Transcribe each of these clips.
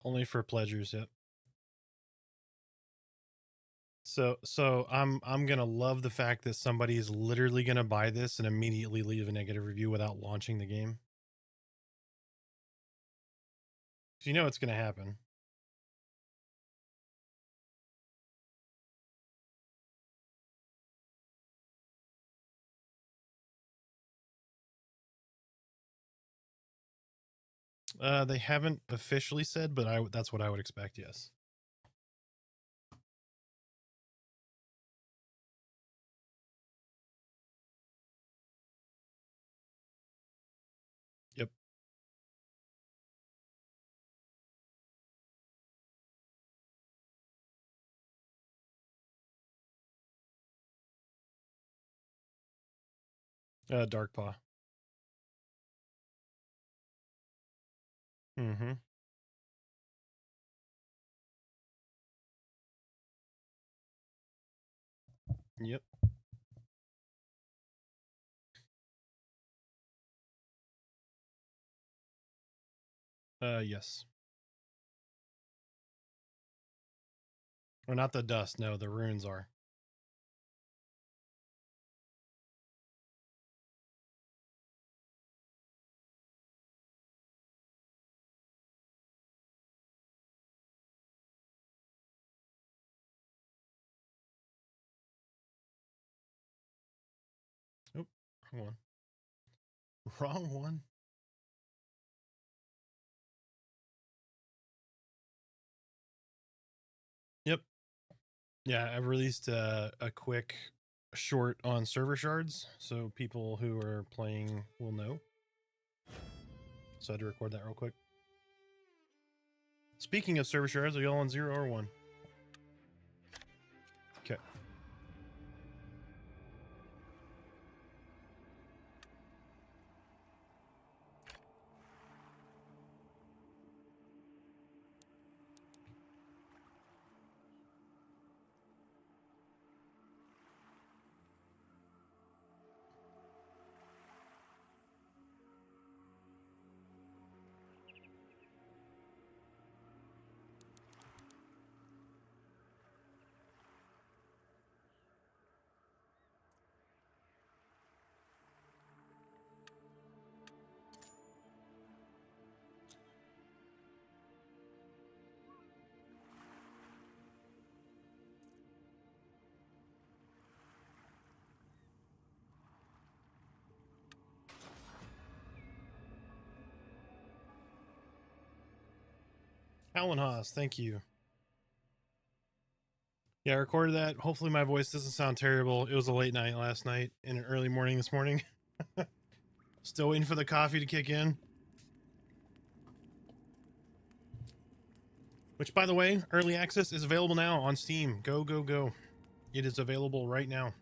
Only for pleasures, yep. So I'm gonna love the fact that somebody is literally gonna buy this and immediately leave a negative review without launching the game. 'Cause you know it's gonna happen. They haven't officially said, but that's what I would expect, yes. Yep. Dark Paw. Mm-hmm. Yep. Yes. Or not the dust, no, the runes are. Oh, wrong one. Wrong one. Yep. Yeah, I've released a quick short on server shards, so people who are playing will know. So I had to record that real quick. Speaking of server shards, are y'all on 0 or 1? Okay. Alan Haas, thank you. Yeah, I recorded that. Hopefully my voice doesn't sound terrible. It was a late night last night and an early morning this morning. Still waiting for the coffee to kick in. Which, by the way, early access is available now on Steam. Go, go, go. It is available right now.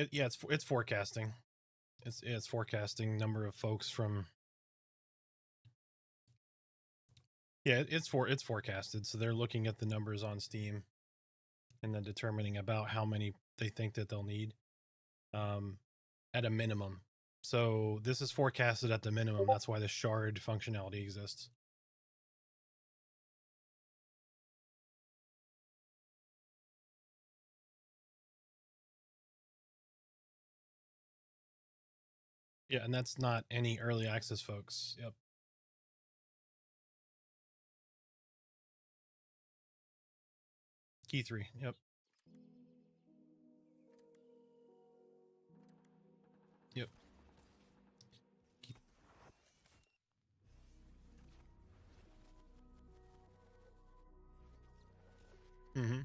Yeah, it's forecasting. It's forecasting number of folks from. Yeah, it's forecasted. So they're looking at the numbers on Steam and then determining about how many they think that they'll need at a minimum. So this is forecasted at the minimum. That's why the shard functionality exists. Yeah, and that's not any early access folks. Yep. Key 3. Yep. Yep. Mm-hmm.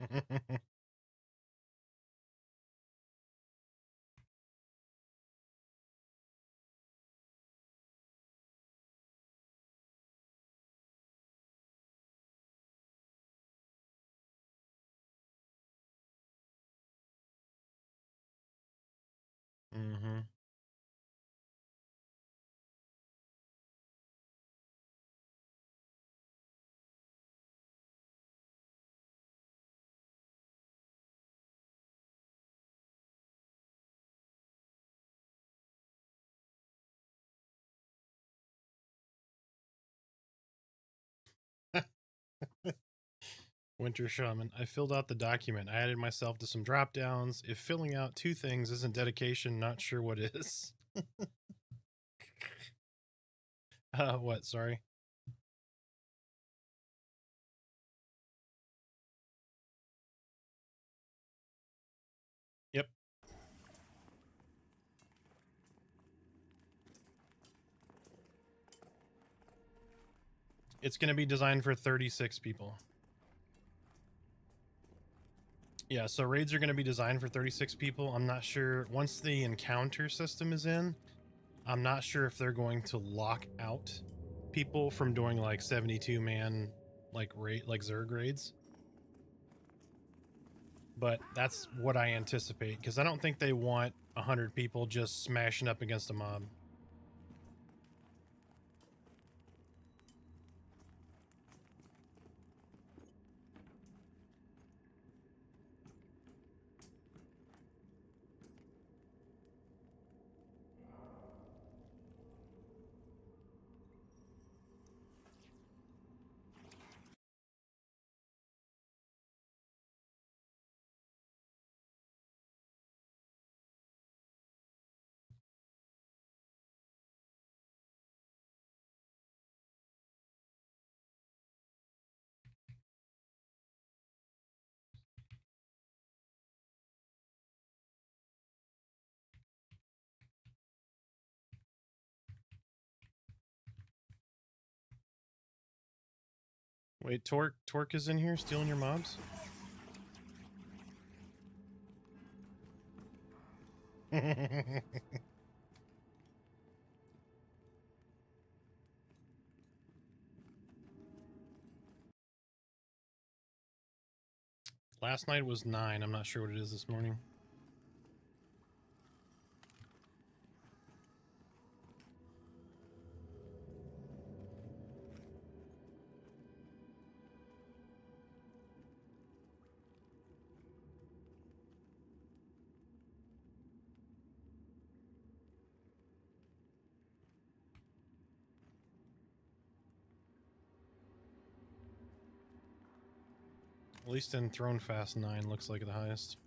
Mm-hmm. Winter Shaman. I filled out the document. I added myself to some drop downs. If filling out two things isn't dedication, not sure what is. What? Sorry. Yep. It's going to be designed for 36 people. Yeah, so raids are going to be designed for 36 people. I'm not sure. Once the encounter system is in, I'm not sure if they're going to lock out people from doing like 72 man like Zerg raids. But that's what I anticipate, because I don't think they want 100 people just smashing up against a mob. Wait, Torque is in here stealing your mobs? Last night was 9. I'm not sure what it is this morning. At least in Throne Fast 9 looks like the highest.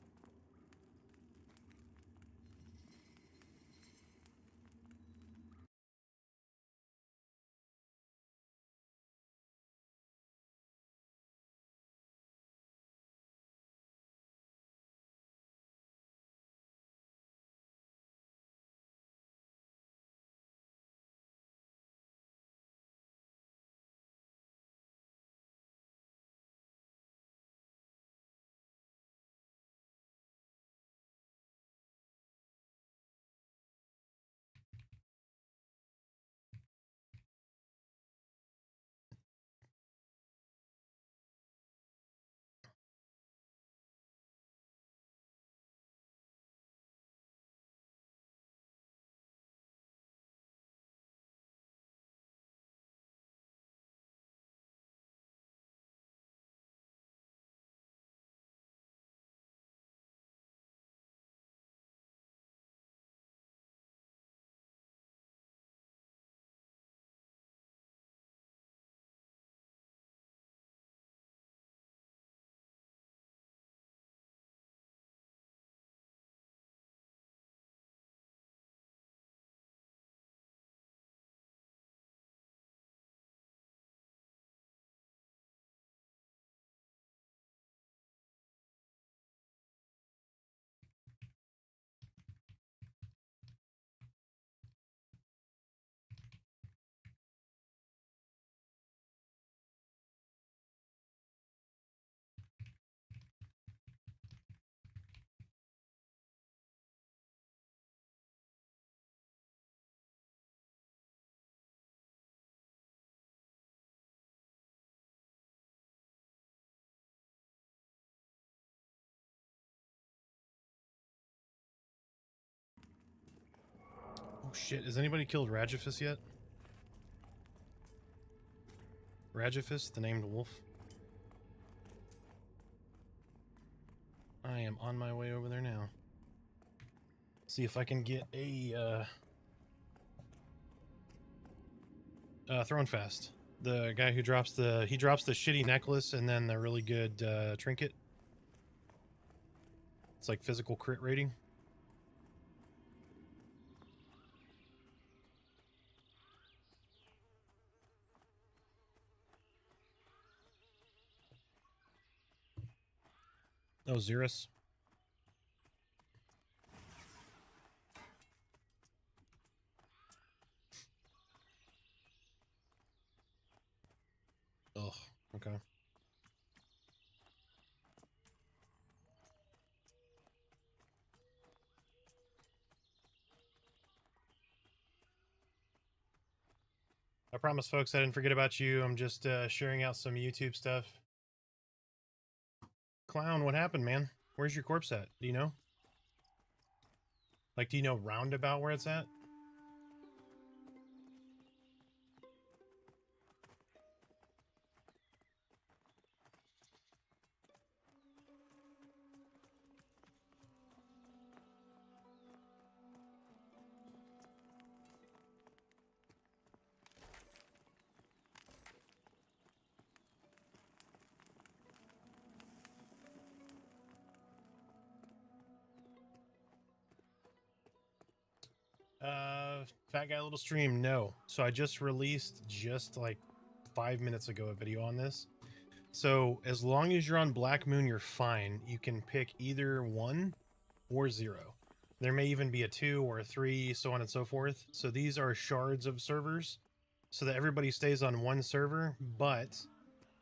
shit, has anybody killed Rajafis yet? Rajafis, the named wolf? I am on my way over there now. See if I can get a Throne Fast. The guy who drops the shitty necklace and then the really good trinket. It's like physical crit rating. Oh, Xerus. Ugh, okay. I promise, folks, I didn't forget about you. I'm just sharing out some YouTube stuff. Clown, what happened, man? Where's your corpse at? Do you know? Like, do you know roundabout where it's at? Fat Guy Little Stream, no. So I just released just like 5 minutes ago a video on this. So as long as you're on Black Moon, you're fine. You can pick either 1 or 0. There may even be a 2 or a 3, so on and so forth. So these are shards of servers so that everybody stays on one server, but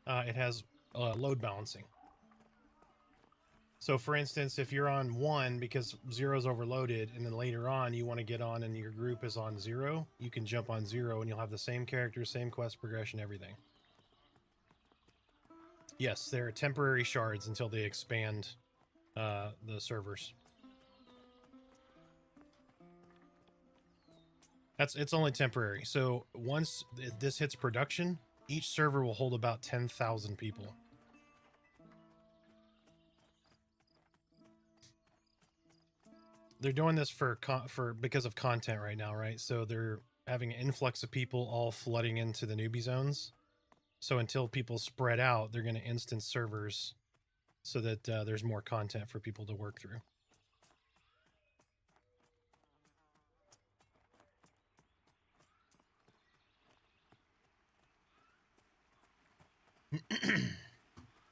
it has load balancing. So for instance, if you're on 1 because 0 is overloaded, and then later on you want to get on and your group is on 0, you can jump on 0 and you'll have the same character, same quest progression, everything. Yes, they're temporary shards until they expand the servers. It's only temporary. So once this hits production, each server will hold about 10,000 people. They're doing this because of content right now, right? So they're having an influx of people all flooding into the newbie zones. So until people spread out, they're going to instance servers so that there's more content for people to work through.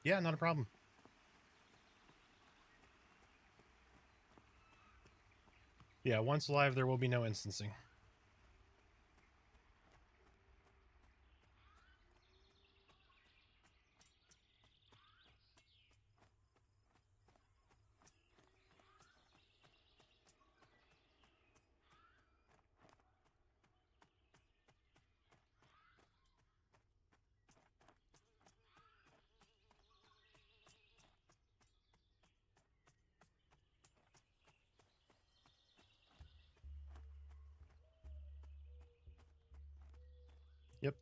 Yeah, not a problem. Yeah, once live, there will be no instancing. Yep.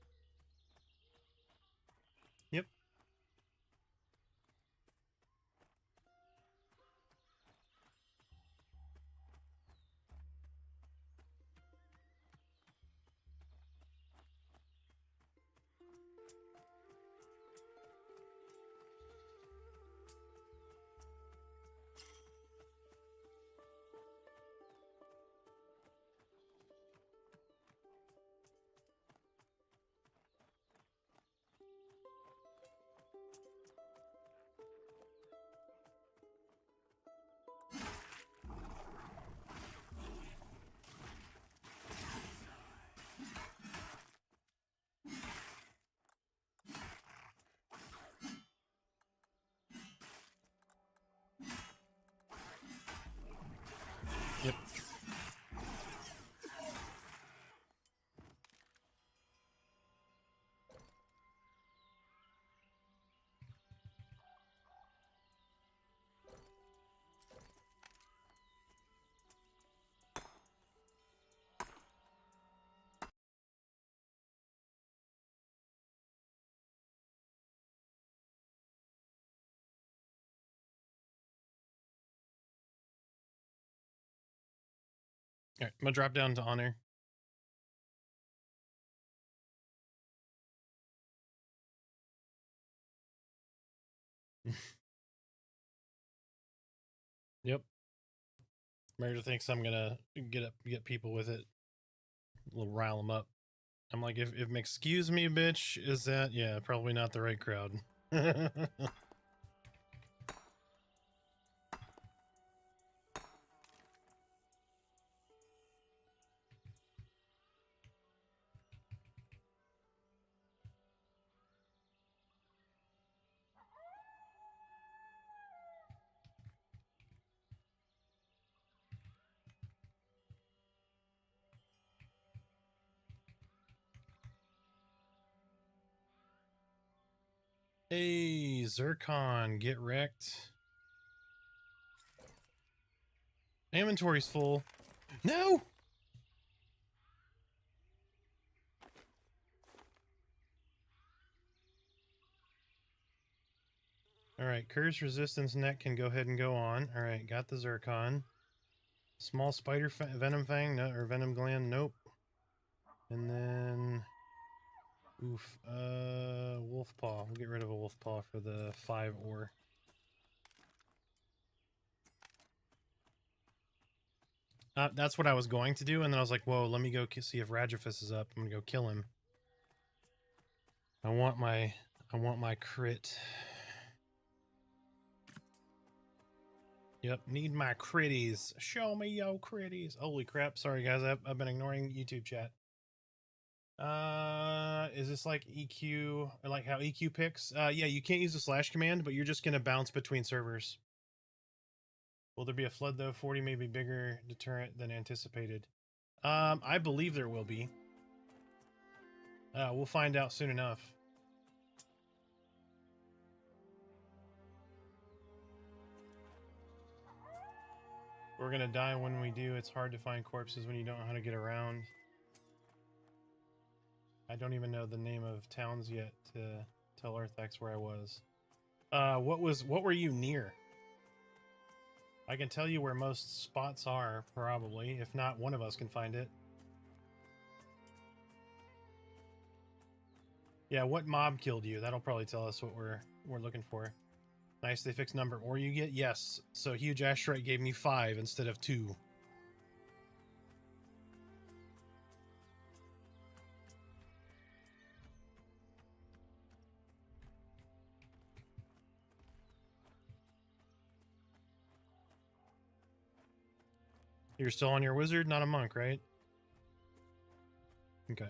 Yep. All right, I'm gonna drop down to honor. Yep. Meredith thinks I'm gonna get people with it. A little rile them up. I'm like, if excuse me, bitch, is that, yeah, probably not the right crowd. Hey, Zircon, get wrecked. Inventory's full. No! Alright, curse resistance net can go ahead and go on. Alright, got the Zircon. Small spider venom fang, no, or venom gland, nope. And then... Oof, wolf paw. We'll get rid of a wolf paw for the 5 ore. That's what I was going to do, and then I was like, whoa, let me go see if Radrophus is up. I'm gonna go kill him. I want my crit. Yep, need my critties. Show me yo critties. Holy crap, sorry guys, I've been ignoring YouTube chat. Is this like EQ, or like how EQ picks? Yeah, you can't use the slash command, but you're just gonna bounce between servers. Will there be a flood though? 40 may be bigger deterrent than anticipated. I believe there will be. We'll find out soon enough. We're gonna die when we do. It's hard to find corpses when you don't know how to get around. I don't even know the name of towns yet to tell Earthax where I was. What were you near? I can tell you where most spots are, probably. If not, one of us can find it. Yeah, what mob killed you? That'll probably tell us what we're looking for. Nice, they fixed number ore you get? Yes. So huge asteroid gave me 5 instead of 2. You're still on your wizard, not a monk, right? Okay.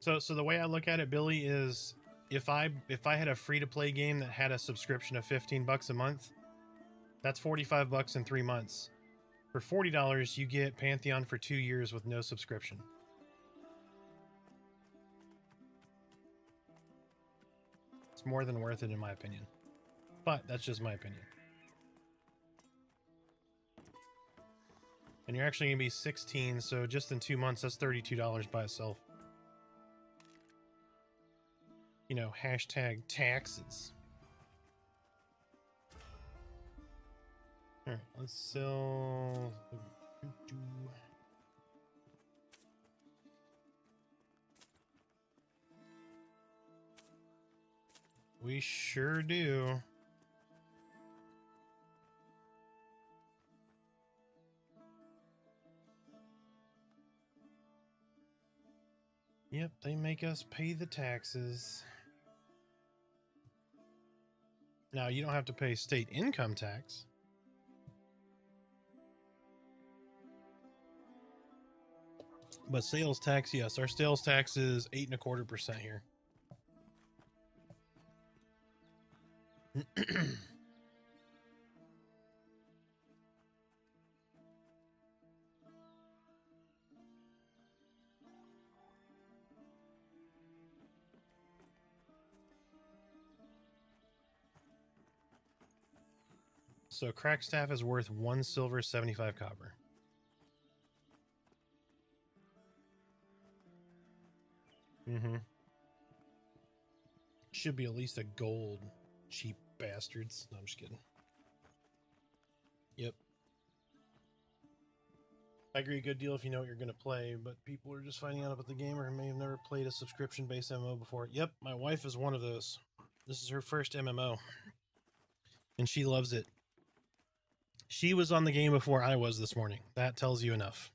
So the way I look at it, Billy, is if I had a free-to-play game that had a subscription of $15 a month, that's $45 in 3 months. For $40, you get Pantheon for 2 years with no subscription. It's more than worth it in my opinion. But that's just my opinion. And you're actually going to be 16, so just in 2 months, that's $32 by itself. You know, hashtag taxes. Alright, let's sell... We sure do. Yep, they make us pay the taxes. Now, you don't have to pay state income tax. But sales tax, yes, our sales tax is 8.25% here. So crack staff is worth 1 silver, 75 copper. Mm-hmm. Should be at least a gold. Cheap bastards. No, I'm just kidding. Yep. I agree, good deal if you know what you're going to play, but people are just finding out about the game or may have never played a subscription-based MMO before. Yep, my wife is one of those. This is her first MMO, and she loves it. She was on the game before I was this morning. That tells you enough.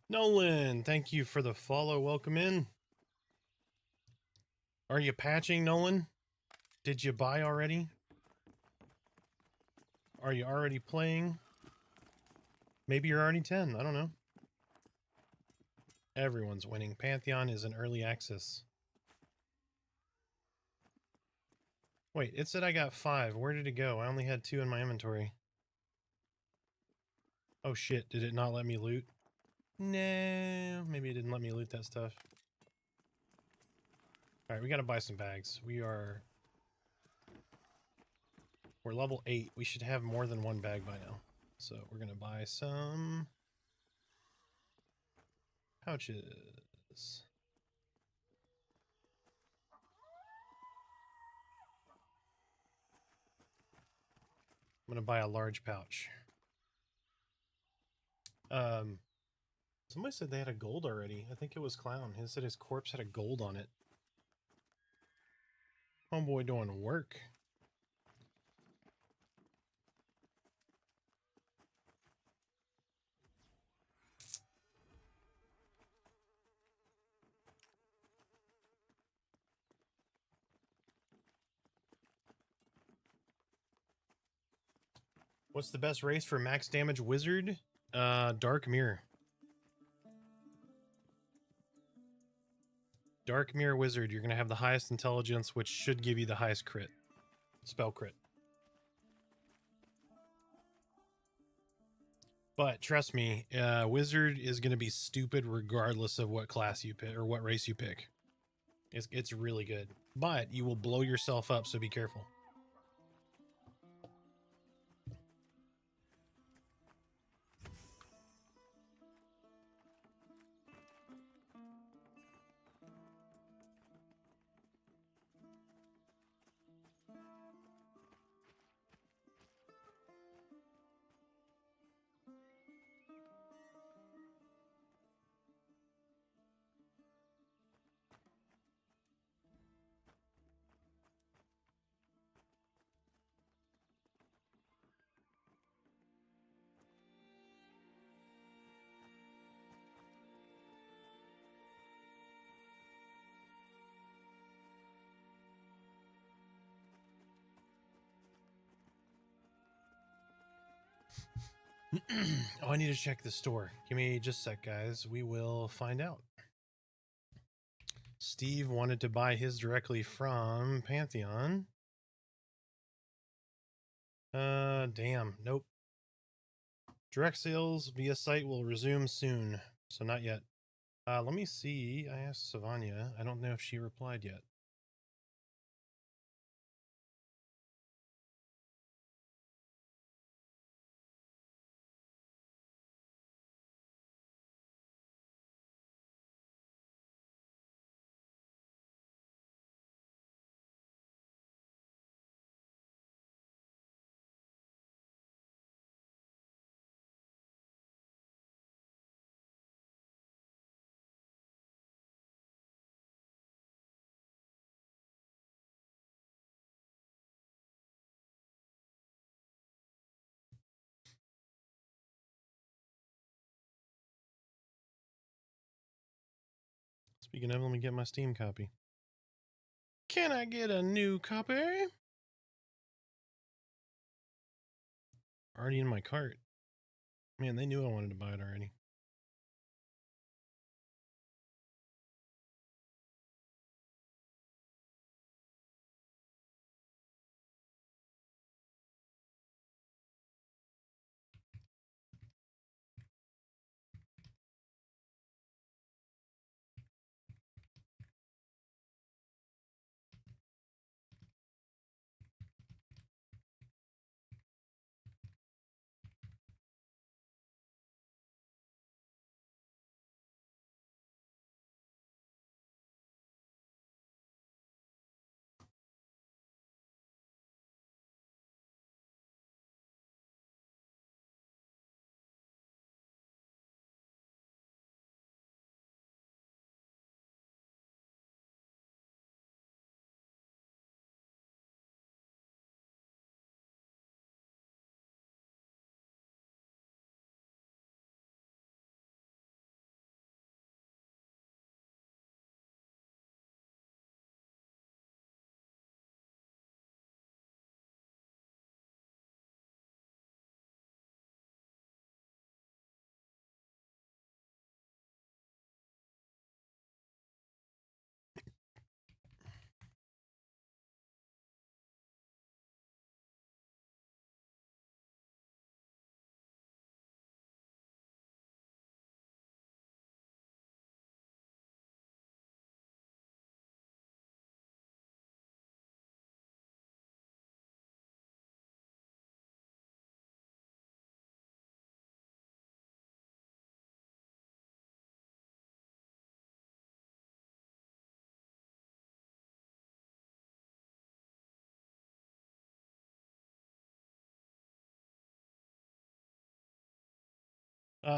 Nolan, thank you for the follow. Welcome in. Are you patching, Nolan? Did you buy already? Are you already playing? Maybe you're already 10. I don't know. Everyone's winning. Pantheon is in early access. Wait, it said I got 5. Where did it go? I only had 2 in my inventory. Oh shit, did it not let me loot? No, maybe it didn't let me loot that stuff. Alright, we gotta buy some bags. We're level 8. We should have more than 1 bag by now. So we're gonna buy some pouches. I'm gonna buy a large pouch. Somebody said they had a gold already. I think it was Clown. He said his corpse had a gold on it. Homeboy doing work. What's the best race for max damage wizard? Dark Mirror. Dark Mirror Wizard, you're going to have the highest intelligence, which should give you the highest crit. Spell crit. But trust me, Wizard is going to be stupid regardless of what class you pick or what race you pick. It's really good. But you will blow yourself up, so be careful. Oh, I need to check the store. Give me just a sec, guys. We will find out. Steve wanted to buy his directly from Pantheon. Damn. Nope. Direct sales via site will resume soon. So not yet. Let me see. I asked Savanya. I don't know if she replied yet. Speaking of, let me get my Steam copy. Can I get a new copy? Already in my cart. Man, they knew I wanted to buy it already.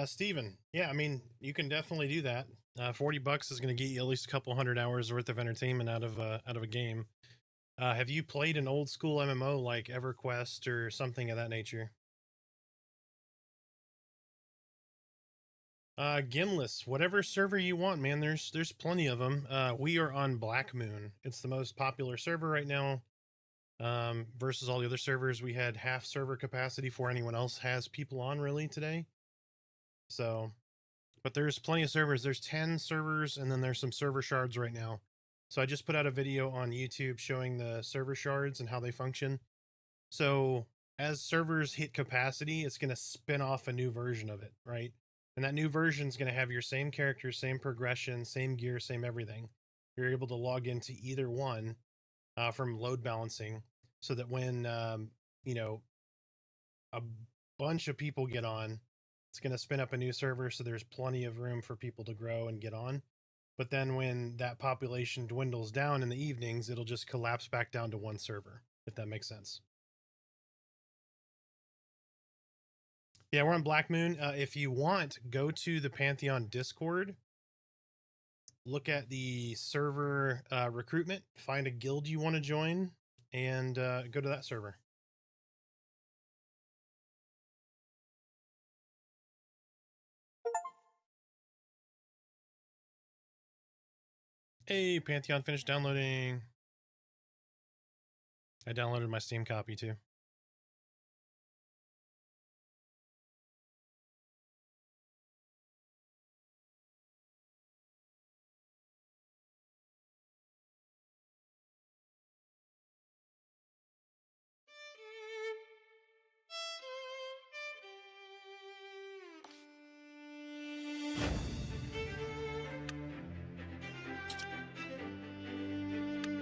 Steven, yeah, I mean, you can definitely do that. $40 is going to get you at least a couple 100 hours worth of entertainment out of a game. Have you played an old school MMO like EverQuest or something of that nature? Gimless, whatever server you want, man. There's plenty of them. We are on Black Moon. It's the most popular server right now. Versus all the other servers, we had half server capacity before anyone else has people on really today. So, but there's plenty of servers. There's 10 servers, and then there's some server shards right now. So I just put out a video on YouTube showing the server shards and how they function. So as servers hit capacity, it's going to spin off a new version of it, right? And that new version is going to have your same characters, same progression, same gear, same everything. You're able to log into either one from load balancing, so that when you know, a bunch of people get on, it's going to spin up a new server, so there's plenty of room for people to grow and get on. But then when that population dwindles down in the evenings, it'll just collapse back down to one server, if that makes sense. Yeah, we're on Black Moon. If you want, go to the Pantheon Discord, look at the server recruitment, find a guild you want to join, and go to that server. Hey, Pantheon finished downloading. I downloaded my Steam copy too.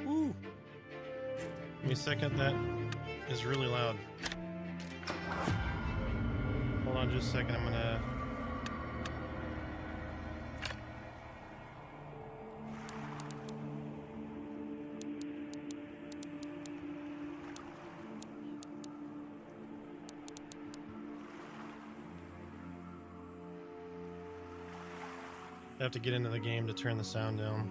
Woo! Give me a second, that is really loud. Hold on just a second, I'm gonna... I have to get into the game to turn the sound down.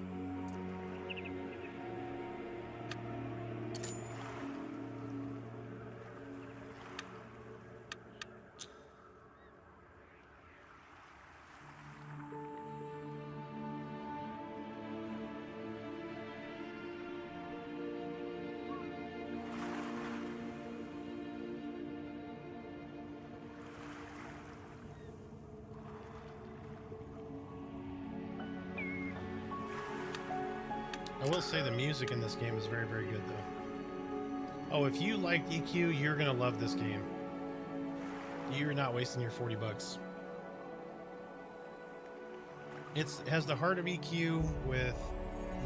I will say the music in this game is very, very good, though. Oh, if you liked EQ, you're gonna love this game. You're not wasting your $40. It has the heart of EQ with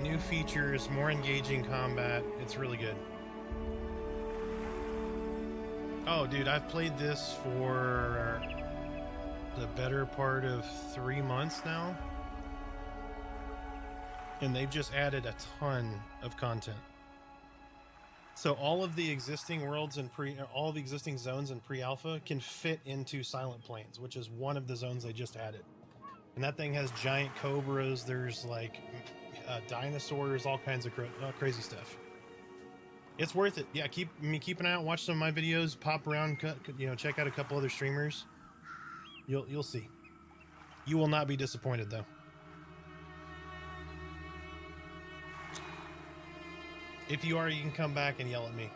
new features, more engaging combat. It's really good. Oh, dude, I've played this for the better part of 3 months now. And they've just added a ton of content. So all of the existing worlds and all the existing zones in pre-alpha can fit into Silent Plains, which is one of the zones they just added. And that thing has giant cobras. There's like dinosaurs, all kinds of crazy stuff. It's worth it. Yeah, keep an eye out. Watch some of my videos. Pop around. Check out a couple other streamers. You'll see. You will not be disappointed though. If you are, you can come back and yell at me.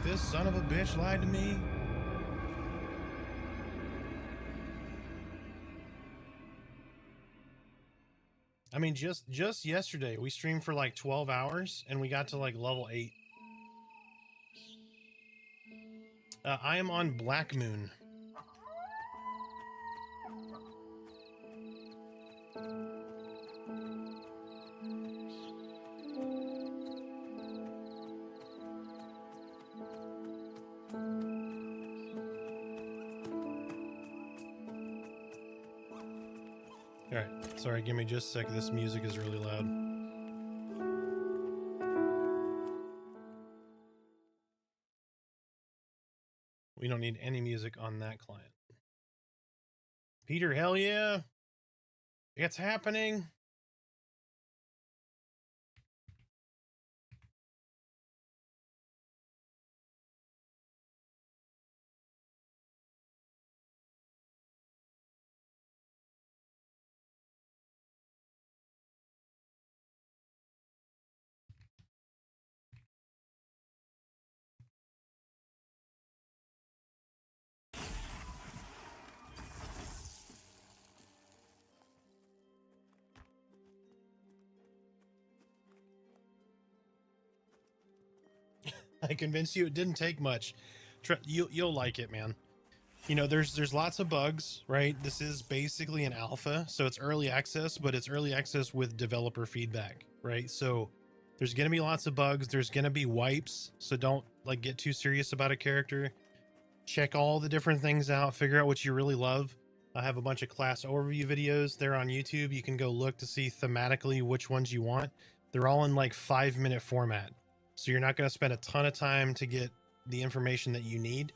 This son of a bitch lied to me. I mean, just yesterday, we streamed for like 12 hours, and we got to like level 8. I am on Black Moon. Alright, sorry, give me just a second. This music is really loud. We don't need any music on that client. Peter, hell yeah. It's happening. I convinced you it didn't take much. You'll like it, man. You know, there's lots of bugs, right? This is basically an alpha, so it's early access, but it's early access with developer feedback, right? So there's going to be lots of bugs. There's going to be wipes, so don't like get too serious about a character. Check all the different things out, figure out what you really love. I have a bunch of class overview videos there on YouTube. You can go look to see thematically which ones you want. They're all in like 5-minute format. So you're not going to spend a ton of time to get the information that you need.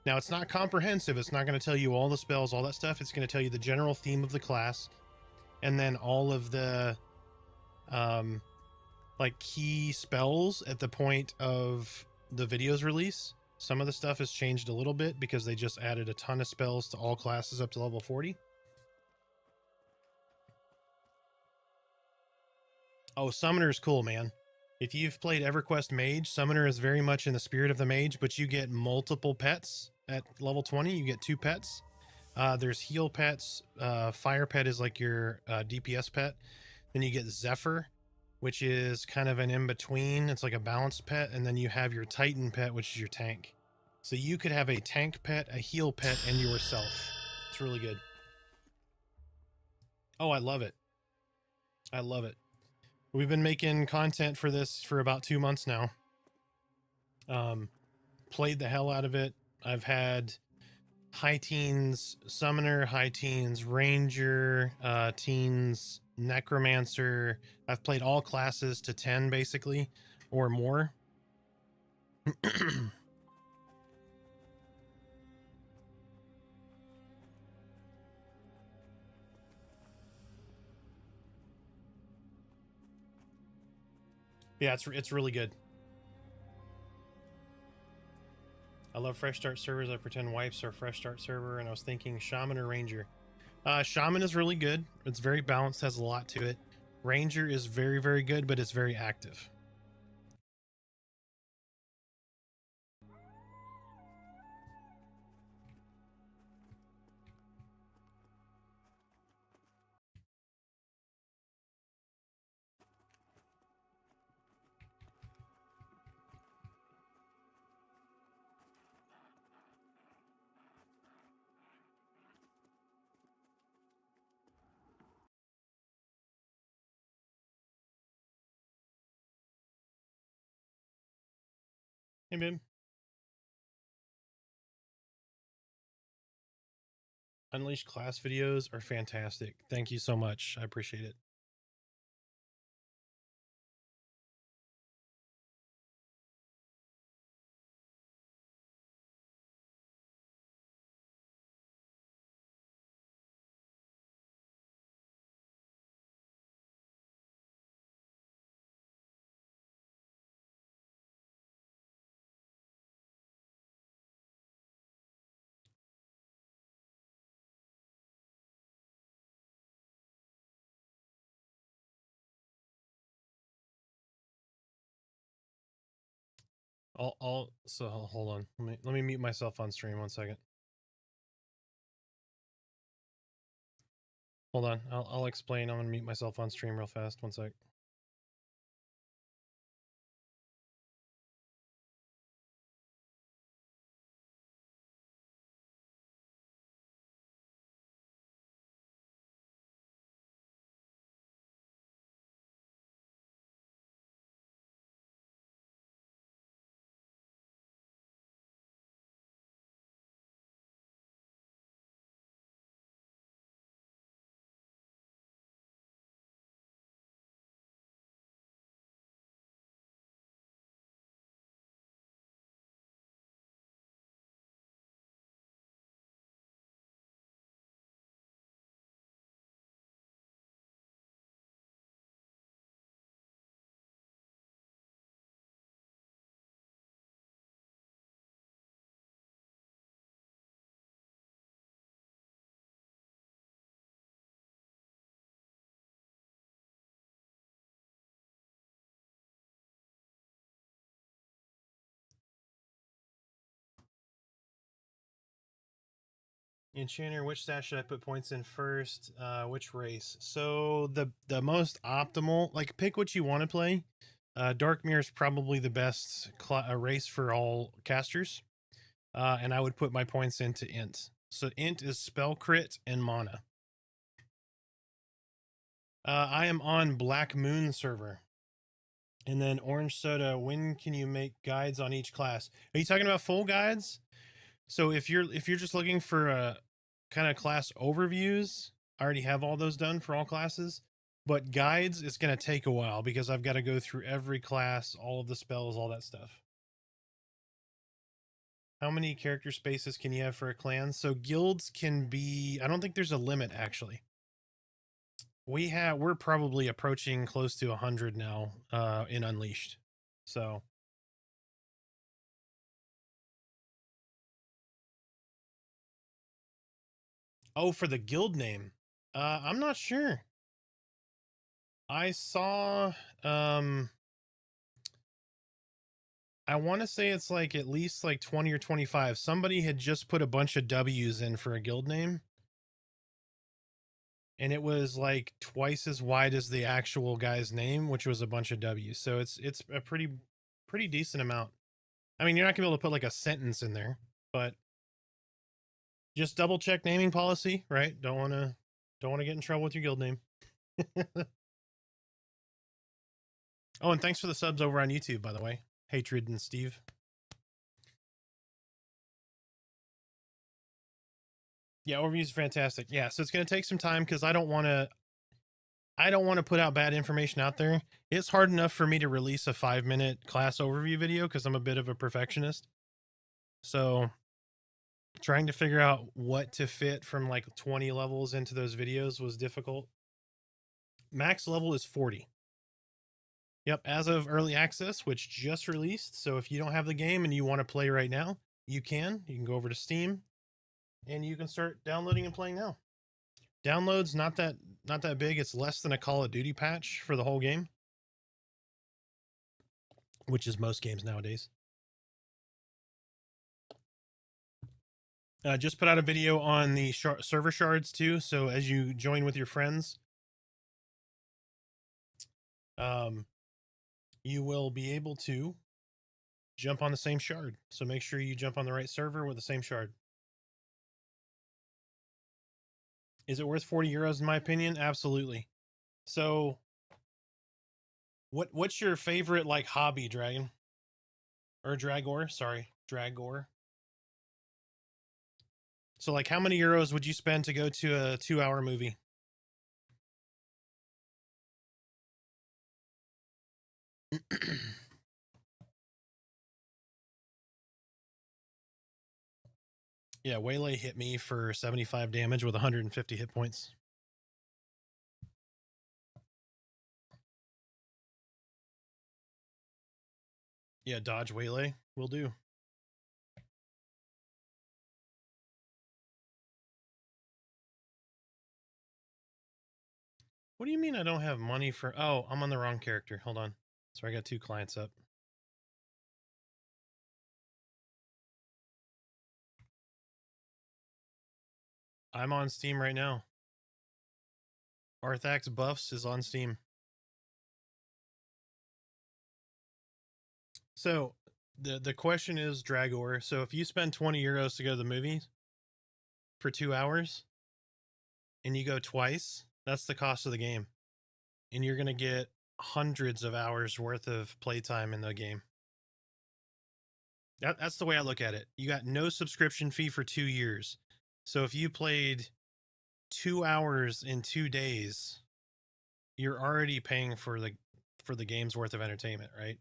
Now, it's not comprehensive. It's not going to tell you all the spells, all that stuff. It's going to tell you the general theme of the class, and then all of the like key spells at the point of the video's release. Some of the stuff has changed a little bit because they just added a ton of spells to all classes up to level 40. Oh, Summoner is cool, man. If you've played EverQuest Mage, Summoner is very much in the spirit of the Mage, but you get multiple pets at level 20. You get 2 pets. There's heal pets. Fire pet is like your DPS pet. Then you get Zephyr, which is kind of an in-between. It's like a balanced pet. And then you have your Titan pet, which is your tank. So you could have a tank pet, a heal pet, and yourself. It's really good. Oh, I love it. I love it. We've been making content for this for about 2 months now. Played the hell out of it. I've had high teens summoner, high teens ranger, teens necromancer. I've played all classes to 10 basically, or more. Yeah, it's really good. I love fresh start servers. I pretend wipes are fresh start server, and I was thinking shaman or ranger. Shaman is really good. It's very balanced, has a lot to it. Ranger is very, very good, but it's very active. Hey, Bim. Unleashed class videos are fantastic. Thank you so much. I appreciate it. So hold on. Let me mute myself on stream 1 second. Hold on. I'll explain. I'm gonna mute myself on stream real fast. 1 sec. Enchanter, which stat should I put points in first? Which race? So the most optimal, like pick what you want to play. Dark Mirror is probably the best race for all casters. And I would put my points into Int. So Int is spell crit and mana. I am on Black Moon server. And then Orange Soda, when can you make guides on each class? Are you talking about full guides? So if you're just looking for a kind of class overviews, I already have all those done for all classes. But guides, it's going to take a while because I've got to go through every class, all of the spells, all that stuff. How many character spaces can you have for a clan? So guilds can be, I don't think there's a limit actually. We're probably approaching close to 100 now in Unleashed. So oh, for the guild name. I'm not sure. I saw I want to say it's like at least like 20 or 25. Somebody had just put a bunch of W's in for a guild name. And it was like twice as wide as the actual guy's name, which was a bunch of W's. So it's a pretty decent amount. I mean, you're not gonna be able to put like a sentence in there, but just double check naming policy, right? Don't want to get in trouble with your guild name. Oh, and thanks for the subs over on YouTube, by the way. Hatred and Steve. Yeah, overviews are fantastic. Yeah, so it's going to take some time because I don't want to put out bad information out there. It's hard enough for me to release a 5-minute class overview video because I'm a bit of a perfectionist. So trying to figure out what to fit from like 20 levels into those videos was difficult. Max level is 40. Yep, as of early access, which just released. So if you don't have the game and you want to play right now, you can. You can go over to Steam and you can start downloading and playing now. Downloads not that big. It's less than a Call of Duty patch for the whole game, which is most games nowadays. Just put out a video on the server shards too. So as you join with your friends, you will be able to jump on the same shard. So make sure you jump on the right server with the same shard. Is it worth 40 euros in my opinion? Absolutely. So what's your favorite like hobby, Dragon? Or Dragor? Sorry, Dragor. So like how many euros would you spend to go to a 2-hour movie? Yeah, Waylay hit me for 75 damage with 150 hit points. Yeah, dodge Waylay will do. What do you mean I don't have money for... Oh, I'm on the wrong character. Hold on. Sorry, I got 2 clients up. I'm on Steam right now. Arthax Buffs is on Steam. So, the question is, Dragor, so if you spend 20 euros to go to the movies for 2 hours, and you go twice, that's the cost of the game. And you're going to get hundreds of hours worth of playtime in the game. That's the way I look at it. You got no subscription fee for 2 years. So if you played 2 hours in 2 days, you're already paying for the game's worth of entertainment, right?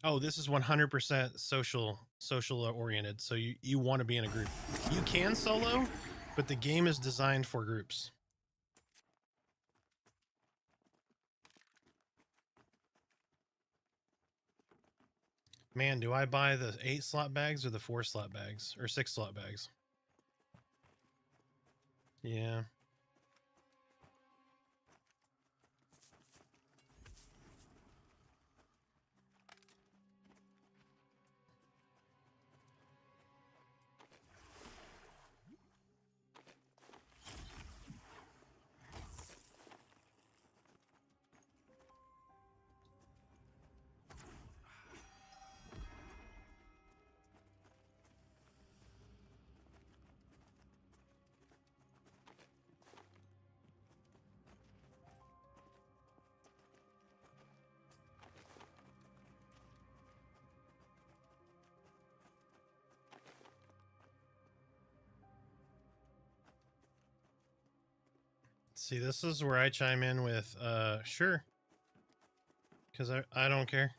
Oh, this is 100% social oriented. So you want to be in a group. You can solo, but the game is designed for groups. Man, do I buy the 8 slot bags or the 4 slot bags or 6 slot bags? Yeah. See, this is where I chime in with, sure. Because I don't care.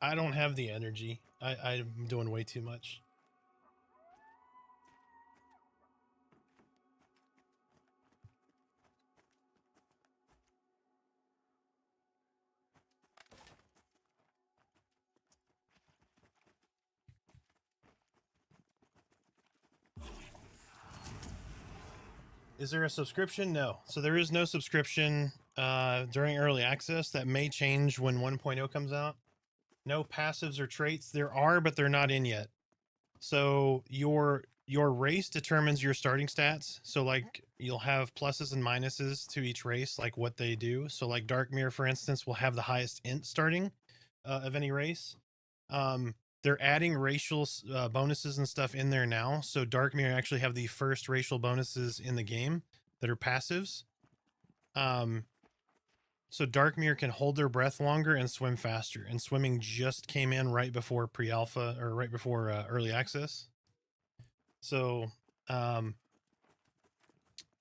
I don't have the energy. I'm doing way too much. Is there a subscription? No. So there is no subscription during early access. That may change when 1.0 comes out. No passives or traits. There are, but they're not in yet. So your race determines your starting stats. So like you'll have pluses and minuses to each race, like what they do. So like Dark Mirror, for instance, will have the highest int starting of any race. They're adding racial bonuses and stuff in there now. So Dark Mirror actually have the first racial bonuses in the game that are passives. So Dark Mirror can hold their breath longer and swim faster. And swimming just came in right before pre-alpha or right before early access. So,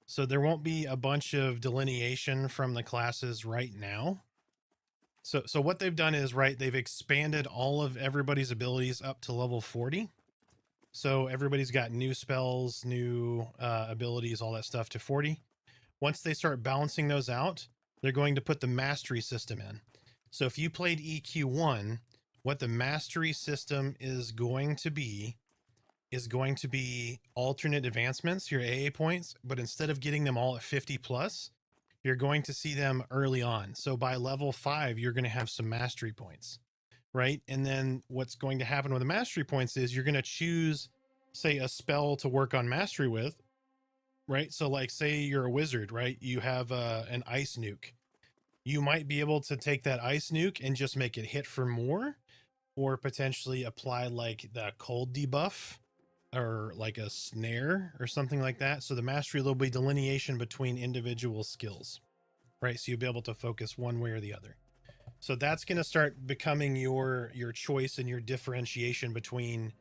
so there won't be a bunch of delineation from the classes right now. So what they've done is, right, they've expanded all of everybody's abilities up to level 40. So everybody's got new spells, new abilities, all that stuff to 40. Once they start balancing those out, they're going to put the mastery system in. So if you played EQ1, what the mastery system is going to be alternate advancements, your AA points, but instead of getting them all at 50 plus, you're going to see them early on. So by level 5, you're going to have some mastery points, right? And then what's going to happen with the mastery points is you're going to choose, say, a spell to work on mastery with, right? So like, say you're a wizard, right? You have an ice nuke. You might be able to take that ice nuke and just make it hit for more, or potentially apply like the cold debuff or like a snare or something like that. So the mastery, there'll be delineation between individual skills, right? So you'll be able to focus one way or the other. So that's going to start becoming your choice and your differentiation between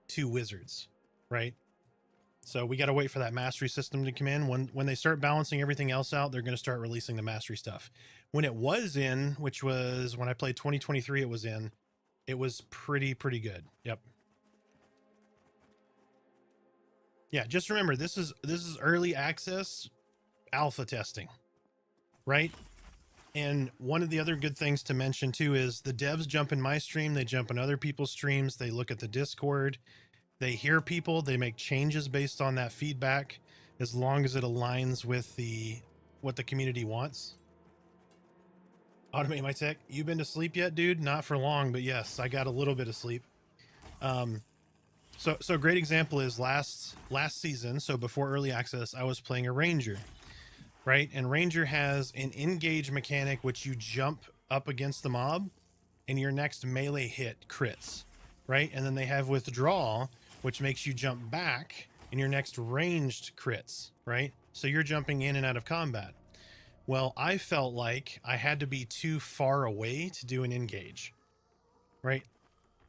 two wizards, right? So we got to wait for that mastery system to come in. When they start balancing everything else out, they're going to start releasing the mastery stuff. When it was in, which was when I played 2023, it was pretty good. Yep. Yeah, just remember this is early access alpha testing, right? And one of the other good things to mention too is the devs jump in my stream, they jump in other people's streams, they look at the Discord, they hear people, they make changes based on that feedback as long as it aligns with what the community wants. Automate my tech. You been to sleep yet, dude? Not for long, but yes, I got a little bit of sleep. So a great example is last season, so before early access, I was playing a ranger, right? And ranger has an engage mechanic which you jump up against the mob and your next melee hit crits, right? And then they have withdraw, which makes you jump back and your next ranged crits, right? So you're jumping in and out of combat. Well, I felt like I had to be too far away to do an engage, right?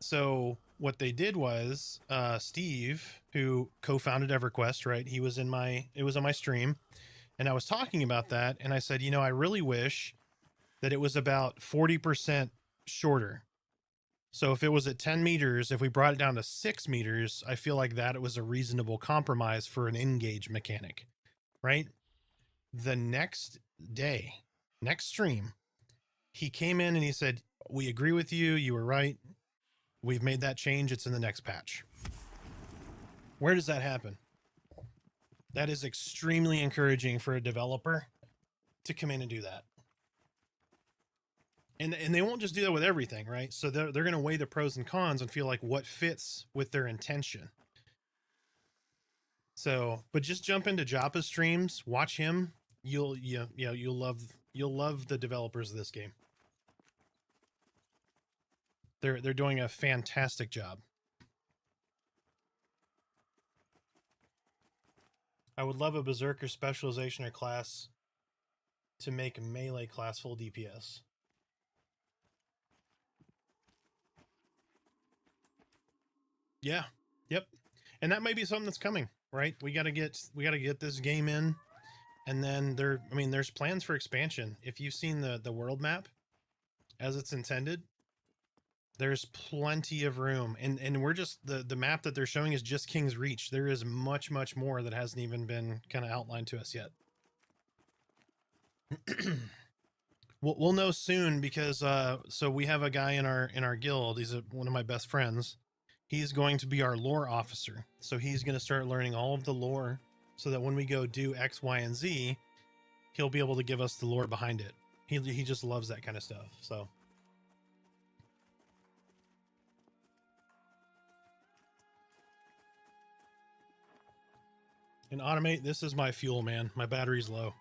So what they did was Steve, who co-founded EverQuest, right? It was on my stream, and I was talking about that, and I said, you know, I really wish that it was about 40% shorter. So if it was at 10 meters, if we brought it down to 6 meters, I feel like that it was a reasonable compromise for an engage mechanic, right? The next day, next stream, he came in and he said, we agree with you. You were right. We've made that change. It's in the next patch. Where does that happen? That is extremely encouraging for a developer to come in and do that. And they won't just do that with everything, right? So they're going to weigh the pros and cons and feel like what fits with their intention. So, but just jump into Joppa's streams, watch him. You'll love the developers of this game. They're doing a fantastic job. I would love a berserker specialization or class to make melee class full DPS. Yeah. Yep. And that may be something that's coming, right? We gotta get this game in, and then there's plans for expansion. If you've seen the world map as it's intended, there's plenty of room, and we're just the map that they're showing is just King's Reach. There is much more that hasn't even been kind of outlined to us yet. we'll know soon, because so we have a guy in our guild. He's one of my best friends. He's going to be our lore officer, so he's going to start learning all of the lore, so that when we go do X, Y, and Z, he'll be able to give us the lore behind it. He just loves that kind of stuff. So and automate, this is my fuel, man. My battery's low.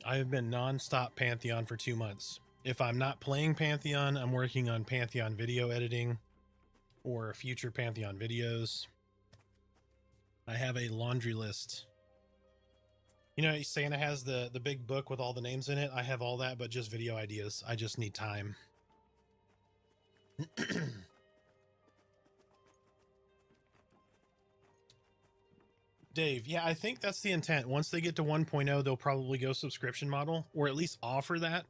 I have been non-stop Pantheon for 2 months. If I'm not playing Pantheon, I'm working on Pantheon video editing or future Pantheon videos. I have a laundry list. You know, Santa has the big book with all the names in it. I have all that, but just video ideas. I just need time. Dave, yeah, I think that's the intent. Once they get to 1.0, they'll probably go subscription model, or at least offer that.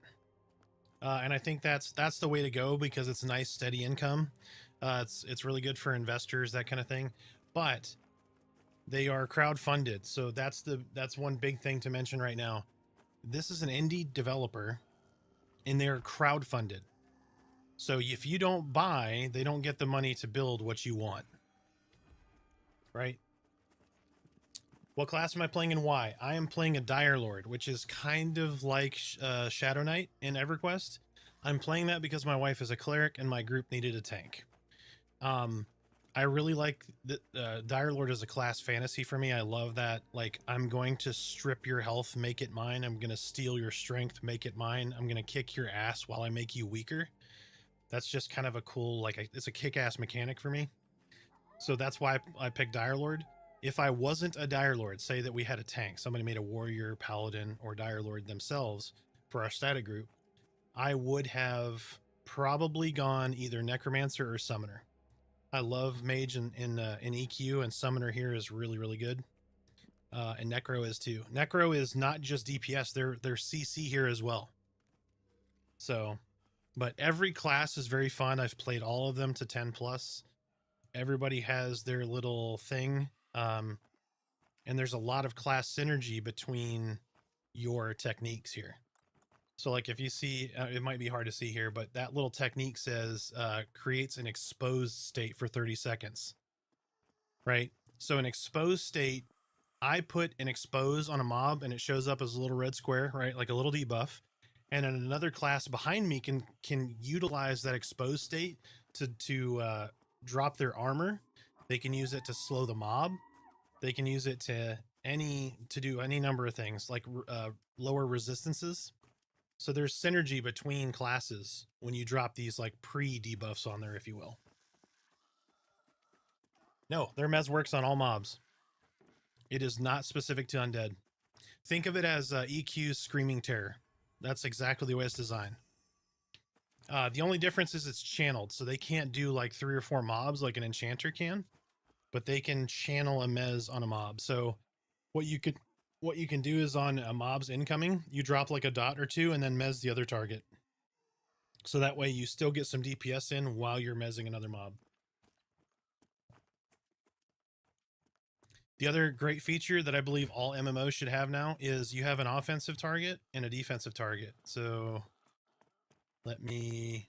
And I think that's the way to go, because it's nice, steady income. It's really good for investors, that kind of thing. But they are crowdfunded, so that's one big thing to mention right now. This is an indie developer, and they're crowdfunded. So if you don't buy, they don't get the money to build what you want. Right? What class am I playing and why? I am playing a Dire Lord, which is kind of like Shadow Knight in EverQuest. I'm playing that because my wife is a cleric and my group needed a tank. I really like the Dire Lord as a class fantasy for me. I love that. Like, I'm going to strip your health, make it mine. I'm going to steal your strength, make it mine. I'm going to kick your ass while I make you weaker. That's just kind of a cool, it's a kick-ass mechanic for me. So that's why I picked Dire Lord. If I wasn't a Dire Lord, say that we had a tank, somebody made a warrior, paladin, or Dire Lord themselves for our static group, I would have probably gone either Necromancer or Summoner. I love Mage in EQ, and Summoner here is really good. And Necro is too. Necro is not just DPS, they're CC here as well. So, but every class is very fun. I've played all of them to 10+. Everybody has their little thing. And there's a lot of class synergy between your techniques here. So like if you see, it might be hard to see here, but that little technique says creates an exposed state for 30 seconds, right? So an exposed state, I put an expose on a mob and it shows up as a little red square, right? Like a little debuff. And then another class behind me can utilize that exposed state to drop their armor. They can use it to slow the mob. They can use it to do any number of things, like lower resistances. So there's synergy between classes when you drop these like pre-debuffs on there, if you will. No, their mez works on all mobs. It is not specific to undead. Think of it as EQ's Screaming Terror. That's exactly the way it's designed. The only difference is it's channeled, so they can't do like 3 or 4 mobs like an enchanter can, but they can channel a mez on a mob. So what you can do is on a mob's incoming, you drop like a dot or 2 and then mez the other target. So that way you still get some DPS in while you're mezzing another mob. The other great feature that I believe all MMOs should have now is you have an offensive target and a defensive target. So let me...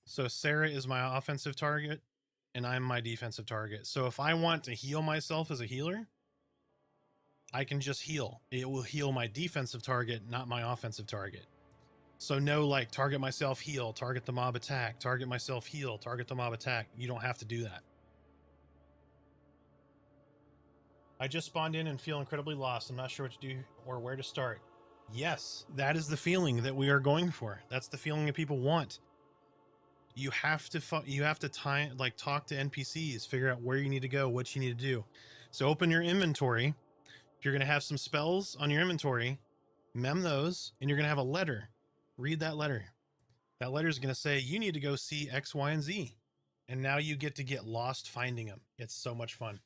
So Sarah is my offensive target and I'm my defensive target. So if I want to heal myself as a healer, I can just heal. It will heal my defensive target, not my offensive target. So no, like, target myself, heal, target the mob, attack, target myself, heal, target the mob, attack. You don't have to do that. I just spawned in and feel incredibly lost. I'm not sure what to do or where to start. Yes, that is the feeling that we are going for. That's the feeling that people want. You have to talk to NPCs, figure out where you need to go, what you need to do. So open your inventory. If you're going to have some spells on your inventory, mem those, and you're going to have a letter. Read that letter. That letter is going to say, you need to go see X, Y, and Z. And now you get to get lost finding them. It's so much fun.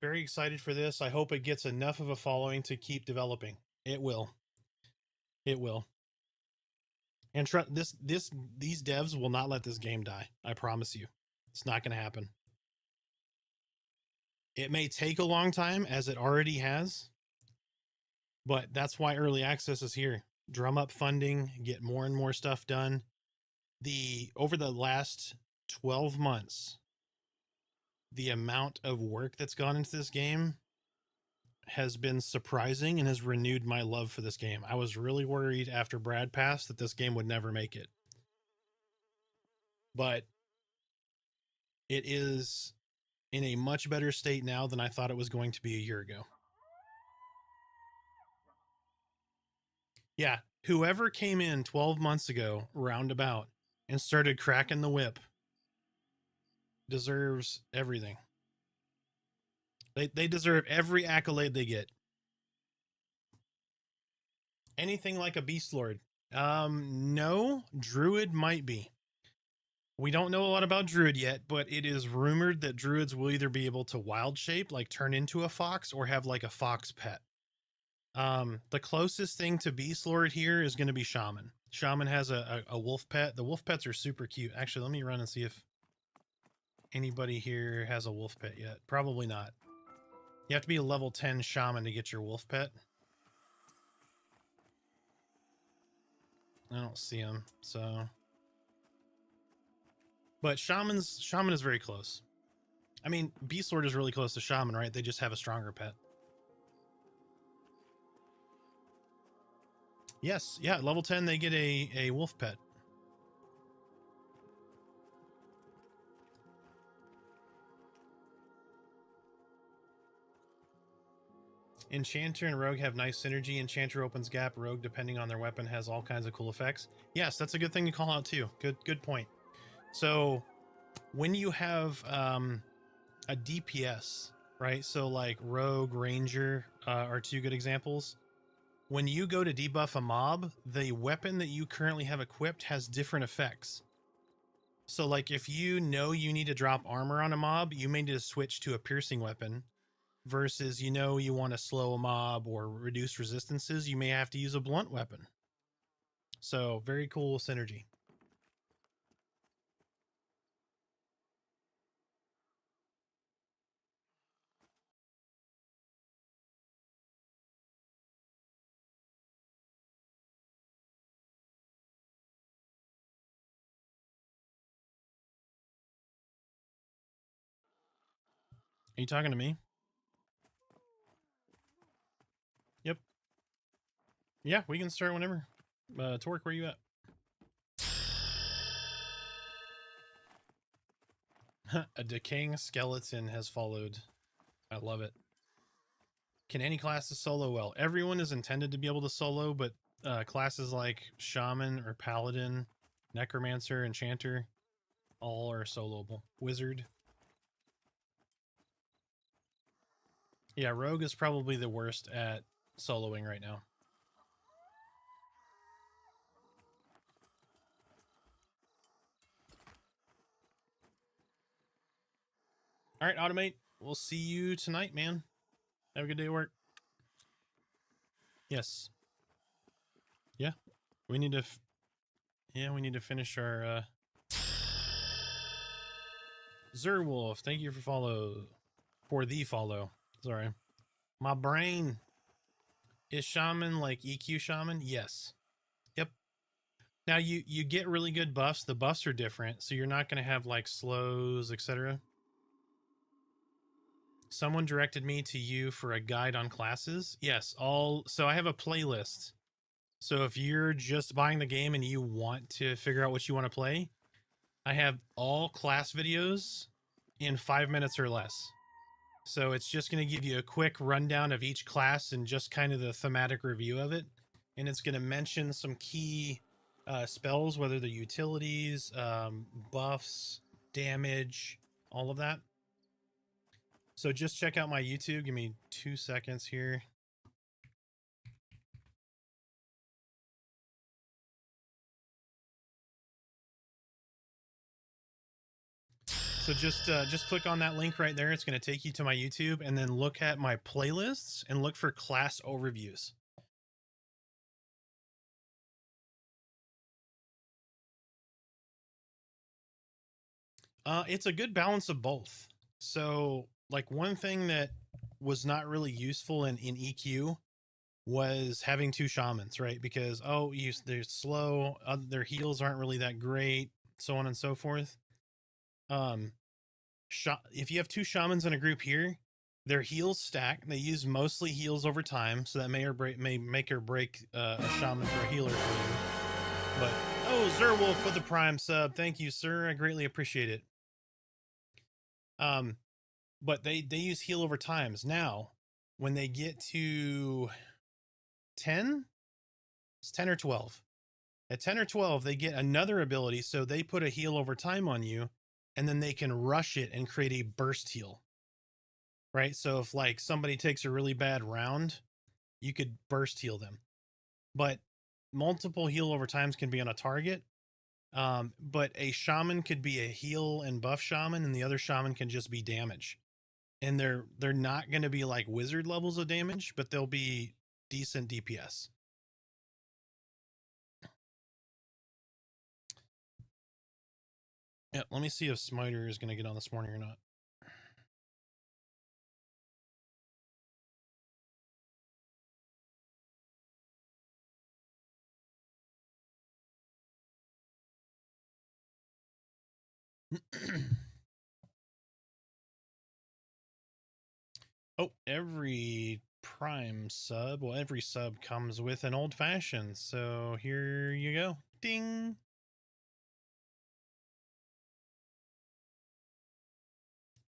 Very excited for this. I hope it gets enough of a following to keep developing. It will. It will. And these devs will not let this game die. I promise you. It's not going to happen. It may take a long time, as it already has, but that's why early access is here. Drum up funding, get more and more stuff done. Over the last 12 months, the amount of work that's gone into this game has been surprising and has renewed my love for this game. I was really worried after Brad passed that this game would never make it. But it is in a much better state now than I thought it was going to be a year ago. Yeah, whoever came in 12 months ago, roundabout, and started cracking the whip deserves everything. They deserve every accolade they get. Anything like a Beast Lord? No, Druid might be. We don't know a lot about Druid yet, but it is rumored that Druids will either be able to wild shape, like turn into a fox, or have like a fox pet. The closest thing to Beast Lord here is going to be Shaman. Shaman has a wolf pet. The wolf pets are super cute. Actually, let me run and see if anybody here has a wolf pet yet. Probably not. You have to be a level 10 Shaman to get your wolf pet. I don't see him, so... But Shaman is very close. I mean, Beast Lord is really close to Shaman, right? They just have a stronger pet. Yes, yeah, level 10 they get a wolf pet. Enchanter and Rogue have nice synergy. Enchanter opens gap. Rogue, depending on their weapon, has all kinds of cool effects. Yes, that's a good thing to call out too. Good point. So when you have a DPS, right? So like Rogue, Ranger are two good examples. When you go to debuff a mob, the weapon that you currently have equipped has different effects. So like if you know you need to drop armor on a mob, you may need to switch to a piercing weapon. Versus, you know, you want to slow a mob or reduce resistances, you may have to use a blunt weapon. So very cool synergy. Are you talking to me? Yep. Yeah, we can start whenever. Torque, where you at? A decaying skeleton has followed. I love it. Can any classes solo well? Everyone is intended to be able to solo, but classes like Shaman or Paladin, Necromancer, Enchanter, all are soloable. Wizard. Yeah, Rogue is probably the worst at soloing right now. All right, Automate. We'll see you tonight, man. Have a good day at work. Yes. Yeah. We need to... we need to finish our... Zerwolf, thank you for the follow. Sorry. My brain. Is Shaman like EQ Shaman? Yes. Yep. Now you get really good buffs. The buffs are different, so you're not going to have like slows, etc. Someone directed me to you for a guide on classes. Yes, so I have a playlist. So if you're just buying the game and you want to figure out what you want to play, I have all class videos in 5 minutes or less. So it's just going to give you a quick rundown of each class and just kind of the thematic review of it. And it's going to mention some key spells, whether they're utilities, buffs, damage, all of that. So just check out my YouTube. Give me 2 seconds here. So just click on that link right there. It's going to take you to my YouTube, and then look at my playlists and look for class overviews. It's a good balance of both. So like one thing that was not really useful in EQ was having two shamans, right? Because they're slow, their heals aren't really that great, so on and so forth. If you have two shamans in a group here, their heals stack. They use mostly heals over time, so that may make or break a shaman for a healer for you. But Zerwolf for the prime sub, thank you, sir. I greatly appreciate it. But they use heal over times. Now, when they get to 10, it's 10 or 12. At 10 or 12, they get another ability, so they put a heal over time on you, and then they can rush it and create a burst heal. Right? So if like somebody takes a really bad round, you could burst heal them. But multiple heal over times can be on a target. But a shaman could be a heal and buff shaman, and the other shaman can just be damage. And they're not going to be like wizard levels of damage, but they'll be decent DPS. Yeah, let me see if Smiter is going to get on this morning or not. Oh, every prime sub, well, every sub comes with an old fashioned. So here you go. Ding.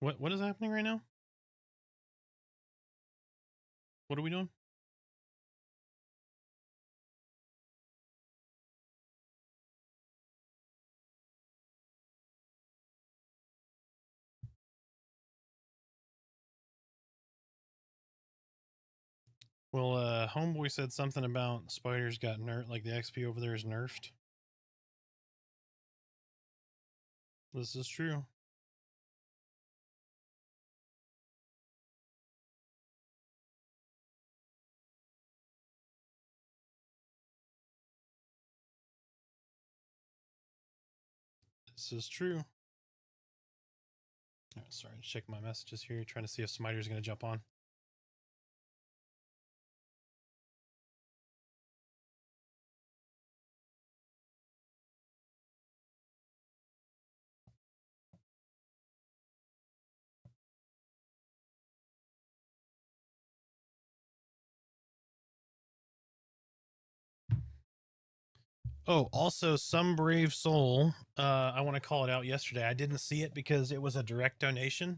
What is happening right now? What are we doing? Well, Homeboy said something about spiders got nerfed, like the XP over there is nerfed. This is true. This is true. Oh, sorry, check my messages here, trying to see if Smiter's going to jump on. Oh, also, some brave soul, I want to call it out yesterday. I didn't see it because it was a direct donation.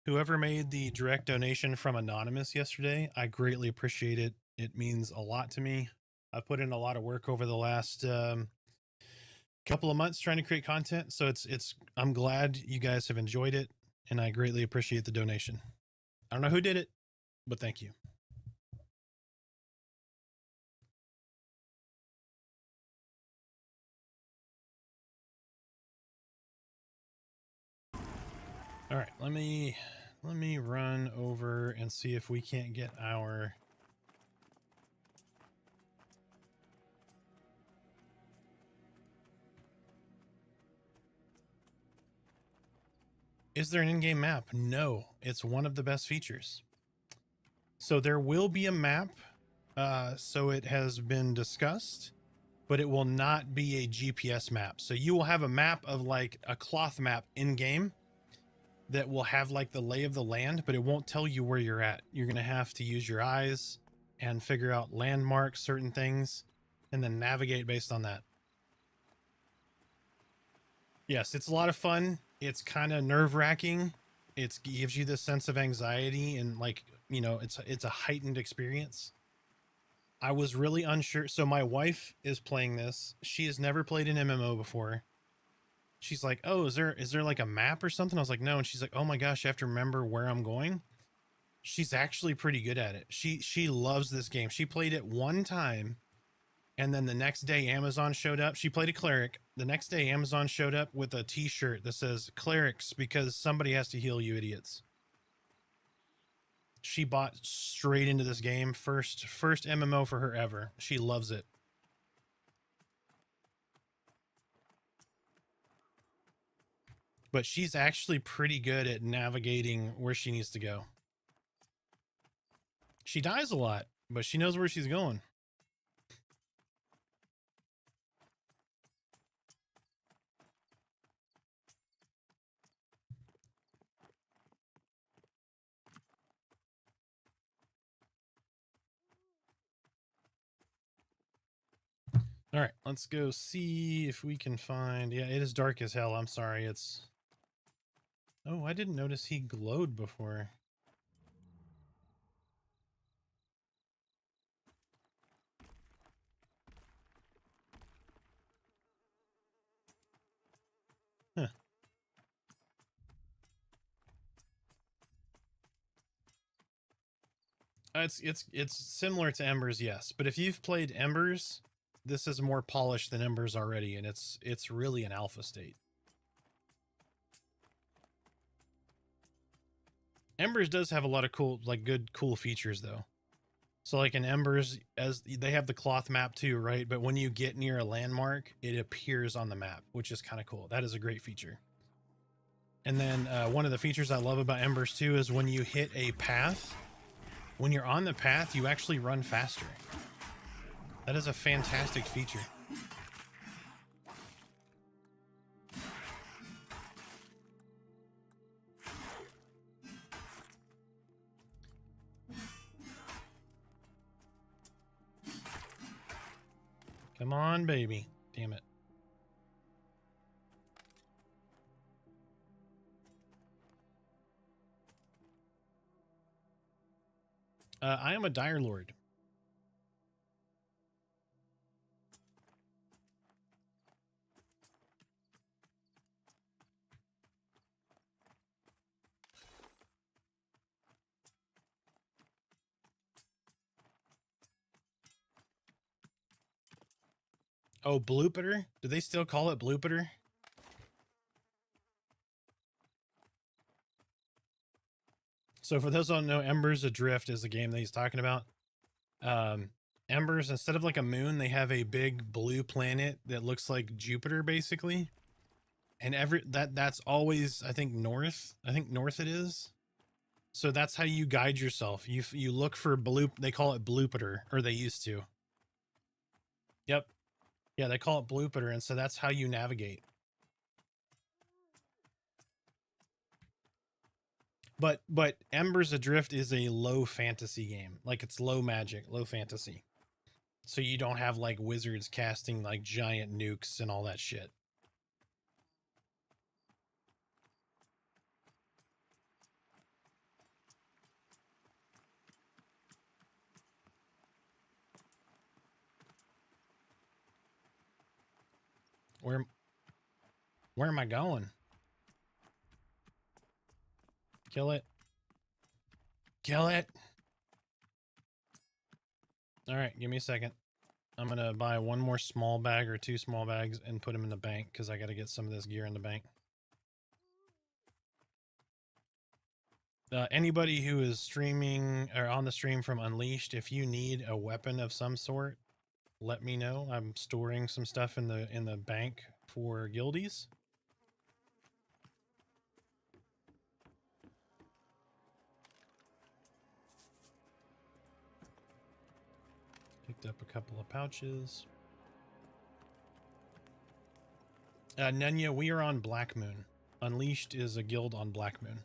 Whoever made the direct donation from Anonymous yesterday, I greatly appreciate it. It means a lot to me. I put in a lot of work over the last couple of months trying to create content, so I'm glad you guys have enjoyed it, and I greatly appreciate the donation. I don't know who did it, but thank you. All right, let me run over and see if we can't get our Is there an in-game map? No, it's one of the best features. So there will be a map, so it has been discussed, but it will not be a GPS map. So you will have a map of like a cloth map in game that will have like the lay of the land, but it won't tell you where you're at. You're going to have to use your eyes and figure out landmarks, certain things, and then navigate based on that. Yes, it's a lot of fun. It's kind of nerve-wracking. It gives you this sense of anxiety, and like, you know, it's a heightened experience. I was really unsure. So my wife is playing this. She has never played an MMO before. She's like, "Oh, is there like a map or something?" I was like, "No." And she's like, "Oh my gosh, I have to remember where I'm going." She's actually pretty good at it. She loves this game. She played it one time, and then the next day Amazon showed up. She played a cleric. the next day Amazon showed up with a t-shirt that says clerics because somebody has to heal you idiots. She bought straight into this game. First MMO for her ever. She loves it. But she's actually pretty good at navigating where she needs to go. She dies a lot, but she knows where she's going. All right, let's go see if we can find... Yeah, it is dark as hell. I'm sorry. It's... Oh, I didn't notice he glowed before. Huh. It's similar to Embers, yes. But if you've played Embers, this is more polished than Embers already, and it's really an alpha state. Embers does have a lot of cool, like good, cool features though. So like in Embers, as they have the cloth map too, right? But when you get near a landmark, it appears on the map, which is kind of cool. That is a great feature. And then one of the features I love about Embers too is when you hit a path, when you're on the path, you actually run faster. That is a fantastic feature. Come on, baby. Damn it. I am a Dire Lord. Oh, Bloopeter? Do they still call it Bloopeter? So for those who don't know, Embers Adrift is the game that he's talking about. Embers, instead of like a moon, they have a big blue planet that looks like Jupiter, basically. And that's always, I think, north. I think north it is. So that's how you guide yourself. You look for blue. They call it Bloopeter, or they used to. Yep. Yeah, they call it Bloopeter, and so that's how you navigate. But Embers Adrift is a low fantasy game. Like it's low magic, low fantasy. So you don't have like wizards casting like giant nukes and all that shit. Where am I going? Kill it. Kill it. All right, give me a second. I'm going to buy one more small bag or 2 small bags and put them in the bank because I got to get some of this gear in the bank. Anybody who is streaming or on the stream from Unleashed, if you need a weapon of some sort, let me know. I'm storing some stuff in the bank for guildies. Picked up a couple of pouches. Nenya, we are on Black Moon. Unleashed is a guild on Black Moon.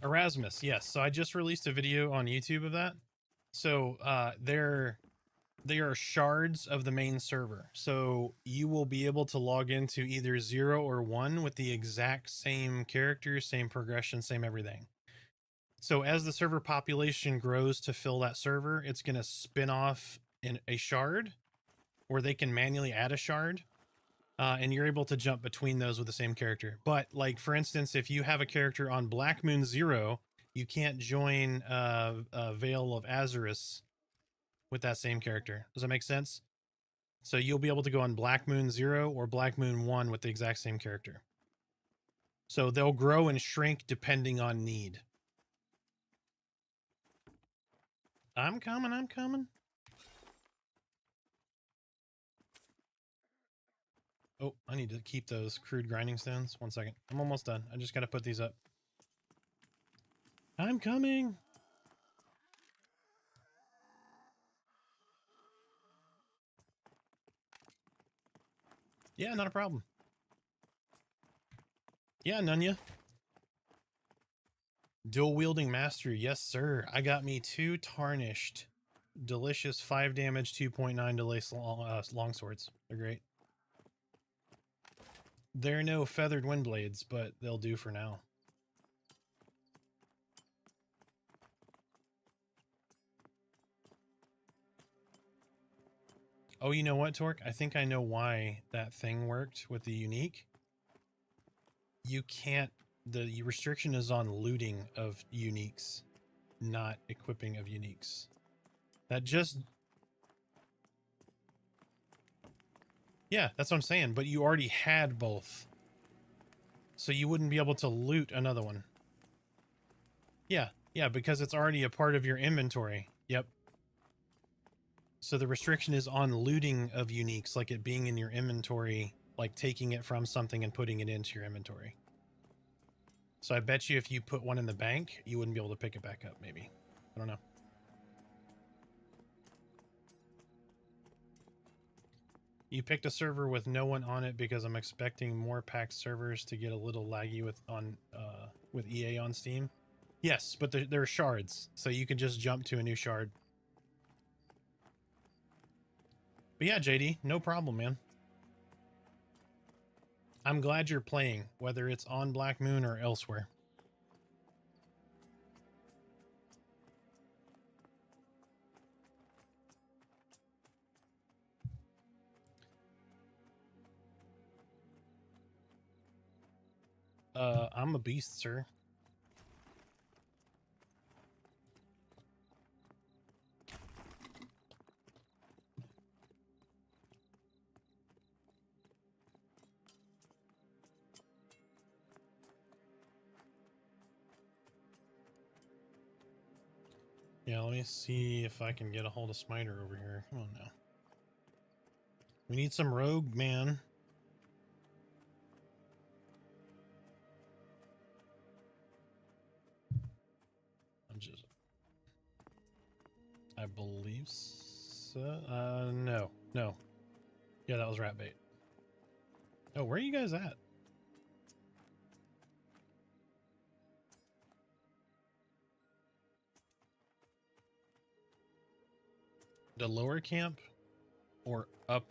Erasmus, yes. So I just released a video on YouTube of that. So They are shards of the main server. So you will be able to log into either 0 or 1 with the exact same characters, same progression, same everything. So as the server population grows to fill that server, it's going to spin off in a shard, or they can manually add a shard, and you're able to jump between those with the same character. But like, for instance, if you have a character on Black Moon 0, you can't join Veil of Azurus with that same character. Does that make sense? So you'll be able to go on Black Moon 0 or Black Moon 1 with the exact same character. So they'll grow and shrink depending on need. I'm coming, I'm coming. Oh, I need to keep those crude grinding stones. 1 second. I'm almost done. I just got to put these up. I'm coming. Yeah, not a problem. Yeah, Nunya. Dual wielding mastery. Yes, sir. I got me 2 tarnished, delicious 5 damage, 2.9 delay long swords. They're great. They're no feathered wind blades, but they'll do for now. Oh, you know what, Torque? I think I know why that thing worked with the unique. You can't, the restriction is on looting of uniques, not equipping of uniques. That just, yeah, that's what I'm saying, but you already had both. So you wouldn't be able to loot another one. Yeah, because it's already a part of your inventory. Yep. So the restriction is on looting of uniques, like it being in your inventory, like taking it from something and putting it into your inventory. So I bet you if you put one in the bank, you wouldn't be able to pick it back up, maybe. I don't know. You picked a server with no one on it because I'm expecting more packed servers to get a little laggy with EA on Steam. Yes, but there are shards, so you can just jump to a new shard. But yeah, JD, no problem, man. I'm glad you're playing, whether it's on Black Moon or elsewhere. I'm a beast, sir. Yeah, let me see if I can get a hold of Smiter over here. Come on now. We need some rogue, man. I believe so. No. Yeah, that was rat bait. Oh, where are you guys at? The lower camp or up?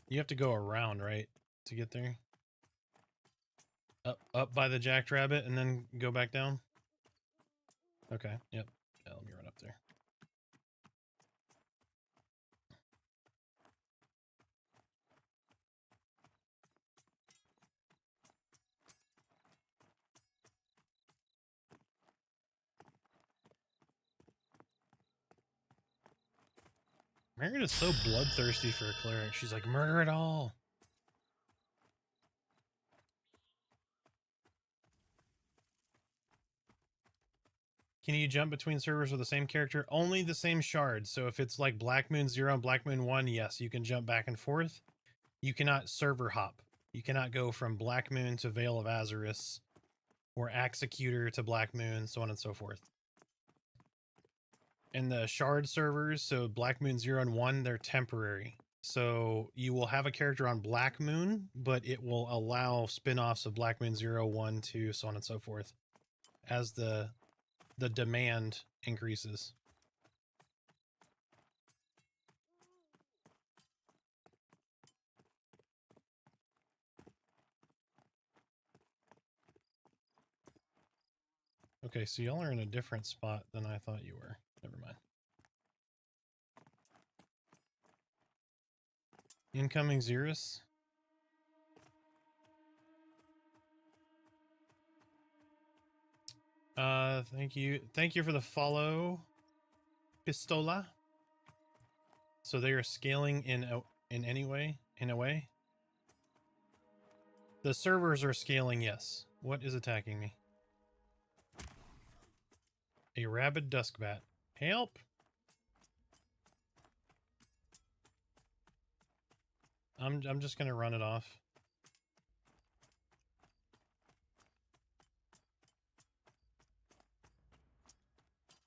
You have to go around, right, to get there? Up by the jackrabbit and then go back down? Okay, yep. Yeah, let me run up there. Marion is so bloodthirsty for a cleric. She's like, murder it all. Can you jump between servers with the same character? Only the same shards. So if it's like Black Moon 0 and Black Moon 1, yes, you can jump back and forth. You cannot server hop. You cannot go from Black Moon to Veil of Azurus or Executor to Black Moon, so on and so forth. And the shard servers, so Black Moon 0 and 1, they're temporary. So you will have a character on Black Moon, but it will allow spin-offs of Black Moon 0, 1, 2, so on and so forth, as the demand increases. Okay, so y'all are in a different spot than I thought you were. Never mind. Incoming Xerus. Thank you. Thank you for the follow, Pistola. So they are scaling in any way, in a way. The servers are scaling, yes. What is attacking me? A rabid duskbat. Help! I'm just gonna run it off.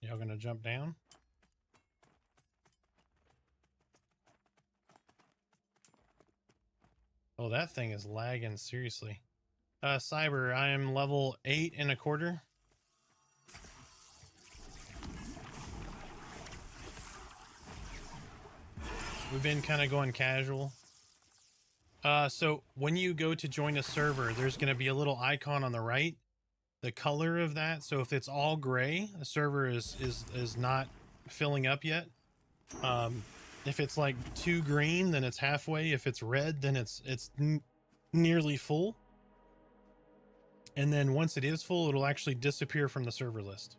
Y'all gonna jump down? Oh, that thing is lagging, seriously. Cyber, I am level 8.25. We've been kind of going casual. So when you go to join a server, there's going to be a little icon on the right, the color of that. So if it's all gray, the server is not filling up yet. If it's like too green, then it's halfway. If it's red, then it's nearly full. And then once it is full, it'll actually disappear from the server list.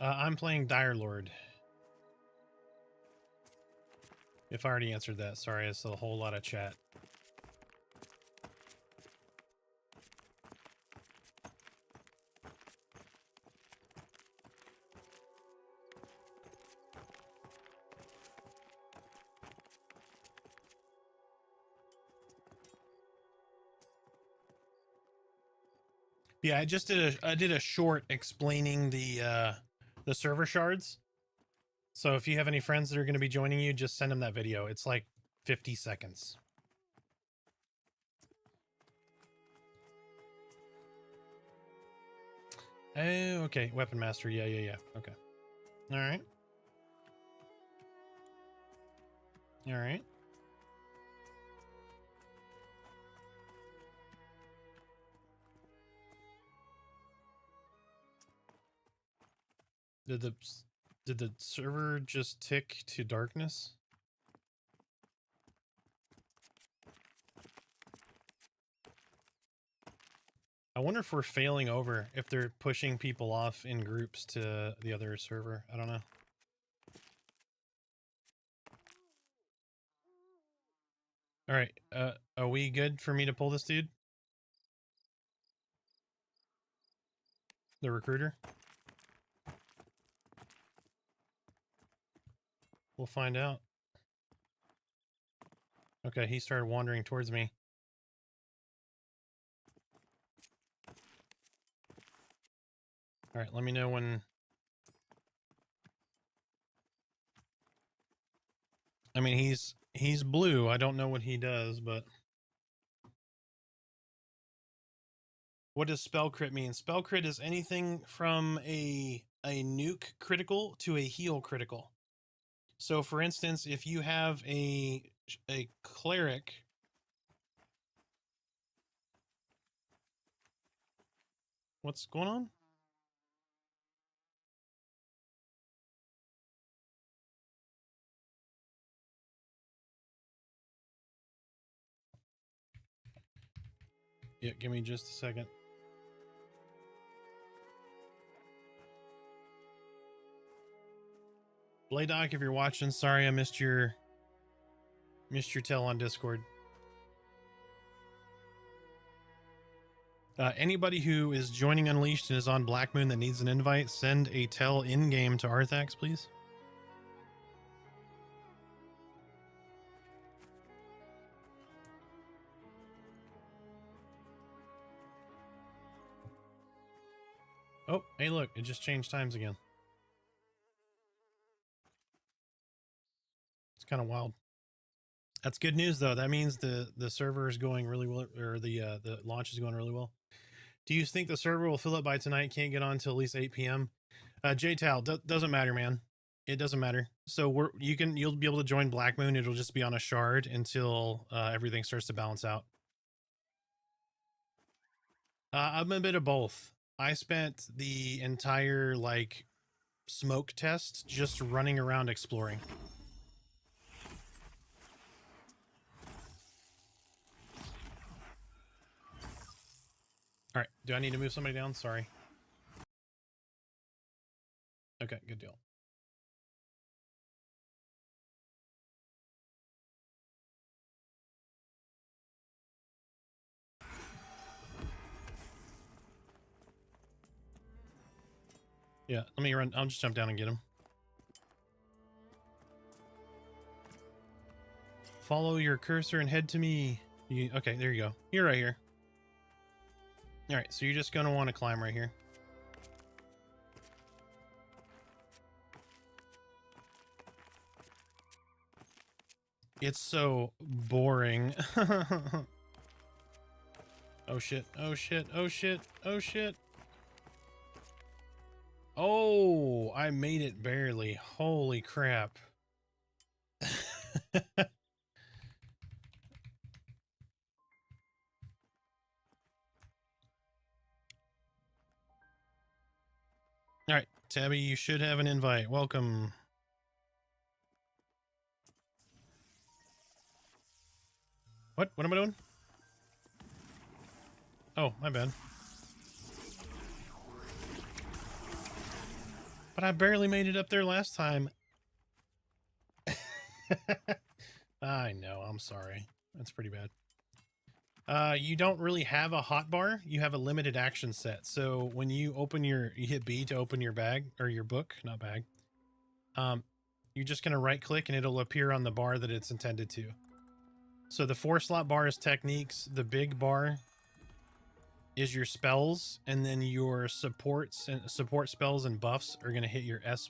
I'm playing Dire Lord. If I already answered that, sorry, it's a whole lot of chat. Yeah, I did a short explaining the server shards. So if you have any friends that are going to be joining you, just send them that video. It's like 50 seconds. Oh, okay. Weapon master. Yeah. Okay. All right. All right. Did the server just tick to darkness? I wonder if we're failing over, if they're pushing people off in groups to the other server. I don't know. All right. Are we good for me to pull this dude? The recruiter? We'll find out. Okay, he started wandering towards me. All right, let me know when... I mean, he's blue. I don't know what he does, but... What does spell crit mean? Spell crit is anything from a nuke critical to a heal critical. So, for instance, if you have a cleric... What's going on? Yeah, give me just a second. Blaydoc, if you're watching, sorry I missed your tell on Discord. Anybody who is joining Unleashed and is on Black Moon that needs an invite, send a tell in-game to Arthax, please. Oh, hey, look, it just changed times again. It's kind of wild. That's good news, though. That means the server is going really well, or the launch is going really well. Do you think the server will fill up by tonight? Can't get on until at least 8 p.m. JTAL, doesn't matter, man. It doesn't matter. So you'll be able to join Black Moon. It'll just be on a shard until everything starts to balance out. I'm a bit of both. I spent the entire like smoke test just running around exploring. All right. Do I need to move somebody down? Sorry. Okay, good deal. Yeah, let me run. I'll just jump down and get him. Follow your cursor and head to me. Okay, there you go. You're right here. All right, so you're just going to want to climb right here. It's so boring. Oh shit, oh shit, oh shit, oh shit. Oh, I made it barely. Holy crap. All right, Tabby, you should have an invite. Welcome. What? What am I doing? Oh, my bad. But I barely made it up there last time. I know, I'm sorry. That's pretty bad. You don't really have a hotbar. You have a limited action set. So when you hit B to open your bag, or your book, not bag. You're just going to right click and it'll appear on the bar that it's intended to. So the 4-slot bar is techniques. The big bar is your spells, and then your support spells and buffs are going to hit your S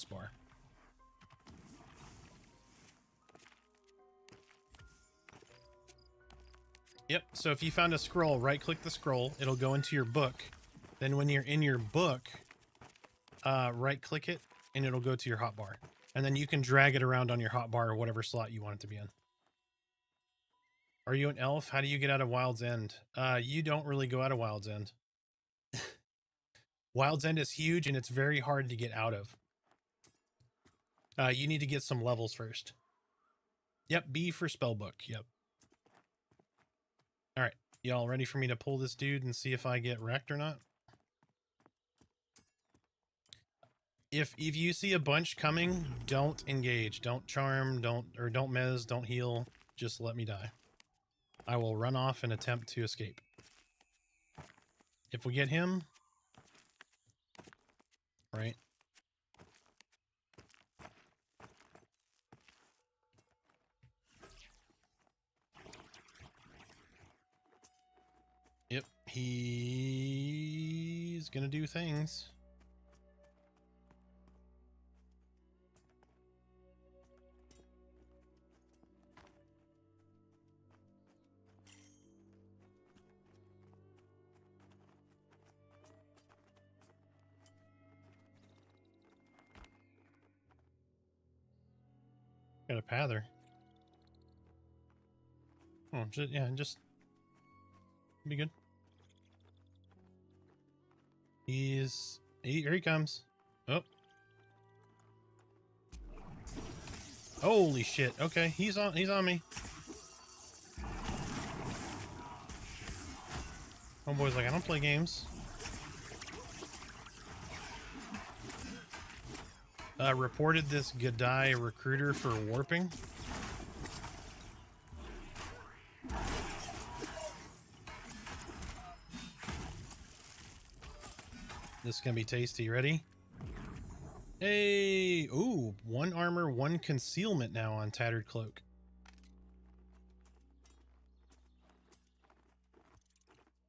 bar. Yep. So if you found a scroll, right click the scroll. It'll go into your book. Then when you're in your book, right click it and it'll go to your hotbar. And then you can drag it around on your hotbar or whatever slot you want it to be in. Are you an elf? How do you get out of Wild's End? You don't really go out of Wild's End. Wild's End is huge and it's very hard to get out of. You need to get some levels first. Yep, B for spellbook. Yep. All right, y'all ready for me to pull this dude and see if I get wrecked or not? If you see a bunch coming, don't engage, don't charm, don't mez, don't heal. Just let me die. I will run off and attempt to escape. If we get him, right? Yep, he's gonna do things. Got a pather. Oh, just be good. Here he comes. Oh. Holy shit. Okay, he's on me. Homeboy's like, I don't play games. Reported this Gadai recruiter for warping. This is gonna be tasty. Ready? Hey! Ooh, 1 armor, 1 concealment now on Tattered Cloak.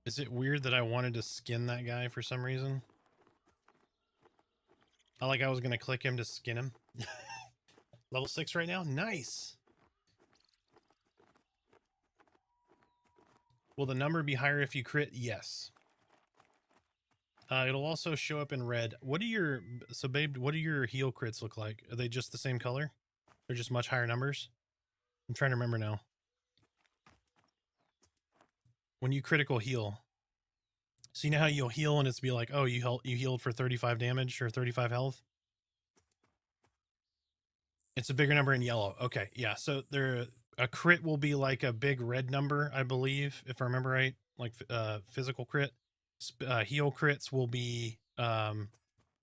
Is it weird that I wanted to skin that guy for some reason? I was going to click him to skin him. Level 6 right now? Nice! Will the number be higher if you crit? Yes. It'll also show up in red. What do your... So, babe, what do your heal crits look like? Are they just the same color? They're just much higher numbers? I'm trying to remember now. When you critical heal. So you know how you'll heal and it's be like, oh, you healed for 35 damage or 35 health? It's a bigger number in yellow. Okay, yeah. So a crit will be like a big red number, I believe, if I remember right. Like physical crit. Heal crits will be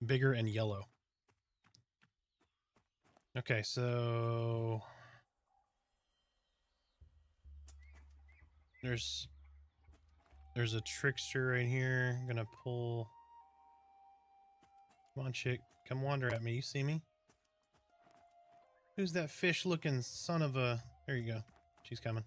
bigger and yellow. Okay, so there's a trickster right here. I'm gonna pull. Come on, chick. Come wander at me. You see me? Who's that fish-looking son of a... There you go. She's coming.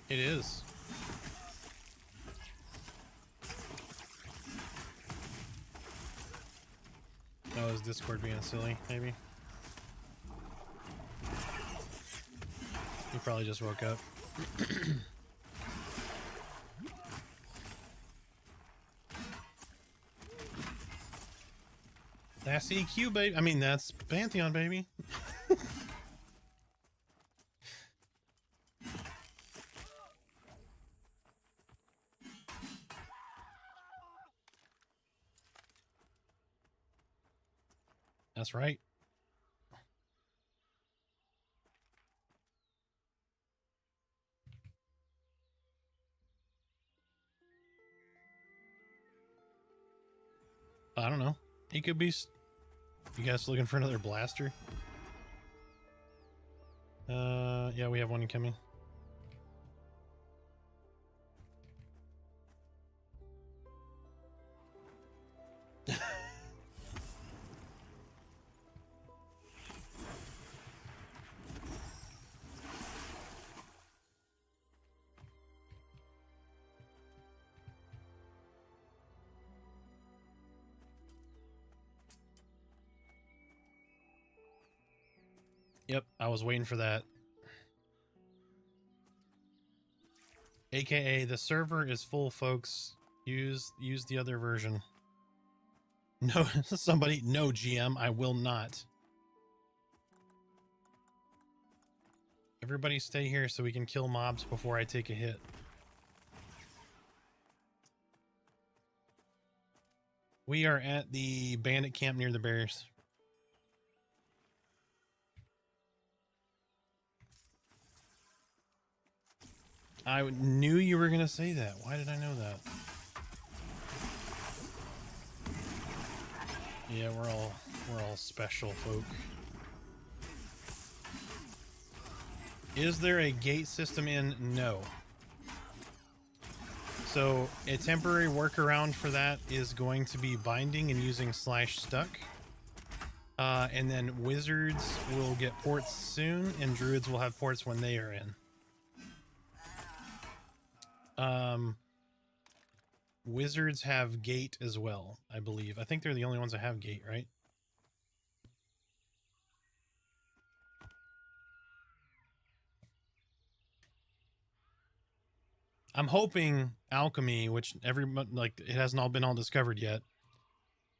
It is. Oh, is Discord being silly, maybe? He probably just woke up. That's EQ, baby. I mean, that's Pantheon, baby. That's right. I don't know. He could be... You guys looking for another blaster? Yeah, we have one incoming. Yep, I was waiting for that. AKA, the server is full, folks. Use the other version. No, somebody, no GM, I will not. Everybody stay here so we can kill mobs before I take a hit. We are at the bandit camp near the bears. I knew you were going to say that. Why did I know that? Yeah, we're all special folk. Is there a gate system in? No. So a temporary workaround for that is going to be binding and using /stuck. And then wizards will get ports soon, and druids will have ports when they are in. Wizards have gate as well, I believe. I think they're the only ones that have gate, right? I'm hoping alchemy, which it hasn't all been discovered yet.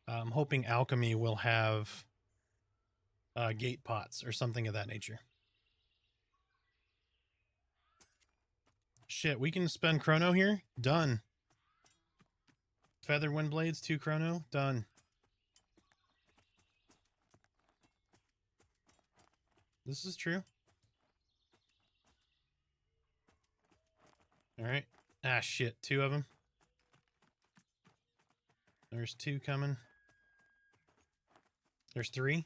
I'm hoping alchemy will have gate pots or something of that nature. Shit, we can spend chrono here? Done. Feather wind blades, 2 chrono, done. This is true. Alright. Ah, shit, 2 of them. There's 2 coming. There's 3.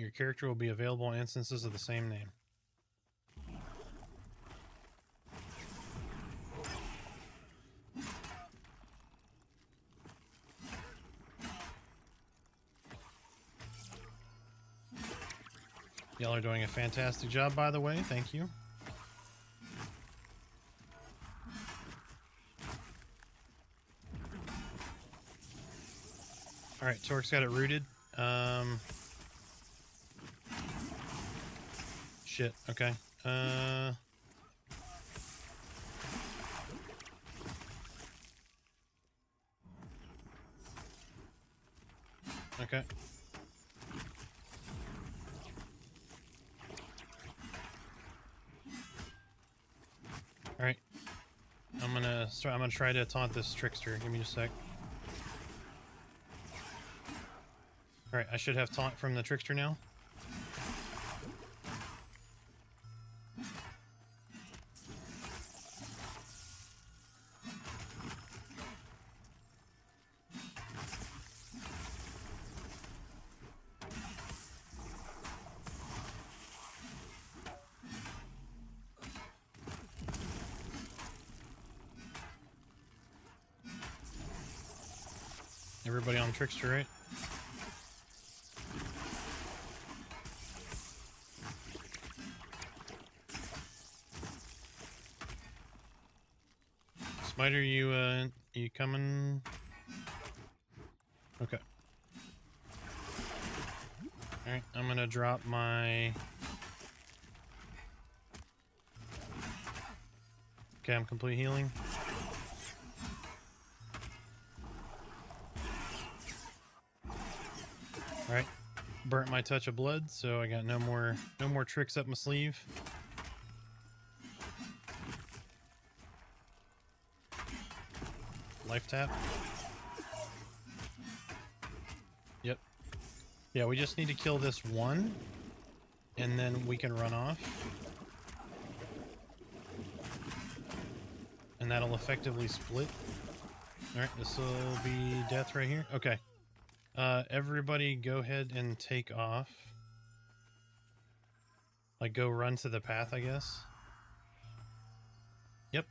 Your character will be available in instances of the same name. Y'all are doing a fantastic job, by the way. Thank you. All right, Torque's got it rooted. Shit. Okay. Okay. All right. I'm gonna try to taunt this trickster. Give me just a sec. All right. I should have taunt from the trickster now. Everybody on trickster, right? Smiter, you coming? Okay. All right, I'm gonna drop my. Okay, I'm complete healing. All right, burnt my touch of blood, so I got no more tricks up my sleeve. Life tap. Yep. Yeah, we just need to kill this one, and then we can run off. And that'll effectively split. Alright, this will be death right here. Okay. Everybody go ahead and take off. Like, go run to the path, I guess. Yep.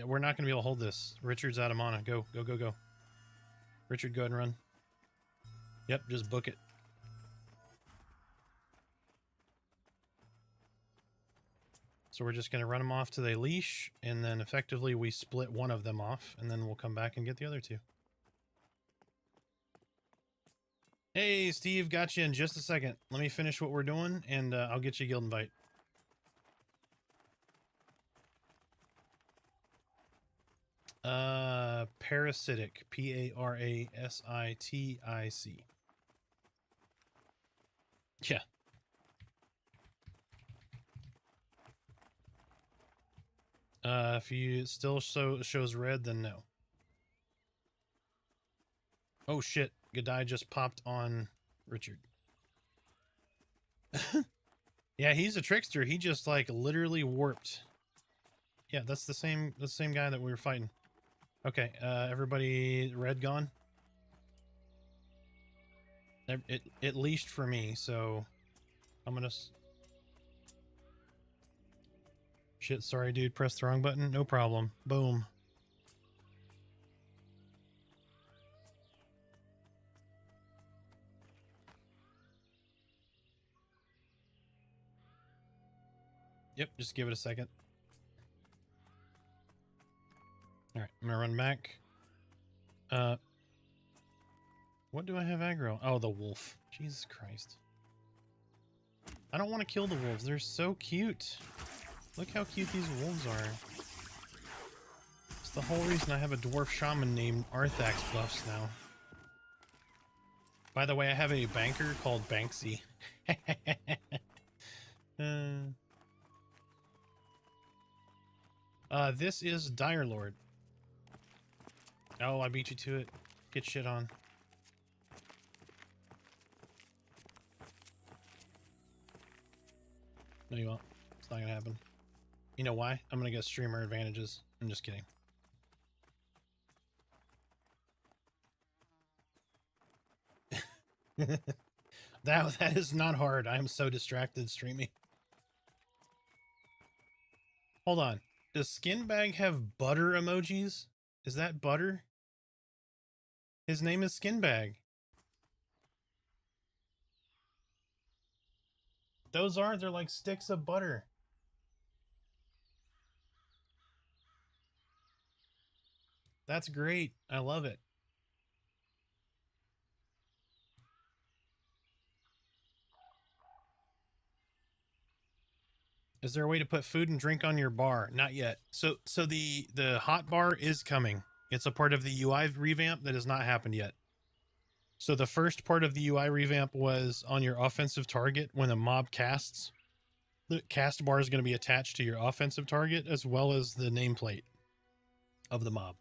We're not going to be able to hold this. Richard's out of mana. Go, go, go, go. Richard, go ahead and run. Yep, just book it. So we're just going to run them off to the leash, and then effectively we split one of them off, and then we'll come back and get the other two. Hey, Steve, got you in just a second. Let me finish what we're doing, and I'll get you a guild invite. Parasitic. Parasitic. Yeah. If you still shows red, then no. Oh shit, Godai just popped on Richard. Yeah, he's a trickster. He just like literally warped. Yeah, that's the same guy that we were fighting. Okay, everybody red gone. It leashed for me, so I'm gonna. Shit, sorry, dude. Pressed the wrong button. No problem. Boom. Yep, just give it a second. Alright, I'm gonna run back. What do I have aggro? Oh, the wolf. Jesus Christ. I don't want to kill the wolves. They're so cute. Look how cute these wolves are. It's the whole reason I have a dwarf shaman named Arthax buffs now. By the way, I have a banker called Banksy. This is Dire Lord. Oh, I beat you to it. Get shit on. No, you won't. It's not gonna happen. You know why? I'm gonna get streamer advantages. I'm just kidding. That is not hard. I am so distracted streaming. Hold on. Does Skinbag have butter emojis? Is that butter? His name is Skinbag. Those are, they're like sticks of butter. That's great. I love it. Is there a way to put food and drink on your bar? Not yet. So the hot bar is coming. It's a part of the UI revamp that has not happened yet. So the first part of the UI revamp was on your offensive target when a mob casts. The cast bar is going to be attached to your offensive target as well as the nameplate of the mob.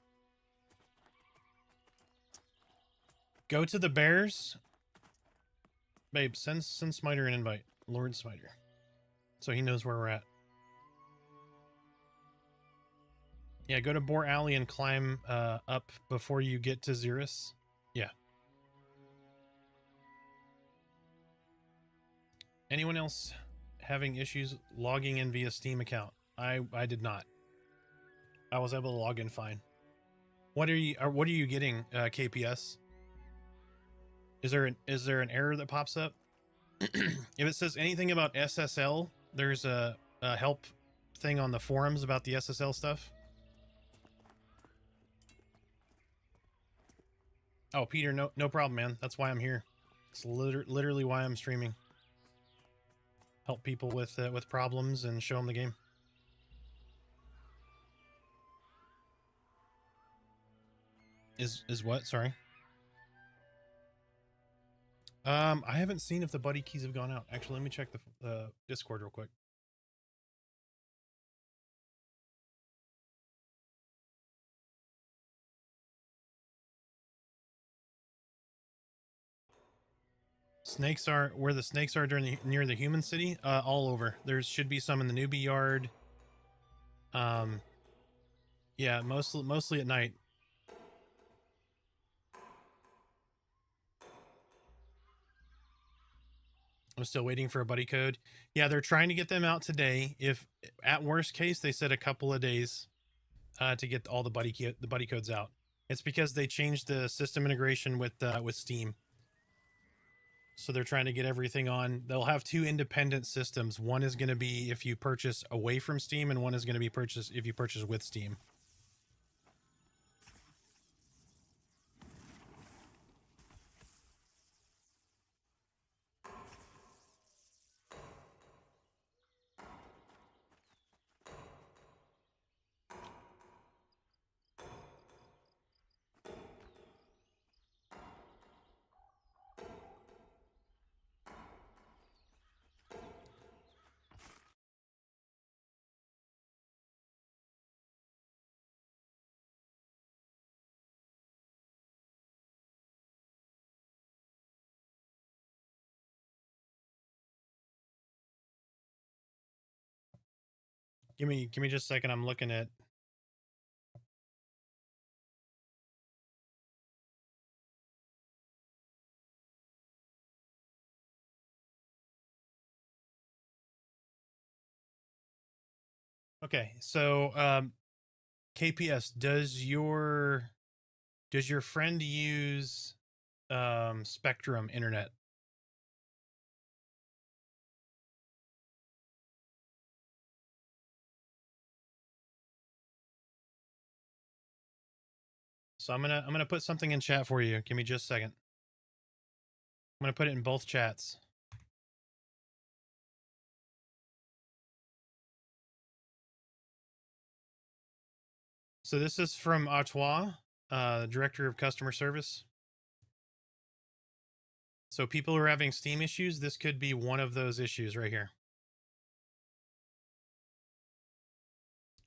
Go to the bears. Babe, send Smiter an invite. Lord Smiter. So he knows where we're at. Yeah, go to Boar Alley and climb up before you get to Xeris. Yeah. Anyone else having issues logging in via Steam account? I did not. I was able to log in fine. What are you getting, KPS? Is there an error that pops up? If it says anything about SSL, there's a help thing on the forums about the SSL stuff. Oh, Peter, no problem, man. That's why I'm here. It's literally why I'm streaming. Help people with problems and show them the game. Is what? Sorry. I haven't seen if the buddy keys have gone out. Actually, let me check the Discord real quick. Snakes are where the snakes are near the human city. All over. There should be some in the newbie yard. Yeah, mostly at night. I'm still waiting for a buddy code. Yeah, they're trying to get them out today. If at worst case, they said a couple of days to get all the buddy codes out. It's because they changed the system integration with Steam. So they're trying to get everything on. They'll have two independent systems. One is going to be if you purchase away from Steam, and one is going to be purchased if you purchase with Steam. Give me just a second. I'm looking at. Okay, so KPS, does your friend use Spectrum internet? So I'm gonna put something in chat for you. Give me just a second. I'm gonna put it in both chats. So this is from Artois, Director of Customer Service. So people who are having Steam issues, this could be one of those issues right here.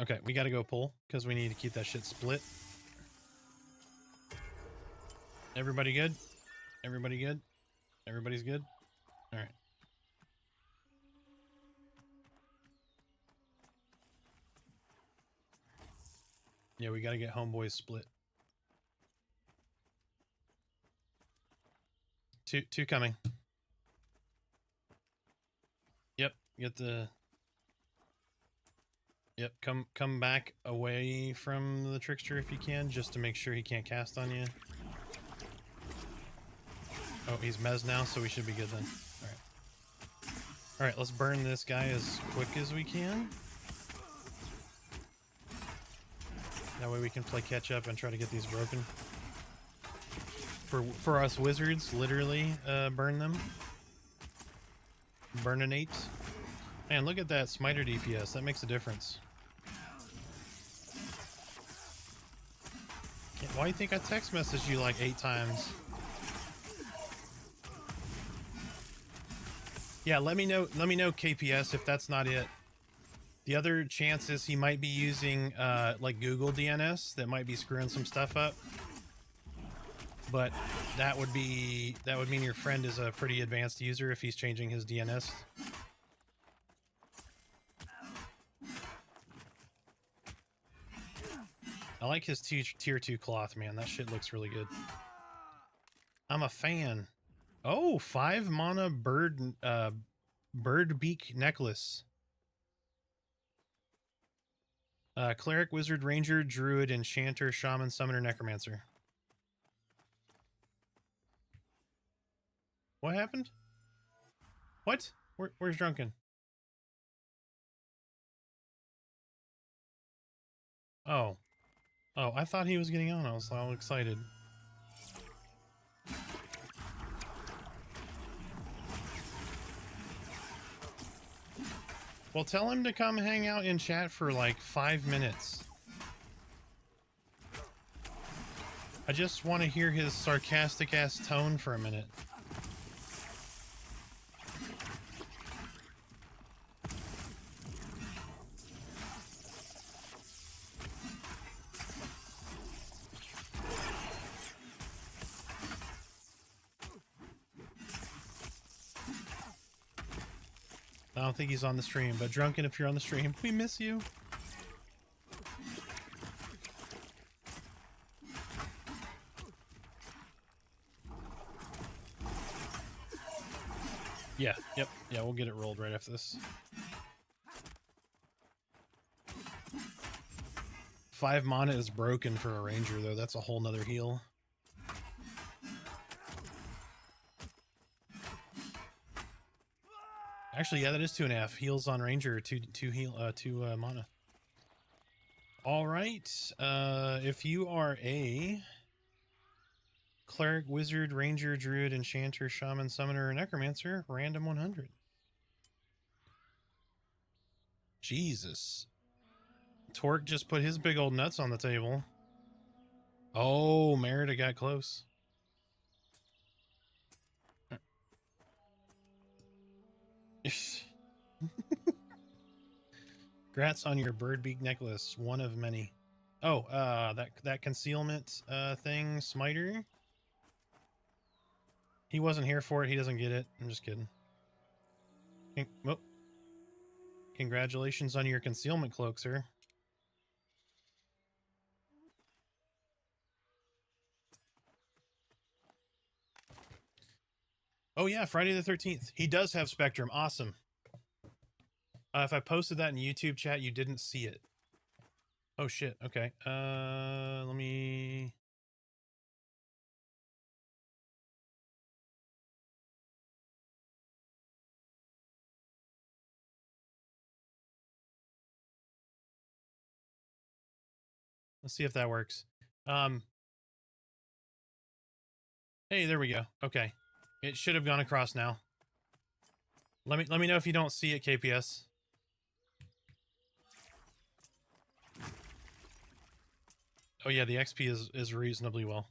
Okay, we got to go pull because we need to keep that shit split. Everybody good? Everybody good? Everybody's good? All right. Yeah, we got to get homeboys split. Two coming. Get the... Yep, come back away from the trickster if you can, just to make sure he can't cast on you. Oh, he's mez now, so we should be good then. Alright. Alright, let's burn this guy as quick as we can. That way we can play catch up and try to get these broken. For us wizards, literally burn them. Burninate. Man, look at that smiter DPS. That makes a difference. Why do you think I text messaged you like 8 times? Yeah, let me know KPS if that's not it. The other chance is he might be using like Google DNS that might be screwing some stuff up. But that would mean your friend is a pretty advanced user if he's changing his DNS. I like his tier 2 cloth, man. That shit looks really good. I'm a fan. Oh, 5 mana bird beak necklace. Cleric, Wizard, Ranger, Druid, Enchanter, Shaman, Summoner, Necromancer. What happened? What? Where's Drunken? Oh. Oh, I thought he was getting on. I was all excited. Well, tell him to come hang out in chat for like 5 minutes. I just want to hear his sarcastic ass tone for a minute. I don't think he's on the stream, but Drunken, if you're on the stream, we miss you. Yeah, yep, yeah, we'll get it rolled right after this. 5 mana is broken for a ranger, though. That's a whole nother heal. Actually, yeah, that is 2.5 heals on ranger. 2 mana. All right. If you are a cleric, wizard, ranger, druid, enchanter, shaman, summoner, or necromancer, random 100. Jesus. Torque just put his big old nuts on the table. Oh, Merida got close. Congrats on your bird beak necklace, one of many. Oh, that concealment thing, smiter. He wasn't here for it. He doesn't get it. I'm just kidding. Oh. Congratulations on your concealment cloak, sir. Oh yeah, Friday the 13th. He does have Spectrum. Awesome. If I posted that in YouTube chat, you didn't see it. Oh shit. Okay. Let me... Let's see if that works. Hey, there we go. Okay. It should have gone across now. Let me know if you don't see it, KPS. Oh yeah, the XP is reasonably well.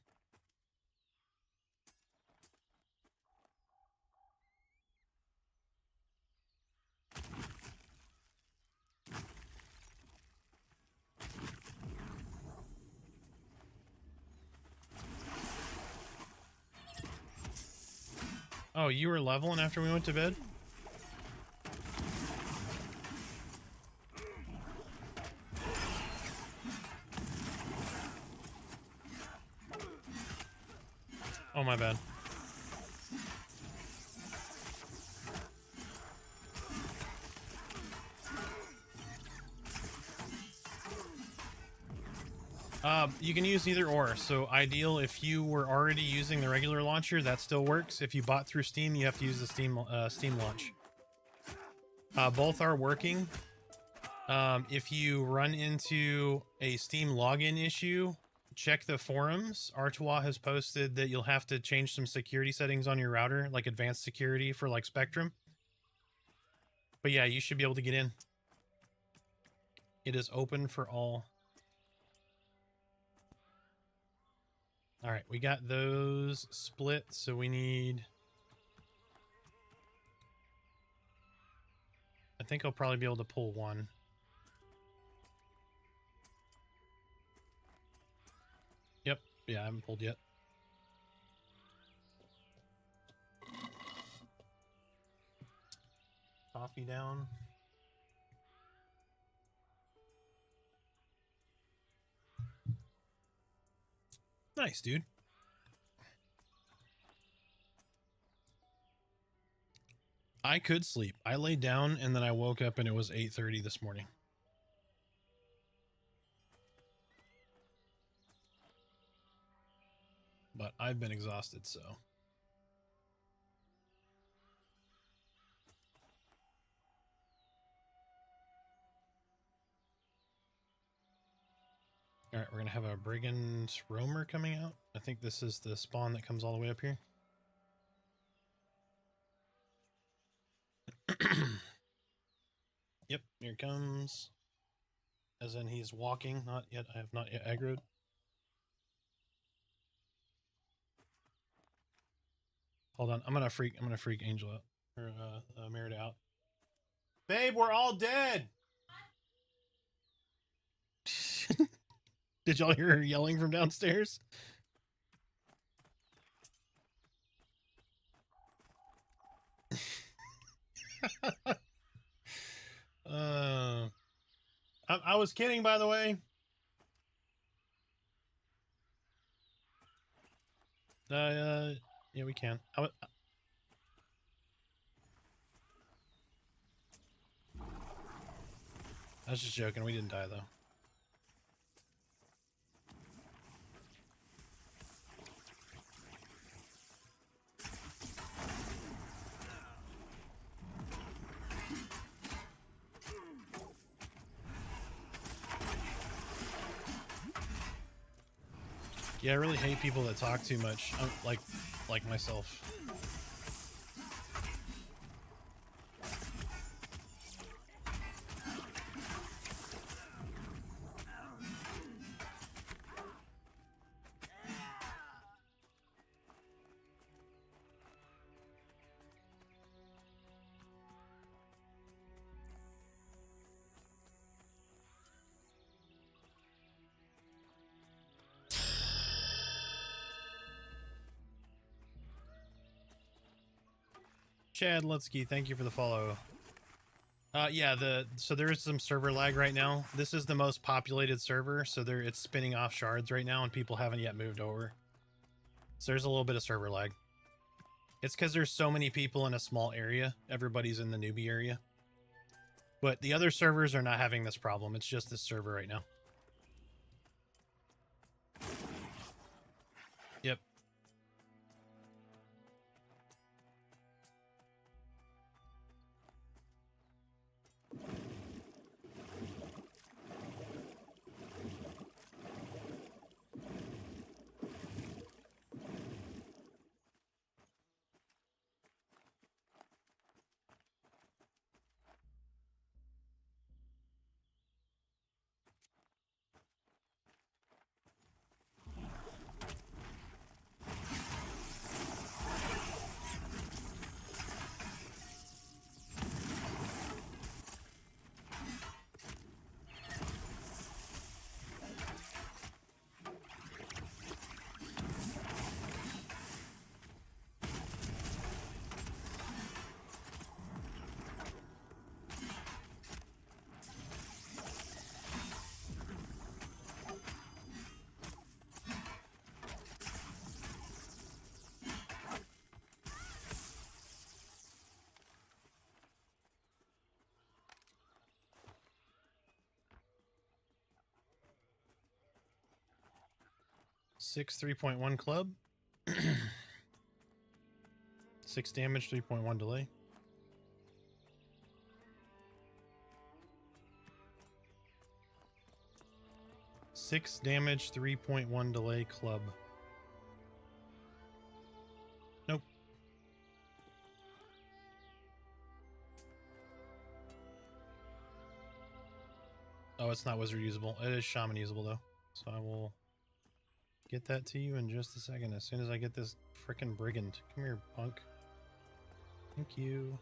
Oh, you were leveling after we went to bed? Oh, my bad. You can use either or. So ideal if you were already using the regular launcher, that still works. If you bought through Steam, you have to use the Steam launch. Both are working. If you run into a Steam login issue, check the forums. Artois has posted that you'll have to change some security settings on your router, like advanced security for like Spectrum. But yeah, you should be able to get in. It is open for all. All right, we got those split, so we need... I think I'll probably be able to pull one. Yep, yeah, I haven't pulled yet. Coffee down. Nice, dude. I could sleep. I laid down and then I woke up and it was 8:30 this morning. But I've been exhausted, so. All right, we're going to have a Brigand Roamer coming out. I think this is the spawn that comes all the way up here. Yep, here it comes. As in he's walking, not yet. I have not yet aggroed. Hold on, I'm gonna freak Angel out. Or Merida out. Babe, we're all dead! Did y'all hear her yelling from downstairs? I was kidding, by the way. Yeah, we can. I was just joking. We didn't die, though. Yeah, I really hate people that talk too much, like myself. Chad Lutsky, thank you for the follow. Yeah, so there is some server lag right now. This is the most populated server, so it's spinning off shards right now, and people haven't yet moved over. So there's a little bit of server lag. It's because there's so many people in a small area. Everybody's in the newbie area. But the other servers are not having this problem. It's just this server right now. Yep. 6 3.1 club. 6 damage, 3.1 delay. Six damage, 3.1 delay club. Nope. Oh, it's not wizard usable. It is shaman usable though. So I will get that to you in just a second as soon as I get this frickin' brigand. Come here, punk. Thank you.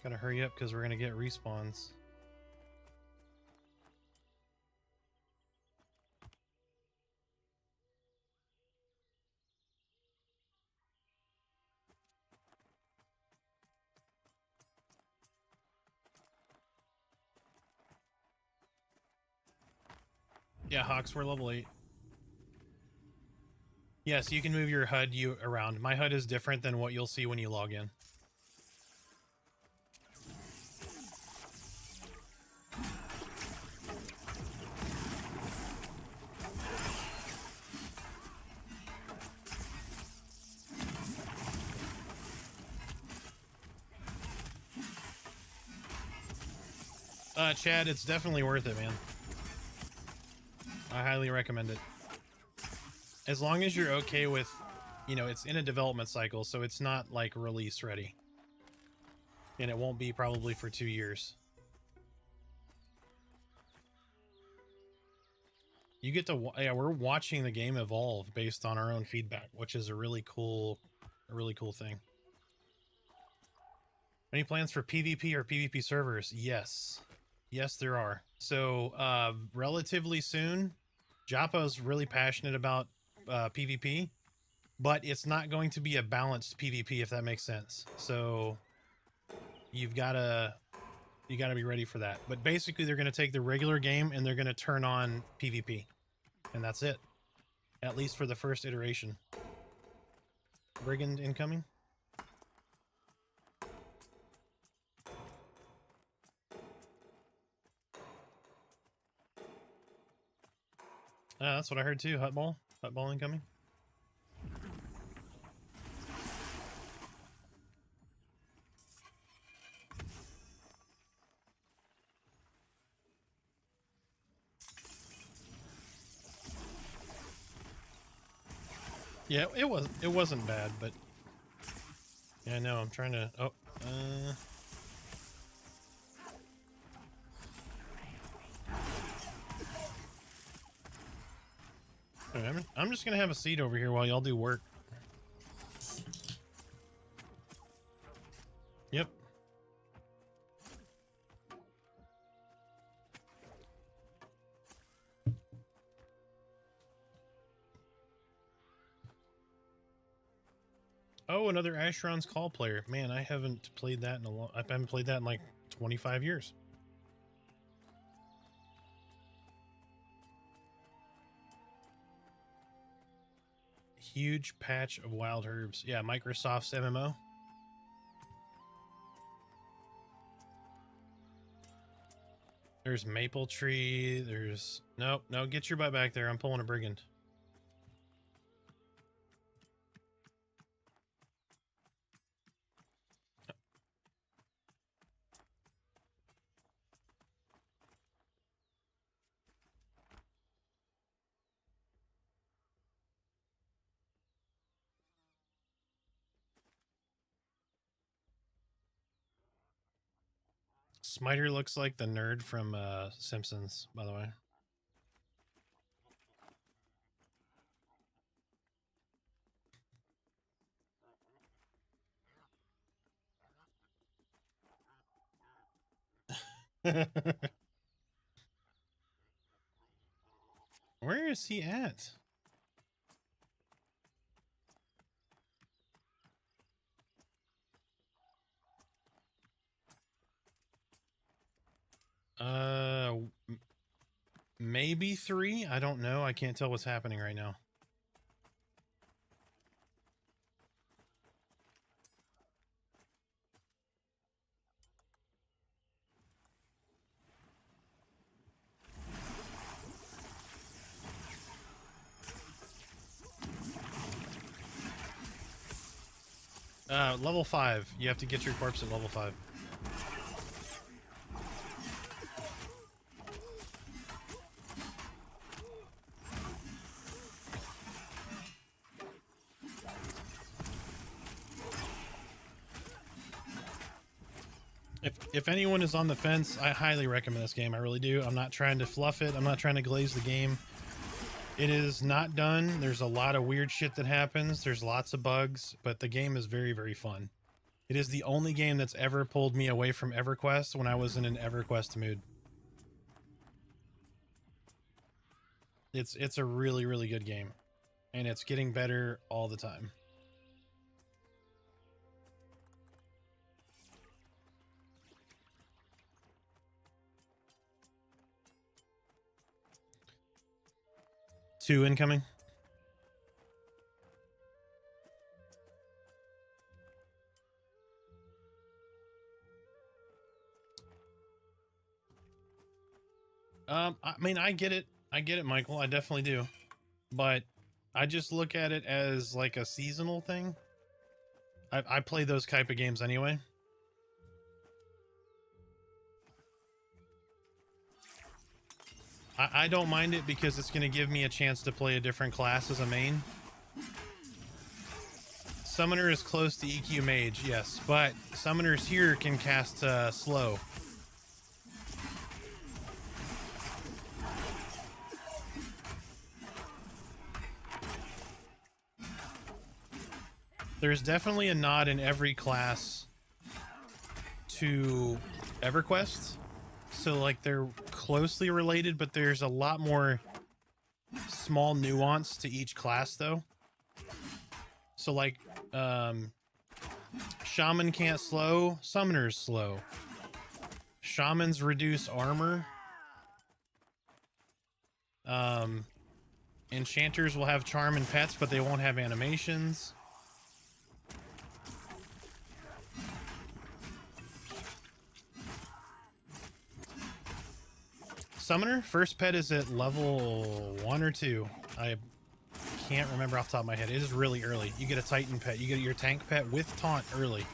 Gotta hurry up because we're gonna get respawns. Yeah, Hawks, we're level 8. Yes, you can move your HUD around. My HUD is different than what you'll see when you log in. Chad, it's definitely worth it, man. I highly recommend it. As long as you're okay with, you know, it's in a development cycle, so it's not like release ready. And it won't be probably for 2 years. You get to, yeah, we're watching the game evolve based on our own feedback, which is a really cool thing. Any plans for PvP or PvP servers? Yes. Yes, there are. So, relatively soon, Joppa's really passionate about PvP, but it's not going to be a balanced PvP, if that makes sense. So, you gotta be ready for that. But basically, they're going to take the regular game and they're going to turn on PvP, and that's it. At least for the first iteration. Brigand incoming. That's what I heard too. Hutball incoming. Yeah, it wasn't bad, but yeah, no, I'm trying to. Oh, I'm just gonna have a seat over here while y'all do work. Yep. Oh, another Asheron's Call player. Man, I haven't played that in a long. I haven't played that in like 25 years. Huge patch of wild herbs. Yeah, Microsoft's MMO. There's Maple Tree. There's no. Get your butt back there. I'm pulling a brigand. Smiter looks like the nerd from Simpsons, by the way. Where is he at? Maybe 3. I don't know. I can't tell what's happening right now. Level 5. You have to get your corpse at level 5. If anyone is on the fence, I highly recommend this game. I really do. I'm not trying to fluff it. I'm not trying to glaze the game. It is not done. There's a lot of weird shit that happens. There's lots of bugs, but the game is very, very fun. It is the only game that's ever pulled me away from EverQuest when I was in an EverQuest mood. It's a really, really good game, and it's getting better all the time. Two incoming. I mean, I get it. I get it, Michael. I definitely do. But I just look at it as like a seasonal thing. I play those type of games anyway. I don't mind it because it's going to give me a chance to play a different class as a main. Summoner is close to EQ Mage, yes, but summoners here can cast slow. There's definitely a nod in every class to EverQuest. So, like, they're closely related, but there's a lot more small nuance to each class, though. So, like, Shaman can't slow, Summoners slow. Shamans reduce armor. Enchanters will have charm and pets, but they won't have animations. Summoner, first pet is at level 1 or 2. I can't remember off the top of my head. It is really early. You get a Titan pet. You get your tank pet with taunt early.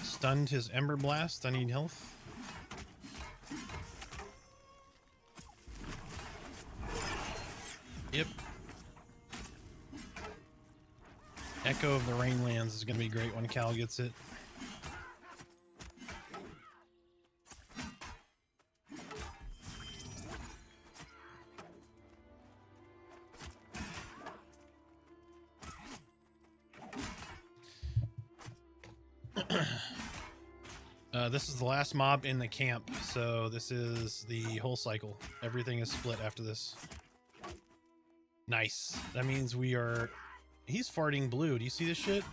Stunned his Ember Blast. I need health. Yep. Echo of the Rainlands is going to be great when Cal gets it. This is the last mob in the camp, so this is the whole cycle. Everything is split after this. Nice. That means we are... He's farting blue. Do you see this shit?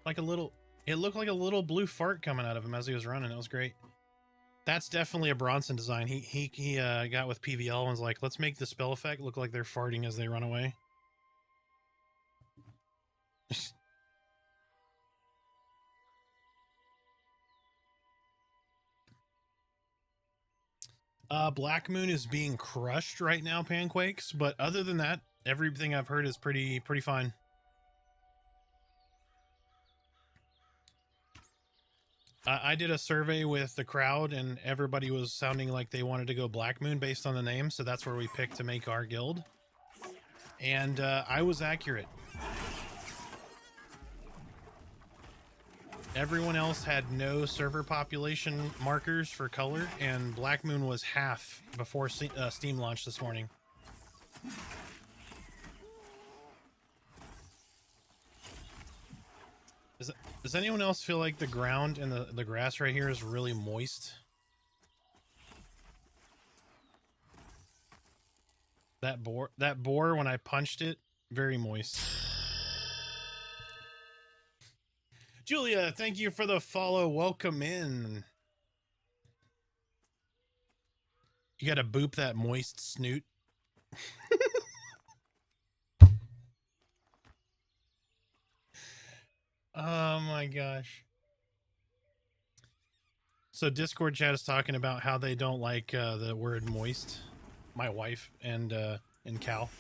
Like a little... It looked like a little blue fart coming out of him as he was running. It was great. That's definitely a Bronson design. He got with PVL and was like, let's make the spell effect look like they're farting as they run away. Black Moon is being crushed right now, Panquakes, but other than that, everything I've heard is pretty fine. I did a survey with the crowd, and everybody was sounding like they wanted to go Black Moon based on the name, so that's where we picked to make our guild. And I was accurate. Everyone else had no server population markers for color, and Black Moon was half before Steam launched this morning. Does anyone else feel like the ground and the grass right here is really moist? That boar, when I punched it, very moist. Julia, thank you for the follow. Welcome in. You gotta boop that moist snoot. Oh my gosh. So Discord chat is talking about how they don't like the word moist. My wife and Cal.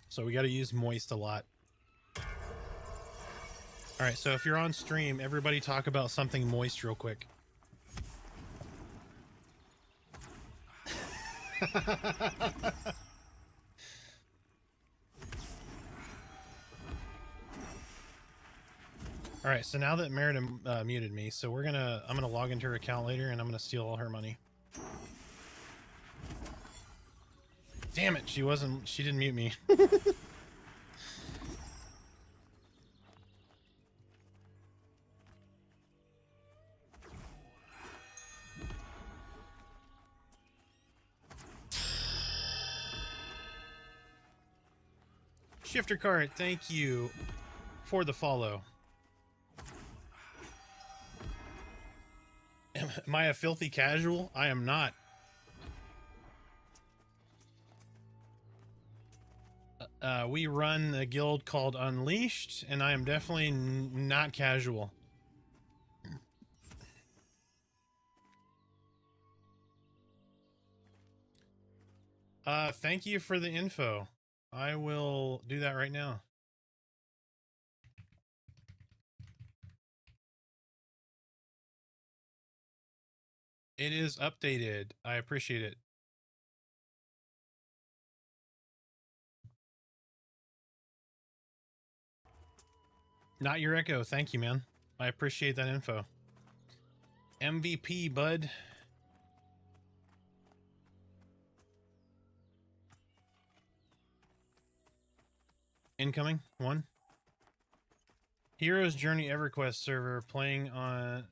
So we got to use moist a lot. All right, so if you're on stream, everybody talk about something moist real quick. All right, so now that Merida muted me, so I'm gonna log into her account later and I'm gonna steal all her money. Damn it, she didn't mute me. Shifter Cart, thank you for the follow. Am I a filthy casual? I am not. We run a guild called Unleashed, and I am definitely not casual. Thank you for the info. I will do that right now. It is updated. I appreciate it. Not your echo. Thank you, man. I appreciate that info. MVP, bud. Incoming. One. Heroes Journey EverQuest server playing on...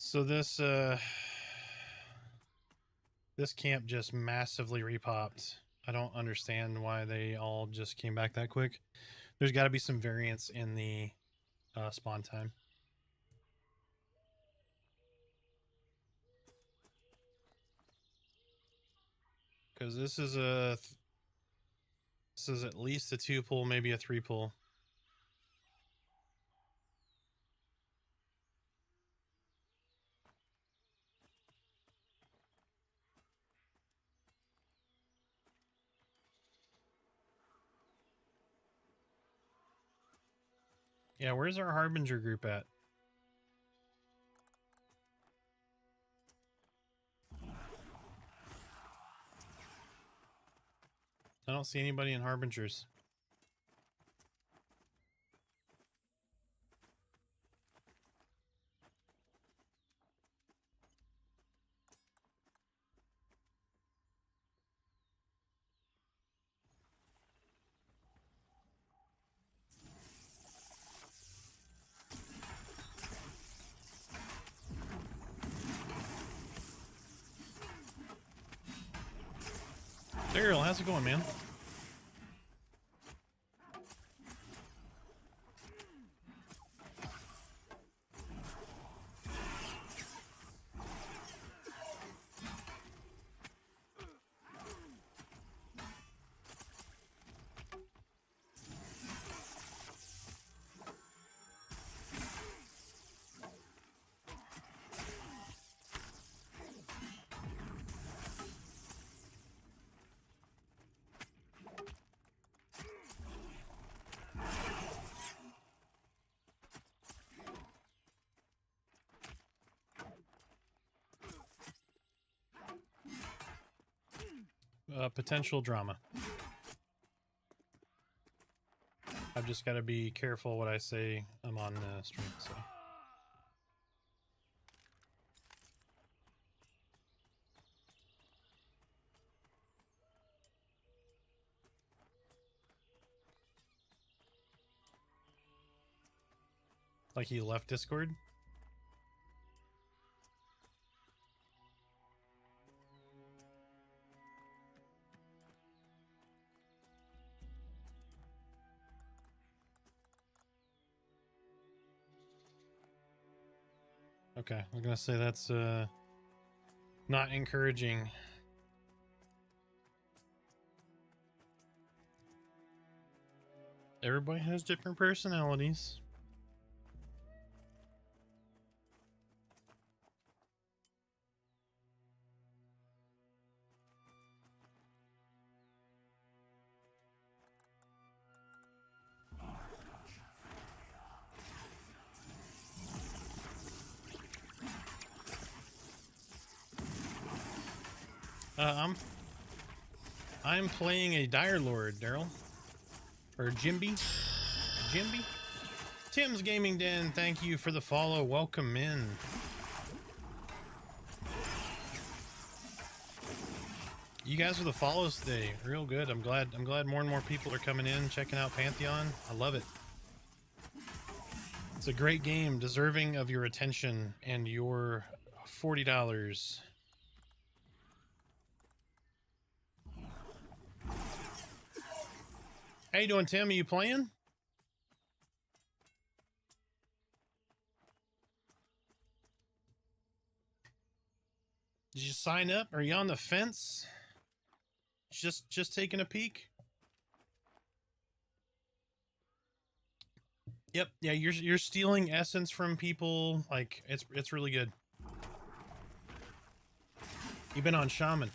So this camp just massively repopped. I don't understand why they all just came back that quick. There's got to be some variance in the spawn time. Because this is at least a 2-pull, maybe a 3-pull. Yeah, where's our Harbinger group at? I don't see anybody in Harbingers. Daryl, how's it going, man? potential drama. I've just got to be careful what I say. I'm on the stream, so. Like he left Discord? Okay, I'm gonna say that's not encouraging. Everybody has different personalities. I'm playing a Dire Lord, Daryl. Or Jimby. Jimby? Tim's Gaming Den, thank you for the follow. Welcome in. You guys are the follows today. Real good. I'm glad more and more people are coming in, checking out Pantheon. I love it. It's a great game, deserving of your attention and your $40. How you doing, Tim? Are you playing? Did you sign up? Are you on the fence? Just taking a peek? Yep. Yeah, you're stealing essence from people. Like it's really good. You've been on Shaman.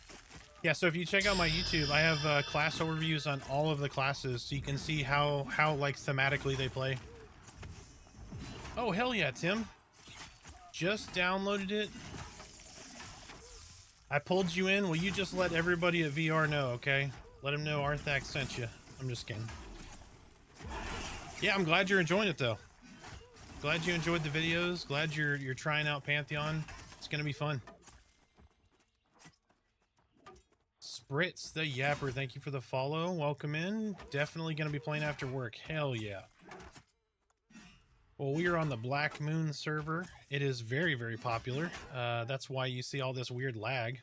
Yeah, so if you check out my YouTube, I have class overviews on all of the classes, so you can see how like thematically they play. Oh hell yeah, Tim! Just downloaded it. I pulled you in. Will you just let everybody at VR know, okay? Let them know Arthax sent you. I'm just kidding. Yeah, I'm glad you're enjoying it though. Glad you enjoyed the videos. Glad you're trying out Pantheon. It's gonna be fun. Spritz the Yapper, thank you for the follow. Welcome in. Definitely going to be playing after work. Hell yeah. Well, we are on the Black Moon server. It is very, very popular. That's why you see all this weird lag.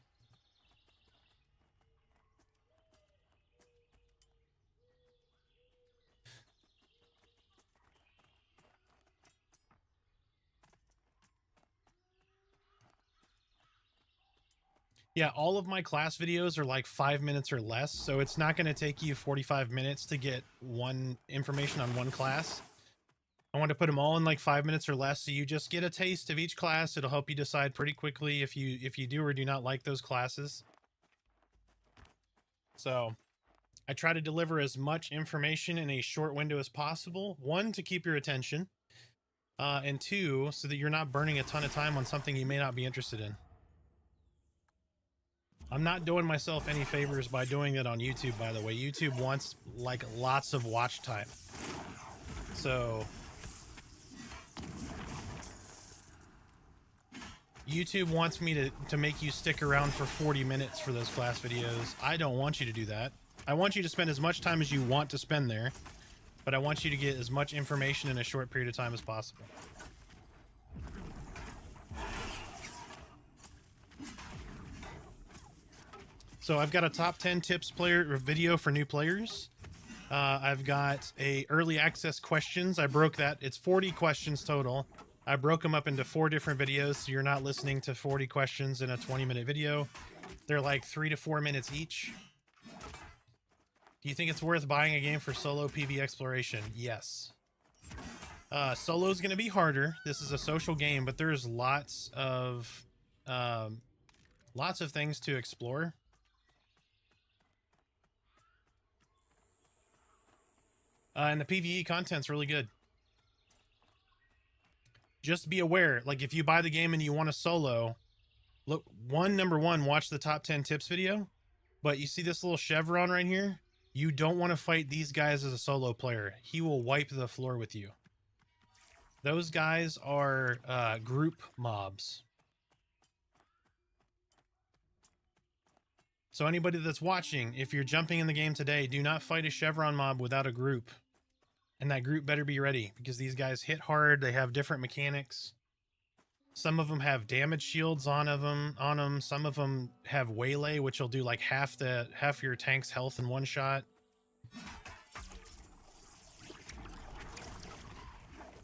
Yeah, all of my class videos are like 5 minutes or less, so it's not going to take you 45 minutes to get one information on one class. I want to put them all in like 5 minutes or less, so you just get a taste of each class. It'll help you decide pretty quickly if you do or do not like those classes. So I try to deliver as much information in a short window as possible. One, to keep your attention, and two, so that you're not burning a ton of time on something you may not be interested in. I'm not doing myself any favors by doing it on YouTube, by the way. YouTube wants like lots of watch time. So YouTube wants me to make you stick around for 40 minutes for those class videos. I don't want you to do that. I want you to spend as much time as you want to spend there, but I want you to get as much information in a short period of time as possible. So I've got a top 10 tips video for new players. I've got a early access questions. I broke that. It's 40 questions total. I broke them up into 4 different videos, so you're not listening to 40 questions in a 20-minute video. They're like 3 to 4 minutes each. Do you think it's worth buying a game for solo PvE exploration? Yes. Solo is going to be harder. This is a social game, but there's lots of things to explore. And the PvE content's really good. Just be aware, like if you buy the game and you want to solo, look, number one, watch the top 10 tips video, But you see this little chevron right here? You don't want to fight these guys as a solo player. He will wipe the floor with you. Those guys are group mobs. So anybody that's watching, if you're jumping in the game today, do not fight a chevron mob without a group. And that group better be ready, because these guys hit hard. They have different mechanics. Some of them have damage shields on them. Some of them have waylay, which will do like half your tank's health in one shot.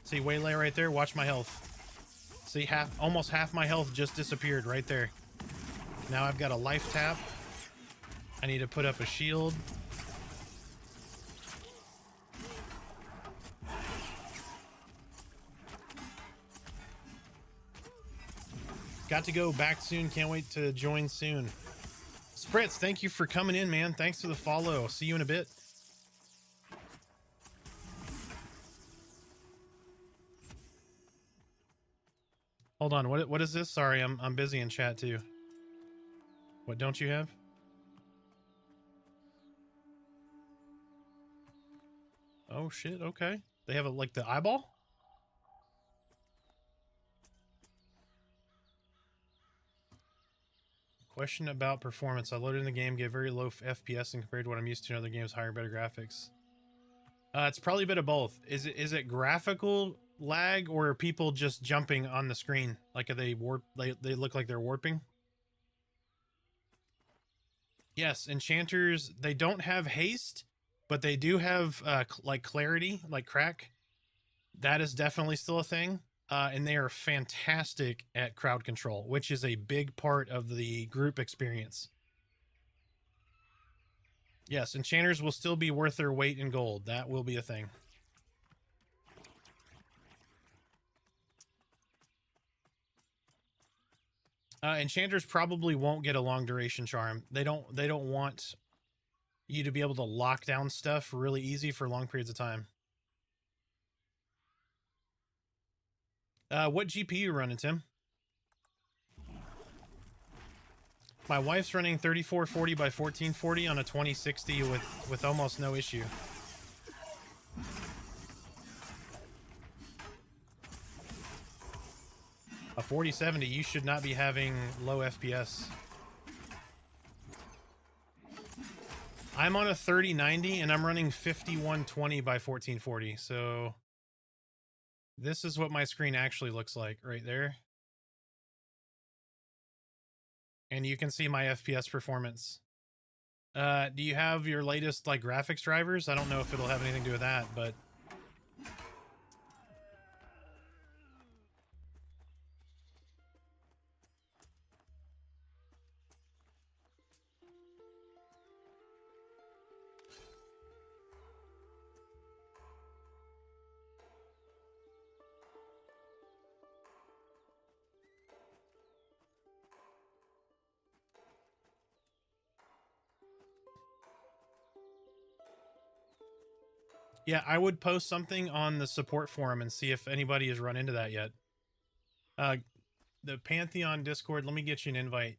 See waylay right there? Watch my health. See, almost half my health just disappeared right there. Now I've got a life tap. I need to put up a shield. Got to go back soon. Can't wait to join soon. Spritz, thank you for coming in, man. Thanks for the follow. See you in a bit. Hold on. What is this? Sorry, I'm busy in chat too. What don't you have? Oh shit. Okay. They have like the eyeball? Question about performance. I loaded in the game, gave very low FPS and compared to what I'm used to in other games, higher, better graphics. It's probably a bit of both. Is it graphical lag, or are people just jumping on the screen? Like, are they they look like they're warping? Yes, enchanters, they don't have haste, but they do have like clarity, like crack. That is definitely still a thing. And they are fantastic at crowd control, which is a big part of the group experience. Yes, enchanters will still be worth their weight in gold. That will be a thing. Enchanters probably won't get a long duration charm. They don't want you to be able to lock down stuff really easy for long periods of time. What GPU you running, Tim? My wife's running 3440 by 1440 on a 2060 with almost no issue. A 4070, you should not be having low FPS. I'm on a 3090 and I'm running 5120 by 1440. So this is what my screen actually looks like right there. And you can see my FPS performance. Do you have your latest like graphics drivers? I don't know if it'll have anything to do with that, but yeah, I would post something on the support forum and see if anybody has run into that yet. The Pantheon Discord, let me get you an invite.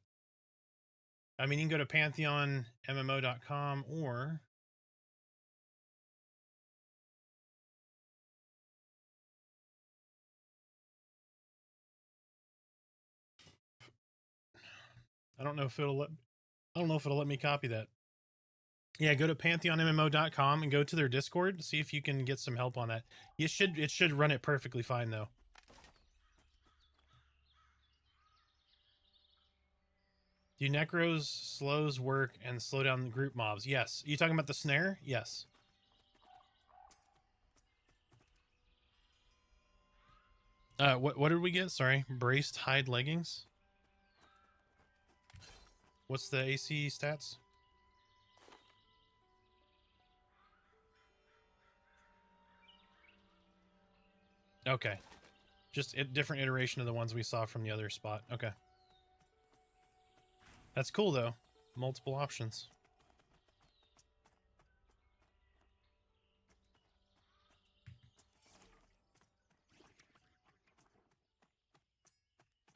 I mean, you can go to pantheonmmo.com or I don't know if it'll let me copy that. Yeah, go to pantheonmmo.com and go to their Discord to see if you can get some help on that. It should run it perfectly fine though. Do necros slows work and slow down the group mobs? Yes. Are you talking about the snare? Yes. What did we get? Sorry, braced hide leggings. What's the AC stats? Okay. Just a different iteration of the ones we saw from the other spot. Okay. That's cool, though. Multiple options.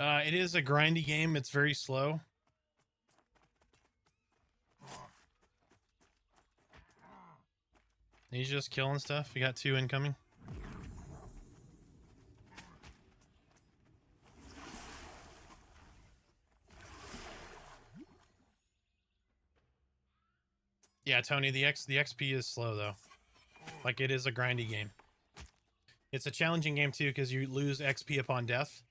It is a grindy game. It's very slow. He's just killing stuff. You got 2 incoming. Yeah, Tony, the XP is slow though. Like, it is a grindy game. It's a challenging game too because you lose XP upon death.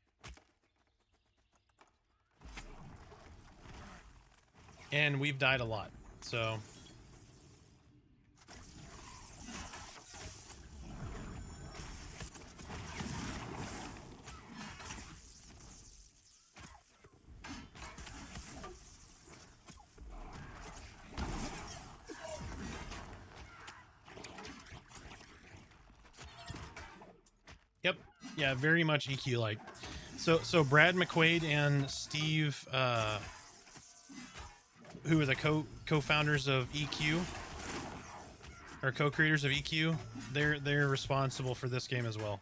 And we've died a lot, so... Yep. Yeah, very much EQ-like. So Brad McQuaid and Steve, who are the co-founders of EQ, or co-creators of EQ, they're responsible for this game as well.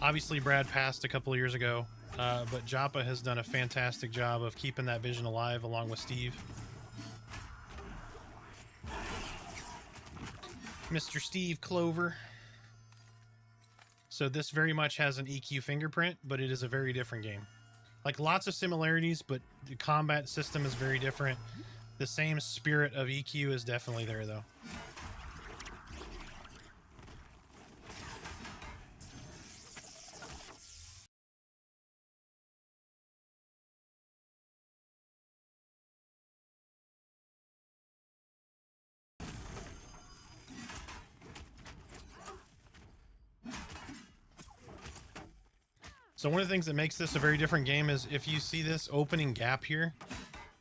Obviously, Brad passed a couple of years ago, but Joppa has done a fantastic job of keeping that vision alive along with Steve. Mr. Steve Clover. So this very much has an EQ fingerprint, but it is a very different game. Like, lots of similarities, but the combat system is very different. The same spirit of EQ is definitely there, though. So one of the things that makes this a very different game is if you see this opening gap here.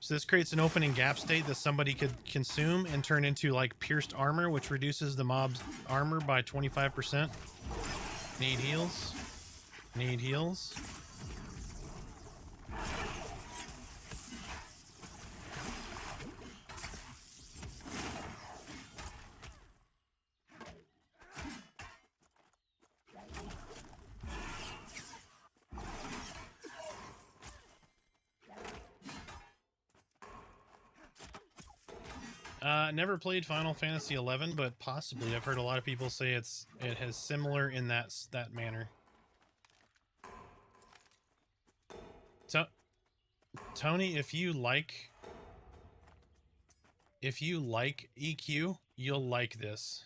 So this creates an opening gap state that somebody could consume and turn into like pierced armor, which reduces the mob's armor by 25%. Need heals. Need heals. Never played Final Fantasy 11, but possibly. I've heard a lot of people say it has similar in that manner. Tony, if you like EQ, you'll like this.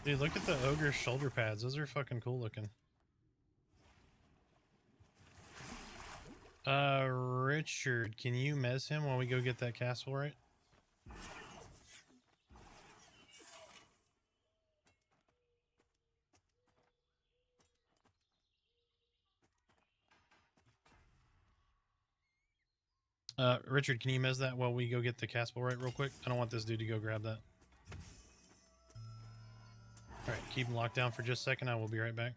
Dude, look at the ogre shoulder pads. Those are fucking cool looking. Richard, can you mez him while we go get that castle right? Richard, can you mez that while we go get the castle right real quick? I don't want this dude to go grab that. Alright, keep him locked down for just a second. I will be right back.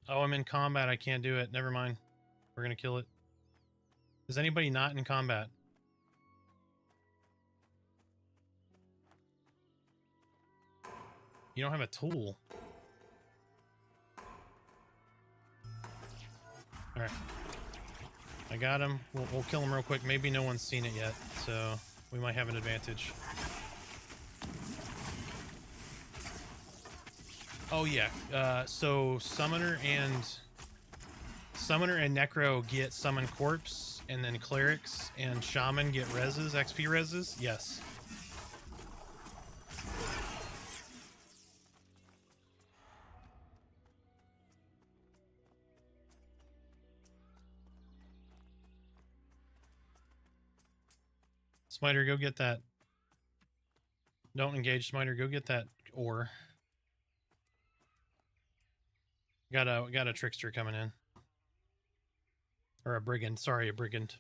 Oh, I'm in combat. I can't do it. Never mind. We're gonna kill it. Is anybody not in combat? You don't have a tool. Alright. I got him. We'll kill him real quick. Maybe no one's seen it yet, so we might have an advantage. Oh yeah. So Summoner and Necro get Summon Corpse, and then Clerics and Shaman get reses, XP reses. Yes. Smiter, go get that. Don't engage, Smiter. Go get that ore. Got a trickster coming in. Or a brigand. Sorry, a brigand.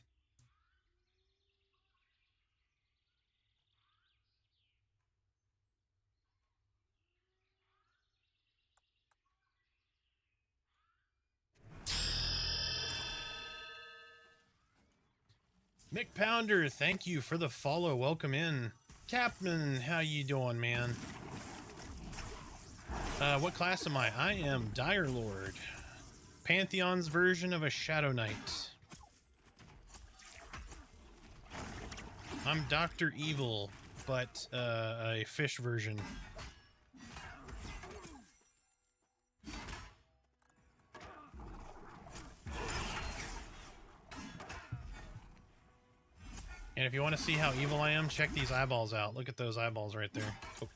Mick Pounder, thank you for the follow. Welcome in. Captain, how you doing, man? What class am I? I am Dire Lord. Pantheon's version of a Shadow Knight. I'm Dr. Evil, but a fish version. And if you want to see how evil I am, check these eyeballs out. Look at those eyeballs right there. Oh.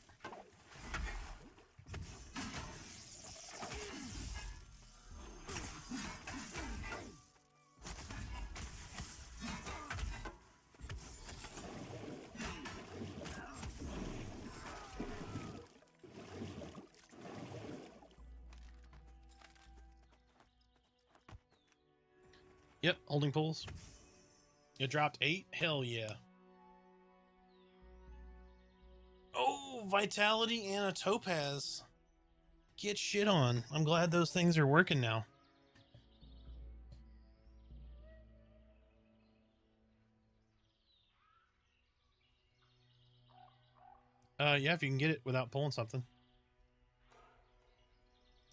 Yep, holding pulls. You dropped 8? Hell yeah. Oh, Vitality and a Topaz. Get shit on. I'm glad those things are working now. Yeah, if you can get it without pulling something.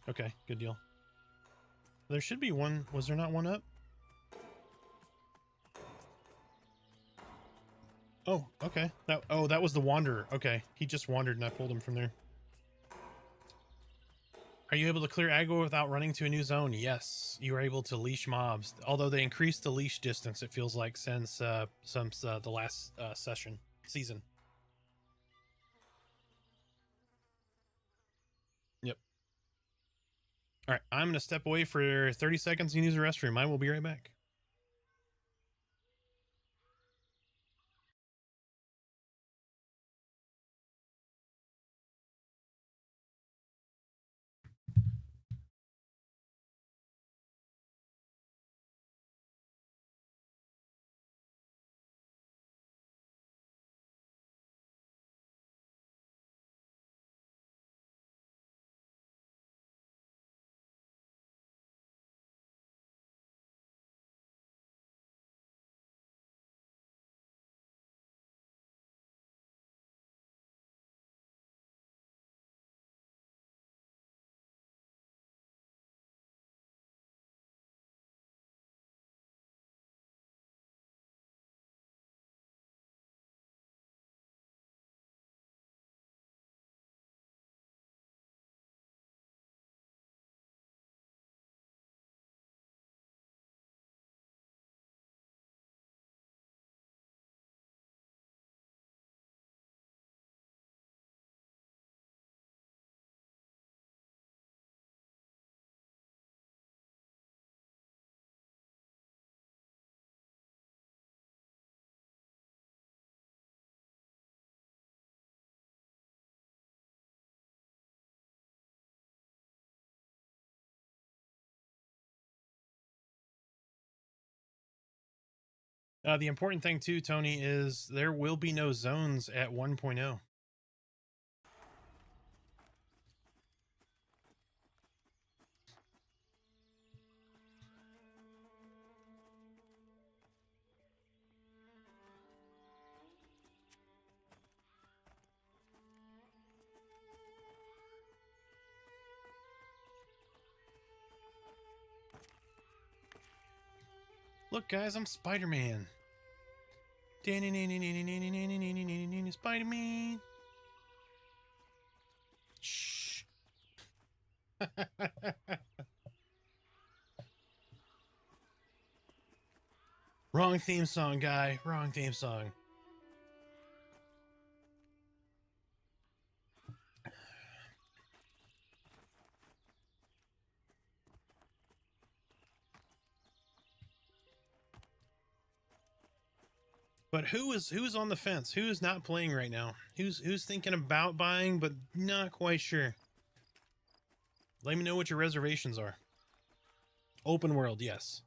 Okay, good deal. There should be one. Was there not one up? Oh, okay. That was the Wanderer. Okay, he just wandered and I pulled him from there. Are you able to clear aggro without running to a new zone? Yes, you are able to leash mobs. Although they increased the leash distance, it feels like, since the last season. Yep. All right, I'm going to step away for 30 seconds and use the restroom. I will be right back. The important thing too, Tony, is there will be no zones at 1.0. Look, guys, I'm Spider-Man. Spider-Man. Shh. Wrong theme song, guy. Wrong theme song. But who's on the fence? Who's not playing right now? Who's thinking about buying but not quite sure? Let me know what your reservations are. Open world, yes.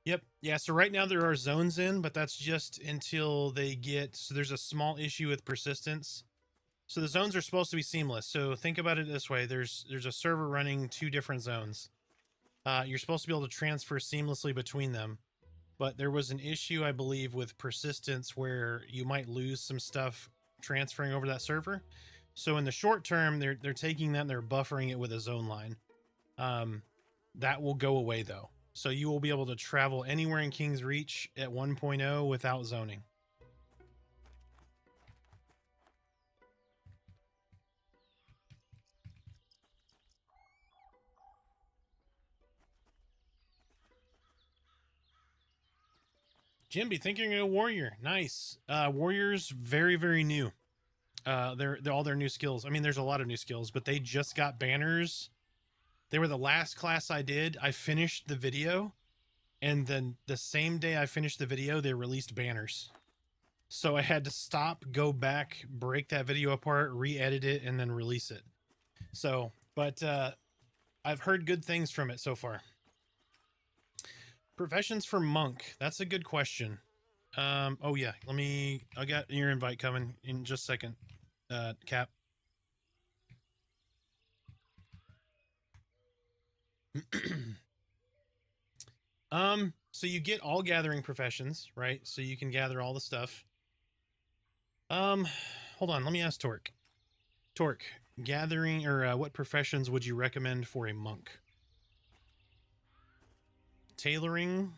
Yep. Yeah, so right now there are zones in, but that's just until they get... So there's a small issue with persistence. So the zones are supposed to be seamless. So think about it this way. There's a server running 2 different zones. You're supposed to be able to transfer seamlessly between them. But there was an issue, I believe, with persistence where you might lose some stuff transferring over that server. So in the short term, they're taking that and they're buffering it with a zone line. That will go away though. So you will be able to travel anywhere in King's Reach at 1.0 without zoning. Jimby, thinking of a warrior. Nice. Warriors, very, very new. They're all their new skills. I mean, there's a lot of new skills, but they just got banners. They were the last class I did. I finished the video, and then the same day I finished the video, they released banners. So I had to stop, go back, break that video apart, re-edit it, and then release it. So, but I've heard good things from it so far. Professions for monk. That's a good question. Oh yeah, I got your invite coming in just a second, Cap. So you get all gathering professions, right? So you can gather all the stuff. Hold on, let me ask Torque. Torque, gathering, or what professions would you recommend for a monk? Tailoring?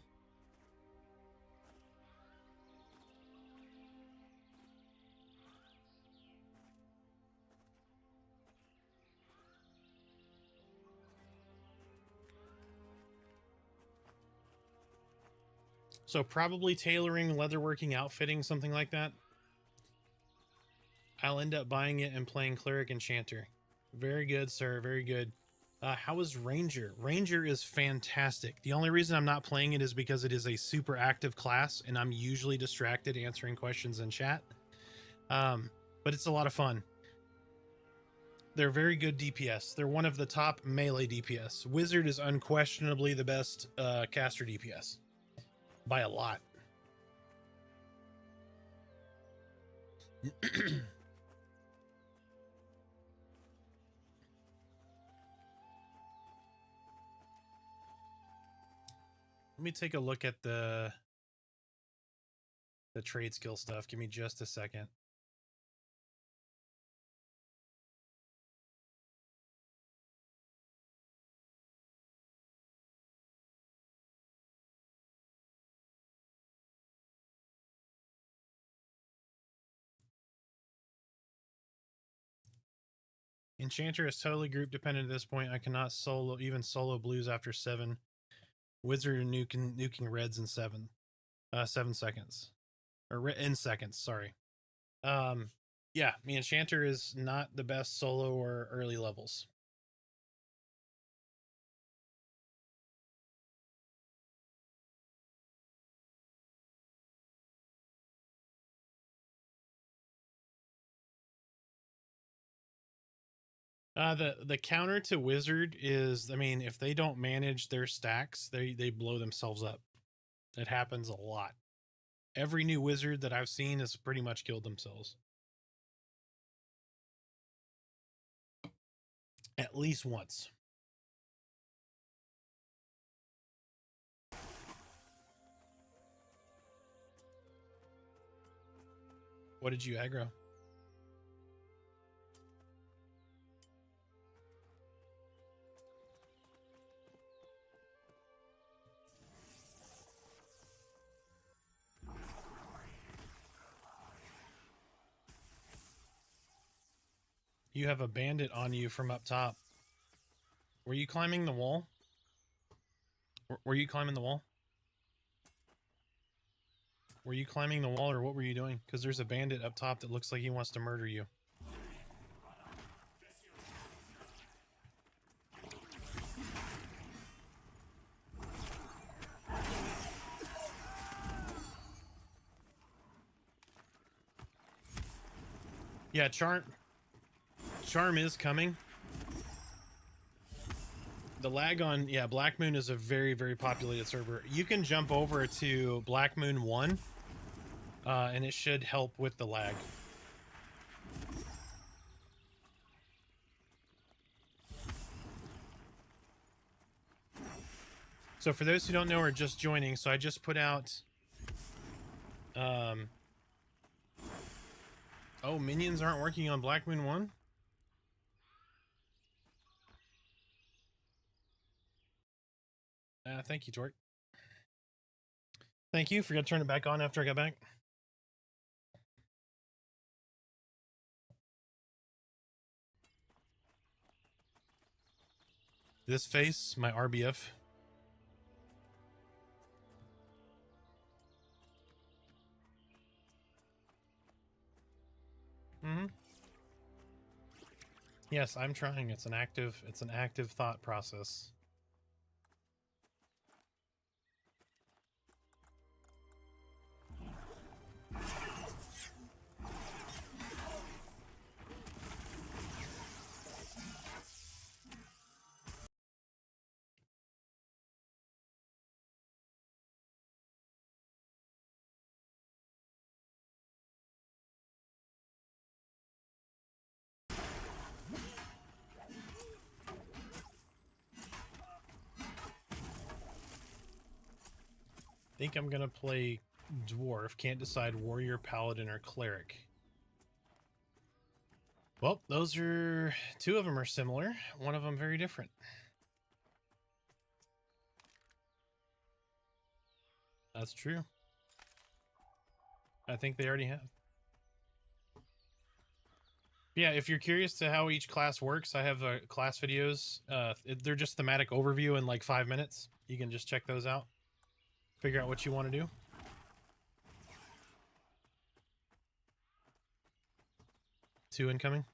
So probably tailoring, leatherworking, outfitting, something like that. I'll end up buying it and playing Cleric Enchanter. Very good, sir. Very good. How is Ranger? Ranger is fantastic. The only reason I'm not playing it is because it is a super active class, and I'm usually distracted answering questions in chat. But it's a lot of fun. They're very good DPS. They're one of the top melee DPS. Wizard is unquestionably the best caster DPS. By a lot. Let me take a look at the trade skill stuff. Give me just a second. Enchanter is totally group dependent at this point. I cannot solo blues after 7. Wizard and nuking reds in 7 seconds. Or in seconds, sorry. Yeah, the Enchanter is not the best solo or early levels. The counter to Wizard is, I mean, if they don't manage their stacks, they blow themselves up. It happens a lot. Every new Wizard that I've seen has pretty much killed themselves. At least once. What did you aggro? You have a bandit on you from up top. Were you climbing the wall? Were you climbing the wall? Were you climbing the wall, or what were you doing? Because there's a bandit up top that looks like he wants to murder you. Yeah, Charm is coming. the lag on, yeah, Black Moon is a very, very populated server. You can jump over to Black Moon 1, and it should help with the lag. So for those who don't know or are just joining, so I just put out, oh, minions aren't working on Black Moon 1? Thank you, Torque. Thank you. Forgot to turn it back on after I got back. This face, my RBF. Mm-hmm. Yes, I'm trying. It's an active thought process. I think I'm gonna play Dwarf. Can't decide Warrior, Paladin, or Cleric. Well, those are... two of them are similar. One of them very different. That's true. I think they already have. Yeah, if you're curious to how each class works, I have class videos. They're just thematic overview in like 5 minutes. You can just check those out. Figure out what you want to do. Two incoming.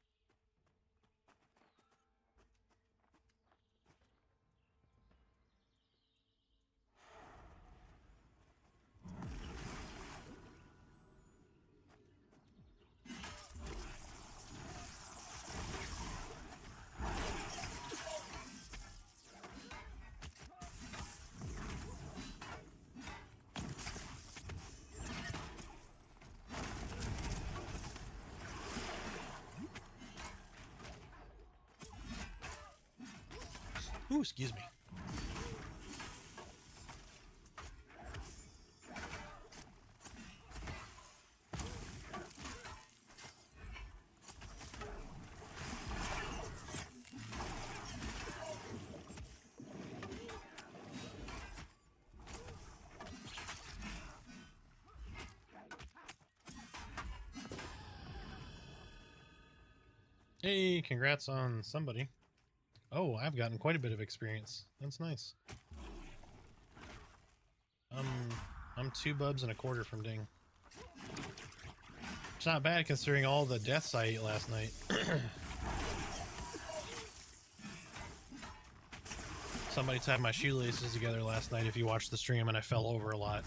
Ooh, excuse me. Hey, congrats on somebody. Oh, I've gotten quite a bit of experience. That's nice. I'm 2 bubs and a quarter from ding. It's not bad considering all the deaths I ate last night. Somebody tied my shoelaces together last night if you watched the stream, and I fell over a lot.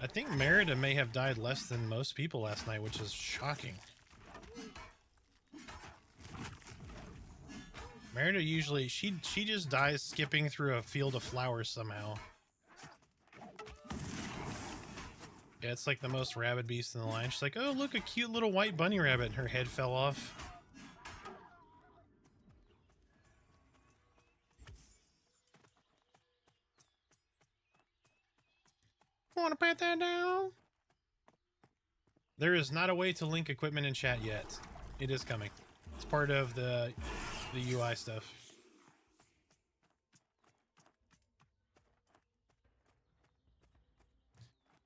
I think Merida may have died less than most people last night, which is shocking. Merida usually, she just dies skipping through a field of flowers somehow. Yeah, it's like the most rabid beast in the line. She's like, oh, look, a cute little white bunny rabbit. And her head fell off. Want to pat that down? There is not a way to link equipment in chat yet. It is coming. It's part of the UI stuff.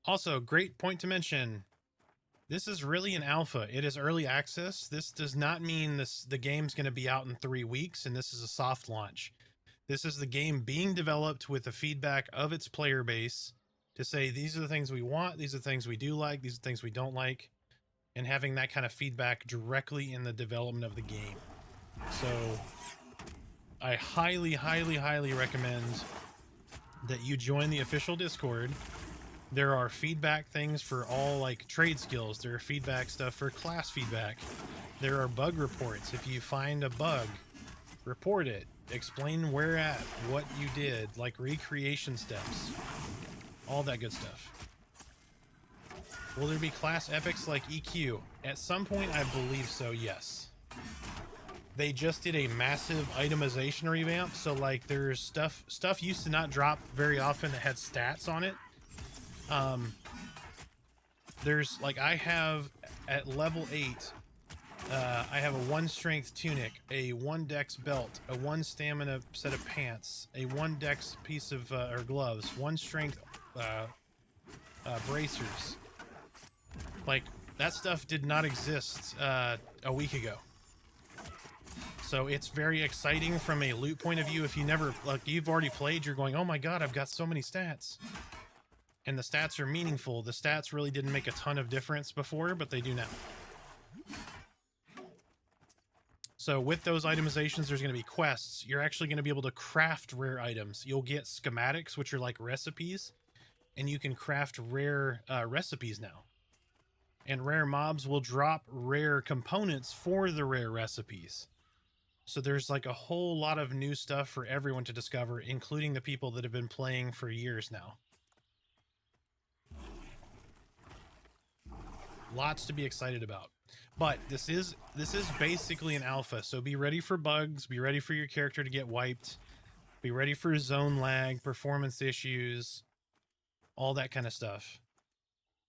Also, great point to mention. This is really an alpha. It is early access. This does not mean the game's going to be out in 3 weeks and this is a soft launch. This is the game being developed with the feedback of its player base to say, these are the things we want, these are the things we do like, these are the things we don't like, and having that kind of feedback directly in the development of the game. So I highly, highly, highly recommend that you join the official Discord There are feedback things for all like trade skills. There are feedback stuff for class feedback. There are bug reports. If you find a bug, report it. Explain where at, what you did, like recreation steps. All that good stuff. Will there be class epics like EQ? At some point, I believe so, yes. They just did a massive itemization revamp, so like there's stuff used to not drop very often that had stats on it. There's like, I have at level 8, I have a 1 strength tunic, a 1 dex belt, a 1 stamina set of pants, a 1 dex piece of or gloves, 1 strength bracers. Like, that stuff did not exist a week ago. So it's very exciting from a loot point of view. If you never, like, you've already played, you're going, oh my god, I've got so many stats. And the stats are meaningful. The stats really didn't make a ton of difference before, but they do now. So with those itemizations, there's going to be quests. You're actually going to be able to craft rare items. You'll get schematics, which are like recipes, and you can craft rare recipes now. And rare mobs will drop rare components for the rare recipes. So there's like a whole lot of new stuff for everyone to discover, including the people that have been playing for years now. Lots to be excited about. But this is basically an alpha, so be ready for bugs, be ready for your character to get wiped, be ready for zone lag, performance issues, all that kind of stuff.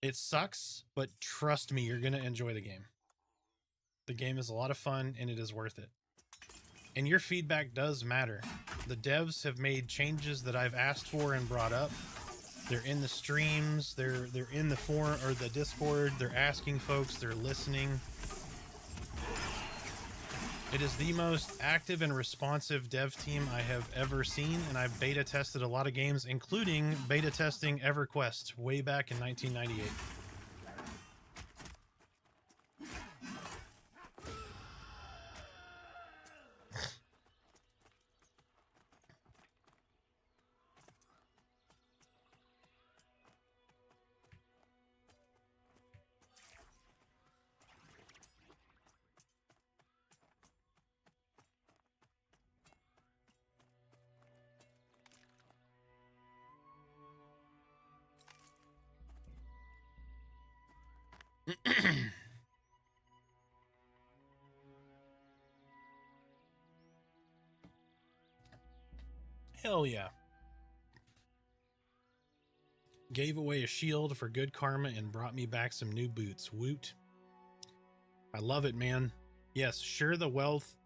It sucks, but trust me, you're going to enjoy the game. The game is a lot of fun, and it is worth it. And your feedback does matter. The devs have made changes that I've asked for and brought up. They're in the streams, they're in the forum or the Discord, they're asking folks, they're listening. It is the most active and responsive dev team I have ever seen, and I've beta tested a lot of games, including beta testing EverQuest way back in 1998. Hell yeah. Gave away a shield for good karma and brought me back some new boots. Woot. I love it, man. Yes, share the wealth.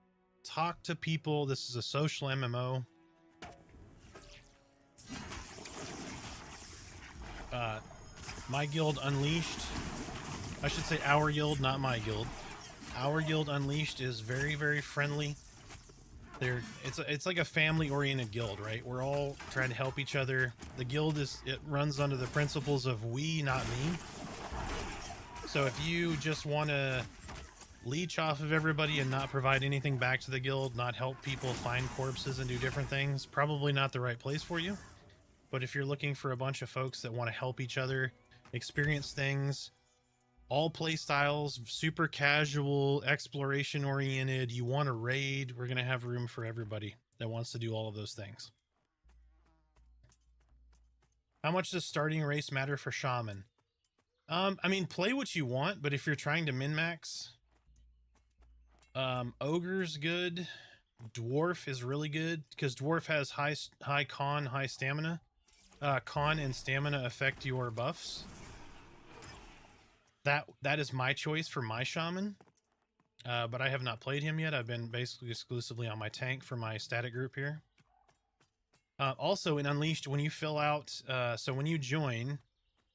Talk to people. This is a social MMO. My guild Unleashed. I should say our guild, not my guild. Our guild Unleashed is very, very friendly. It's like a family-oriented guild, right? We're all trying to help each other. The guild it runs under the principles of we, not me. So if you just want to leech off of everybody and not provide anything back to the guild, not help people find corpses and do different things, probably not the right place for you. But if you're looking for a bunch of folks that want to help each other, experience things, all play styles, super casual, exploration oriented, you want to raid, we're going to have room for everybody that wants to do all of those things. How much does starting race matter for shaman? I mean, play what you want, but if you're trying to min-max, ogre's good. Dwarf is really good because dwarf has high con, high stamina. Con and stamina affect your buffs. That is my choice for my shaman, but I have not played him yet. I've been basically exclusively on my tank for my static group here. Also in Unleashed, when you fill out, so when you join,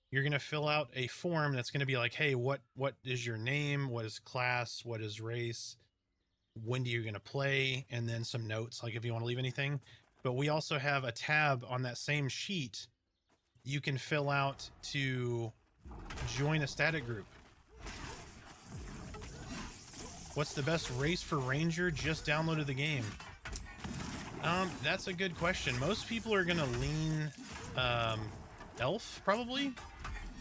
you're going to fill out a form that's going to be like, hey, what is your name? What is class? What is race? When do you going to play? And then some notes, like if you want to leave anything. But we also have a tab on that same sheet you can fill out to join a static group. What's the best race for Ranger? Just downloaded the game. That's a good question. Most people are going to lean elf, probably,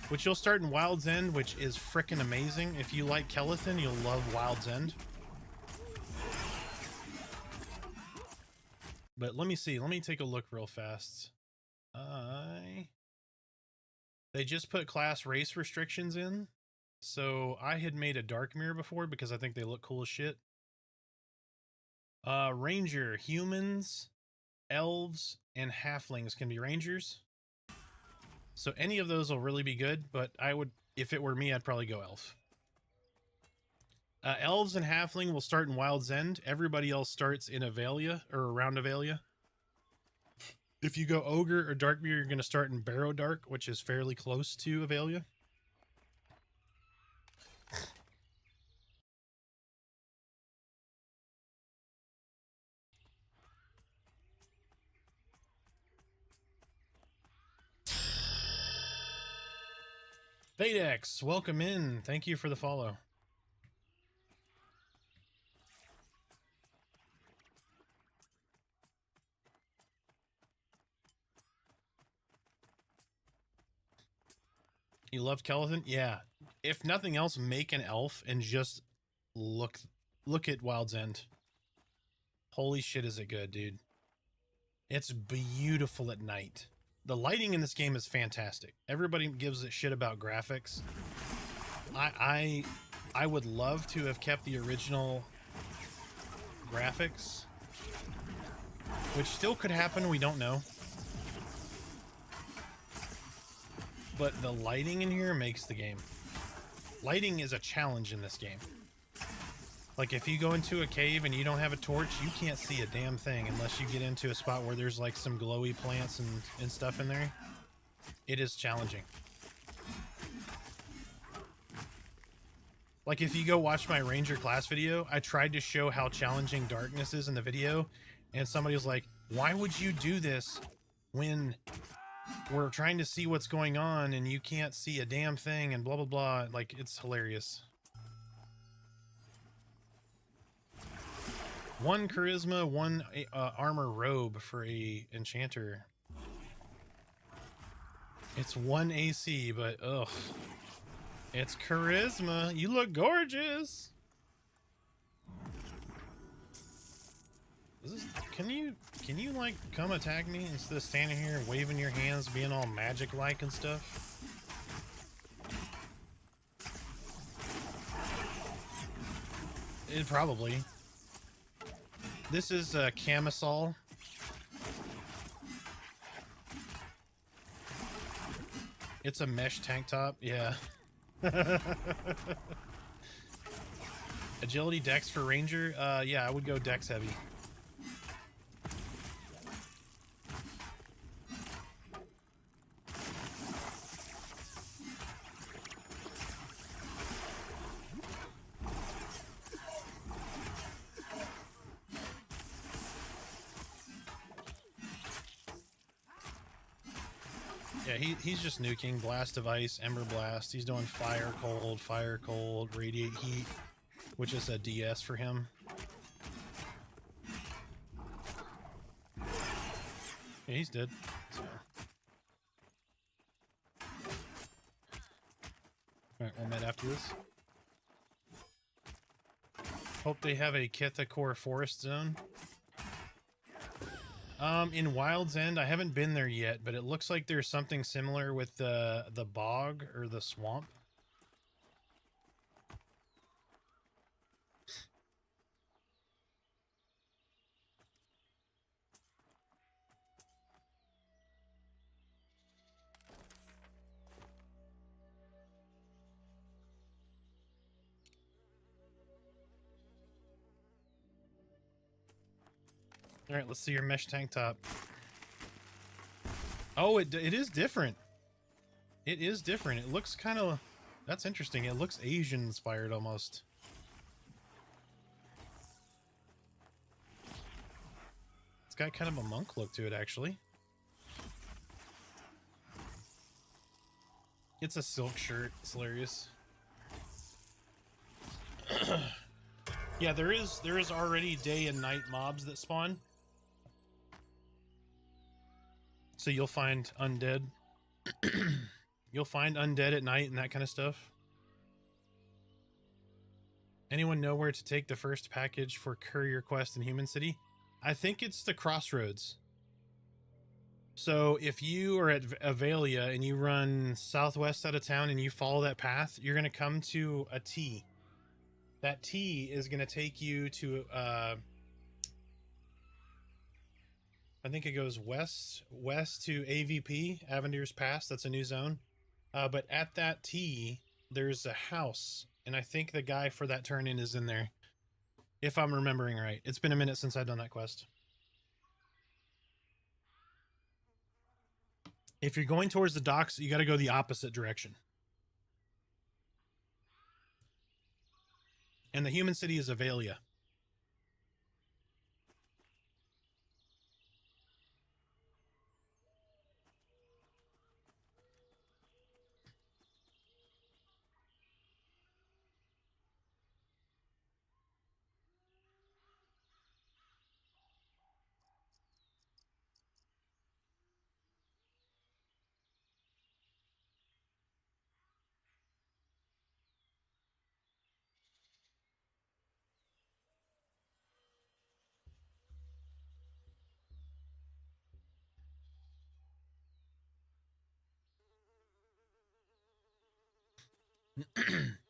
which you'll start in Wild's End, which is frickin' amazing. If you like Kelethin, you'll love Wild's End. But let me see. Let me take a look real fast. They just put class race restrictions in. So I had made a dark mirror before because I think they look cool as shit. Ranger, humans, elves, and halflings can be rangers. So any of those will really be good, but I would, if it were me, I'd probably go elf. Elves and halfling will start in Wild's End. Everybody else starts in Avelia, or around Avelia. If you go Ogre or Darkbeard, you're going to start in Barrow Dark, which is fairly close to Avelia. Vadex, welcome in. Thank you for the follow. You love Kelethin? Yeah. If nothing else, make an elf and just look at Wild's End. Holy shit, is it good, dude. It's beautiful at night. The lighting in this game is fantastic. Everybody gives a shit about graphics. I would love to have kept the original graphics, which still could happen, we don't know. But the lighting in here makes the game. Lighting is a challenge in this game. Like, if you go into a cave and you don't have a torch, you can't see a damn thing unless you get into a spot where there's like some glowy plants and stuff in there. It is challenging. Like, if you go watch my Ranger class video, I tried to show how challenging darkness is in the video, and somebody was like, why would you do this when we're trying to see what's going on and you can't see a damn thing and blah, blah, blah. Like, it's hilarious. 1 charisma, 1 armor robe for a enchanter. It's 1 AC, but ugh. It's charisma. You look gorgeous. Can you like come attack me instead of standing here waving your hands, being all magic like and stuff? It probably. This is a camisole. It's a mesh tank top, yeah. Agility, dex for ranger. Yeah, I would go dex heavy. Yeah, he's just nuking. Blast of Ice, Ember Blast. He's doing Fire Cold, Radiate Heat, which is a DS for him. Yeah, he's dead. So. Alright, we'll met after this. Hope they have a Kithakor Forest Zone. In Wild's End, I haven't been there yet, but it looks like there's something similar with the bog or the swamp. All right, let's see your mesh tank top. Oh, it is different. It is different. It looks kind of... That's interesting. It looks Asian-inspired almost. It's got kind of a monk look to it, actually. It's a silk shirt. It's hilarious. Yeah, there is already day and night mobs that spawn. So you'll find undead You'll find undead at night and that kind of stuff. Anyone know where to take the first package for Courier Quest in Human City? I think it's the Crossroads. So if you are at Avelia and you run southwest out of town and you follow that path, you're going to come to a T. That T is going to take you to, I think it goes west to AVP, Avenir's Pass. That's a new zone. But at that T, there's a house, and I think the guy for that turn-in is in there, if I'm remembering right. It's been a minute since I've done that quest. If you're going towards the docks, you got to go the opposite direction. And the human city is Avelia.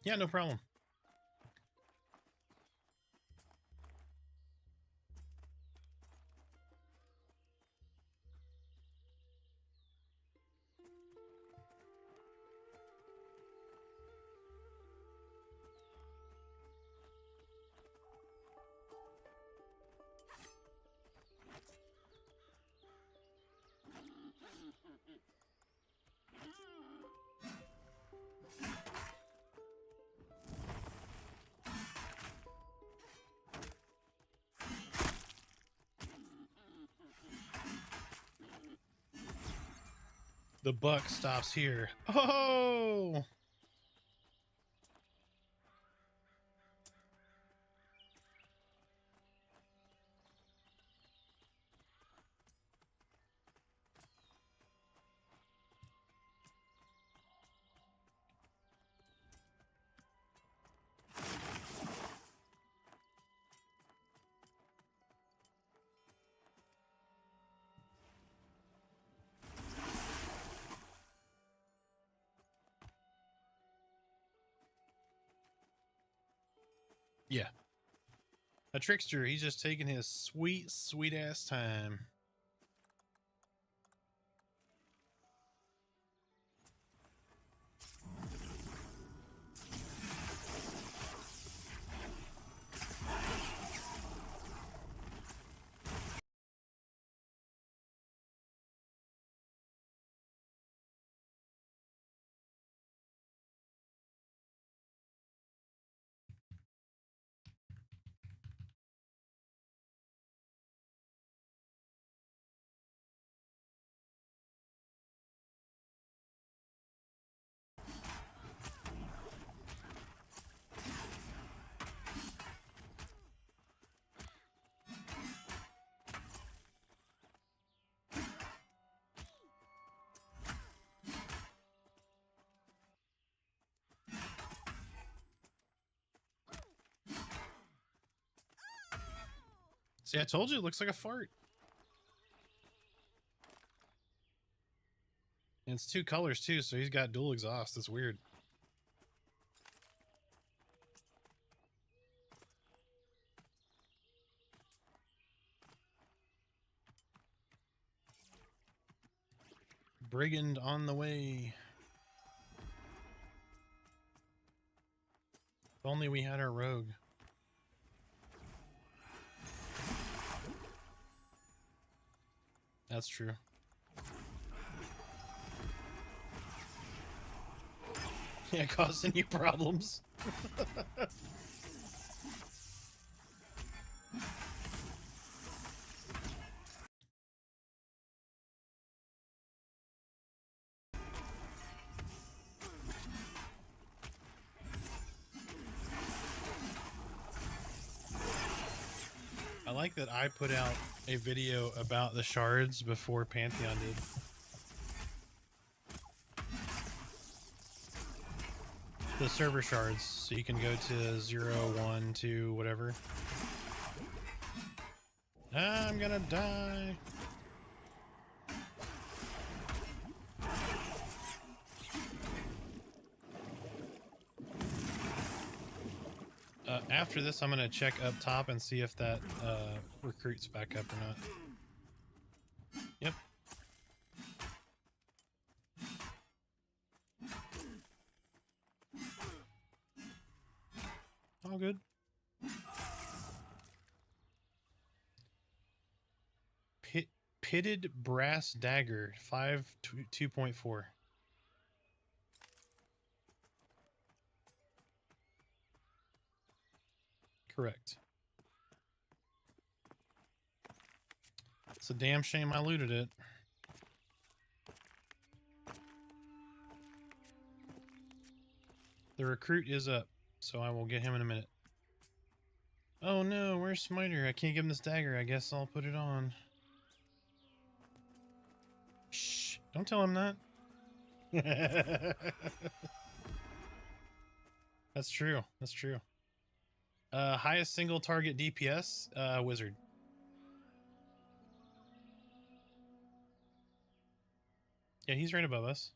Yeah, no problem. The buck stops here. Oh! Yeah. A trickster, he's just taking his sweet, sweet ass time. See, I told you it looks like a fart. And it's two colors too, so he's got dual exhaust. That's weird. Brigand on the way. If only we had our rogue. That's true. Yeah, causing you problems. I like that I put out a video about the shards before Pantheon did. the server shards, so you can go to 0, 1, 2, whatever. I'm gonna die. After this, I'm gonna check up top and see if that recruit's back up or not. Yep. All good. Pitted brass dagger, 2.4. Correct. It's a damn shame I looted it. The recruit is up, so I will get him in a minute. Oh no, where's Smiter? I can't give him this dagger. I guess I'll put it on. Shh, don't tell him that. That's true. That's true. Highest single target DPS, wizard. Yeah, he's right above us.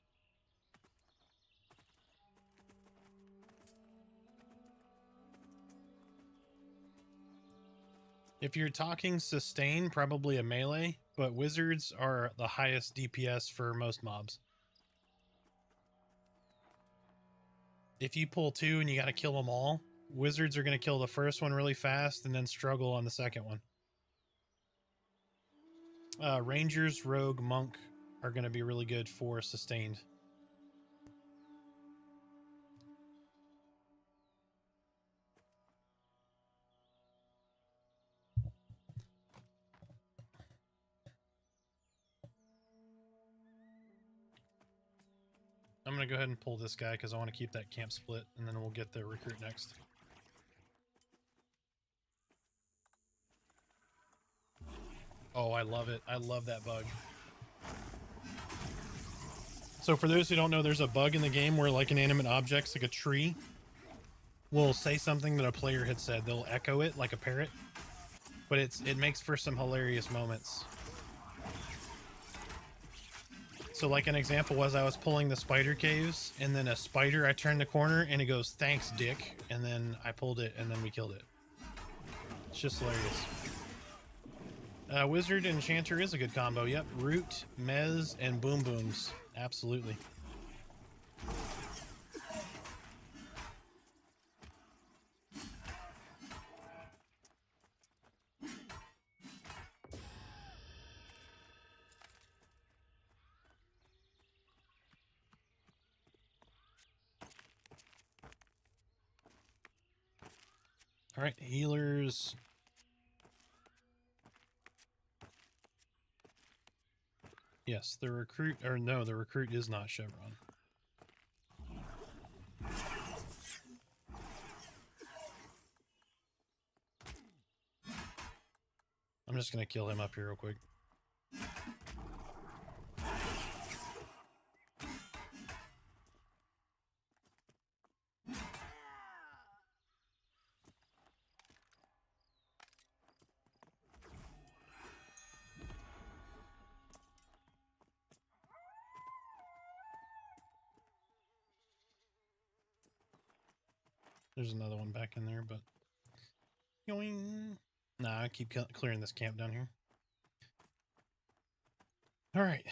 If you're talking sustain, probably a melee, but wizards are the highest DPS for most mobs. If you pull 2 and you got to kill them all, wizards are going to kill the first one really fast and then struggle on the second one. Rangers, rogue, monk are going to be really good for sustained. I'm going to go ahead and pull this guy because I want to keep that camp split, and then we'll get the recruit next. Oh, I love it. I love that bug. So for those who don't know, there's a bug in the game where like inanimate objects, like a tree, will say something that a player had said. They'll echo it like a parrot, but it makes for some hilarious moments. So like an example was I was pulling the spider caves, and then a spider, I turned the corner and it goes, "Thanks, dick." And then I pulled it and then we killed it. It's just hilarious. Wizard and Enchanter is a good combo. Yep. Root, Mez, and Boom Booms. Absolutely. All right, healers. Yes, the recruit, or no, the recruit is not Chevron. I'm just going to kill him up here real quick. There's another one back in there, but... Nah, I keep clearing this camp down here. Alright.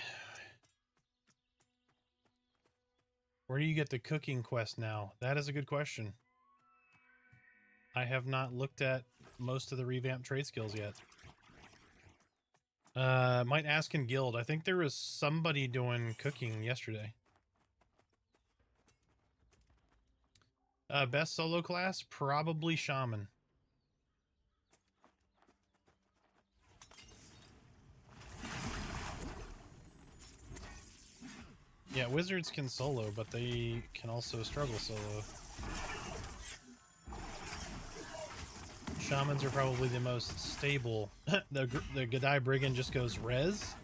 Where do you get the cooking quest now? That is a good question. I have not looked at most of the revamped trade skills yet. Might ask in guild. I think there was somebody doing cooking yesterday. Best solo class? Probably Shaman. Yeah, wizards can solo, but they can also struggle solo. Shamans are probably the most stable. the Gadai Brigand just goes res.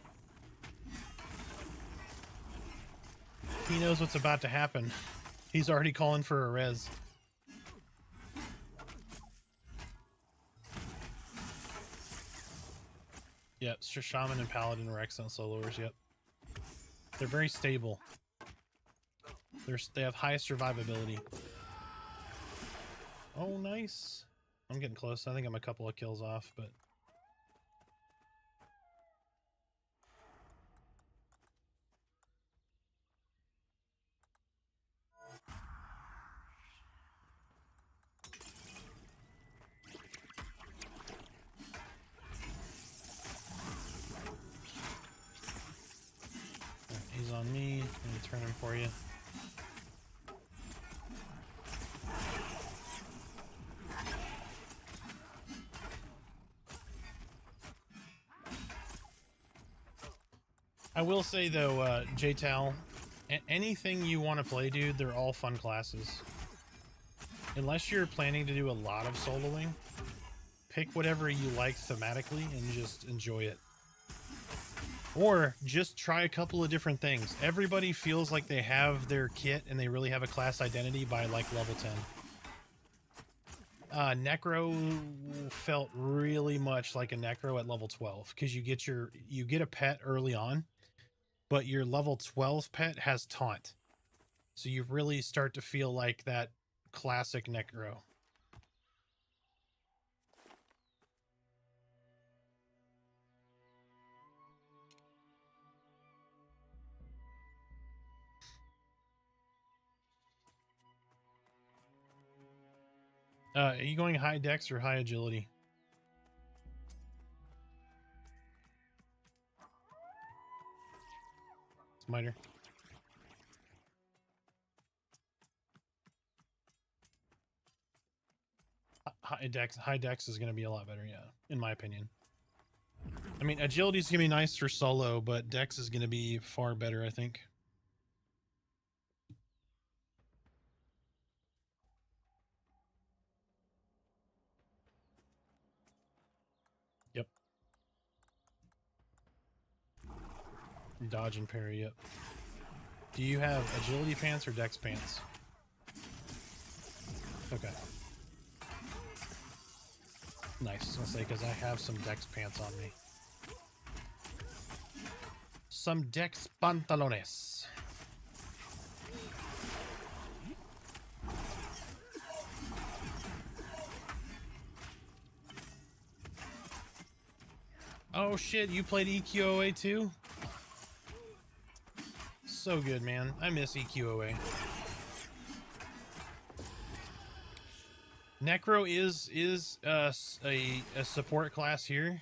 He knows what's about to happen. He's already calling for a res. Yep, Shaman and Paladin are excellent soloers, yep. They're very stable. They have high survivability. Oh, nice. I'm getting close. I think I'm a couple of kills off, but... He's on me. I'm gonna turn him for you. I will say though, JTal, anything you want to play, dude, they're all fun classes. Unless you're planning to do a lot of soloing, pick whatever you like thematically and just enjoy it. Or just try a couple of different things. Everybody feels like they have their kit and they really have a class identity by like level 10. Necro felt really much like a Necro at level 12 because you get a pet early on, but your level 12 pet has taunt. So you really start to feel like that classic Necro. Are you going high dex or high agility? Smiter. High dex is going to be a lot better, yeah, in my opinion. I mean, agility is going to be nice for solo, but dex is going to be far better, I think. Yep. Dodge and parry, yep. Do you have agility pants or dex pants? Okay. Nice. I was going to say, because I have some dex pants on me. Some dex pantalones. Oh shit, you played EQOA too? So good, man. I miss EQOA. Necro is a support class here.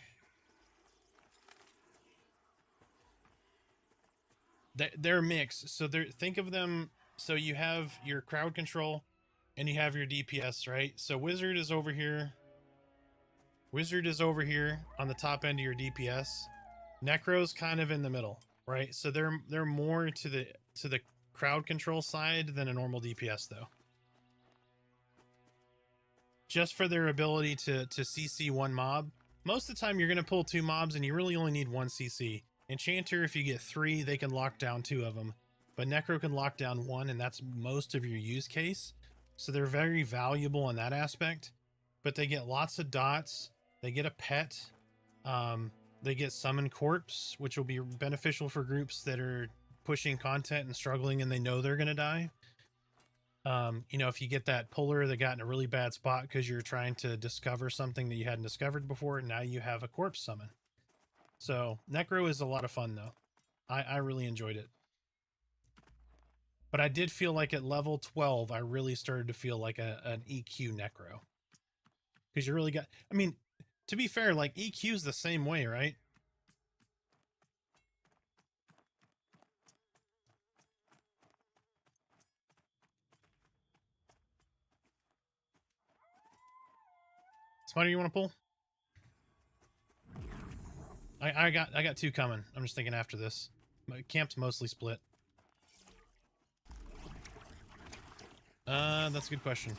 They're mixed. So think of them. So you have your crowd control, and you have your DPS, right? So Wizard is over here. Wizard is over here on the top end of your DPS. Necro's kind of in the middle, right? So they're more to the crowd control side than a normal DPS though. Just for their ability to CC one mob. Most of the time you're going to pull 2 mobs and you really only need 1 CC. Enchanter, if you get 3, they can lock down 2 of them. But Necro can lock down 1, and that's most of your use case. So they're very valuable in that aspect. But they get lots of dots. They get a pet. They get Summon Corpse, which will be beneficial for groups that are pushing content and struggling and they know they're going to die. You know, if you get that puller that got in a really bad spot because you're trying to discover something that you hadn't discovered before, now you have a corpse summon. So Necro is a lot of fun though. I really enjoyed it. But I did feel like at level 12, I really started to feel like an EQ Necro. Because you really got, I mean, to be fair, like EQ's the same way, right? Spider, you want to pull? I got 2 coming. I'm just thinking after this. My camp's mostly split. That's a good question.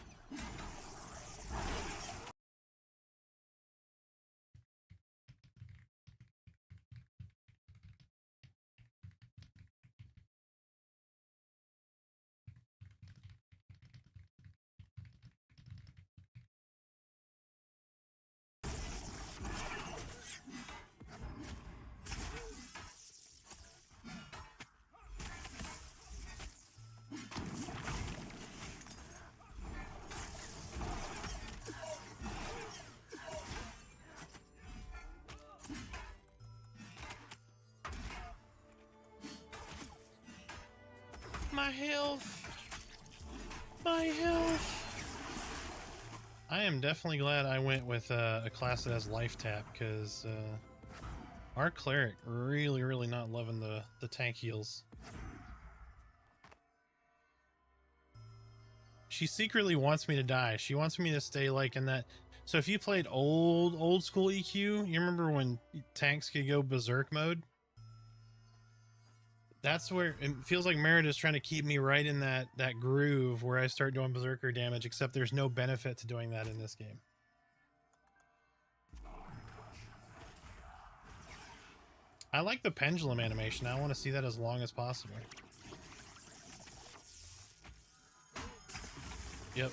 My health! My health! I am definitely glad I went with a class that has life tap, because our cleric really not loving the tank heals. She secretly wants me to die. She wants me to stay like in that. So if you played old school EQ, you remember when tanks could go berserk mode? That's where it feels like Merit is trying to keep me right in that groove where I start doing berserker damage, except there's no benefit to doing that in this game. I like the pendulum animation. I want to see that as long as possible. Yep,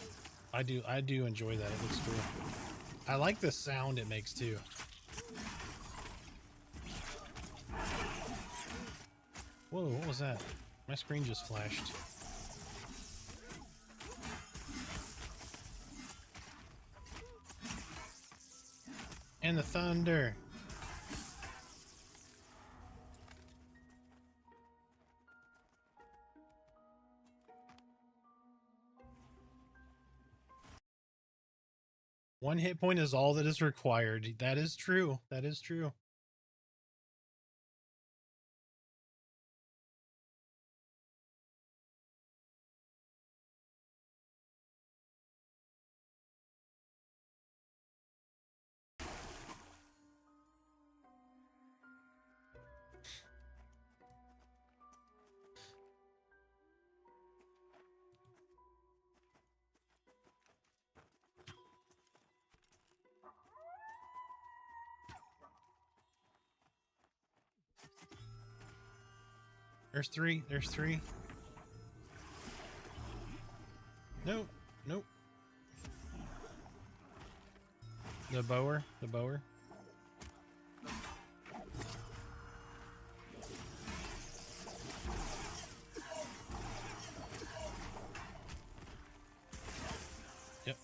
I do enjoy that. It looks cool. I like the sound it makes too. Whoa, what was that? My screen just flashed. And the thunder. One hit point is all that is required. That is true. That is true. There's three. There's three. Nope. Nope. The bower. The bower. Yep.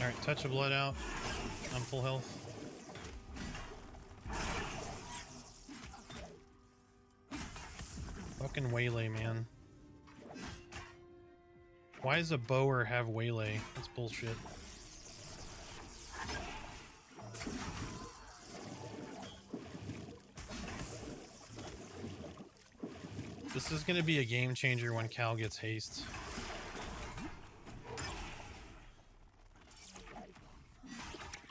Alright, touch of blood out. I'm full health. Fucking waylay, man. Why does a bower have waylay? That's bullshit. This is gonna be a game changer when Cal gets haste.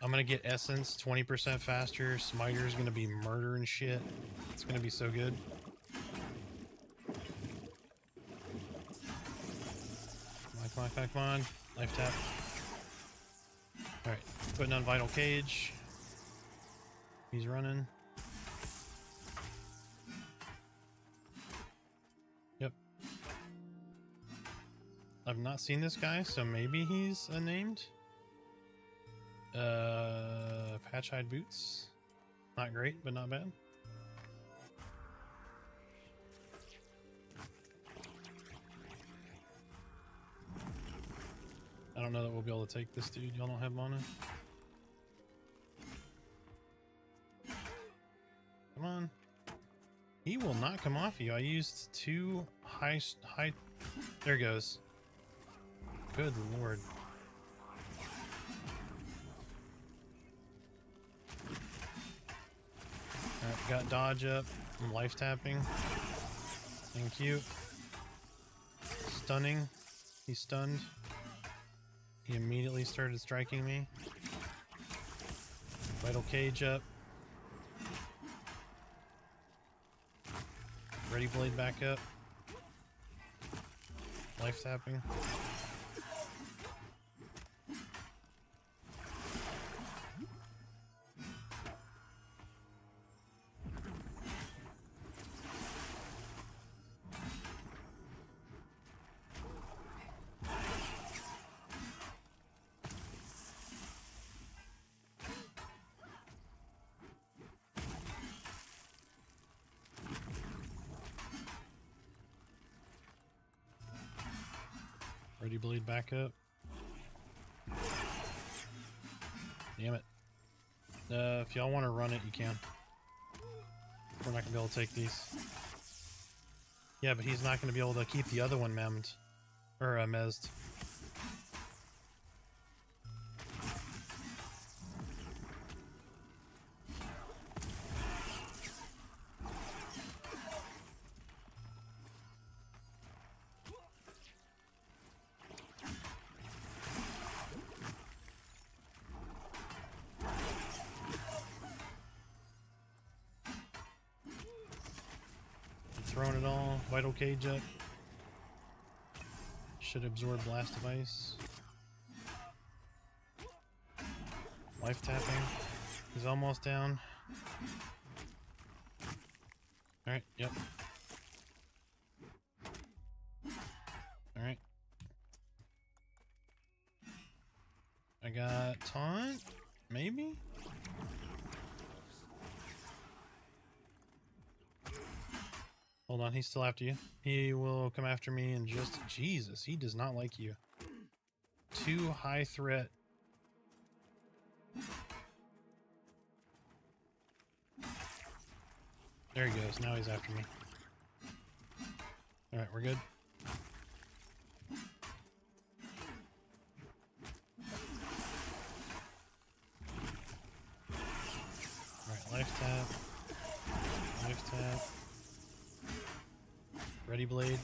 I'm gonna get Essence 20% faster. Smiter's gonna be murdering shit. It's gonna be so good. Come on, come on, come on. Life tap. Alright, putting on Vital Cage. He's running. Yep. I've not seen this guy, so maybe he's named. Patch-hide boots. Not great, but not bad. I don't know that we'll be able to take this dude. Y'all don't have mana. Come on. He will not come off you. I used two high. There goes. Good lord. Alright, got dodge up. I'm life tapping. Thank you. Stunning. He's stunned. He immediately started striking me. Vital Cage up. Ready Blade back up. Life tapping. Ready Ready blade back up. Damn it. If y'all want to run it, you can. We're not going to be able to take these. Yeah, but he's not going to be able to keep the other one memmed. Or mezzed. Throwing it all. Vital cage up. Should absorb blast of ice. Life tapping. He's almost down. Alright, yep. Alright. I got taunt? Maybe? Hold on, he's still after you. He will come after me in just... Jesus, he does not like you. Too high threat. There he goes. Now he's after me. Alright, we're good. Alright, life tap. Life tap. Ready blade.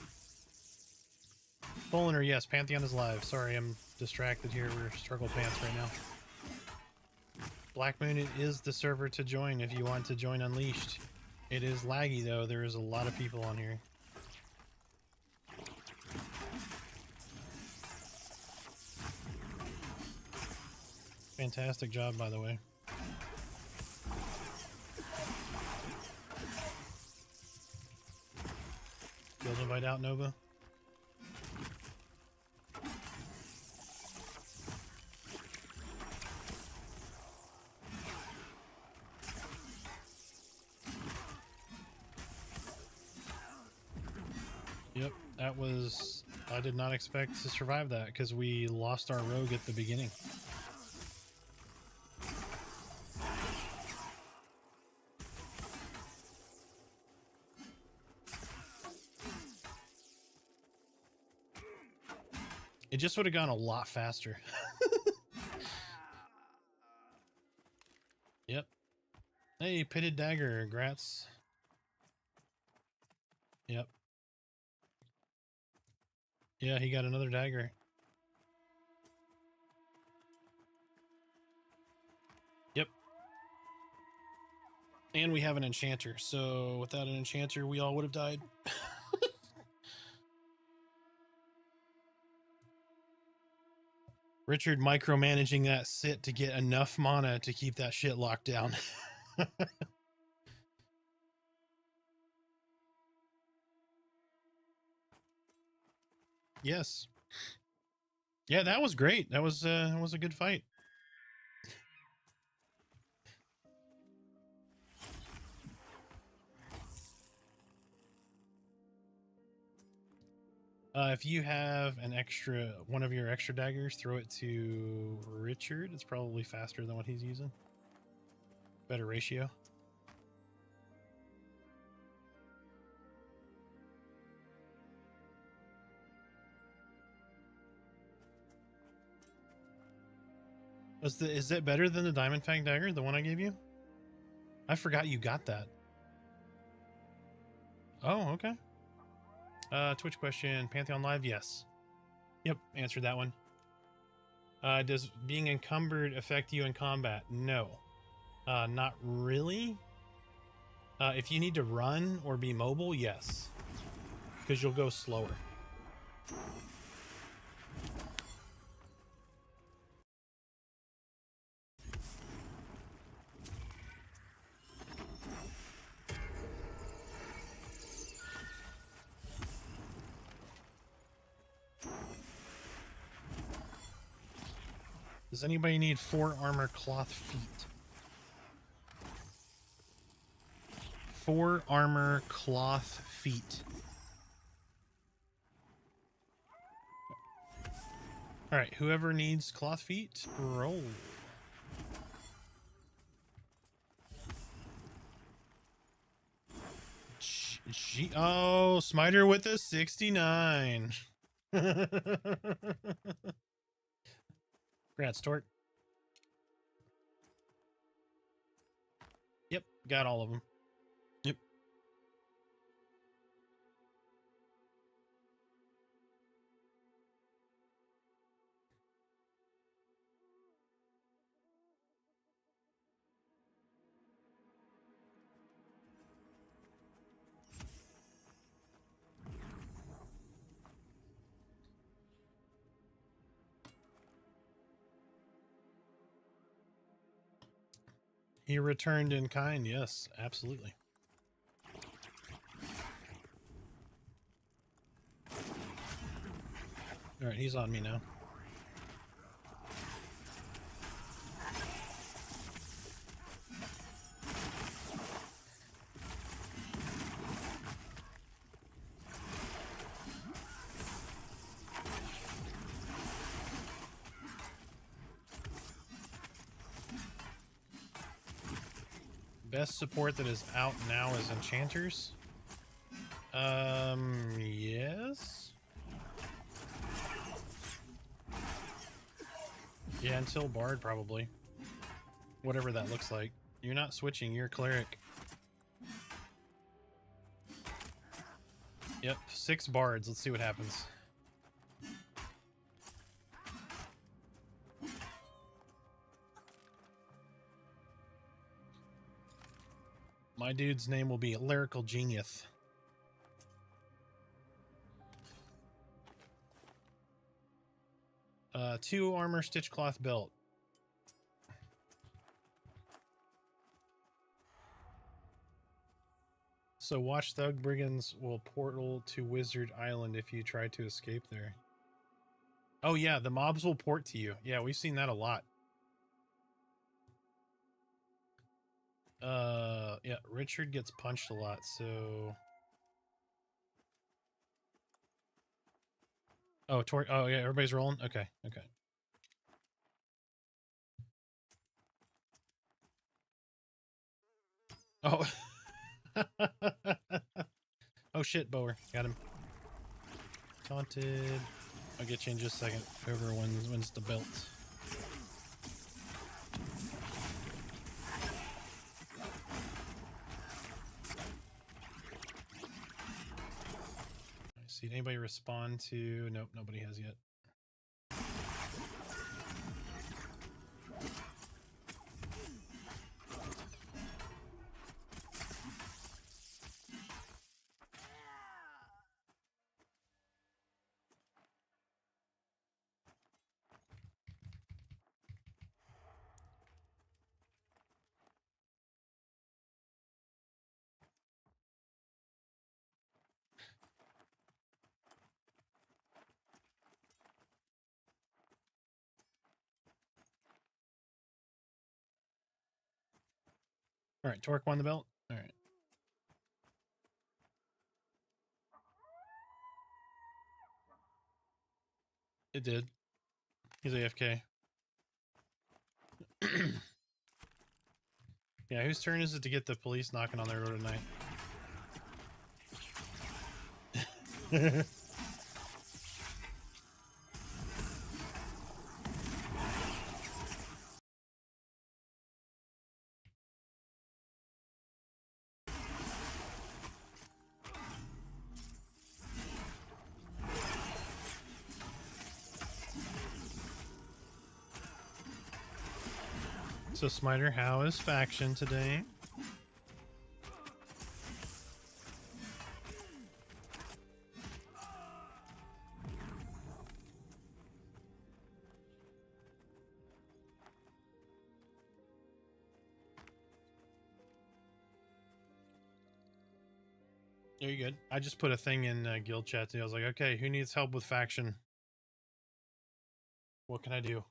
Bowliner, yes, Pantheon is live. Sorry, I'm distracted here. We're struggle pants right now. Black Moon is the server to join if you want to join Unleashed. It is laggy though. There is a lot of people on here. Fantastic job, by the way. Guild invite out, Nova. Yep, that was... I did not expect to survive that because we lost our rogue at the beginning. It just would have gone a lot faster. Yep. Hey, pitted dagger, grats. Yep. Yeah, he got another dagger. Yep. And we have an enchanter, so without an enchanter, we all would have died. Richard micromanaging that sit to get enough mana to keep that shit locked down. Yes. Yeah, that was great. That was a good fight. If you have one of your extra daggers, throw it to Richard. It's probably faster than what he's using. Better ratio. Is that better than the Diamond Fang dagger, the one I gave you? I forgot you got that. Oh, okay. Twitch question, Pantheon Live? Yes. Yep, answered that one. Does being encumbered affect you in combat? No. Not really. If you need to run or be mobile, yes. Because you'll go slower. Does anybody need 4 armor cloth feet? 4 armor cloth feet. All right, whoever needs cloth feet, roll. Oh, Smiter with a 69. Congrats, Torque. Yep, got all of them. Yep. He returned in kind. Yes, absolutely. All right, he's on me now. Best support that is out now is enchanters. Yes. Yeah, until bard probably. Whatever that looks like. You're not switching, you're cleric. Yep, 6 bards. Let's see what happens. My dude's name will be Lyrical Genius. Two armor stitch cloth belt. So Watchthug Brigands will portal to Wizard Island if you try to escape there. Oh yeah, the mobs will port to you. Yeah, we've seen that a lot. Yeah, Richard gets punched a lot, so... Oh, oh yeah, everybody's rolling? Okay, okay. Oh. Oh shit, Bower. Got him. Taunted. I'll get you in just a second. Whoever wins the belt. See, anybody respond to... Nope, nobody has yet. All right, Torque won the belt. All right. It did. He's AFK. Yeah, whose turn is it to get the police knocking on their door tonight? So, Smiter, how is faction today? You're good. I just put a thing in guild chat today. I was like, okay, who needs help with faction? What can I do?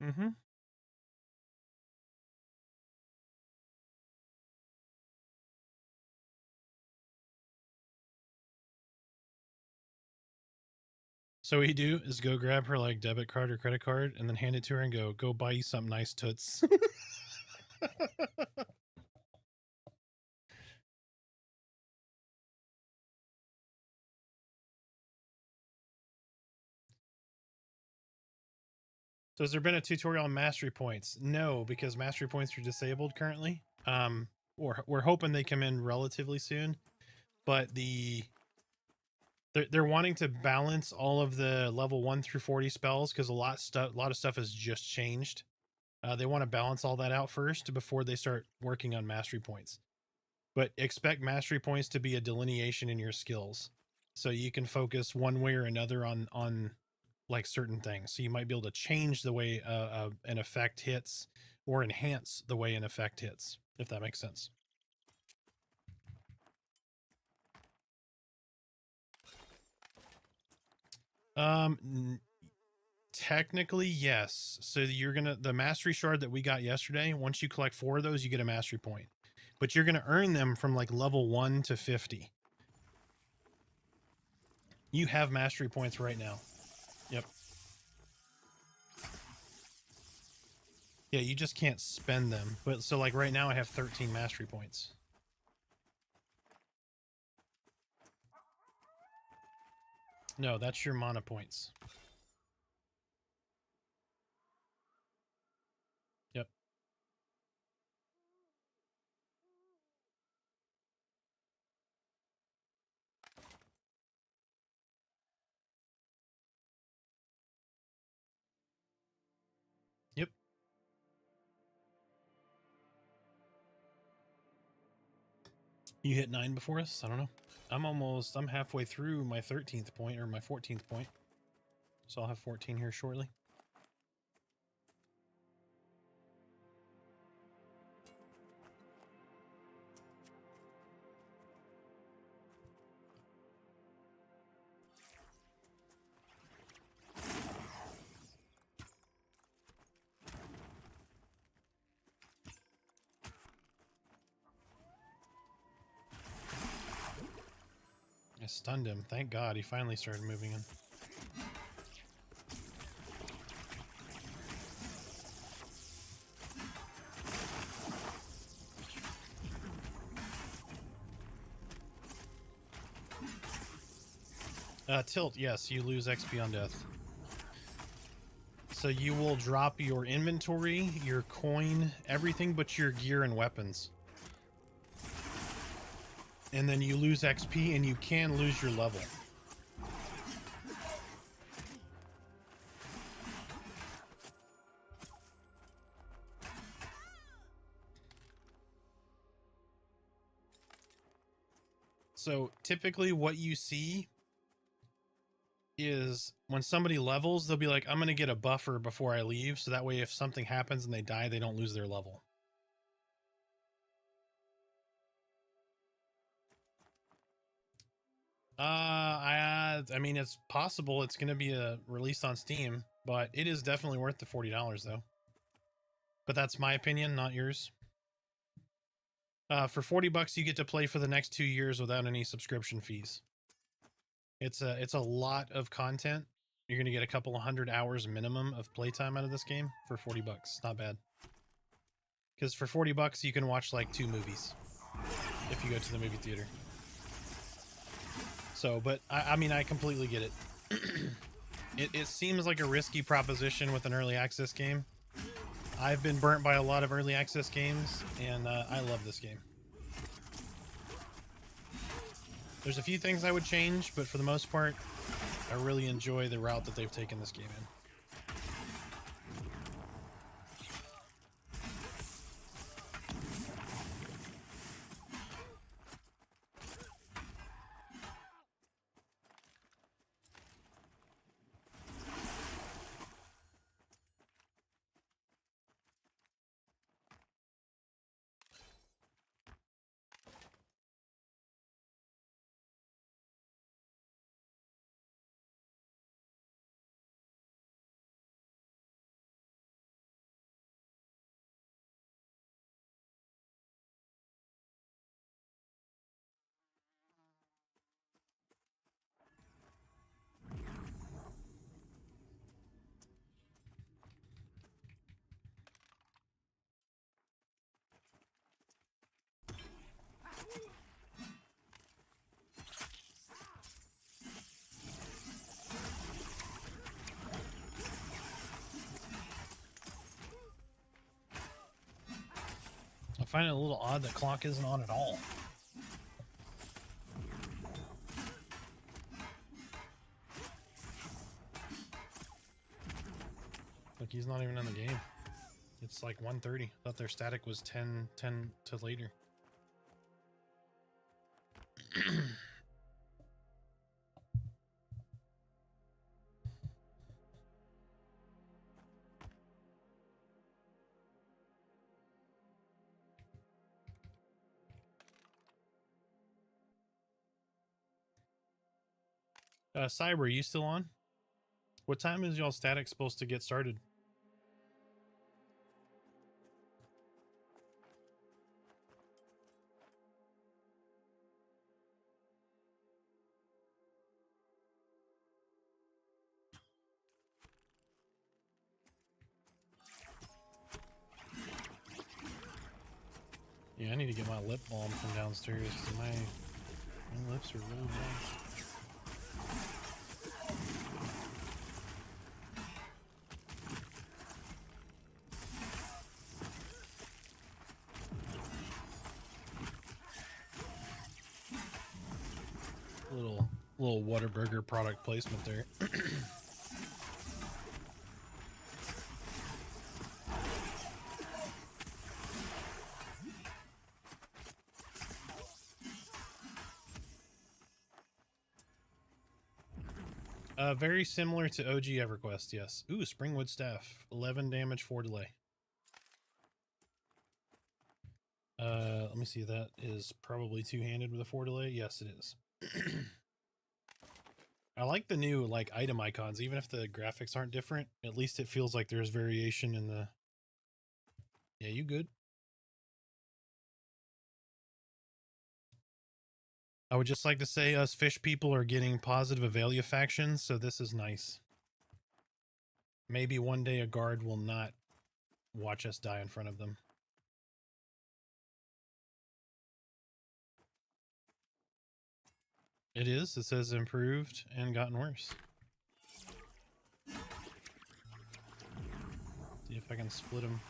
Mm-hmm. So what you do is go grab her like debit card or credit card and then hand it to her and go buy you something nice, toots. So has there been a tutorial on mastery points? No, because mastery points are disabled currently. We're hoping they come in relatively soon, but they're wanting to balance all of the level 1 through 40 spells because a lot of stuff has just changed. They want to balance all that out first before they start working on mastery points. But expect mastery points to be a delineation in your skills, so you can focus one way or another on like certain things. So you might be able to change the way an effect hits or enhance the way an effect hits, if that makes sense. Technically, yes. So you're gonna the mastery shard that we got yesterday. Once you collect 4 of those, you get a mastery point, but you're gonna earn them from like level 1 to 50. You have mastery points right now. Yep. Yeah, you just can't spend them. But so like right now I have 13 mastery points. No, that's your mana points. Yep. Yep. You hit 9 before us? I don't know. I'm halfway through my 13th point or my 14th point. So I'll have 14 here shortly. I stunned him. Thank God he finally started moving in. Tilt, yes, you lose XP on death. So you will drop your inventory, your coin, everything but your gear and weapons. And then you lose XP and you can lose your level. So typically what you see is when somebody levels, they'll be like, I'm going to get a buffer before I leave. So that way, if something happens and they die, they don't lose their level. I mean, it's possible it's going to be released on Steam, but it is definitely worth the $40 though. But that's my opinion, not yours. For $40, you get to play for the next 2 years without any subscription fees. It's a lot of content. You're going to get a couple of 100 hours minimum of playtime out of this game for $40. Not bad. Because for $40, you can watch like 2 movies if you go to the movie theater. So, but I mean, I completely get it. It seems like a risky proposition with an early access game. I've been burnt by a lot of early access games, and I love this game. There's a few things I would change, but for the most part, I really enjoy the route that they've taken this game in. find it a little odd that clock isn't on at all. Look, he's not even in the game. It's like 1:30. Thought their static was 10 to later. Cyber, are you still on? What time is y'all static supposed to get started? Yeah, I need to get my lip balm from downstairs. My lips are really bad. Little Whataburger product placement there. Very similar to OG EverQuest, yes. Ooh, Springwood Staff. 11 damage, 4 delay. Let me see, that is probably two-handed with a 4 delay. Yes, it is. I like the new, like, item icons. Even if the graphics aren't different, at least it feels like there's variation in the... Yeah, you good? I would just like to say us fish people are getting positive Avelia factions, so this is nice. Maybe one day a guard will not watch us die in front of them. It is. It says improved and gotten worse. See if I can split them.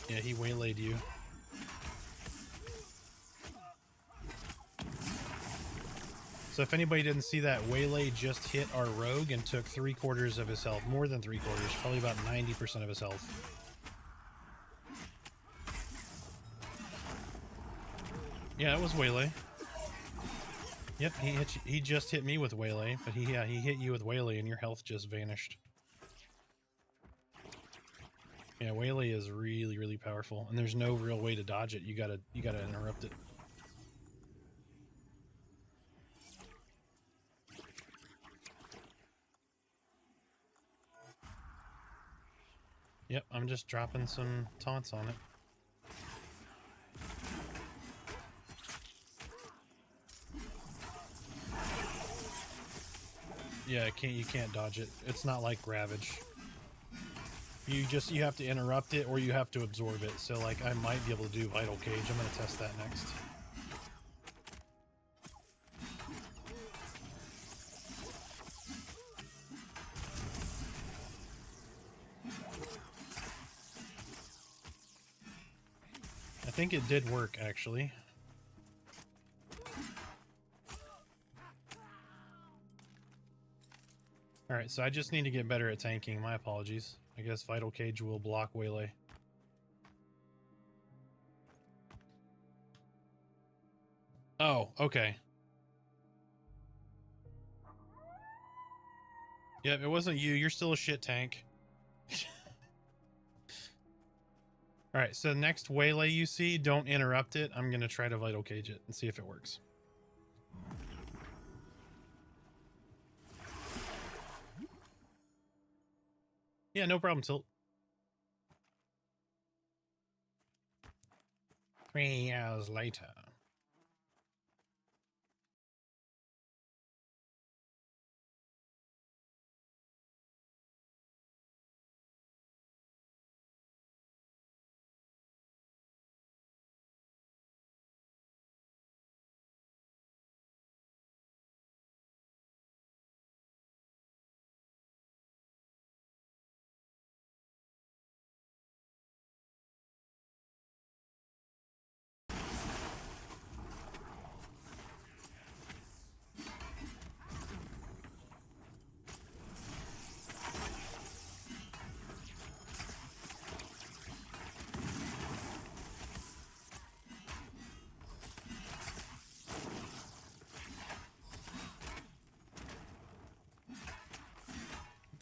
Yeah, he waylaid you. So if anybody didn't see that, Waylay just hit our rogue and took 3/4 of his health. More than 3/4, probably about 90% of his health. Yeah, it was Waylay. Yep, he just hit me with Waylay, but he hit you with Waylay and your health just vanished. Yeah, Waylay is really, really powerful, and there's no real way to dodge it. You gotta interrupt it. Yep, I'm just dropping some taunts on it. Yeah, you can't dodge it. It's not like Ravage. You have to interrupt it or you have to absorb it. So like I might be able to do Vital Cage. I'm gonna test that next. I think it did work actually. Alright, so I just need to get better at tanking. My apologies. I guess Vital Cage will block Waylay. Oh, okay. Yep, it wasn't you. You're still a shit tank. Alright, so next Waylay you see, don't interrupt it. I'm gonna try to Vital Cage it and see if it works. Yeah, no problem, Tilt. 3 hours later.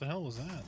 the hell was that?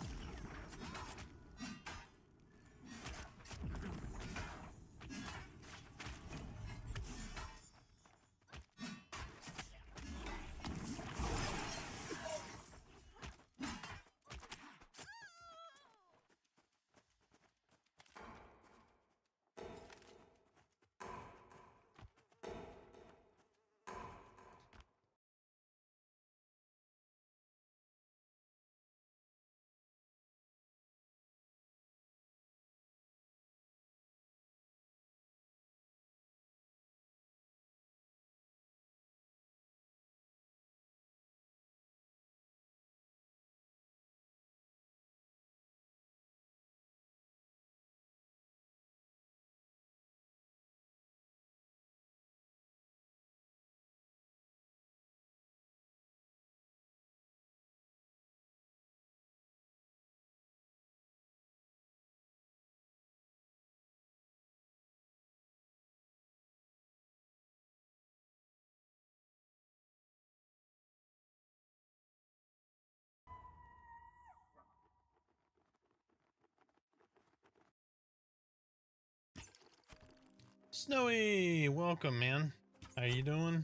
Snowy, welcome, man. How you doing?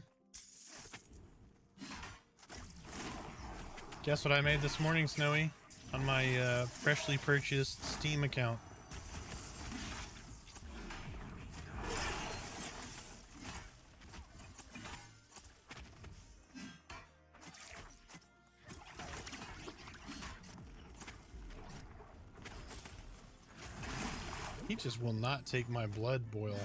Guess what I made this morning, Snowy? On my freshly purchased Steam account. He just will not take my blood boil.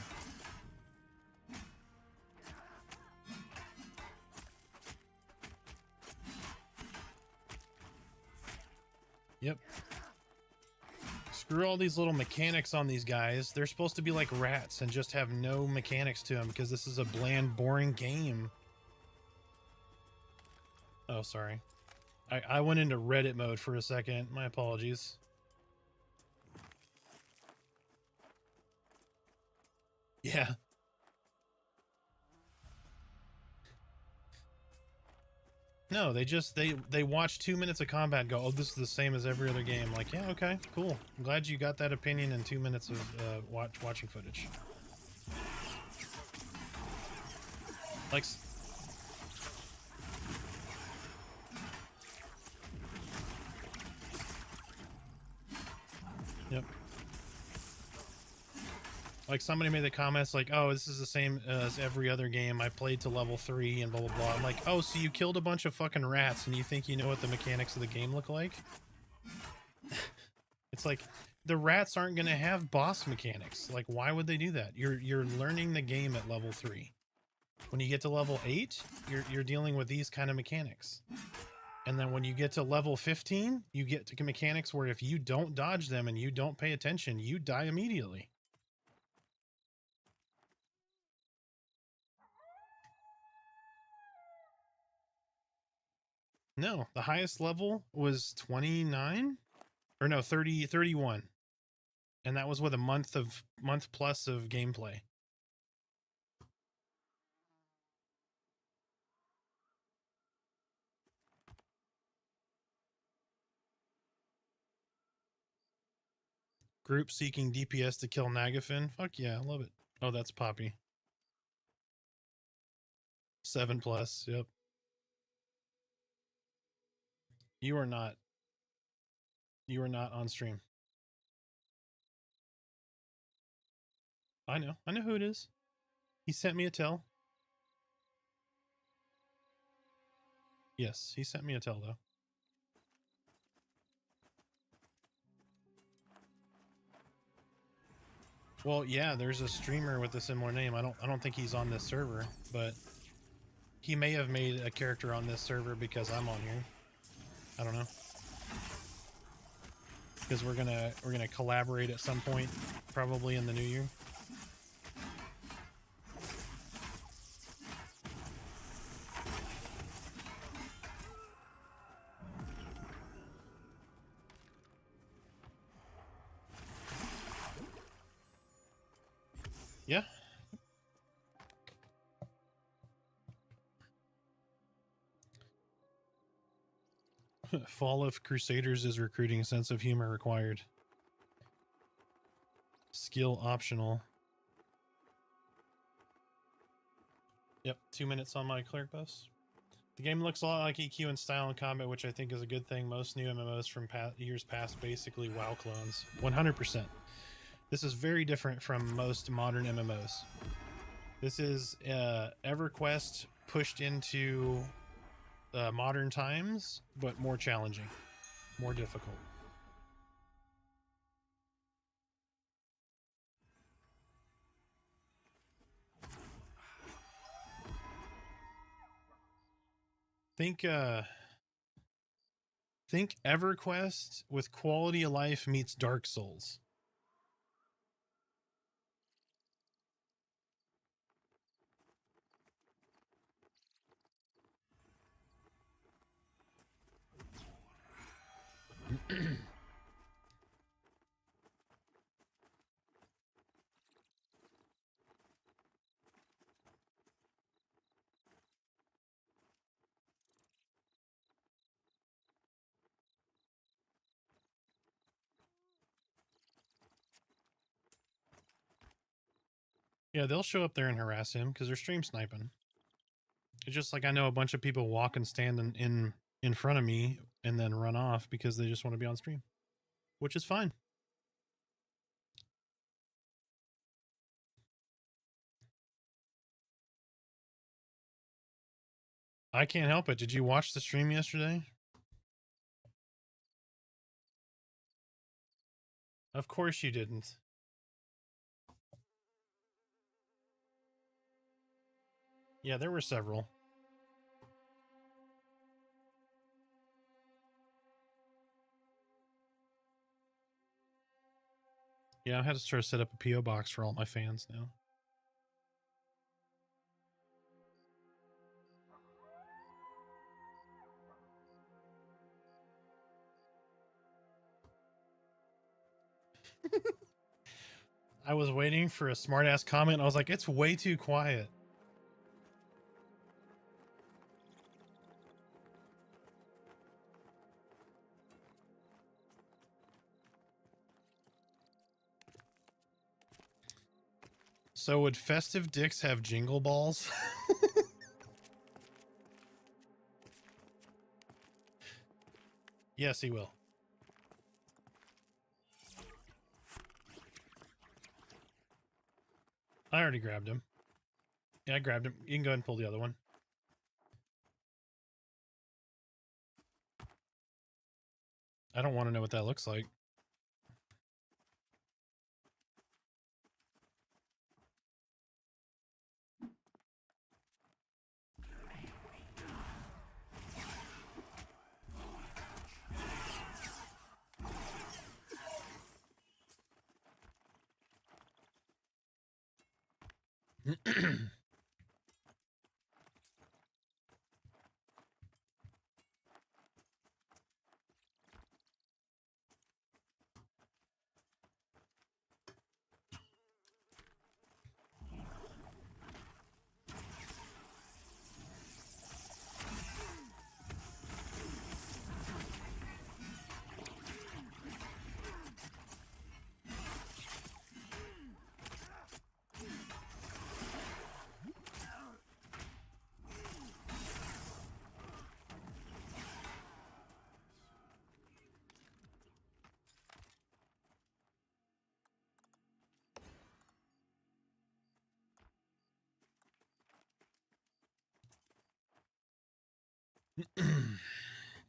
Yep. Screw all these little mechanics on these guys. They're supposed to be like rats and just have no mechanics to them because this is a bland, boring game. Oh, sorry. I went into Reddit mode for a second. My apologies. Yeah. No, they watch 2 minutes of combat and go, oh, this is the same as every other game. Like, yeah, okay, cool. I'm glad you got that opinion in 2 minutes of watching footage. Like, yep. Like somebody made the comments like, oh, this is the same as every other game. I played to level 3 and blah, blah, blah. I'm like, oh, so you killed a bunch of fucking rats and you think you know what the mechanics of the game look like? It's like, the rats aren't going to have boss mechanics. Like, why would they do that? You're learning the game at level 3. When you get to level 8, you're dealing with these kind of mechanics. And then when you get to level 15, you get to mechanics where if you don't dodge them and you don't pay attention, you die immediately. No, the highest level was 29 or no, 31. And that was with a month plus of gameplay. Group seeking DPS to kill Nagafin. Fuck yeah, I love it. Oh, that's Poppy. 7+, yep. You are not on stream. I know who it is. He sent me a tell. Yes, he sent me a tell though. Well, yeah, there's a streamer with a similar name. I don't think he's on this server, but he may have made a character on this server because I'm on here. I don't know. Because we're gonna collaborate at some point, probably in the new year. Yeah. Fall of Crusaders is recruiting, sense of humor required. Skill optional. Yep, 2 minutes on my cleric buffs. The game looks a lot like EQ in style and combat, which I think is a good thing. Most new MMOs from years past basically WoW clones. 100%. This is very different from most modern MMOs. This is EverQuest pushed into modern times, but more challenging, more difficult. Think EverQuest with quality of life meets Dark Souls. Yeah, they'll show up there and harass him because they're stream sniping. It's just like I know a bunch of people walk and stand in front of me and then run off because they just want to be on stream, which is fine. I can't help it. Did you watch the stream yesterday? Of course you didn't. Yeah, there were several. Yeah, I had to start to set up a PO box for all my fans now. I was waiting for a smart-ass comment. I was like, it's way too quiet. So would Festive Dicks have jingle balls? Yes, he will. I already grabbed him. Yeah, I grabbed him. You can go ahead and pull the other one. I don't want to know what that looks like.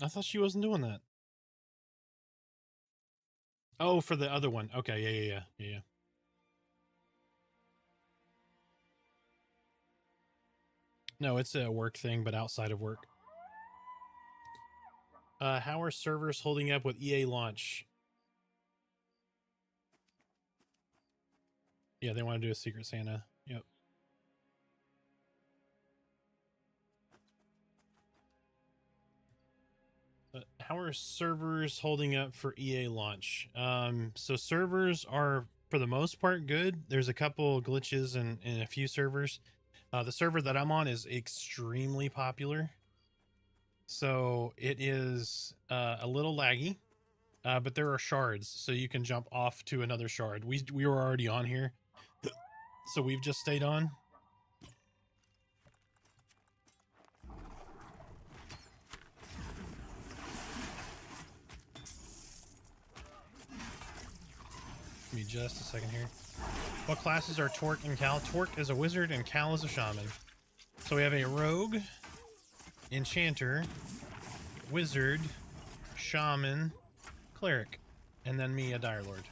I thought she wasn't doing that. Oh, for the other one. Okay, yeah. No, it's a work thing, but outside of work. How are servers holding up with EA launch? Yeah, they want to do a Secret Santa. Yep. How are servers holding up for EA launch? So servers are, for the most part, good. There's a couple glitches in a few servers. The server that I'm on is extremely popular. So it is a little laggy, but there are shards, so you can jump off to another shard. We were already on here, so we've just stayed on. Give me just a second here. What classes are Torque and Cal? Torque is a wizard and Cal is a shaman. So we have a rogue, enchanter, wizard, shaman, cleric, and then me, a dire lord.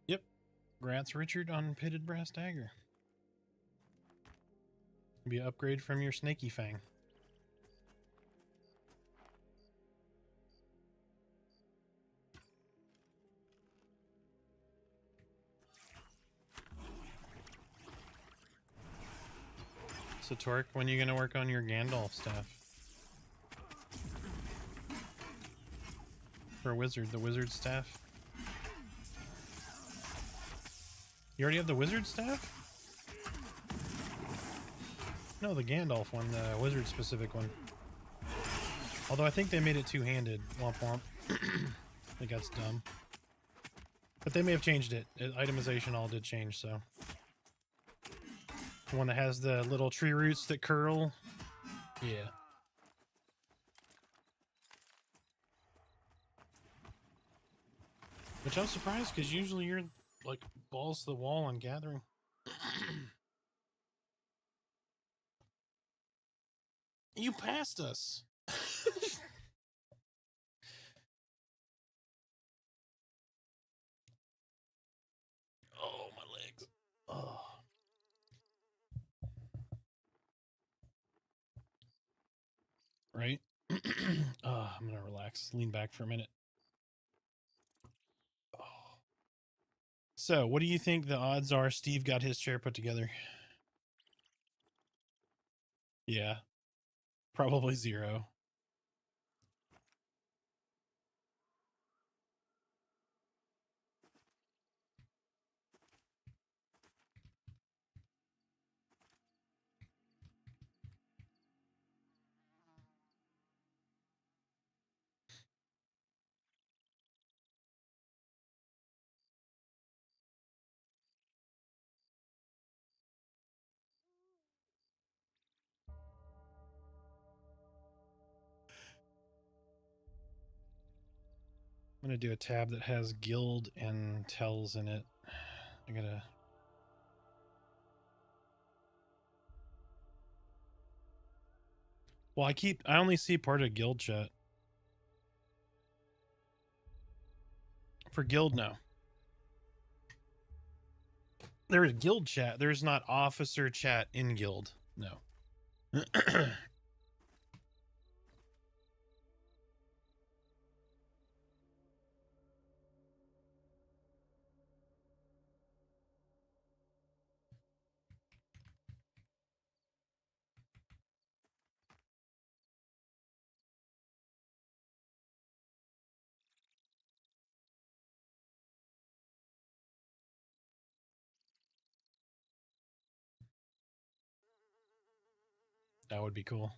Yep. Grants Richard on Pitted Brass Dagger. Be an upgrade from your Snaky Fang. So Torque, when are you gonna work on your Gandalf stuff? For a wizard, the wizard staff? You already have the wizard staff? No, the Gandalf one, the wizard specific one. Although I think they made it two-handed. Womp womp. I think that's dumb. But they may have changed it. Itemization all did change, so. The one that has the little tree roots that curl. Yeah. Which I'm surprised, because usually you're, like, balls to the wall on gathering. You passed us. Oh, my legs. Oh. Right? Oh, I'm gonna relax. Lean back for a minute. Oh. So, what do you think the odds are Steve got his chair put together? Yeah. Probably 0. I'm gonna do a tab that has guild and tells in it. I gotta. Well, I only see part of guild chat. For guild, no. There's guild chat. There's not officer chat in guild. No. That would be cool.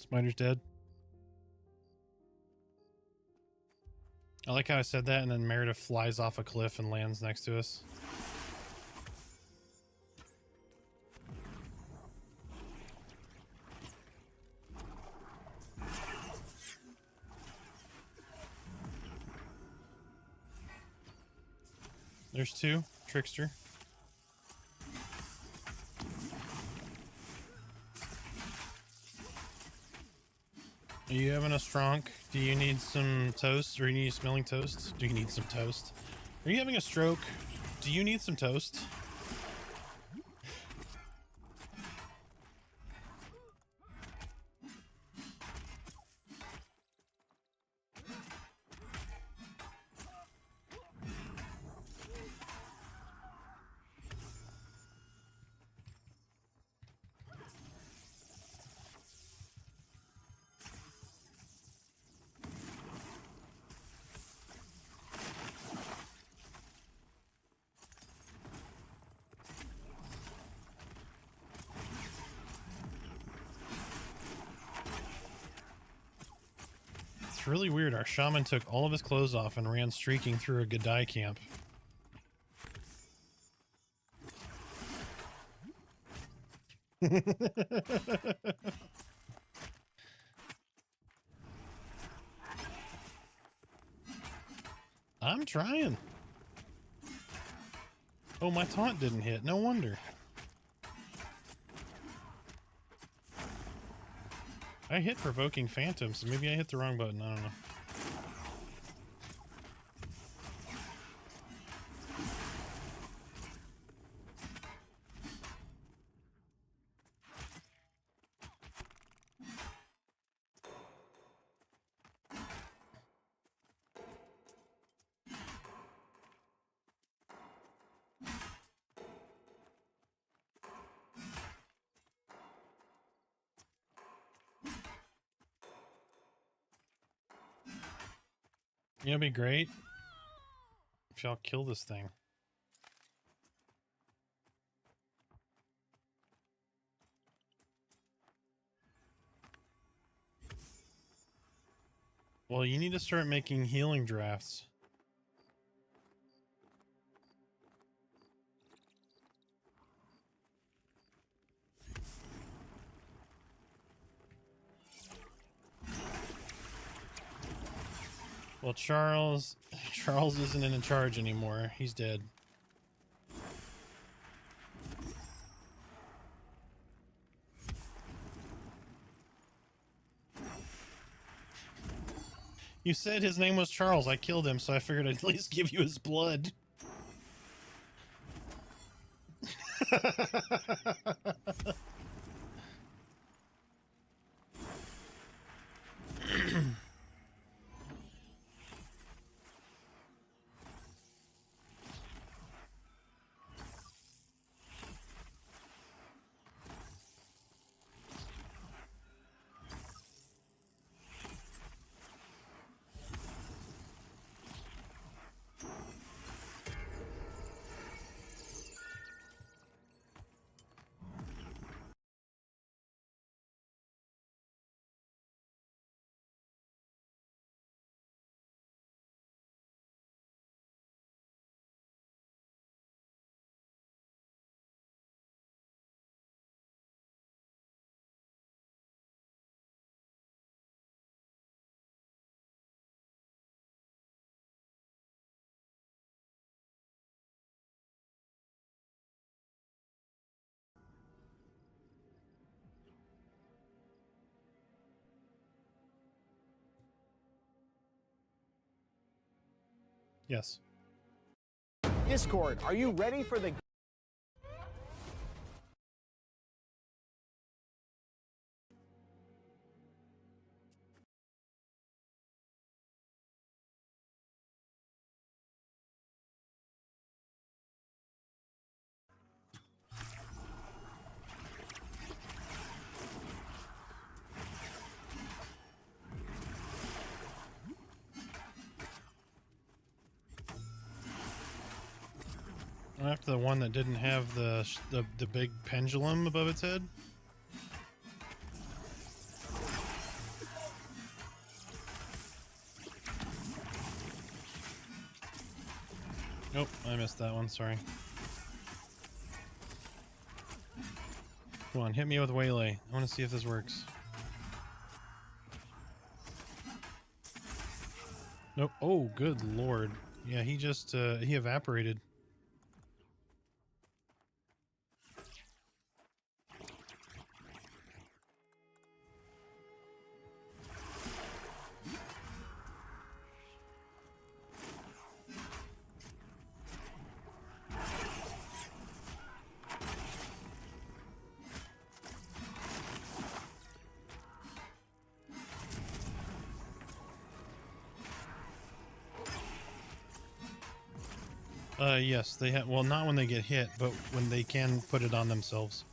Spider's dead. I like how I said that, and then Meredith flies off a cliff and lands next to us. There's two. Trickster. Are you having a stroke? Do you need some toast? Or you need smelling toast? Do you need some toast? Are you having a stroke? Do you need some toast? Really weird. Our shaman took all of his clothes off and ran streaking through a Godai camp. I'm trying. Oh, my taunt didn't hit. No wonder. I hit Provoking Phantom, so maybe I hit the wrong button. I don't know. It'd be great if y'all kill this thing. Well, you need to start making healing drafts. Well, Charles isn't in charge anymore. He's dead. You said his name was Charles. I killed him, so I figured I'd at least give you his blood. Yes. Discord, are you ready for the... After the one that didn't have the big pendulum above its head. Nope, I missed that one. Sorry. Come on, hit me with waylay. I want to see if this works. Nope. Oh, good lord. Yeah, he just he evaporated. Yes, they have. Well, not when they get hit, but when they can put it on themselves.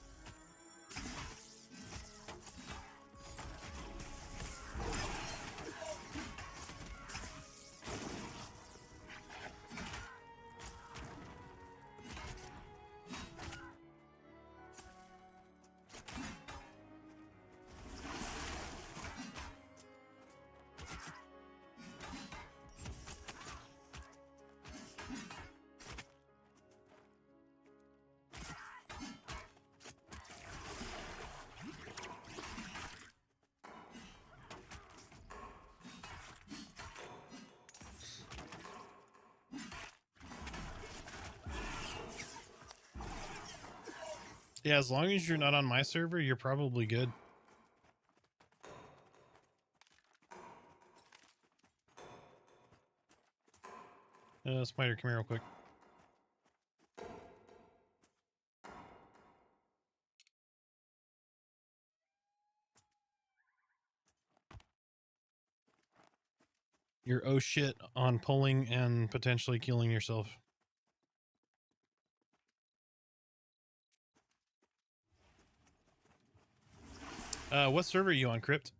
Yeah, as long as you're not on my server, you're probably good. Spider, come here real quick. You're oh shit on pulling and potentially killing yourself. What server are you on, Crypt?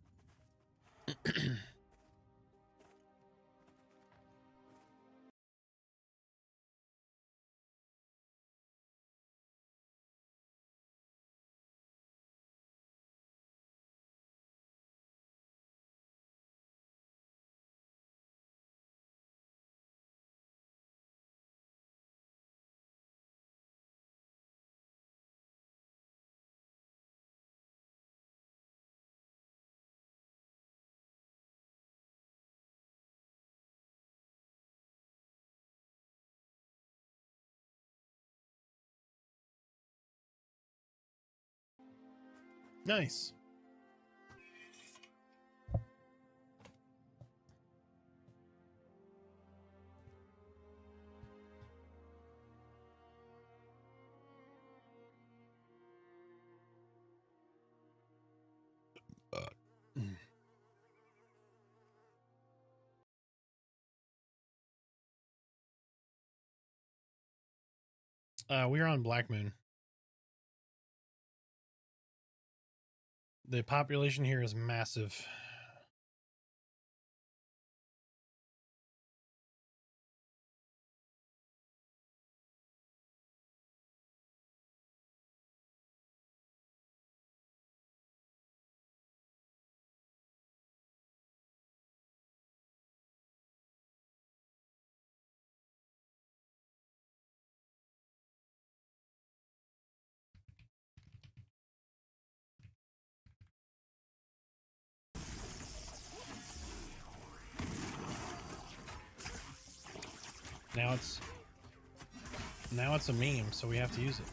Nice. We're on Black Moon. The population here is massive. Now it's a meme, so we have to use it.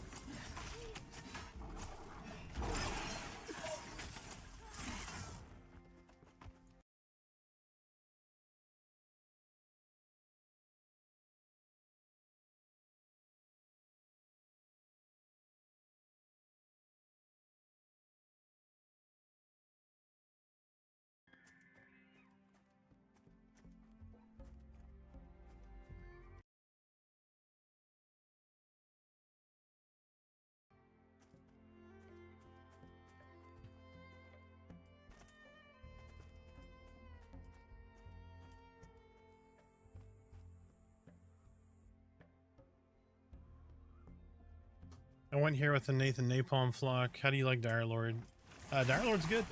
I went here with the Nathan Napalm flock. How do you like Dire Lord? Dire Lord's good.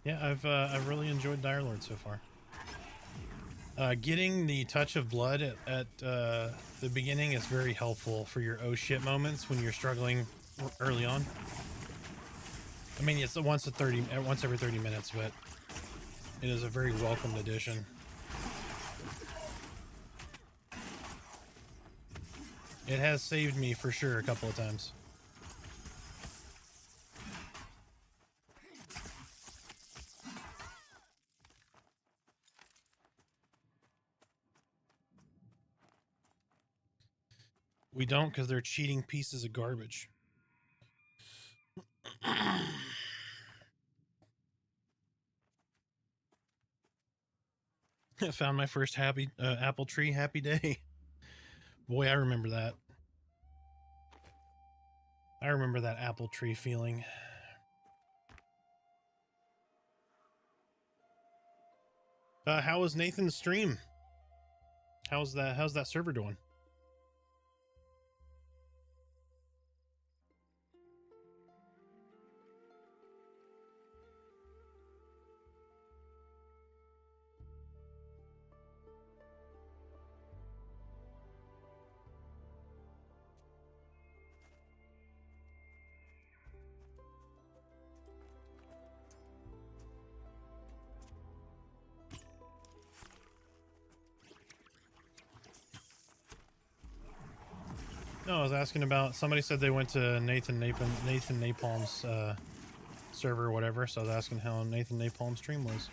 Yeah, I've really enjoyed Dire Lord so far. Getting the touch of blood at the beginning is very helpful for your oh shit moments when you're struggling early on. I mean, it's once every 30 minutes, but it is a very welcomed addition. It has saved me for sure a couple of times. We don't, because they're cheating pieces of garbage. I found my first happy apple tree. Happy day. Boy, I remember that. I remember that apple tree feeling. How was Nathan's stream? How's that server doing? No, I was asking about, somebody said they went to Nathan Napalm's server or whatever, so I was asking how Nathan Napalm's stream was.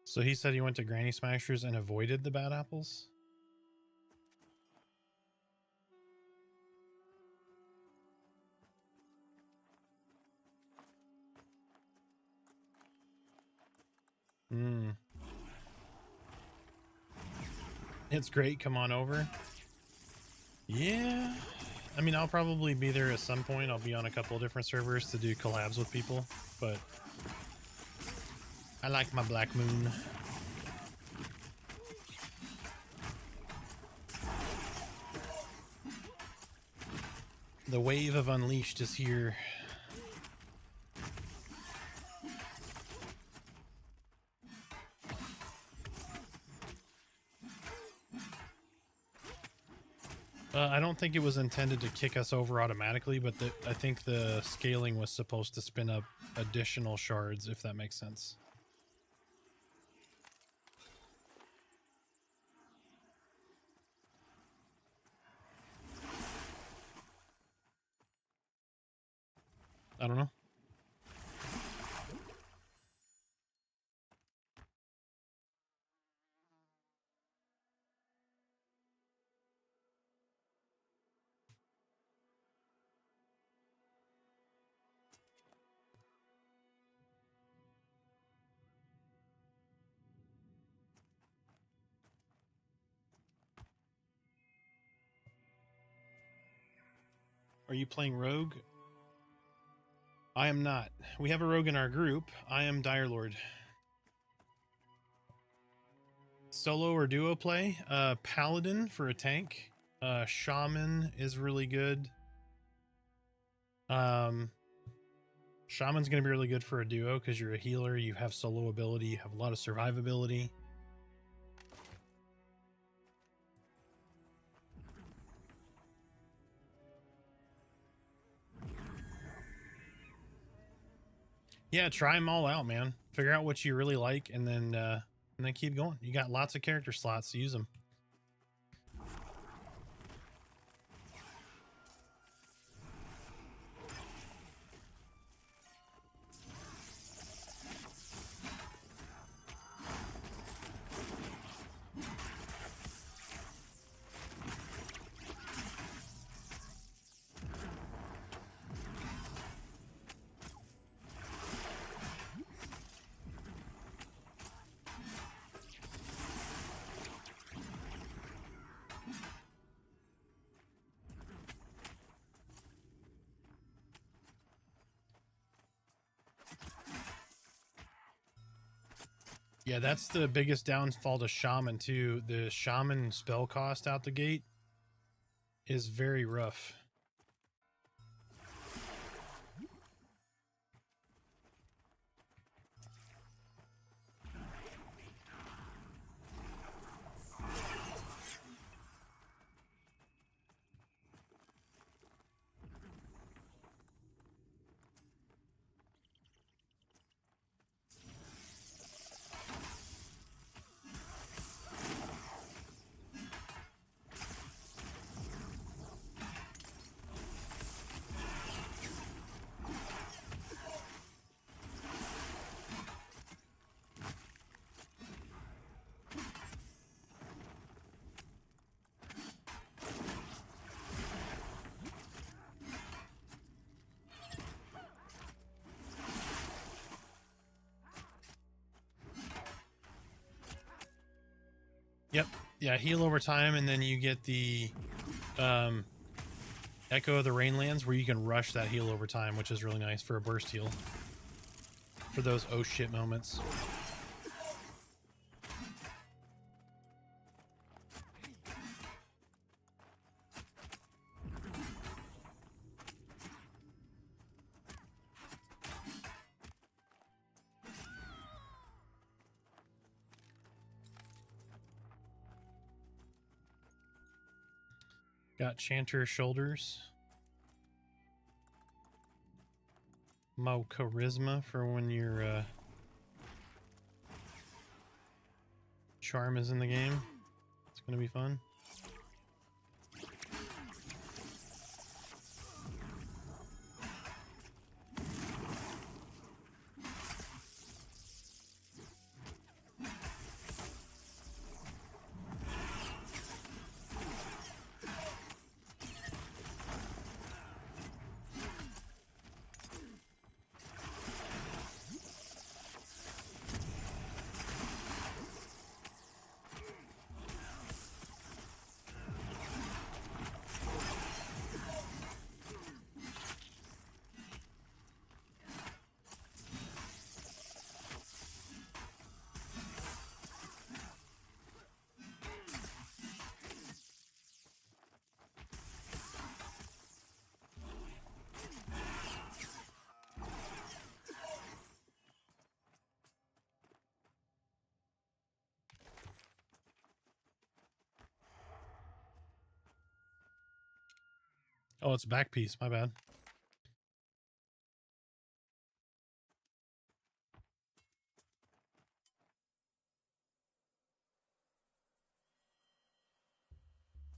So he said he went to Granny Smashers and avoided the bad apples? Hmm. It's great, come on over. Yeah. I mean, I'll probably be there at some point. I'll be on a couple of different servers to do collabs with people, but I like my Black Moon. The wave of Unleashed is here. I don't think it was intended to kick us over automatically, but I think the scaling was supposed to spin up additional shards, if that makes sense. I don't know. Are you playing Rogue? I am not. We have a Rogue in our group. I am Dire Lord. Solo or duo play? Paladin for a tank. Shaman is really good. Shaman's going to be really good for a duo because you're a healer, you have solo ability, you have a lot of survivability. Yeah, try them all out, man. Figure out what you really like, and then keep going. You got lots of character slots to use them. Yeah, that's the biggest downfall to Shaman too. The Shaman spell cost out the gate is very rough. Yep. Yeah, heal over time, and then you get the Echo of the Rainlands, where you can rush that heal over time, which is really nice for a burst heal. For those oh shit moments. Got Chanter Shoulders. Mo Charisma for when your charm is in the game. It's going to be fun. Oh, it's back piece. My bad.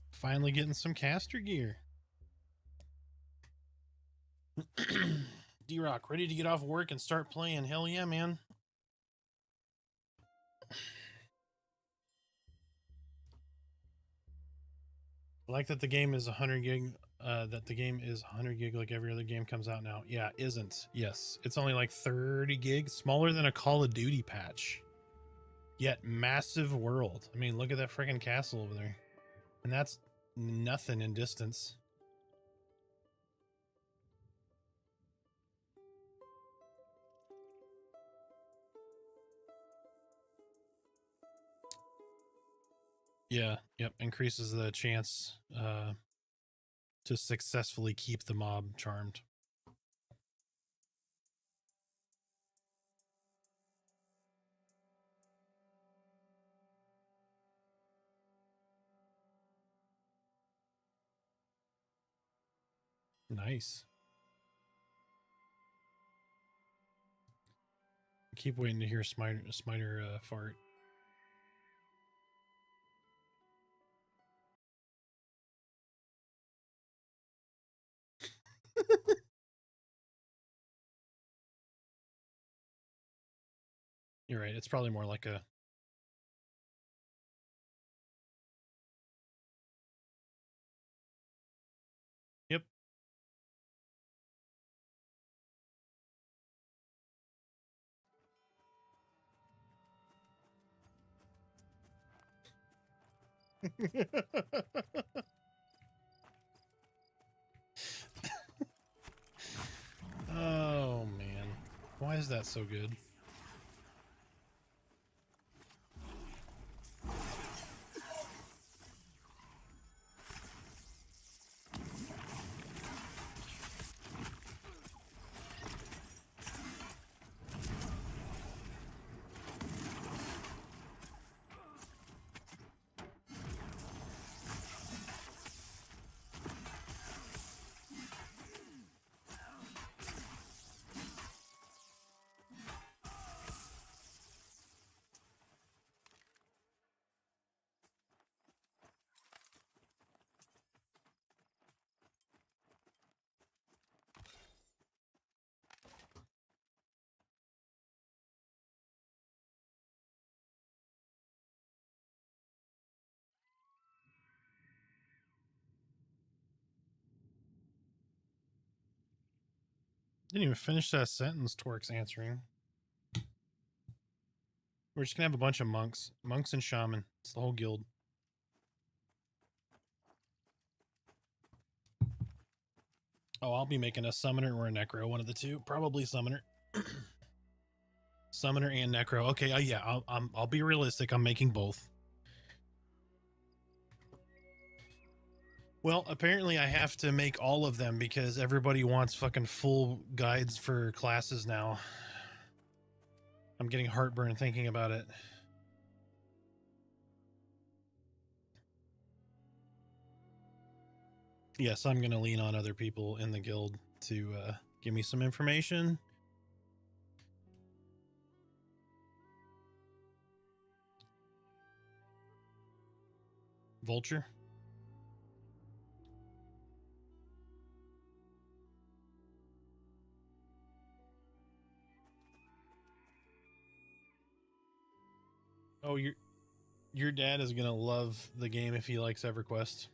Finally getting some caster gear. D-Rock, ready to get off work and start playing. Hell yeah, man. I like that the game is 100 gig. That the game is 100 gig like every other game comes out now. Yeah, isn't. Yes, it's only like 30 gigs, smaller than a Call of Duty patch. Yet massive world. I mean, look at that freaking castle over there. And that's nothing in distance. Yeah, yep, increases the chance to successfully keep the mob charmed. Nice. I keep waiting to hear Smiter fart. You're right. It's probably more like a... Yep. Oh, man. Why is that so good? Didn't even finish that sentence Torque's answering. We're just gonna have a bunch of monks. Monks and shaman. It's the whole guild. Oh, I'll be making a summoner or a necro, one of the two. Probably summoner. Summoner and necro. Okay, yeah, I'll be realistic. I'm making both. Well, apparently I have to make all of them because everybody wants fucking full guides for classes now. I'm getting heartburn thinking about it. Yes, I'm going to lean on other people in the guild to give me some information. Vulture. Oh, your dad is going to love the game if he likes EverQuest.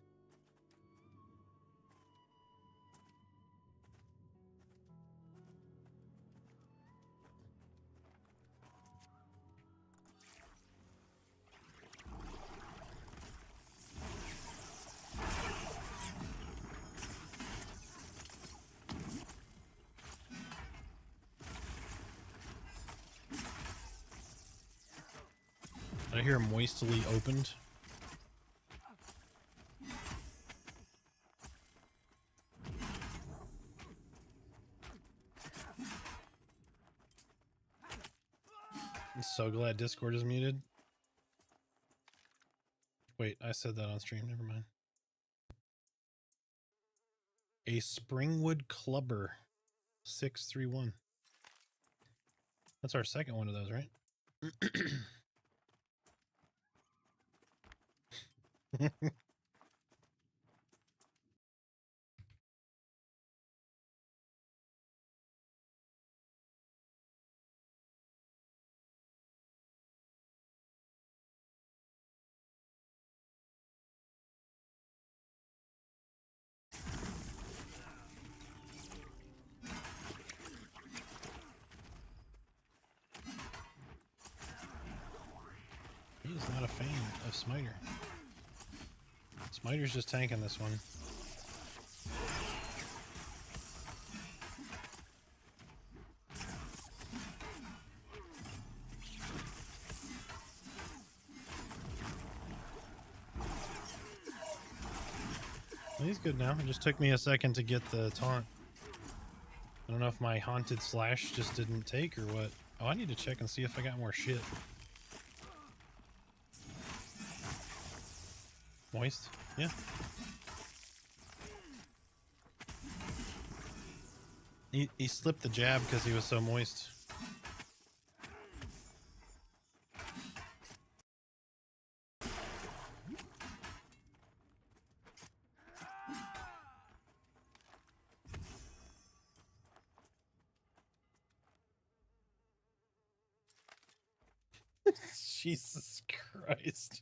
I hear moistly opened. I'm so glad Discord is muted. Wait, I said that on stream. Never mind. A Springwood Clubber 631. That's our second one of those, right? He's not a fan of Smiter. Smiter's just tanking this one. He's good now. It just took me a second to get the taunt. I don't know if my haunted slash just didn't take or what. Oh, I need to check and see if I got more shit. Moist? Yeah. He slipped the jab because he was so moist. Jesus Christ.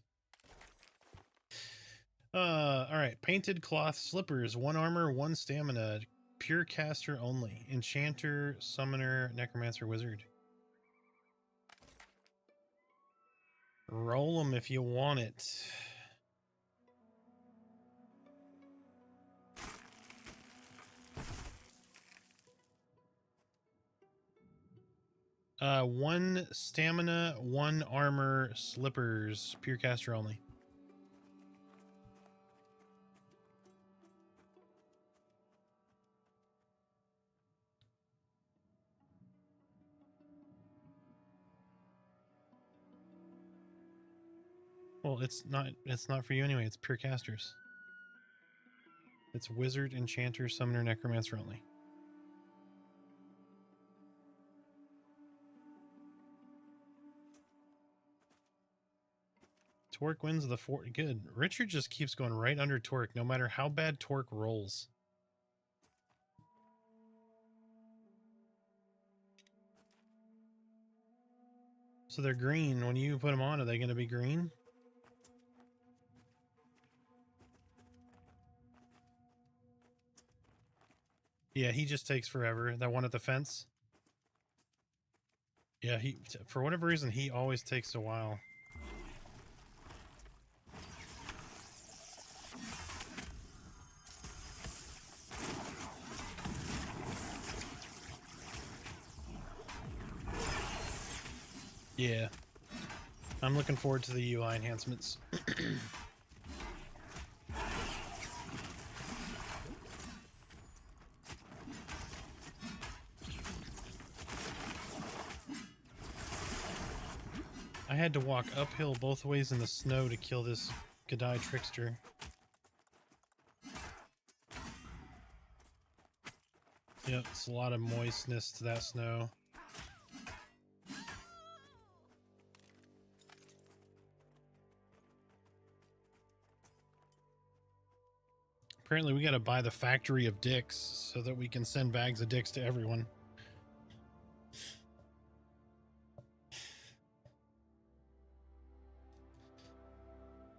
Alright. Painted cloth slippers. 1 armor, 1 stamina. Pure caster only. Enchanter, summoner, necromancer, wizard. Roll them if you want it. One stamina, 1 armor, slippers, pure caster only. Well, it's not for you anyway. It's pure casters. It's wizard, enchanter, summoner, necromancer only. Torque wins the 4. Good. Richard just keeps going right under Torque, no matter how bad Torque rolls. So they're green. When you put them on, are they going to be green? Yeah, he just takes forever. That one at the fence. Yeah, for whatever reason, he always takes a while. Yeah. I'm looking forward to the UI enhancements. I had to walk uphill both ways in the snow to kill this Godai trickster. Yep, it's a lot of moistness to that snow. Apparently we gotta buy the factory of dicks so that we can send bags of dicks to everyone.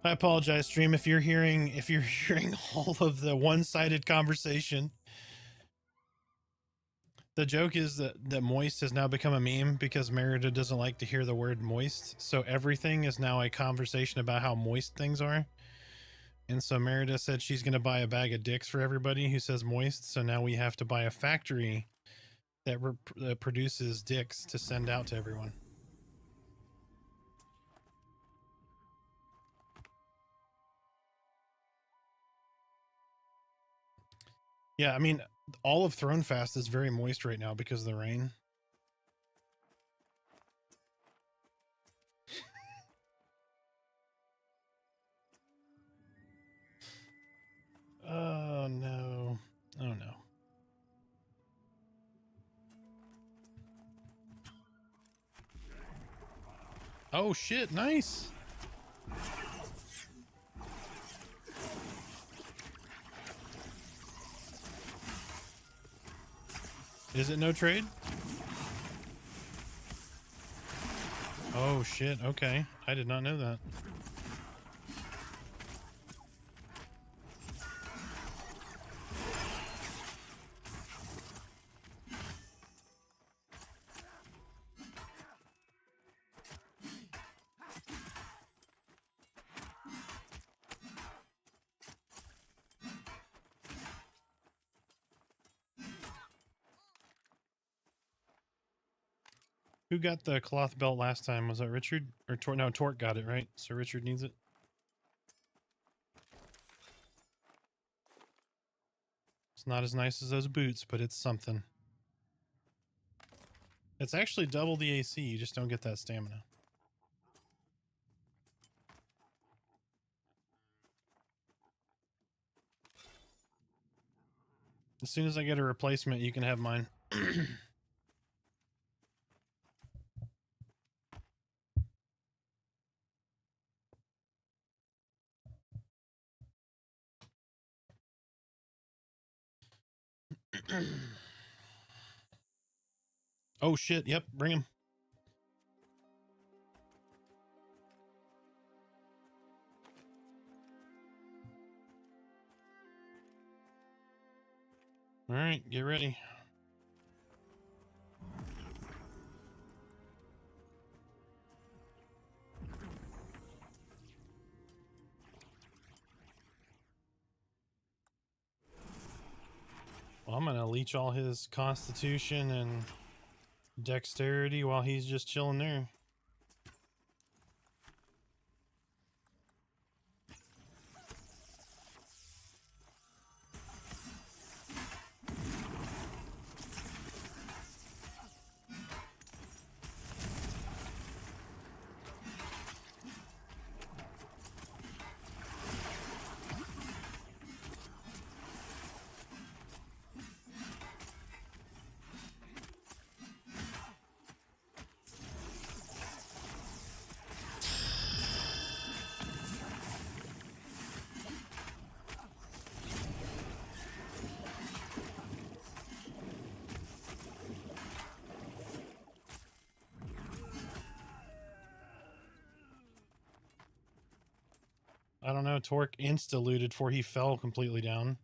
I apologize, stream, if you're hearing all of the one-sided conversation. The joke is that moist has now become a meme because Merida doesn't like to hear the word moist. So everything is now a conversation about how moist things are. And so Merida said she's going to buy a bag of dicks for everybody who says moist. So now we have to buy a factory that produces dicks to send out to everyone. Yeah, I mean, all of Thronefast is very moist right now because of the rain. Oh, no. Oh, no. Oh, shit. Nice. Is it no trade? Oh, shit. Okay. I did not know that. Who got the cloth belt last time? Was that Richard? Or Torque? No, Torque got it, right? So Richard needs it. It's not as nice as those boots, but it's something. It's actually double the AC. You just don't get that stamina. As soon as I get a replacement, you can have mine. Oh shit, yep, bring him. All right, get ready. Well, I'm gonna leech all his constitution and dexterity while he's just chilling there. I don't know, Torque insta-looted before he fell completely down.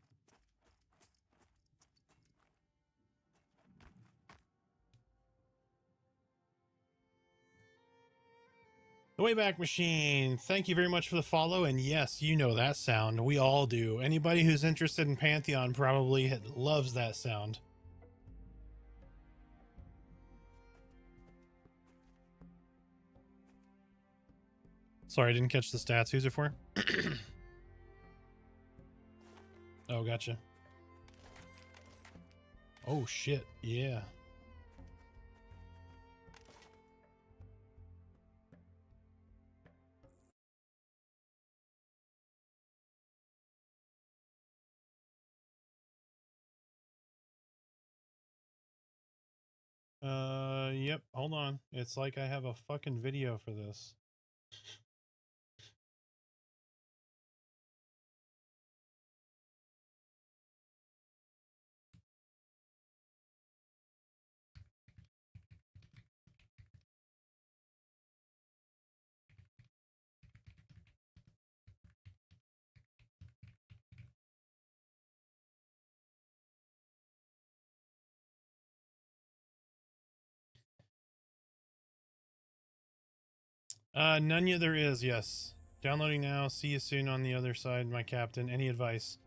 The Wayback Machine, thank you very much for the follow. And yes, you know that sound. We all do. Anybody who's interested in Pantheon probably loves that sound. Sorry, I didn't catch the stats. Who's it for? Oh, gotcha. Oh, shit. Yeah. Yep. Hold on. It's like I have a fucking video for this. Nunya there is, yes. Downloading now. See you soon on the other side, my captain. Any advice?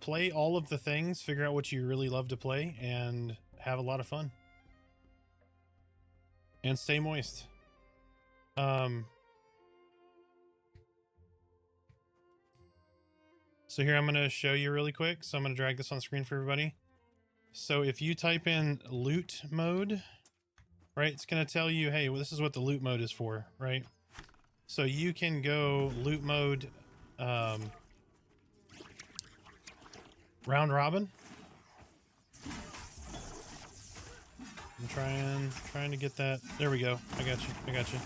Play all of the things, figure out what you really love to play, and have a lot of fun. And stay moist. So here I'm going to show you really quick. So I'm going to drag this on screen for everybody. So if you type in loot mode, right, it's going to tell you, hey, well, this is what the loot mode is for, right? So you can go loot mode, round robin. I'm trying to get that. There we go. I got you. I got you.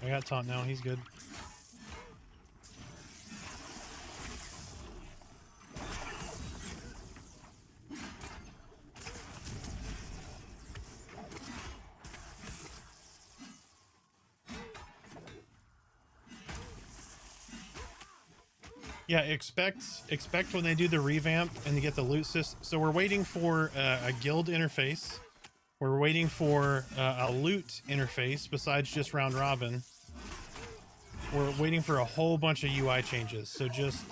I got taunt now. He's good. Yeah, expect when they do the revamp and you get the loot system. So we're waiting for a guild interface. We're waiting for a loot interface besides just round robin. We're waiting for a whole bunch of UI changes. So just,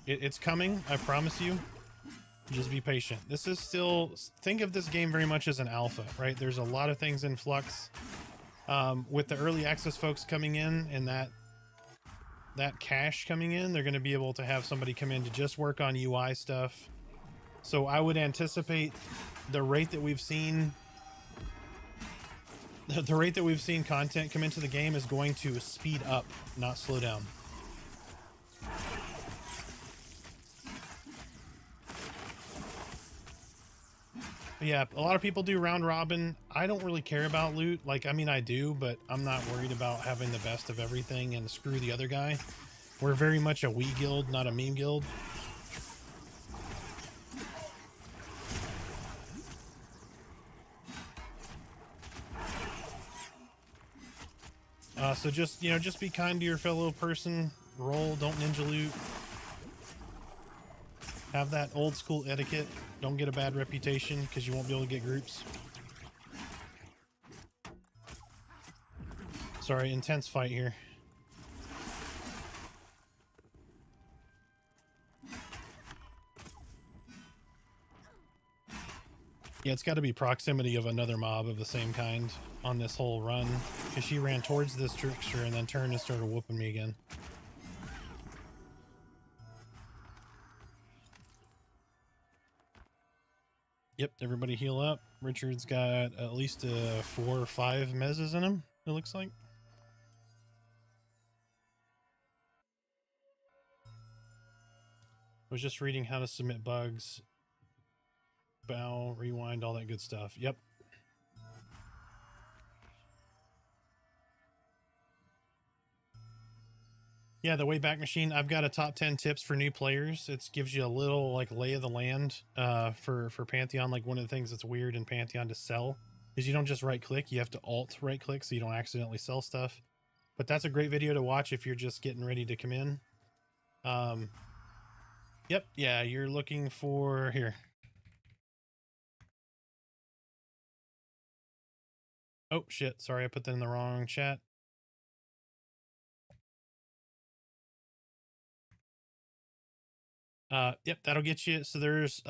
it's coming, I promise you. Just be patient. This is still, think of this game very much as an alpha, right? There's a lot of things in flux. With the early access folks coming in and that cache coming in, they're going to be able to have somebody come in to just work on UI stuff. So I would anticipate the rate that we've seen content come into the game is going to speed up, not slow down. But yeah, a lot of people do round robin. I don't really care about loot. Like, I mean, I do, but I'm not worried about having the best of everything and screw the other guy. We're very much a we guild, not a meme guild. So just, you know, just be kind to your fellow person. Roll, don't ninja loot. Have that old school etiquette. Don't get a bad reputation because you won't be able to get groups. Sorry, intense fight here. Yeah, it's got to be proximity of another mob of the same kind on this whole run, because she ran towards this trickster and then turned and started whooping me again. Yep, everybody heal up. Richard's got at least 4 or 5 mezzes in him, it looks like. I was just reading how to submit bugs. Bow, rewind, all that good stuff. Yep. Yeah, the Wayback Machine, I've got a top 10 tips for new players. It gives you a little like lay of the land for Pantheon. Like one of the things that's weird in Pantheon to sell is you don't just right click, you have to alt right click so you don't accidentally sell stuff. But that's a great video to watch if you're just getting ready to come in. Yep, yeah, you're looking for here. Oh shit, sorry, I put that in the wrong chat. Yep, that'll get you. So there's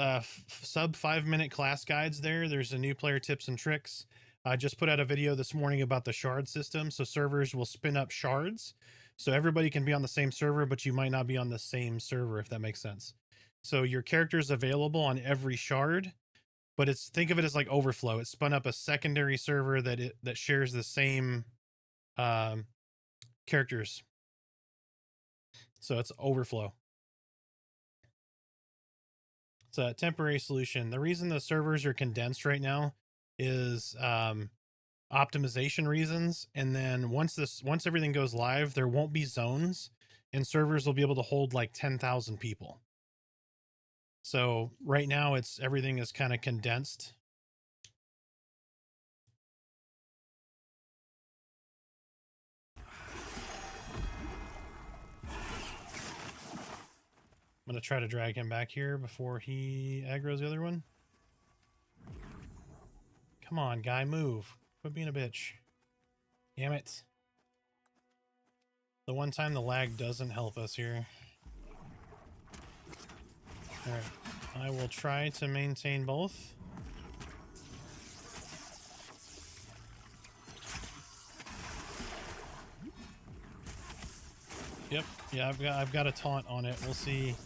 sub 5-minute class guides there. There's a new player tips and tricks. I just put out a video this morning about the shard system. So servers will spin up shards. So everybody can be on the same server, but you might not be on the same server, if that makes sense. So your character is available on every shard, but think of it as like overflow. It spun up a secondary server that shares the same characters. So it's overflow. It's a temporary solution. The reason the servers are condensed right now is optimization reasons. And then once everything goes live, there won't be zones, and servers will be able to hold like 10,000 people. So right now everything is kind of condensed. I'm going to try to drag him back here before he aggroes the other one. Come on, guy, move. Quit being a bitch. Damn it. The one time the lag doesn't help us here. Alright. I will try to maintain both. Yep. Yeah, I've got a taunt on it. We'll see.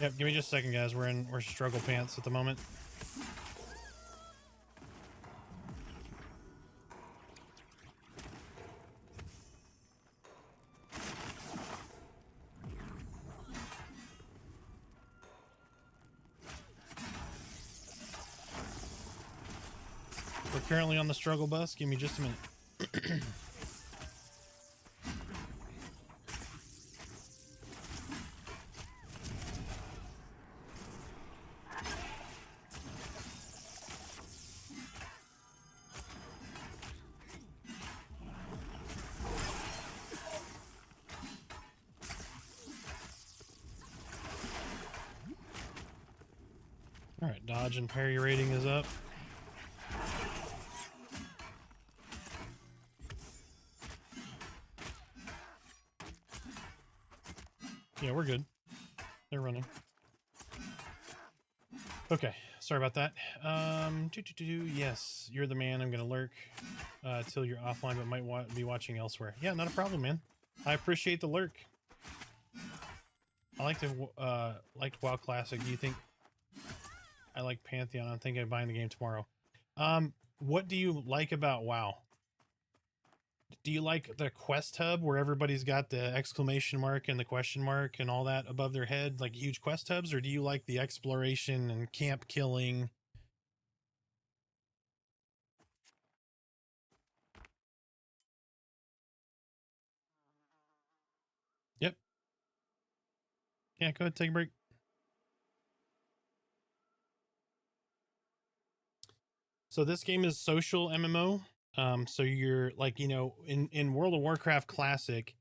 Yep, give me just a second, guys. We're struggle pants at the moment. We're currently on the struggle bus. Give me just a minute. All right, dodge and parry rating is up. Yeah, we're good. They're running. Okay, sorry about that. Yes, you're the man. I'm gonna lurk till you're offline, but might be watching elsewhere. Yeah, not a problem, man. I appreciate the lurk. I liked WoW Classic. Do you think I like Pantheon? I'm thinking of buying the game tomorrow. What do you like about WoW? Do you like the quest hub where everybody's got the exclamation mark and the question mark and all that above their head, like huge quest hubs, or do you like the exploration and camp killing? Yep. Yeah, go ahead, take a break. So this game is social MMO. So you're like, in World of Warcraft Classic,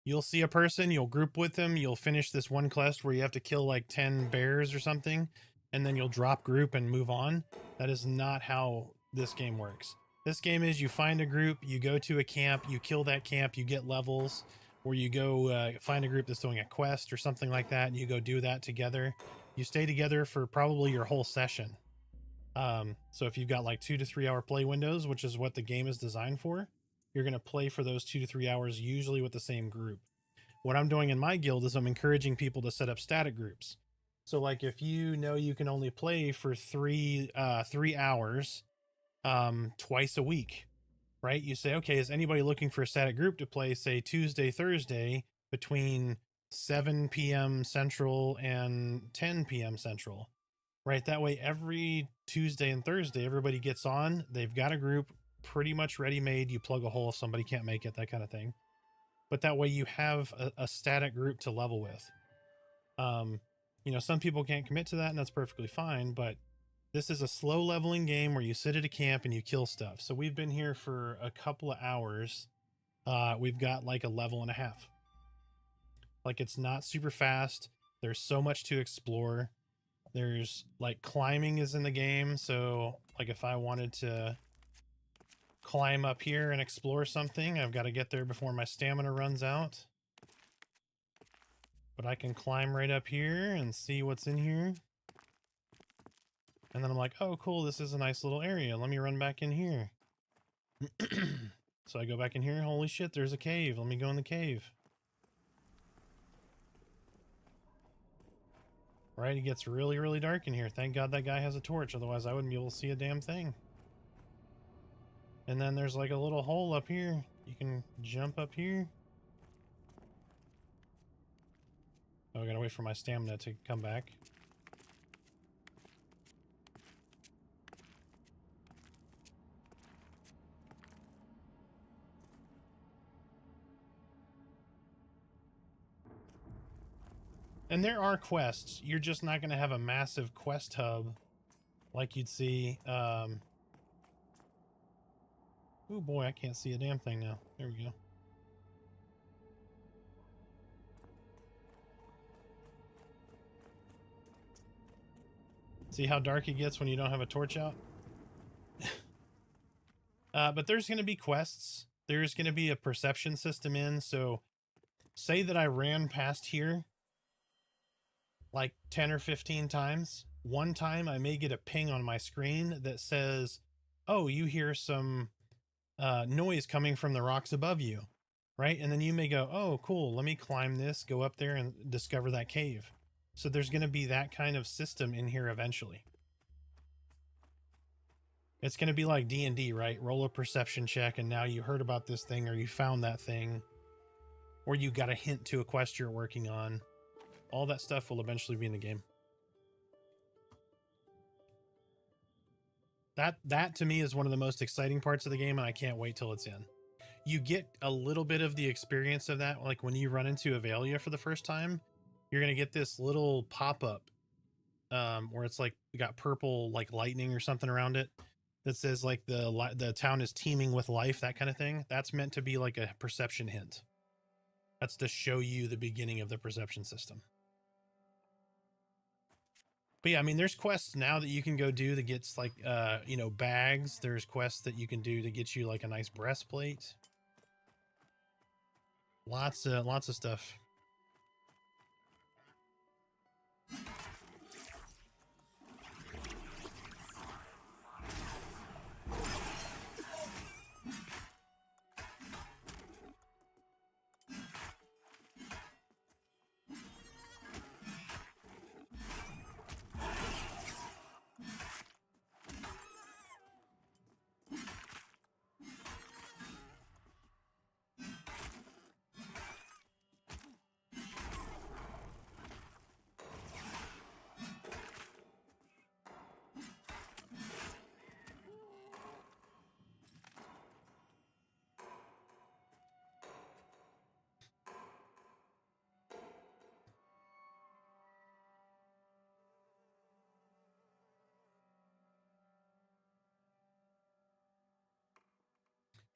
you'll see a person, you'll group with them, you'll finish this one quest where you have to kill like 10 bears or something, and then you'll drop group and move on. That is not how this game works. This game is you find a group, you go to a camp, you kill that camp, you get levels, or you go find a group that's doing a quest or something like that, and you go do that together. You stay together for probably your whole session. So if you've got like 2 to 3 hour play windows, which is what the game is designed for, you're going to play for those 2 to 3 hours, usually with the same group. What I'm doing in my guild is I'm encouraging people to set up static groups. So like if you know you can only play for 3 hours twice a week, right? You say, okay, is anybody looking for a static group to play, say Tuesday, Thursday between 7 p.m. Central and 10 p.m. Central? Right, that way every Tuesday and Thursday everybody gets on, they've got a group pretty much ready made. You plug a hole if somebody can't make it, that kind of thing. But that way you have a static group to level with. Some people can't commit to that, and that's perfectly fine, but This is a slow leveling game where you sit at a camp and you kill stuff. So we've been here for a couple of hours. We've got like a level and a half. Like, it's not super fast. There's so much to explore. There's like climbing is in the game. So like if I wanted to climb up here and explore something, I've got to get there before my stamina runs out. But I can climb right up here and see what's in here. And then I'm like, oh, cool, this is a nice little area. Let me run back in here. So I go back in here. Holy shit, there's a cave. Let me go in the cave. Right, it gets really, really dark in here. Thank God that guy has a torch. Otherwise, I wouldn't be able to see a damn thing. And then there's like a little hole up here. You can jump up here. Oh, I gotta wait for my stamina to come back. And there are quests. You're just not going to have a massive quest hub like you'd see. Oh boy, I can't see a damn thing now. There we go. See how dark it gets when you don't have a torch out? But there's going to be quests. There's going to be a perception system in. So say that I ran past here like 10 or 15 times. One time I may get a ping on my screen that says, oh, you hear some noise coming from the rocks above you, right? And then you may go, oh, cool, let me climb this, go up there and discover that cave. So there's going to be that kind of system in here eventually. It's going to be like D&D, right? Roll a perception check, and now you heard about this thing, or you found that thing, or you got a hint to a quest you're working on. All that stuff will eventually be in the game. That to me is one of the most exciting parts of the game, and I can't wait till it's in. You get a little bit of the experience of that, like when you run into Avelia for the first time, you're going to get this little pop-up where it's like you got purple like lightning or something around it that says like the town is teeming with life, that kind of thing. That's meant to be like a perception hint. That's to show you the beginning of the perception system. But yeah, I mean, there's quests now that you can go do that gets like, you know, bags. There's quests that you can do to get you like a nice breastplate. Lots of stuff.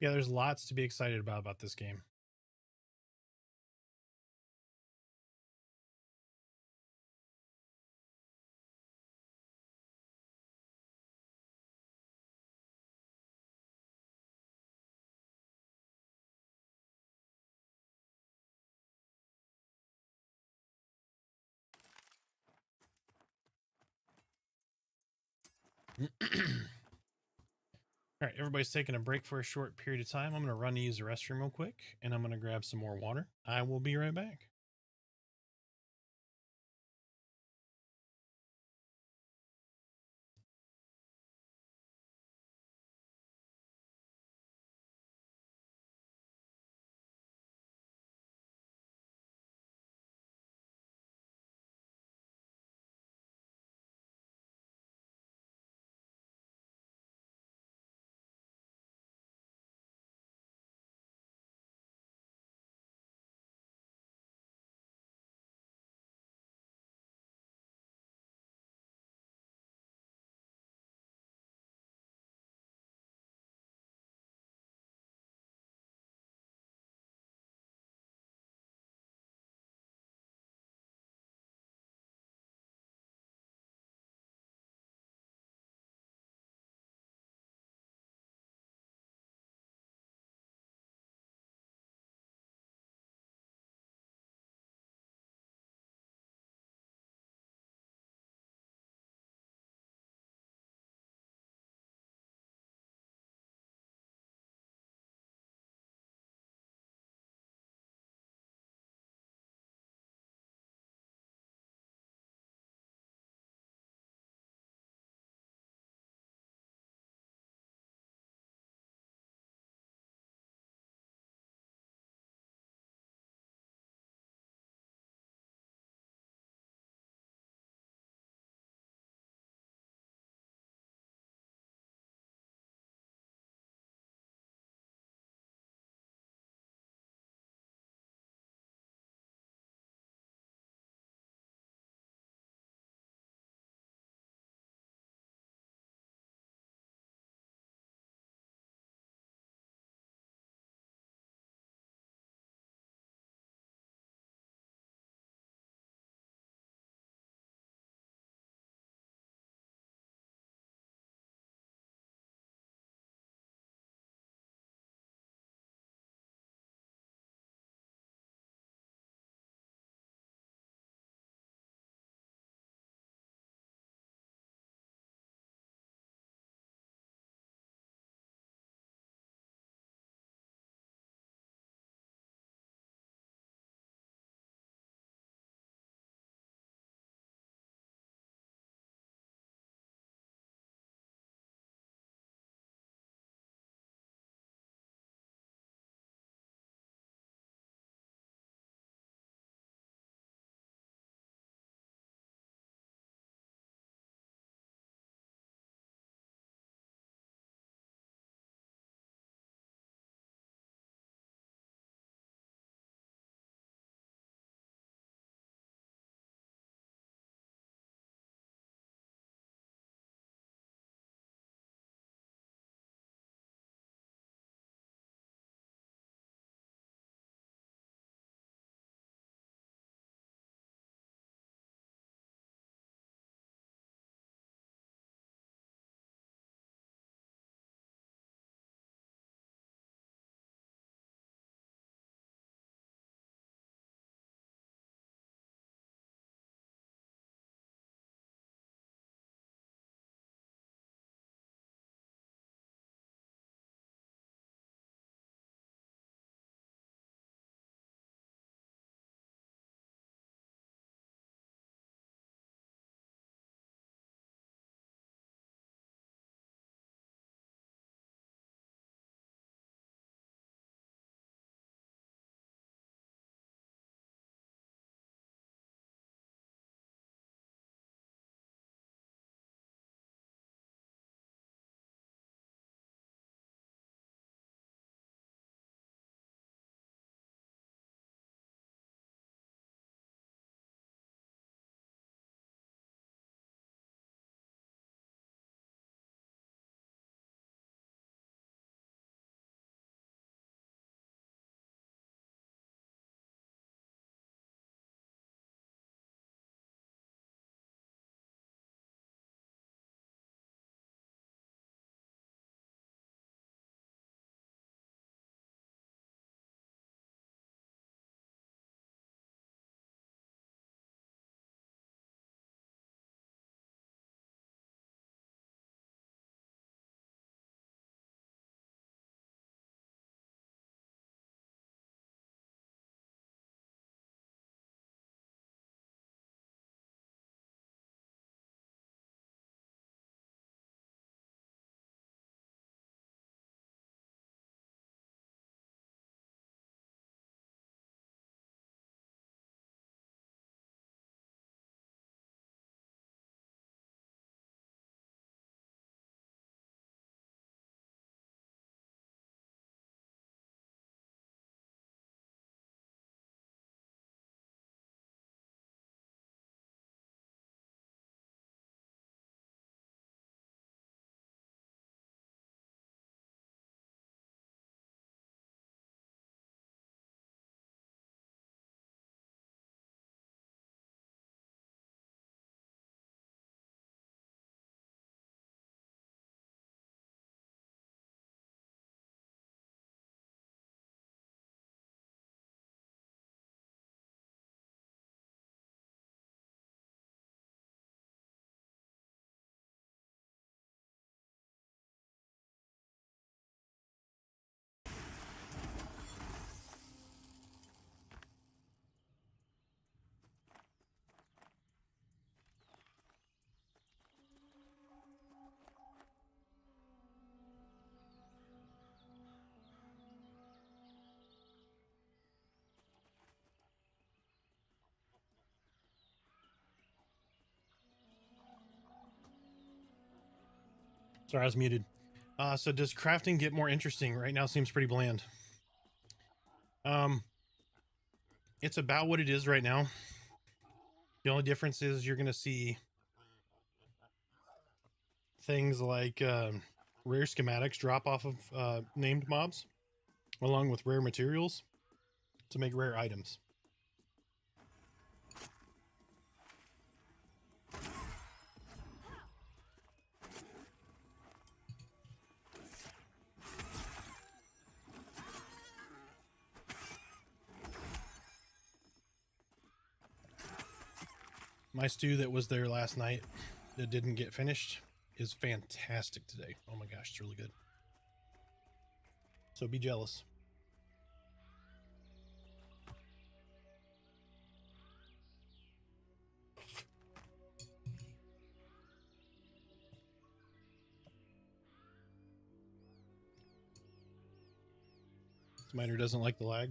Yeah, there's lots to be excited about this game. All right, everybody's taking a break for a short period of time. I'm going to run to use the restroom real quick, and I'm going to grab some more water. I will be right back. Sorry, I was muted. So does crafting get more interesting? Right now seems pretty bland. It's about what it is right now. The only difference is you're going to see things like rare schematics drop off of named mobs, along with rare materials to make rare items. My stew that was there last night that didn't get finished is fantastic today. Oh my gosh, it's really good. So be jealous. Smiter doesn't like the lag.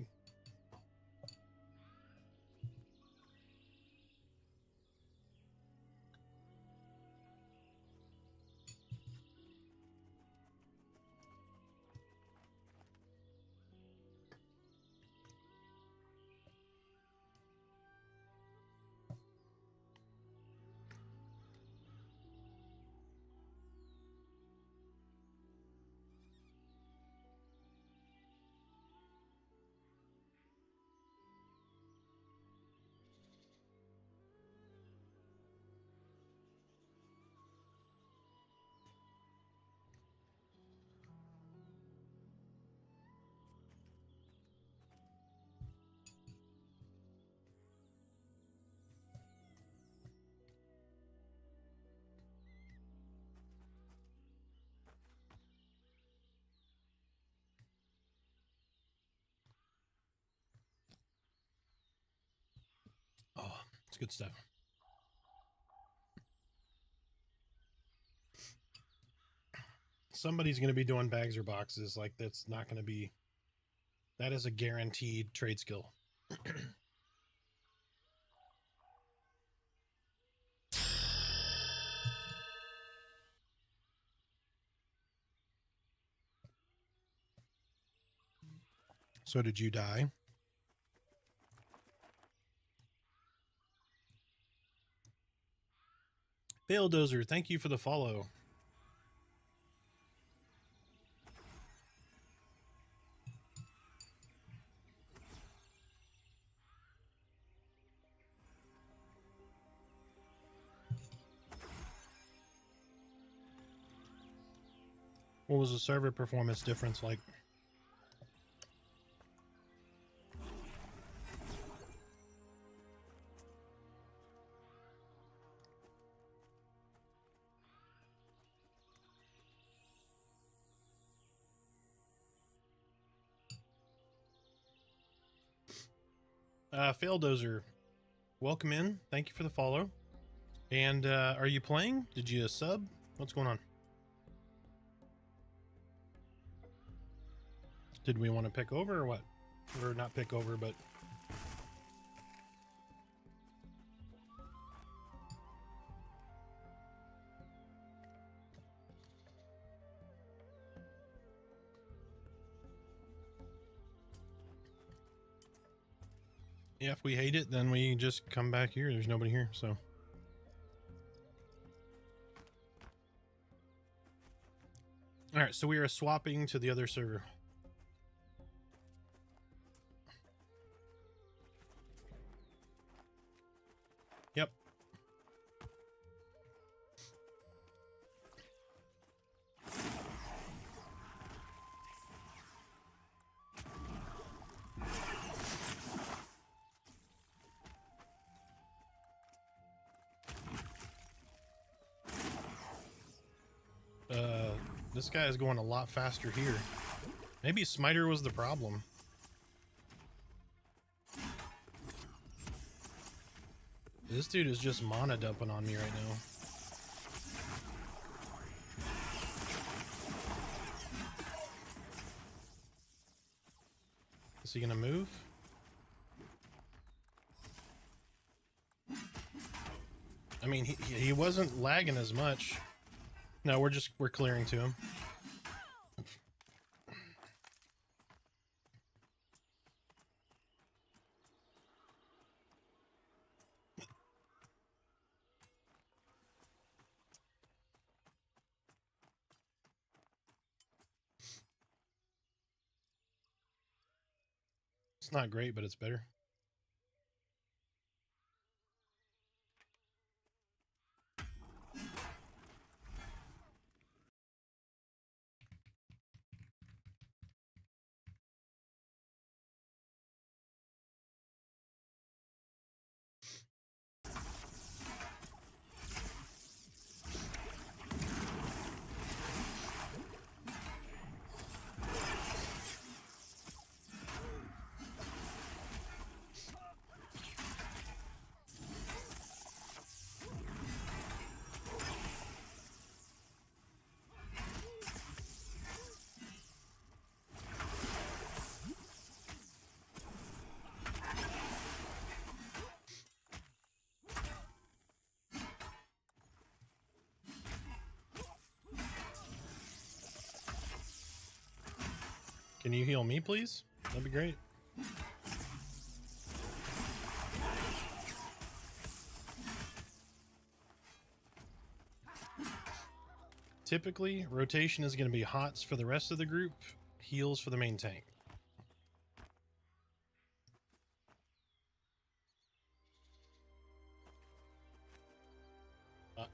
Oh, it's good stuff. Somebody's going to be doing bags or boxes. Like, that's not going to be... That is a guaranteed trade skill. So did you die? Faildozer, thank you for the follow. What was the server performance difference like? Faildozer, welcome in. Thank you for the follow. And are you playing? Did you sub? What's going on? Did we want to pick over or what? Or not pick over, but... Yeah, if we hate it, then we just come back here. There's nobody here, so... Alright, so we are swapping to the other server. Yep. This guy is going a lot faster here. Maybe Smiter was the problem. This dude is just mana dumping on me right now. Is he gonna move? I mean, he wasn't lagging as much. No, we're clearing to him. It's not great, but it's better. Can you heal me, please? That'd be great. Typically, rotation is going to be hots for the rest of the group, heals for the main tank.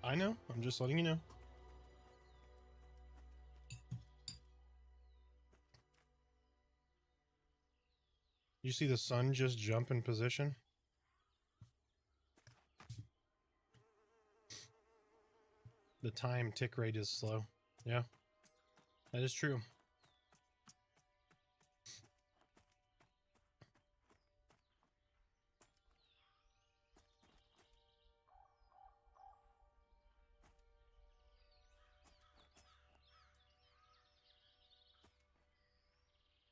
I know. I'm just letting you know. You see the sun just jump in position? The time tick rate is slow. Yeah, that is true.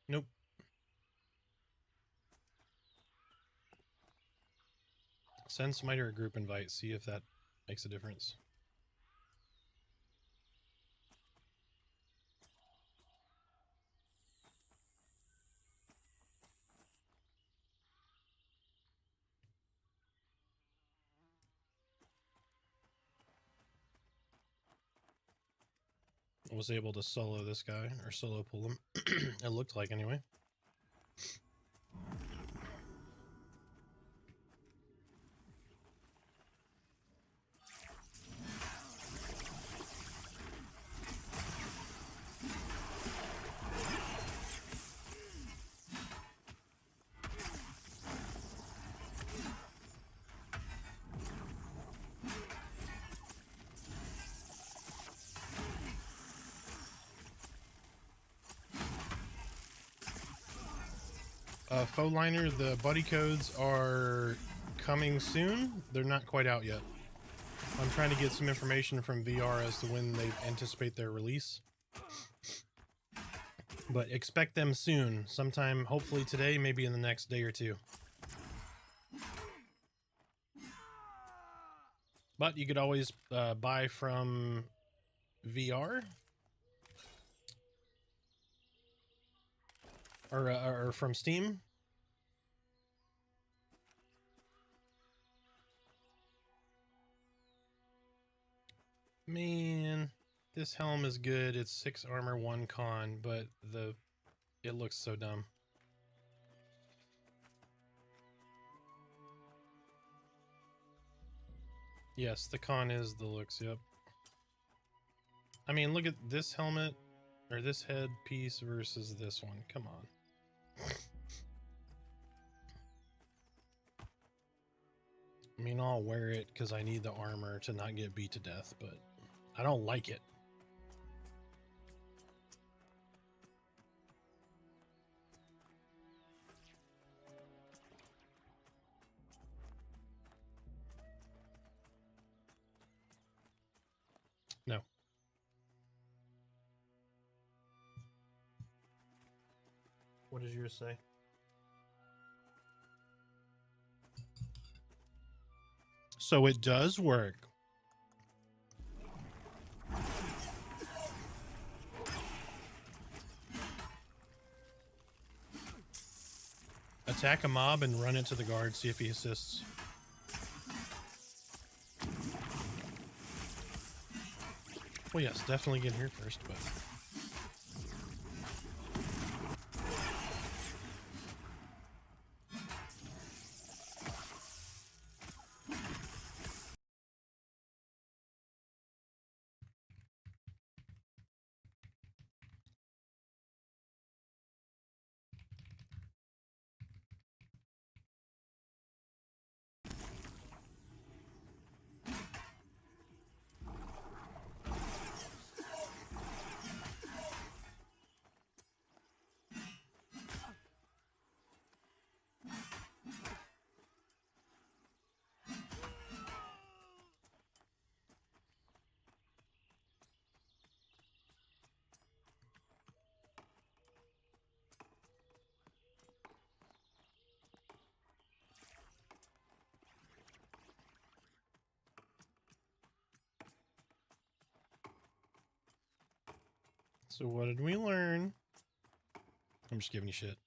Nope. Send Smiter a group invite, see if that makes a difference. I was able to solo this guy, or solo pull him. It looked like, anyway. Faux liner, the buddy codes are coming soon. They're not quite out yet. I'm trying to get some information from VR as to when they anticipate their release. But expect them soon, sometime hopefully today, maybe in the next day or two. But you could always buy from VR or from Steam. Man, this helm is good. It's 6 armor, 1 con, but it looks so dumb. Yes, the con is the looks, yep. I mean, look at this helmet, or this head piece versus this one. Come on. I mean, I'll wear it because I need the armor to not get beat to death, but I don't like it. No. What does yours say? So it does work. Attack a mob and run into the guard, see if he assists. Well, yes, definitely get here first, but... So what did we learn? I'm just giving you shit.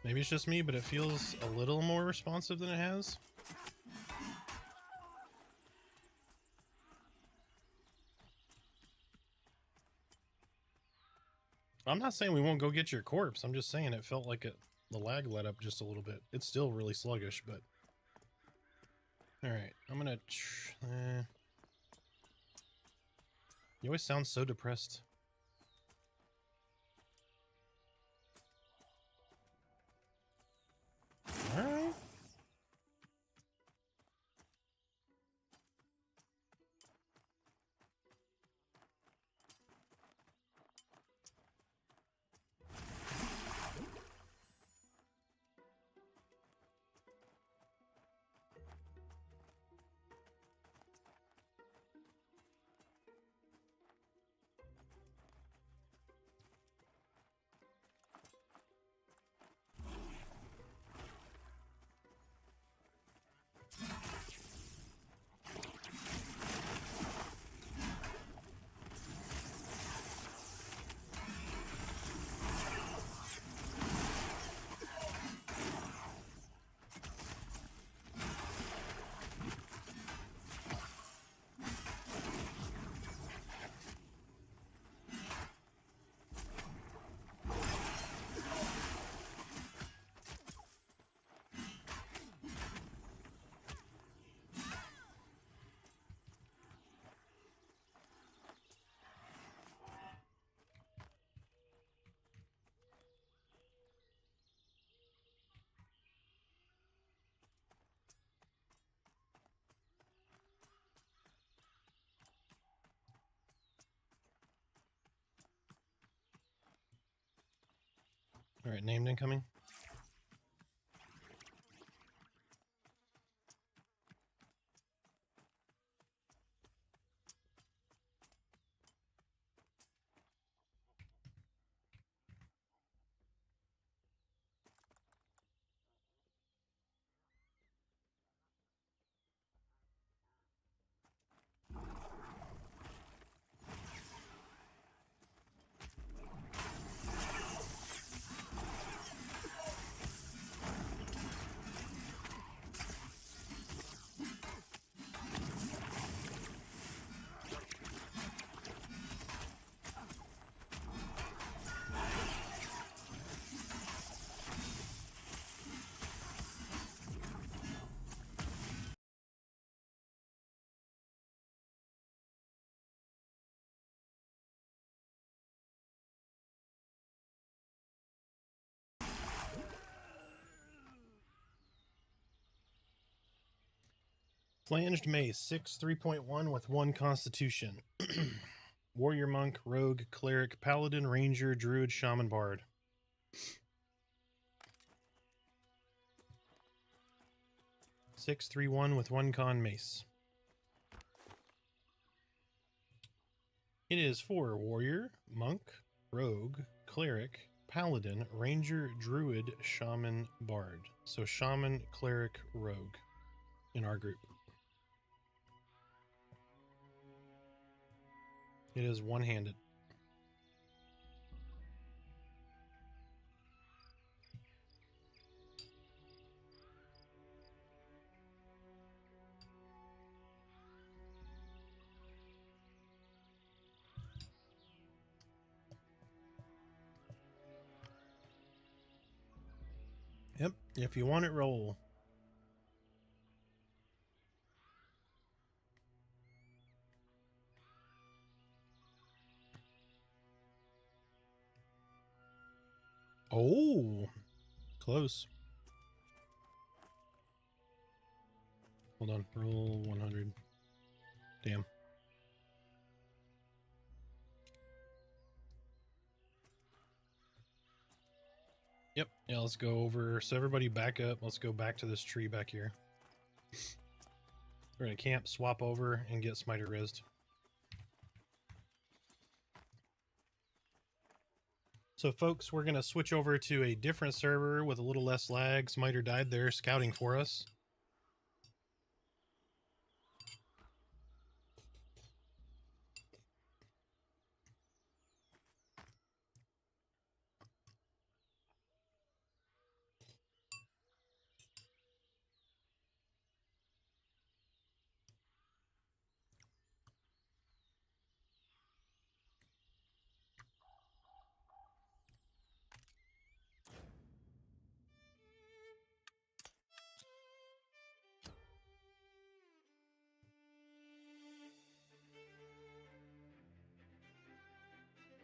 Maybe it's just me, but it feels a little more responsive than it has. I'm not saying we won't go get your corpse. I'm just saying it felt like the lag let up just a little bit. It's still really sluggish, but... Alright, I'm gonna... You always sound so depressed. Alright. Alright, named incoming. Flanged Mace, 6, 3.1 with 1 Constitution. Warrior, Monk, Rogue, Cleric, Paladin, Ranger, Druid, Shaman, Bard. Six, 3, 1 with 1 Con Mace. It is for Warrior, Monk, Rogue, Cleric, Paladin, Ranger, Druid, Shaman, Bard. So Shaman, Cleric, Rogue in our group. It is one-handed. Yep, if you want it, roll. Oh, close. Hold on, roll 100. Damn. Yep, yeah, let's go over. So everybody back up. Let's go back to this tree back here. We're gonna camp, swap over, and get Smiter rezzed. So folks, we're gonna switch over to a different server with a little less lag. Smiter died there scouting for us.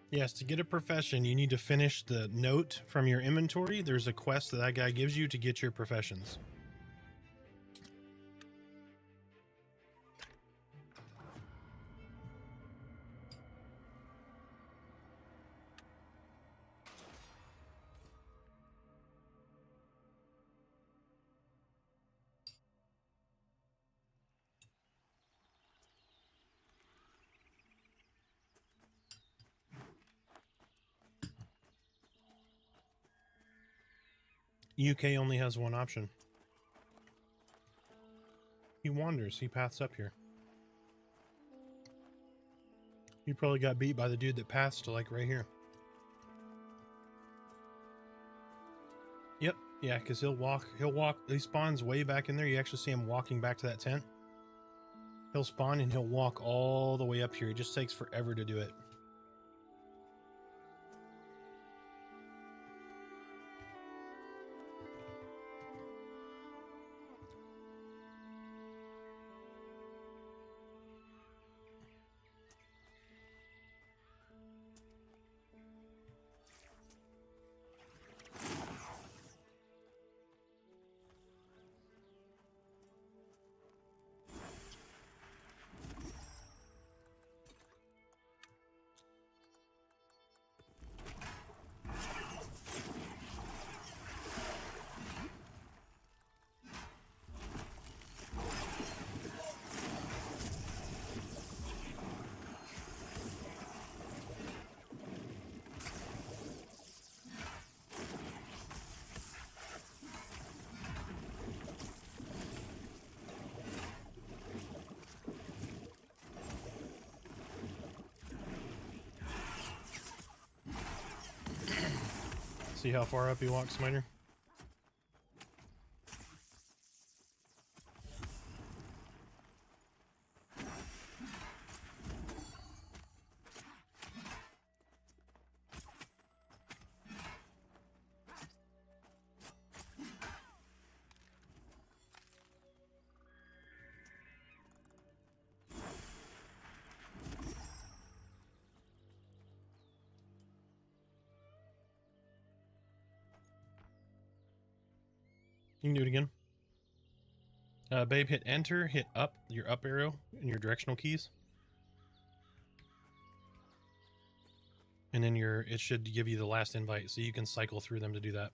Yes, to get a profession, you need to finish the note from your inventory. There's a quest that guy gives you to get your professions. UK only has one option. He wanders. He paths up here. He probably got beat by the dude that paths to like right here. Yep. Yeah, because he'll walk. He spawns way back in there. You actually see him walking back to that tent. He'll spawn and he'll walk all the way up here. It just takes forever to do it. See how far up he walks, Smiter? You can do it again. Babe, hit enter, hit up, your up arrow, and your directional keys. And then it should give you the last invite, so you can cycle through them to do that.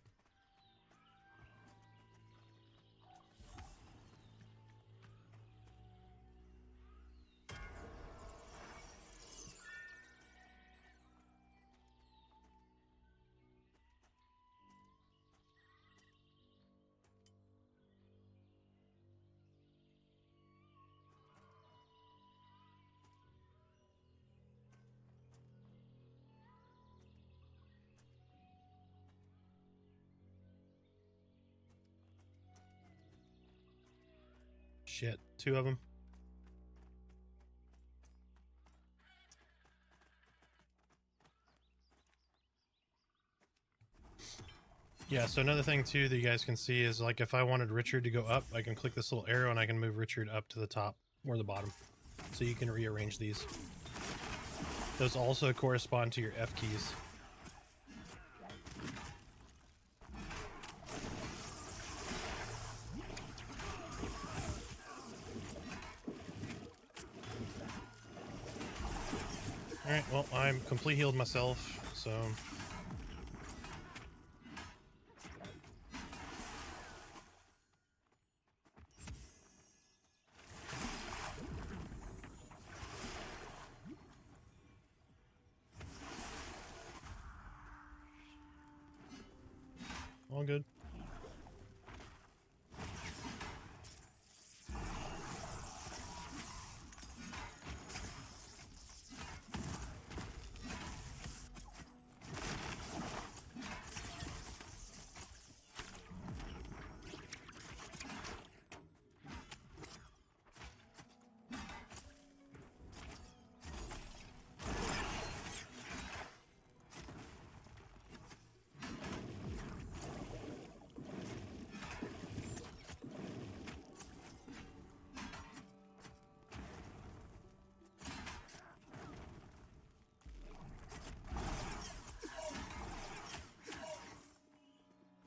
Shit, 2 of them. Yeah, so another thing too that you guys can see is, like, if I wanted Richard to go up, I can click this little arrow and I can move Richard up to the top or the bottom. So you can rearrange these. Those also correspond to your F keys. Alright, well, I'm complete healed myself, so... all good.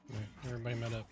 Alright, everybody met up.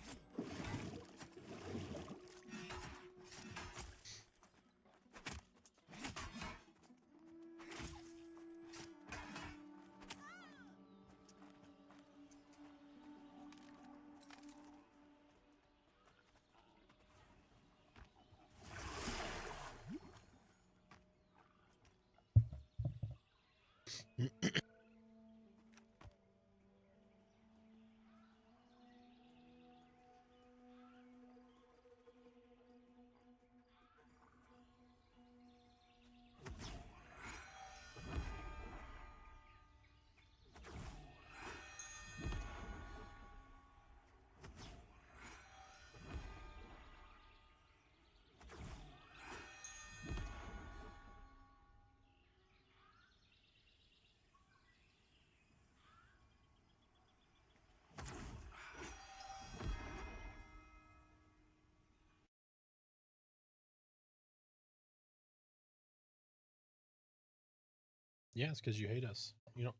Yeah, it's because you hate us. You know.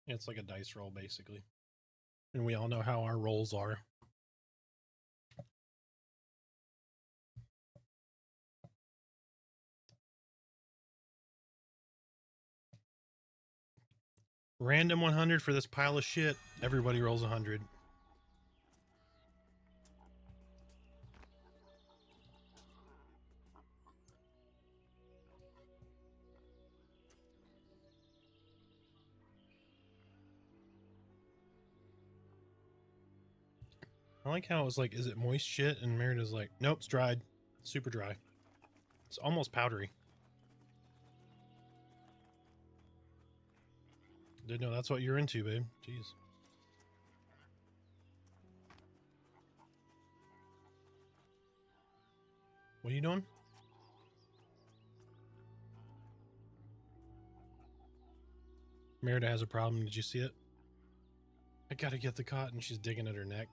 It's like a dice roll, basically. And we all know how our rolls are. Random 100 for this pile of shit. Everybody rolls 100. I like how it was like, is it moist shit? And Merida's like, nope, it's dried. Super dry. It's almost powdery. Didn't know that's what you're into, babe. Jeez. What are you doing? Merida has a problem. Did you see it? I gotta get the cotton. She's digging at her neck.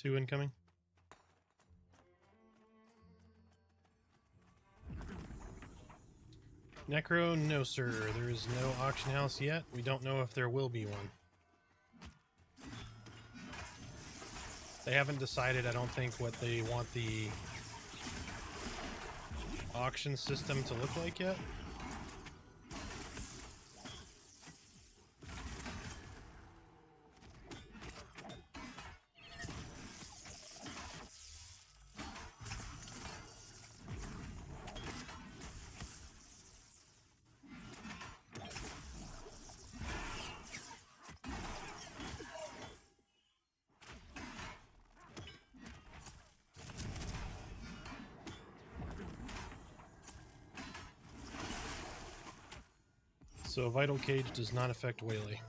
2 incoming. Necro, no sir. There is no auction house yet. We don't know if there will be one. They haven't decided, I don't think, what they want the auction system to look like yet. So Vital Cage does not affect Waylay.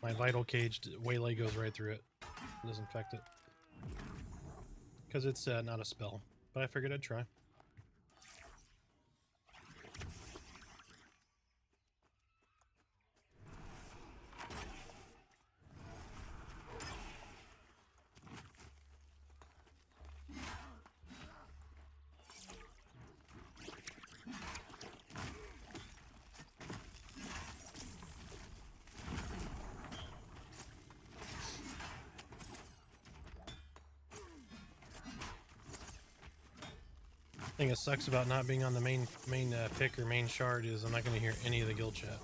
My Vital Cage, Waylay goes right through it. It doesn't affect it. Because it's not a spell. But I figured I'd try. The thing that sucks about not being on the main pick or main shard is I'm not going to hear any of the guild chat.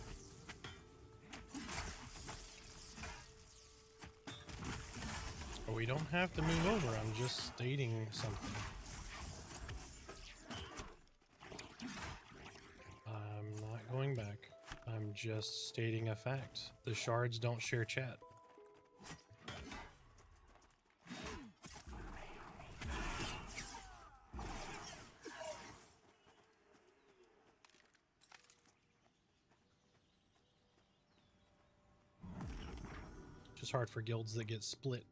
But we don't have to move over, I'm just stating something. I'm not going back. I'm just stating a fact. The shards don't share chat. Just hard for guilds that get split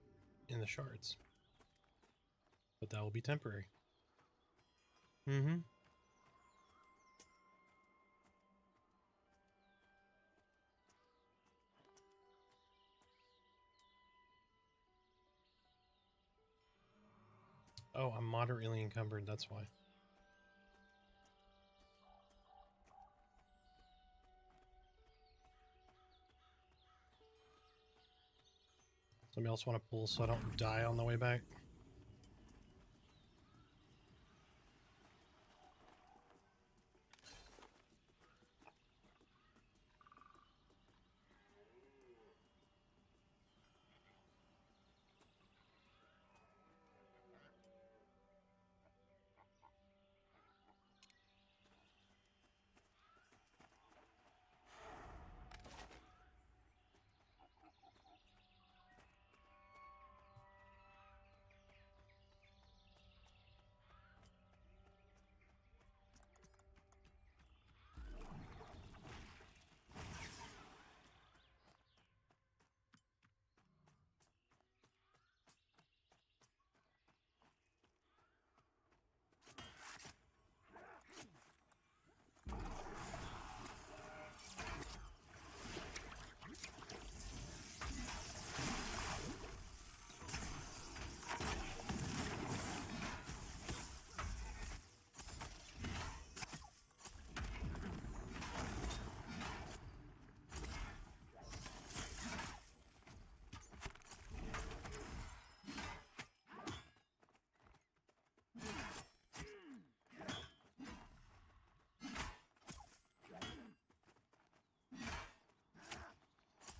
in the shards. But that will be temporary. Mm-hmm. Oh, I'm moderately encumbered, that's why. Somebody else want to pull so I don't die on the way back?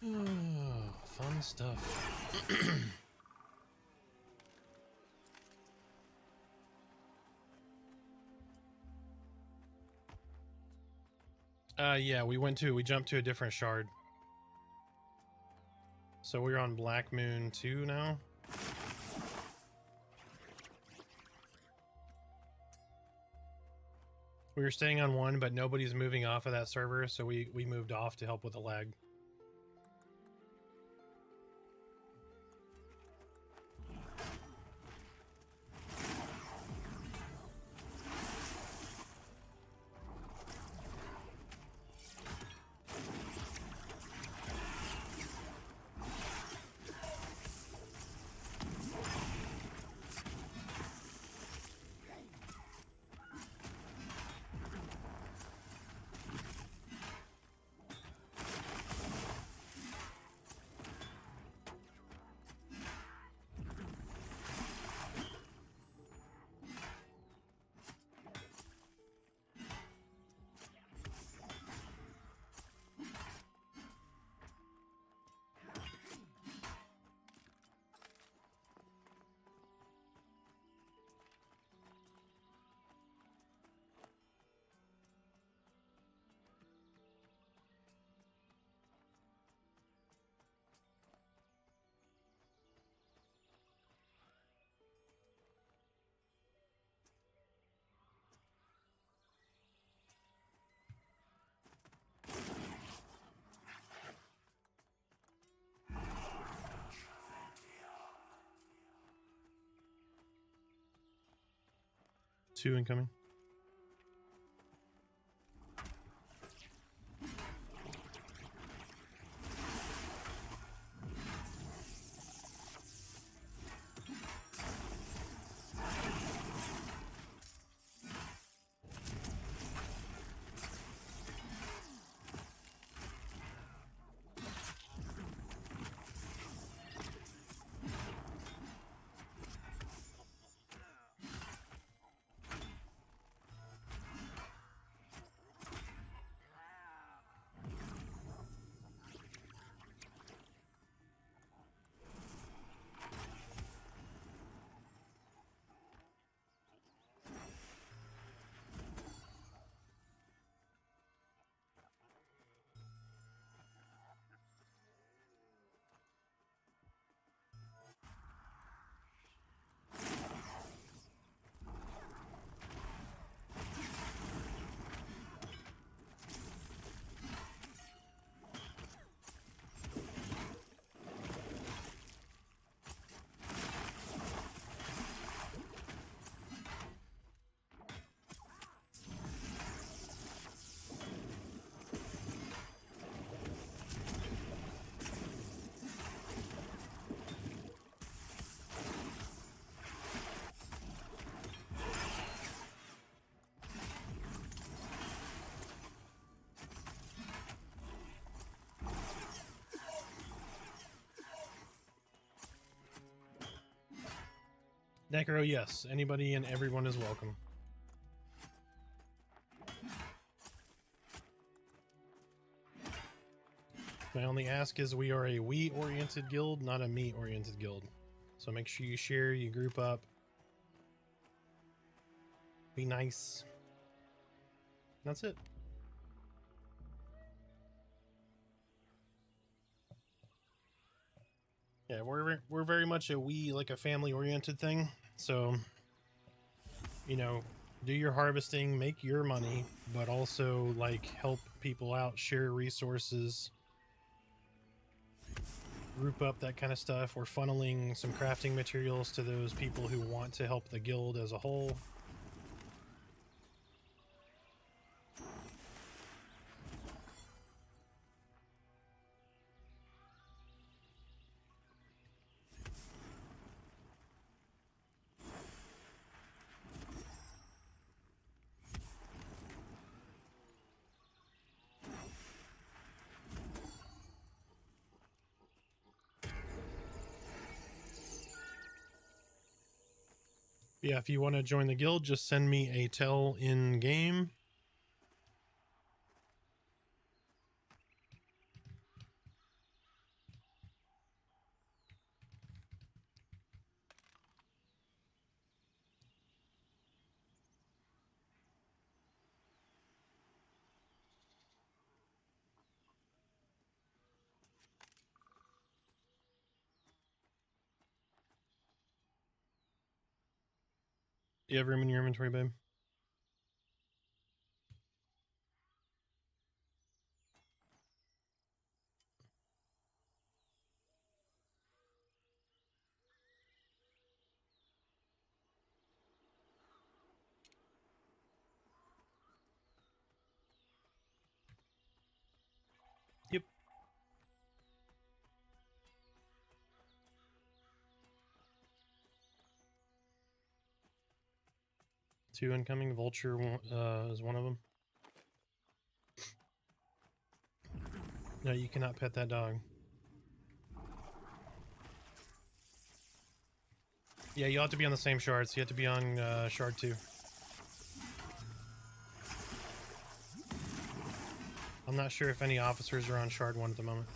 Oh, fun stuff. Yeah, we jumped to a different shard. So we're on Black Moon 2 now. We were staying on 1, but nobody's moving off of that server, so we moved off to help with the lag. 2 incoming. Necro, yes. Anybody and everyone is welcome. My only ask is we are a we-oriented guild, not a me-oriented guild. So make sure you share, you group up. Be nice. That's it. Yeah, we're very much a like a family-oriented thing. So, you know, do your harvesting, make your money, but also like help people out, share resources, group up, that kind of stuff. We're funneling some crafting materials to those people who want to help the guild as a whole. Yeah, if you want to join the guild, just send me a tell in game. Do you have room in your inventory, babe? Yep. Two incoming. Vulture is one of them. No, you cannot pet that dog. Yeah, you'll have to be on the same shards. You have to be on shard 2. I'm not sure if any officers are on shard 1 at the moment.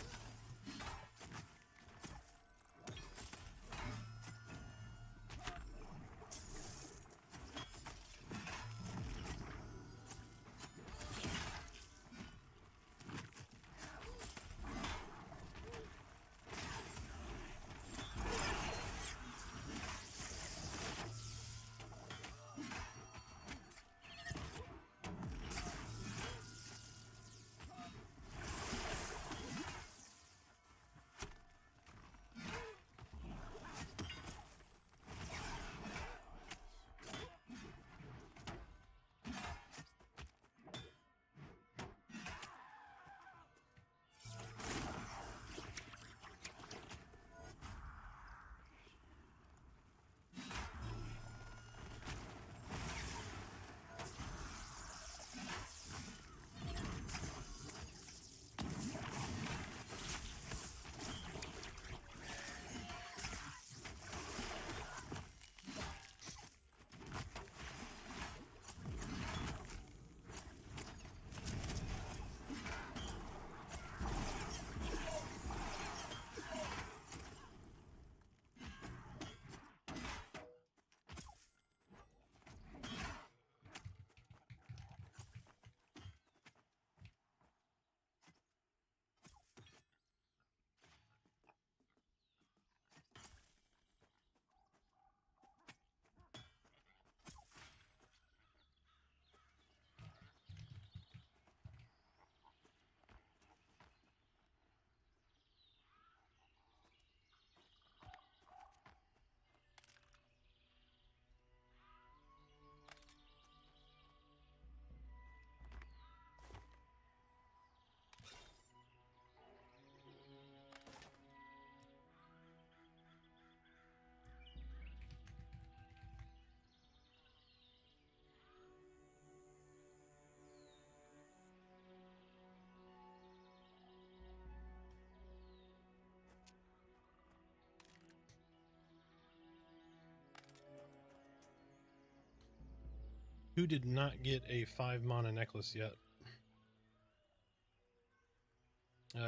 Who did not get a 5 mana necklace yet?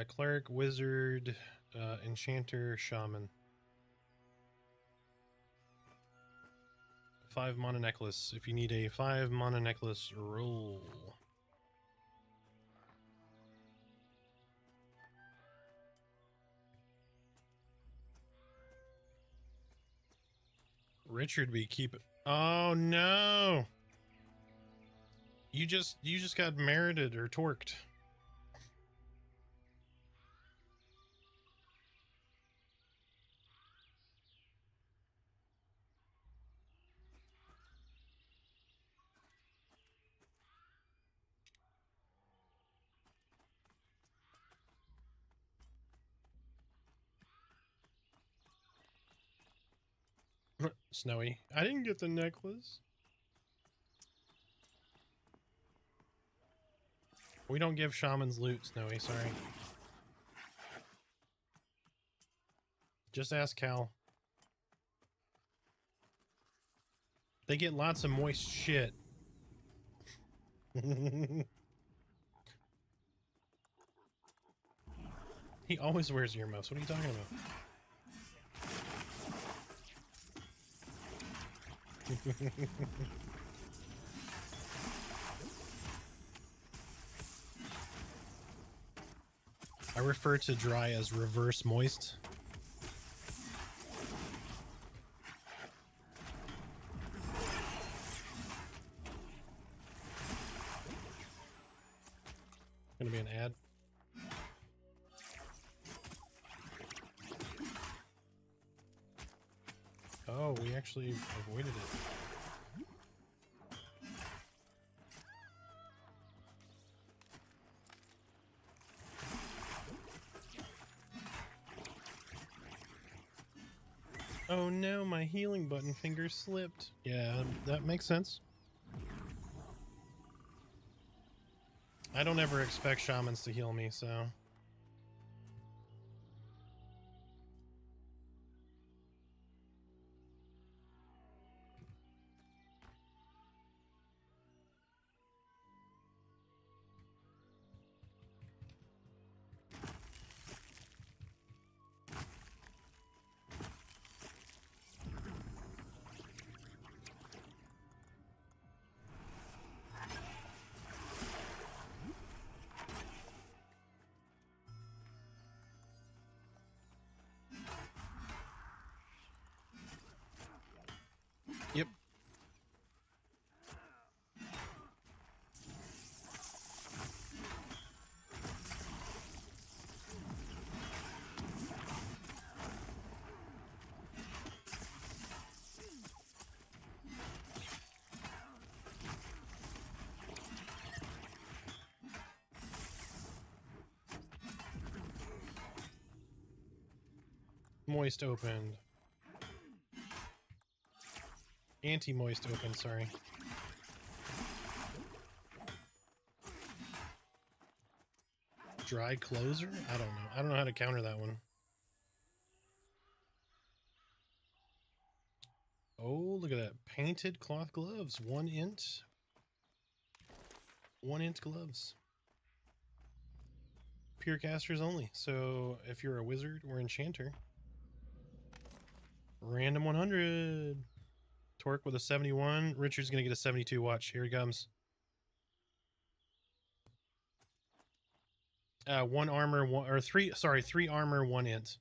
Cleric, wizard, enchanter, shaman. 5 mana necklace. If you need a 5 mana necklace, roll. Richard be keep it. Oh no! You just got merited or torqued. Snowy. I didn't get the necklace. We don't give shamans loot, Snowy, sorry. Just ask Cal. They get lots of moist shit. He always wears earmuffs. What are you talking about? I refer to dry as reverse moist. Gonna be an ad. Oh, we actually avoided it. Oh no, my healing button finger slipped. Yeah, that makes sense. I don't ever expect shamans to heal me, so... Yep. Moist opened. Anti-moist open, sorry. Dry closer? I don't know. I don't know how to counter that one. Oh, look at that. Painted cloth gloves. 1 int. 1 int gloves. Pure casters only. So if you're a wizard or enchanter, random 100. Torque with a 71. Richard's gonna get a 72. Watch. Here he comes. 1 armor, 1 or 3. Sorry, 3 armor, 1 int.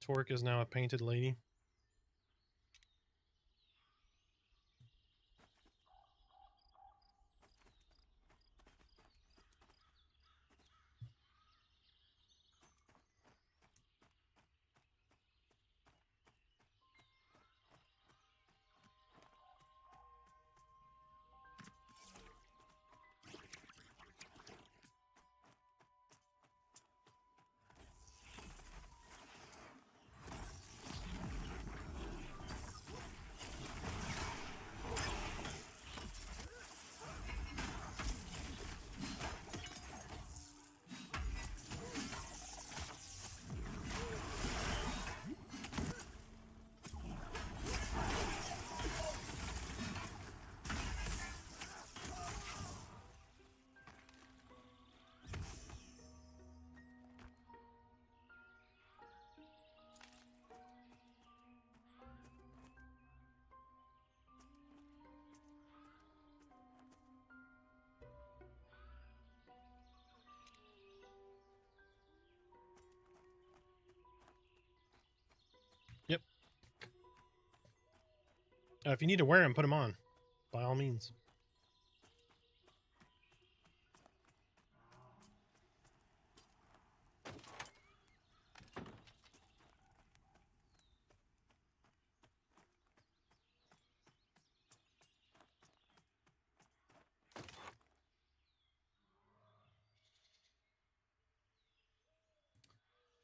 Torque is now a painted lady. If you need to wear them, put them on. By all means.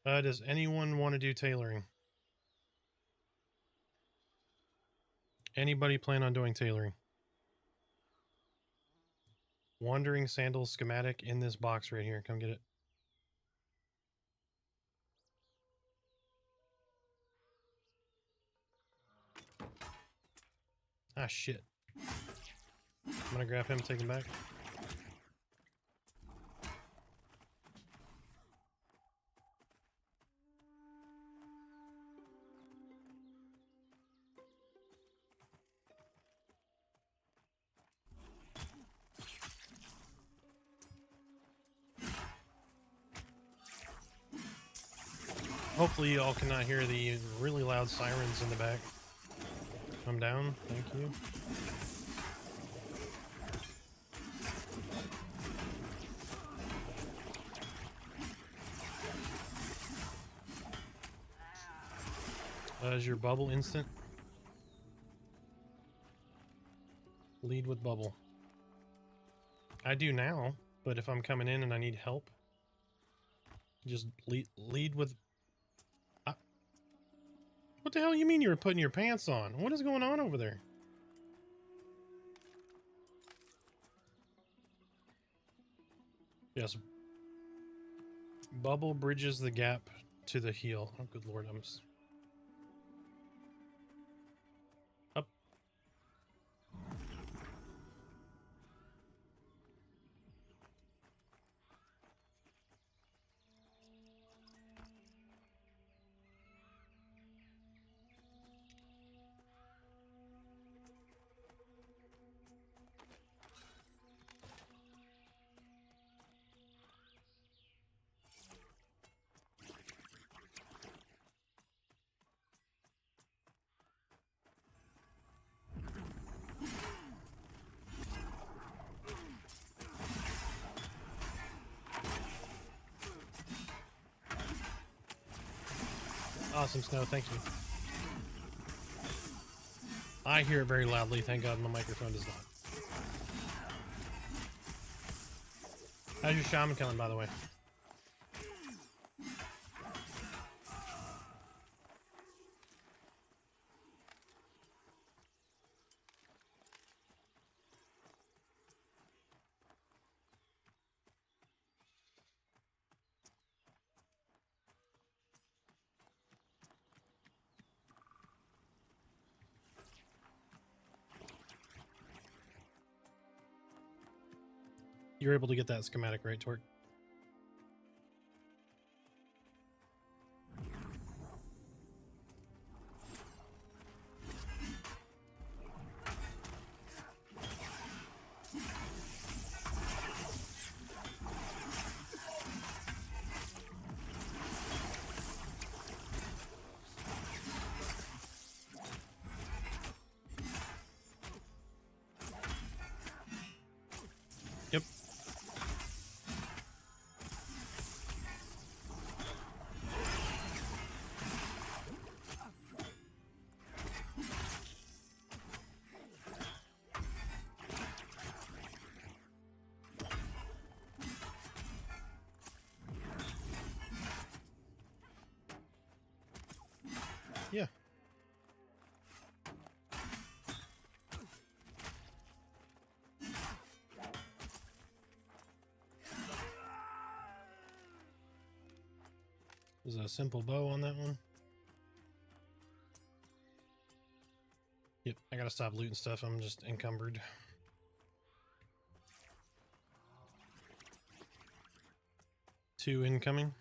Does anyone want to do tailoring? Anybody plan on doing tailoring? Wandering Sandals schematic in this box right here. Come get it. Ah, shit. I'm gonna grab him, take him back. Hopefully you all cannot hear the really loud sirens in the back. I'm down, thank you. Is your bubble instant? Lead with bubble. I do now, but if I'm coming in and I need help, just lead with... What the hell you mean you were putting your pants on? What is going on over there? Yes. Bubble bridges the gap to the heel. Oh, good lord, I'm... Up. Awesome, Snow, thank you. I hear it very loudly, thank God my microphone does not. How's your shaman killing, by the way? You're able to get that schematic, right, Torque? Yep. Yeah. There's a simple bow on that one. Yep, I gotta stop looting stuff. I'm just encumbered. Two incoming.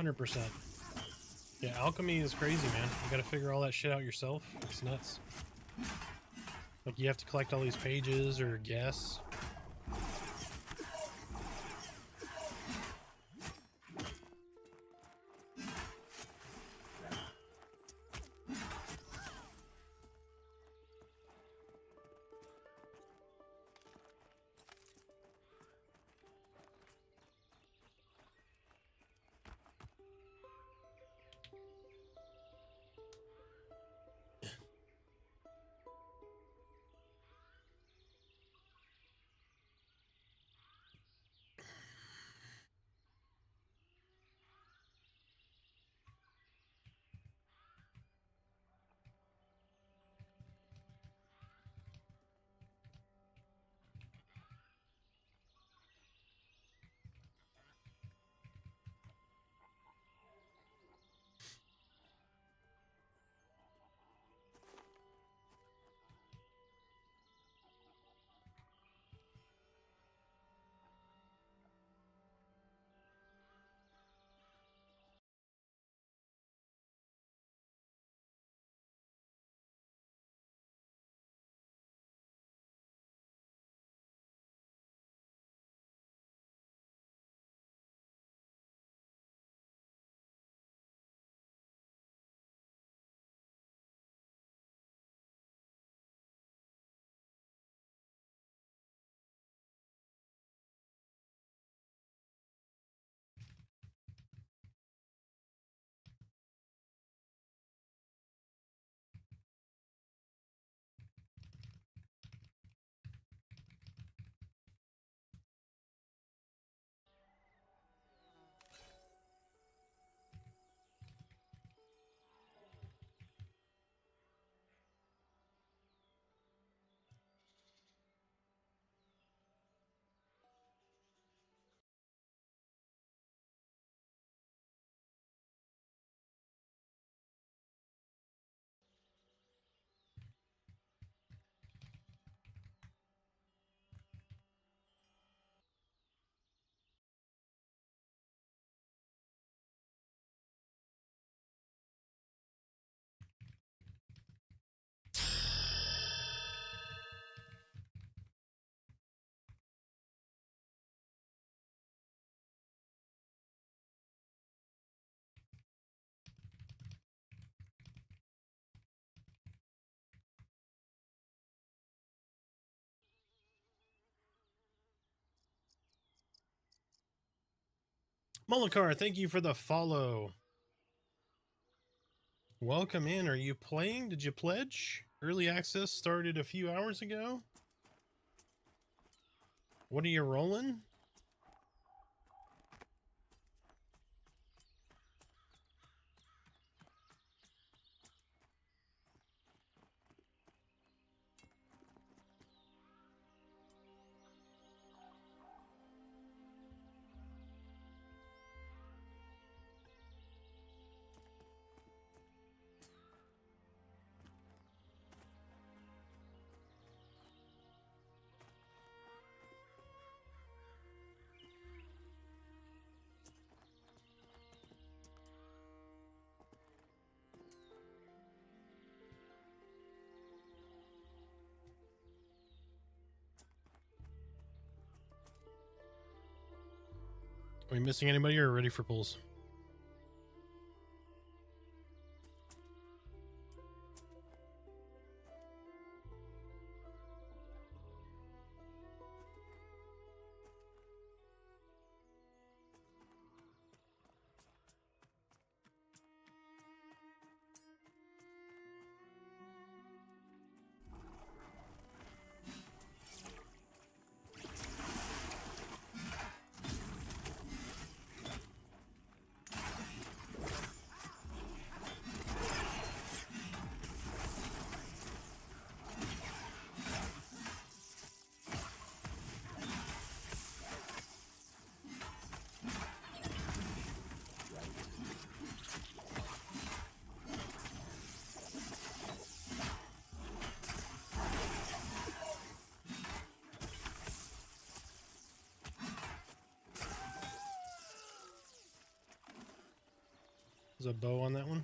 100%. Yeah, alchemy is crazy, man. You gotta figure all that shit out yourself. It's nuts. Like, you have to collect all these pages or guess. Molokar, thank you for the follow. Welcome in. Are you playing? Did you pledge? Early access started a few hours ago. What are you rolling? Are we missing anybody or ready for pulls? There's a bow on that one.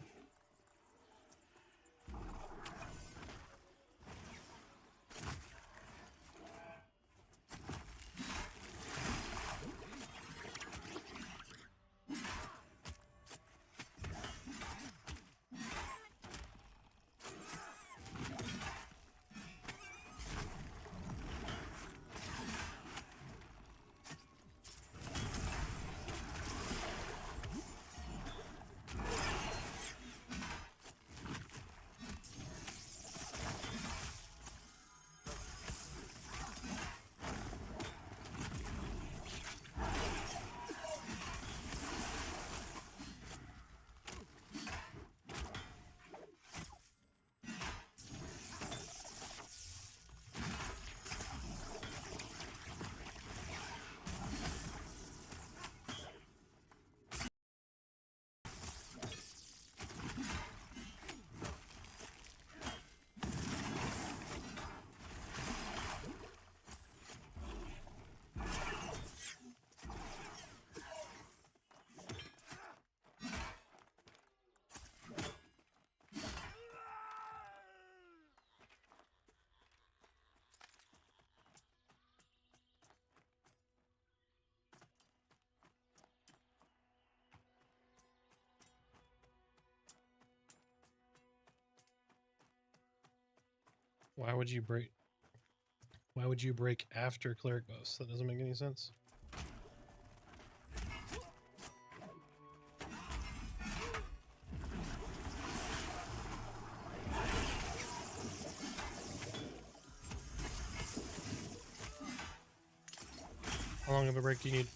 Why would you break? Why would you break after cleric boss? That doesn't make any sense. How long of a break do you need?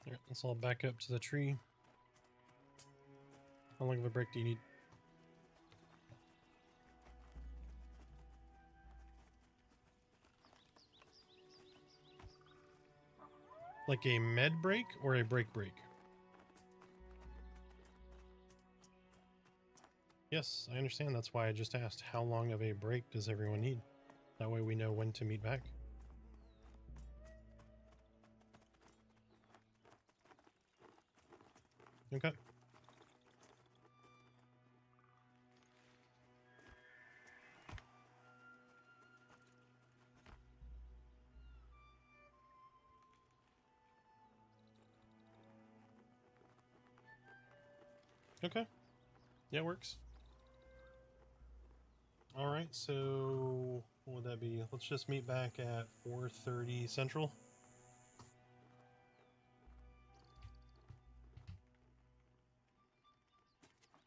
Alright, let's all back up to the tree. How long of a break do you need? Like a med break or a break? Yes, I understand. That's why I just asked, how long of a break does everyone need? That way we know when to meet back. Okay. Okay. Yeah, works. All right, so what would that be? Let's just meet back at 4:30 Central.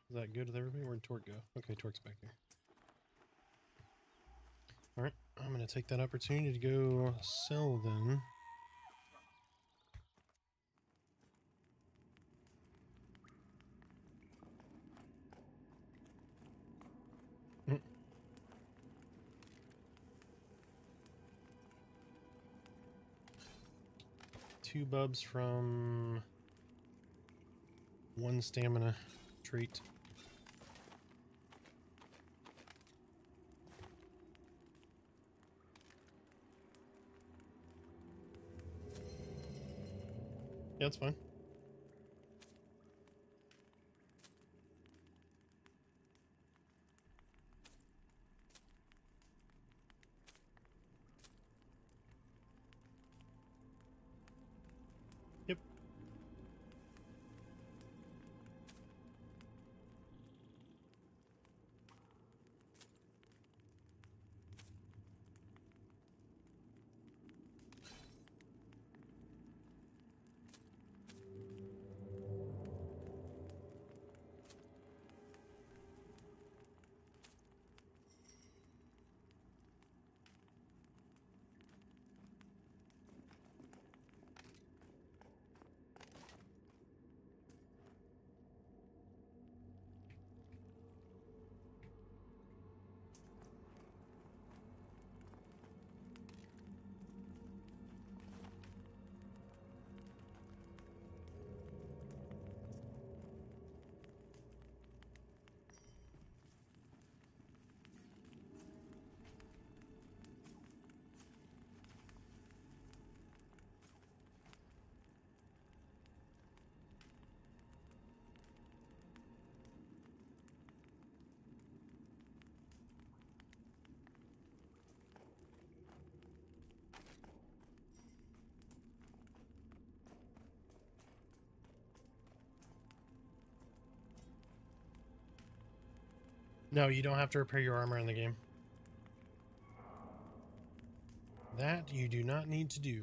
Is that good with everybody? Where'd Torque go? Okay, Torque's back there. All right, I'm going to take that opportunity to go sell then. Two bubs from one stamina trait. Yeah, that's fine. Yep. No, you don't have to repair your armor in the game. That you do not need to do.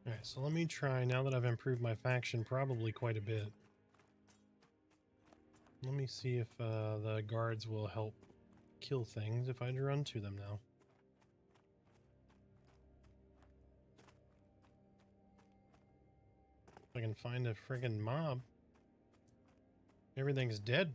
Alright, so let me try, now that I've improved my faction probably quite a bit. Let me see if the guards will help kill things if I run to them now. If I can find a friggin' mob. Everything's dead.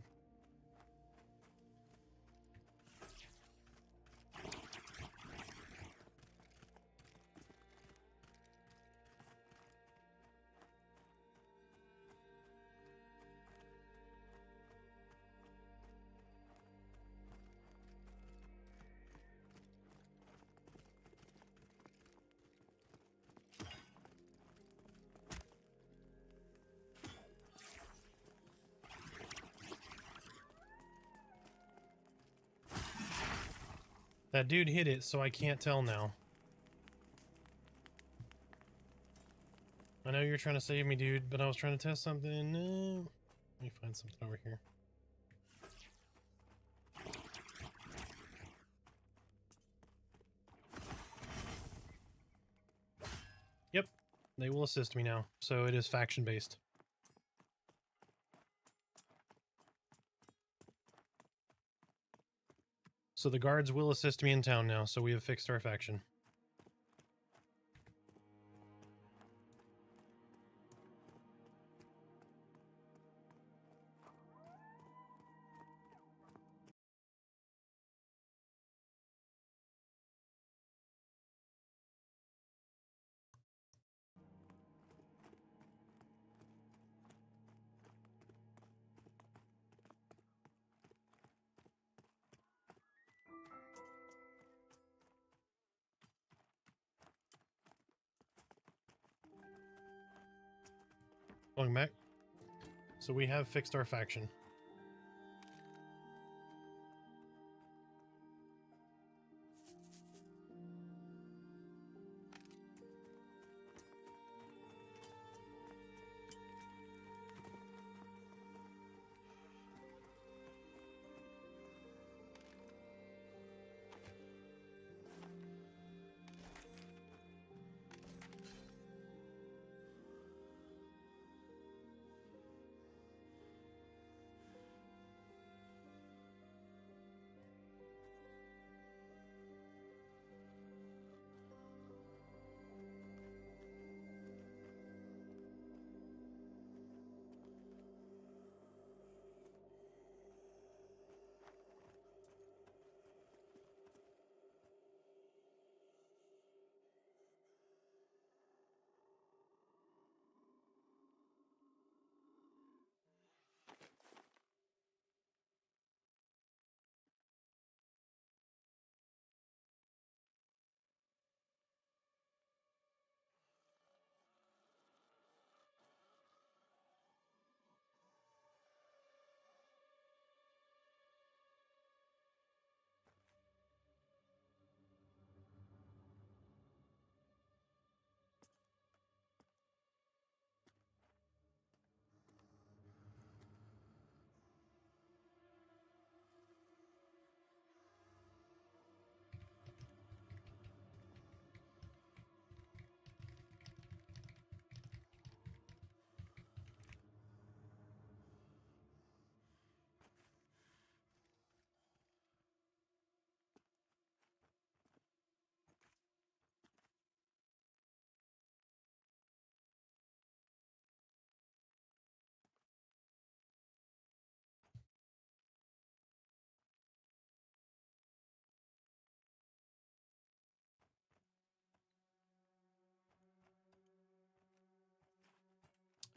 That dude hit it, so I can't tell now. I know you're trying to save me, dude, but I was trying to test something. No. Let me find something over here. Yep, they will assist me now, so it is faction-based. So the guards will assist me in town now, so we have fixed our faction. Going back. So we have fixed our faction.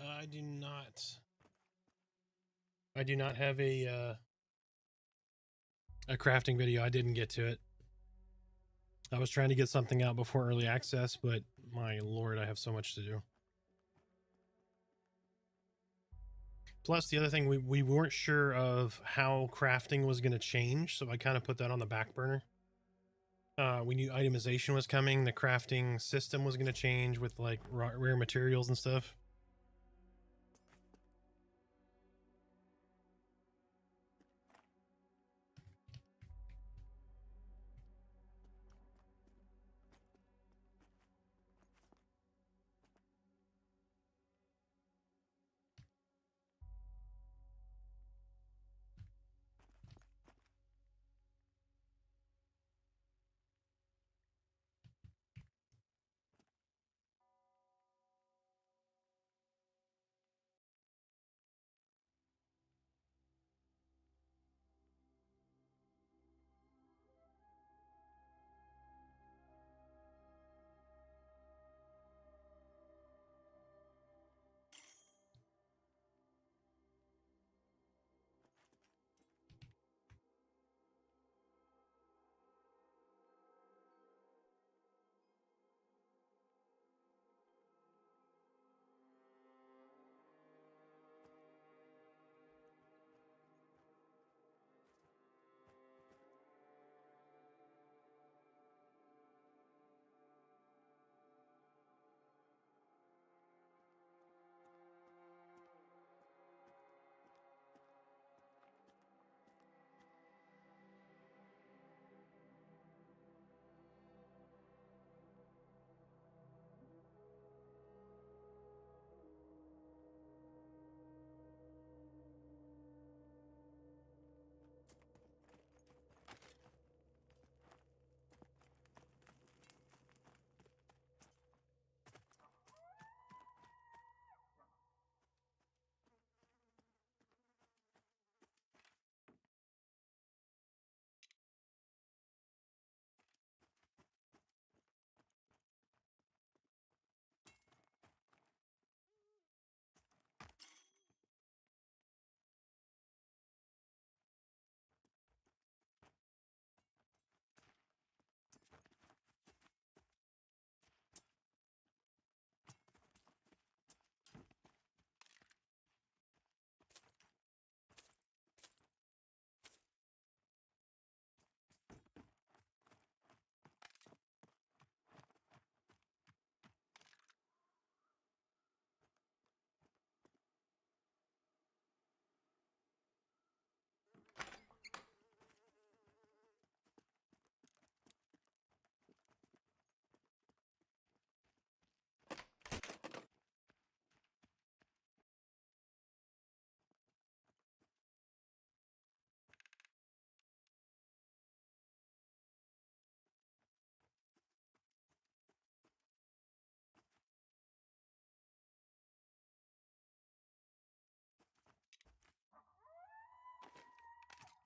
I do not. I do not have a crafting video. I didn't get to it. I was trying to get something out before early access, but my lord, I have so much to do. Plus, the other thing, we weren't sure of how crafting was going to change, so I kind of put that on the back burner. We knew itemization was coming. The crafting system was going to change with like rare materials and stuff.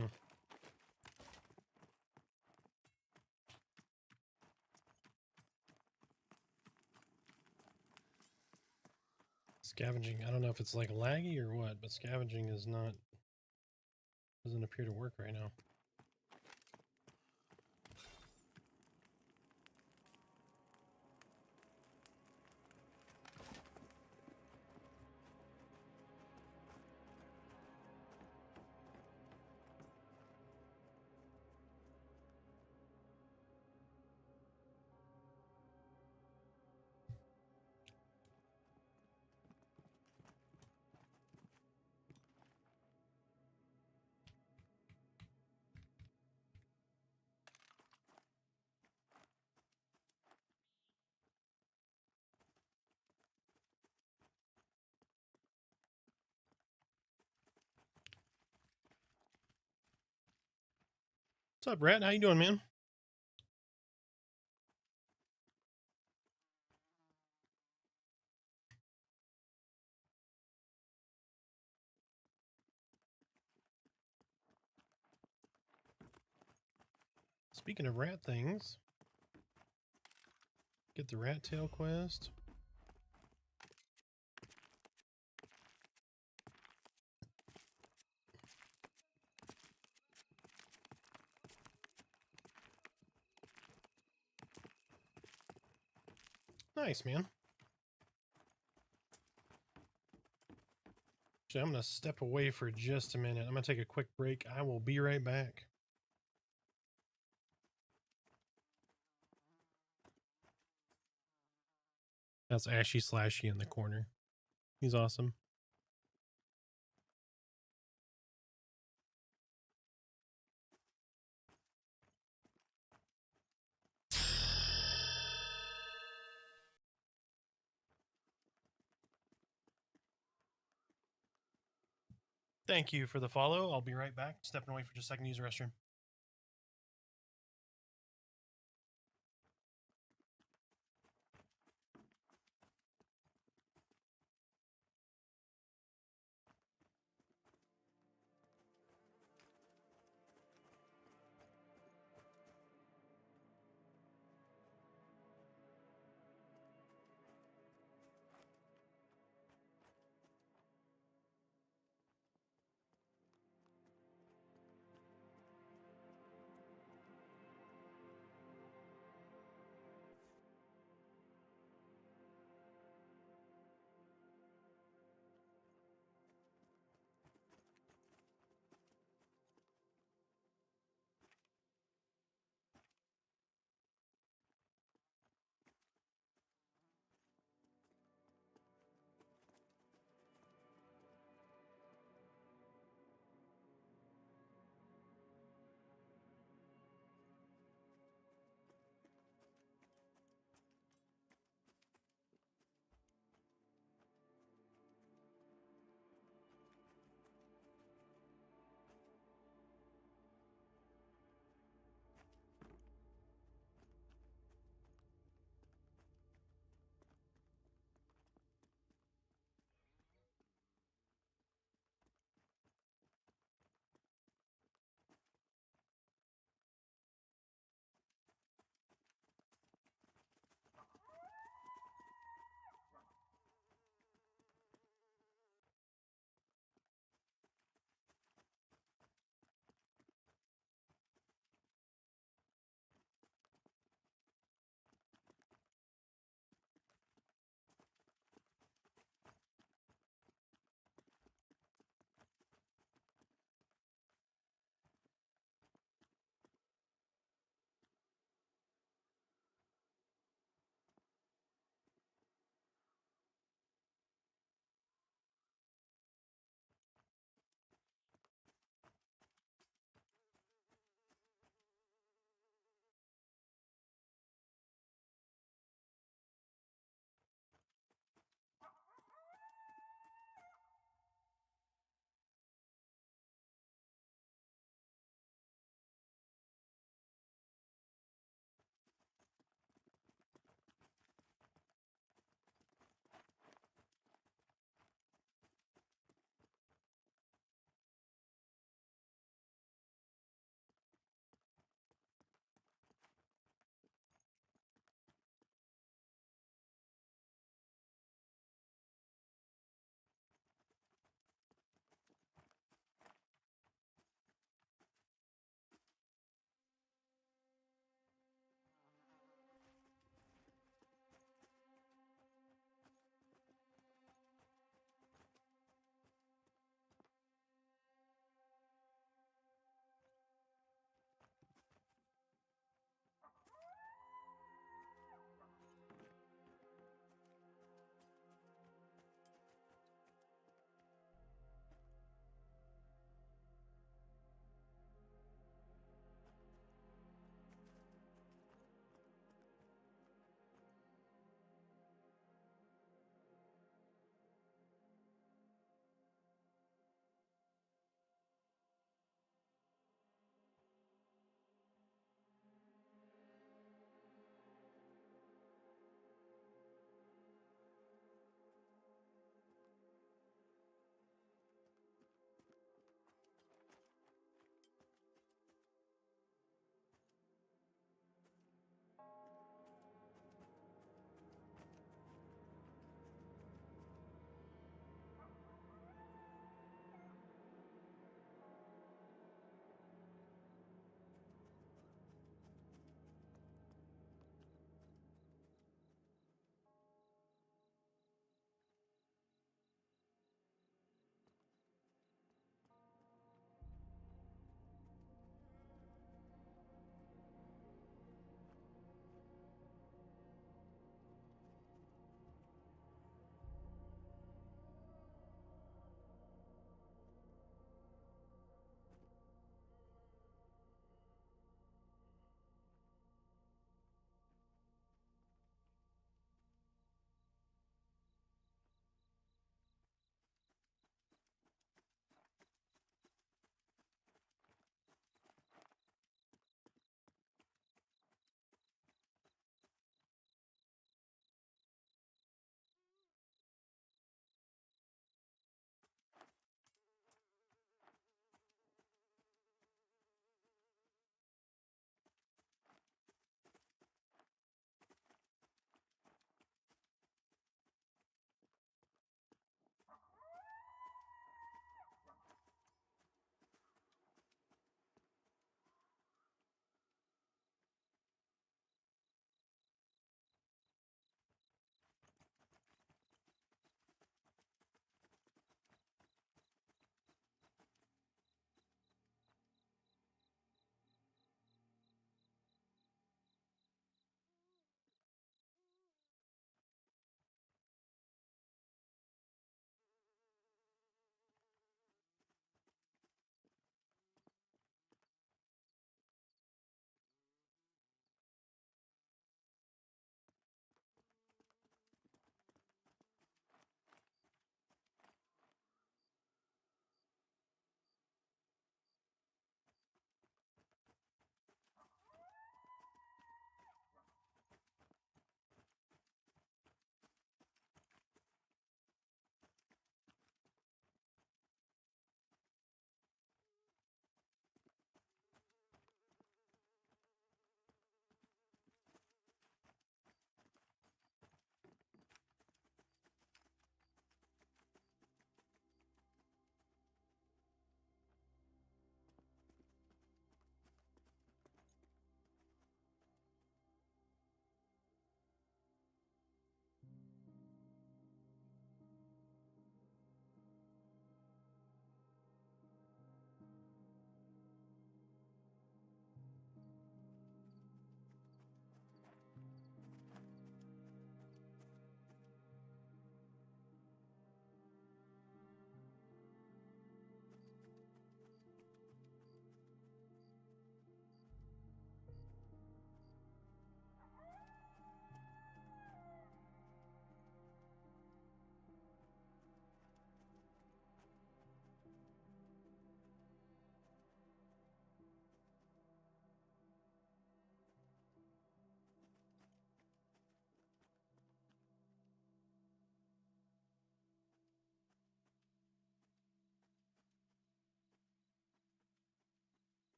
Hmm. Scavenging, I don't know if it's like laggy or what, but scavenging is not, doesn't appear to work right now. What's up, Brett? How you doing, man? Speaking of rat things, get the rat tail quest. Nice, man. Actually, I'm going to step away for just a minute. I'm going to take a quick break. I will be right back. That's Ashy Slashy in the corner. He's awesome. Thank you for the follow. I'll be right back. Stepping away for just a second to use the restroom.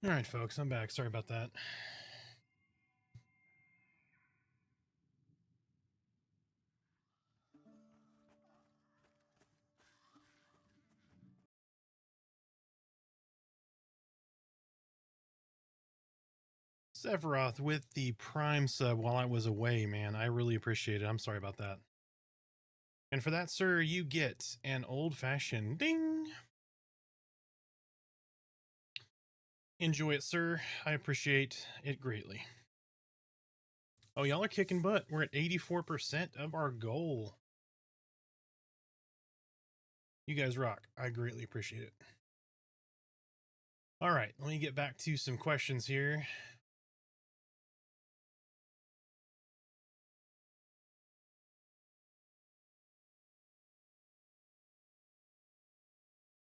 All right, folks, I'm back. Sorry about that. Sephiroth with the Prime sub while I was away, man. I really appreciate it. I'm sorry about that. And for that, sir, you get an old-fashioned ding. Enjoy it, sir. I appreciate it greatly. Oh, y'all are kicking butt. We're at 84% of our goal. You guys rock. I greatly appreciate it. All right, let me get back to some questions here.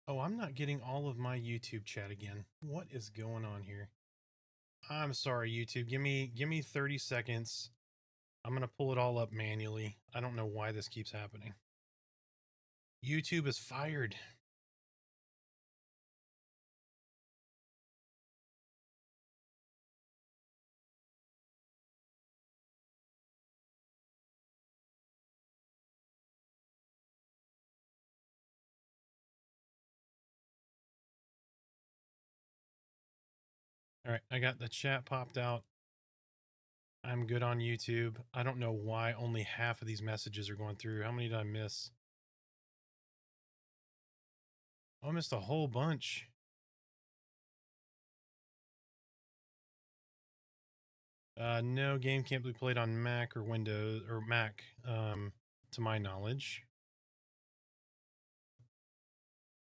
Oh, I'm not getting all of my YouTube chat again. What is going on here? I'm sorry, YouTube. Give me 30 seconds. I'm gonna pull it all up manually. I don't know why this keeps happening. YouTube is fired. All right, I got the chat popped out. I'm good on YouTube. I don't know why only half of these messages are going through. How many did I miss? Oh, I missed a whole bunch. No, game can't be played on Mac or Windows or Mac, to my knowledge.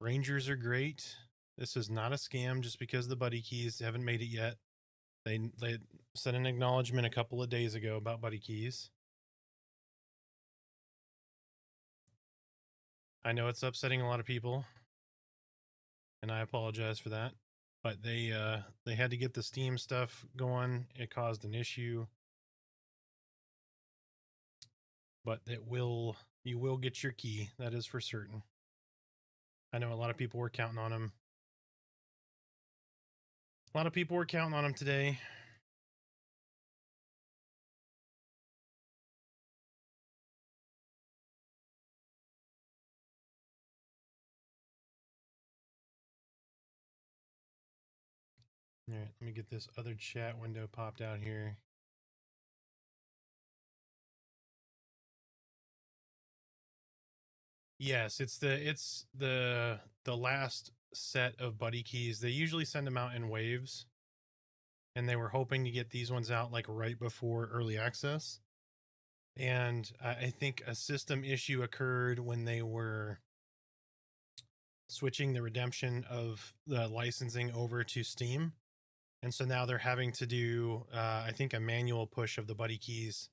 Rangers are great. This is not a scam just because the buddy keys haven't made it yet. They sent an acknowledgement a couple of days ago about buddy keys. I know it's upsetting a lot of people, and I apologize for that. But they had to get the Steam stuff going. It caused an issue. But you will get your key. That is for certain. I know a lot of people were counting on him. A lot of people were counting on him today. All right, let me get this other chat window popped out here. Yes, it's the last set of buddy keys. They usually send them out in waves, and they were hoping to get these ones out like right before early access. And I think a system issue occurred when they were switching the redemption of the licensing over to Steam. And so now they're having to do, I think, a manual push of the buddy keys.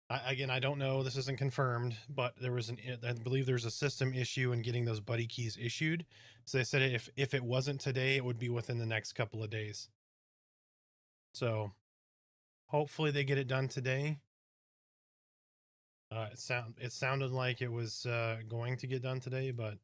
Again, I don't know. This isn't confirmed, but there was I believe there's a system issue in getting those buddy keys issued. So they said if it wasn't today, it would be within the next couple of days. So hopefully they get it done today. It sounded like it was going to get done today, but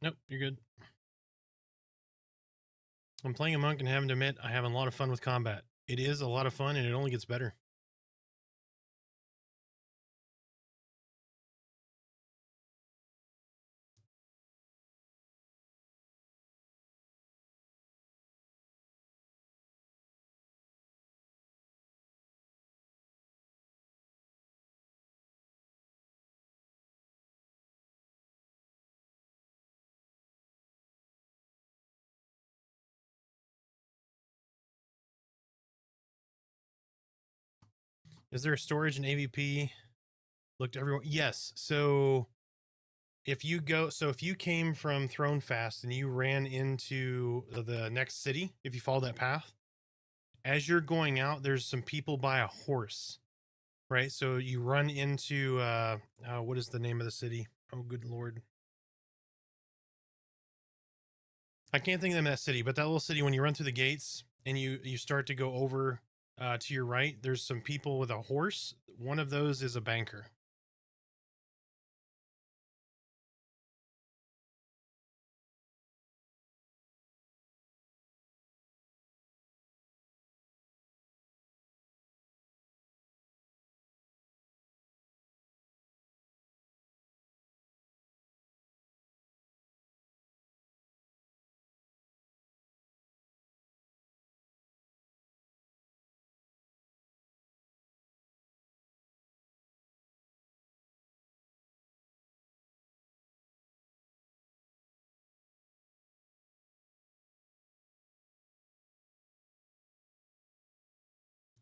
nope, you're good. I'm playing a monk and having to admit I have a lot of fun with combat. It is a lot of fun and it only gets better. Is there a storage in AVP? Looked everyone. Yes. So if you came from Throne Fast and you ran into the next city, if you follow that path, as you're going out, there's some people by a horse, right? So you run into what is the name of the city? Oh, good Lord. I can't think of the name of that city, but that little city, when you run through the gates and you start to go over to your right, there's some people with a horse. One of those is a banker.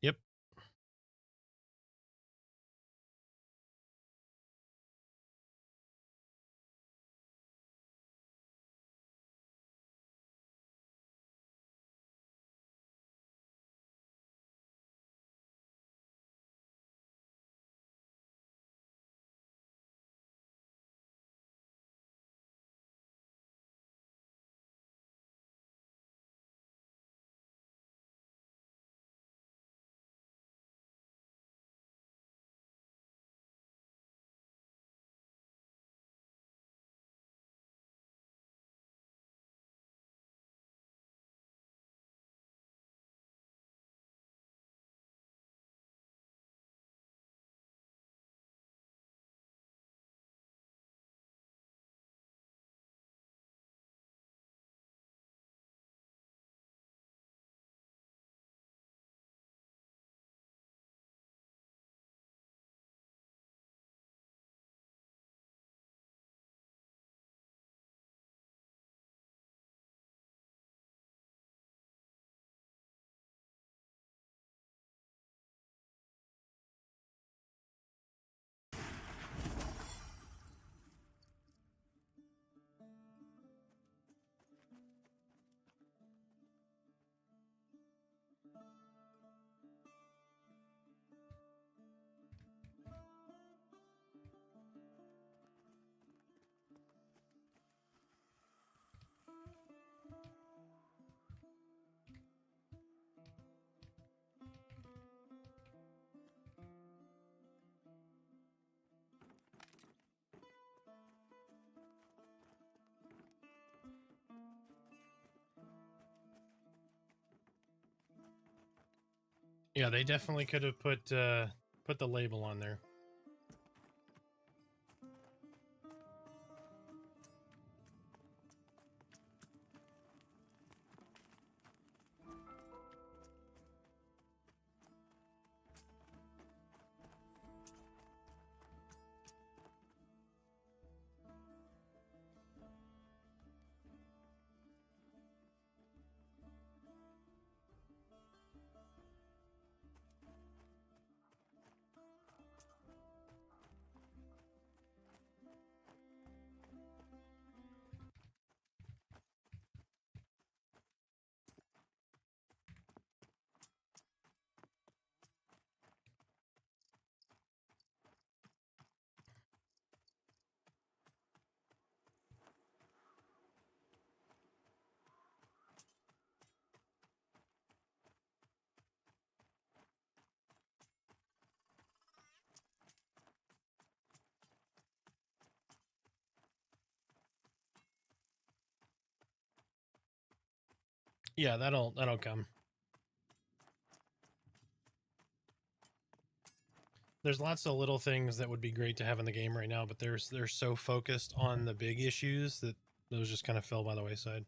Yep. Yeah, they definitely could have put the label on there. Yeah, that'll come. There's lots of little things that would be great to have in the game right now, but they're so focused on the big issues that those just kind of fell by the wayside.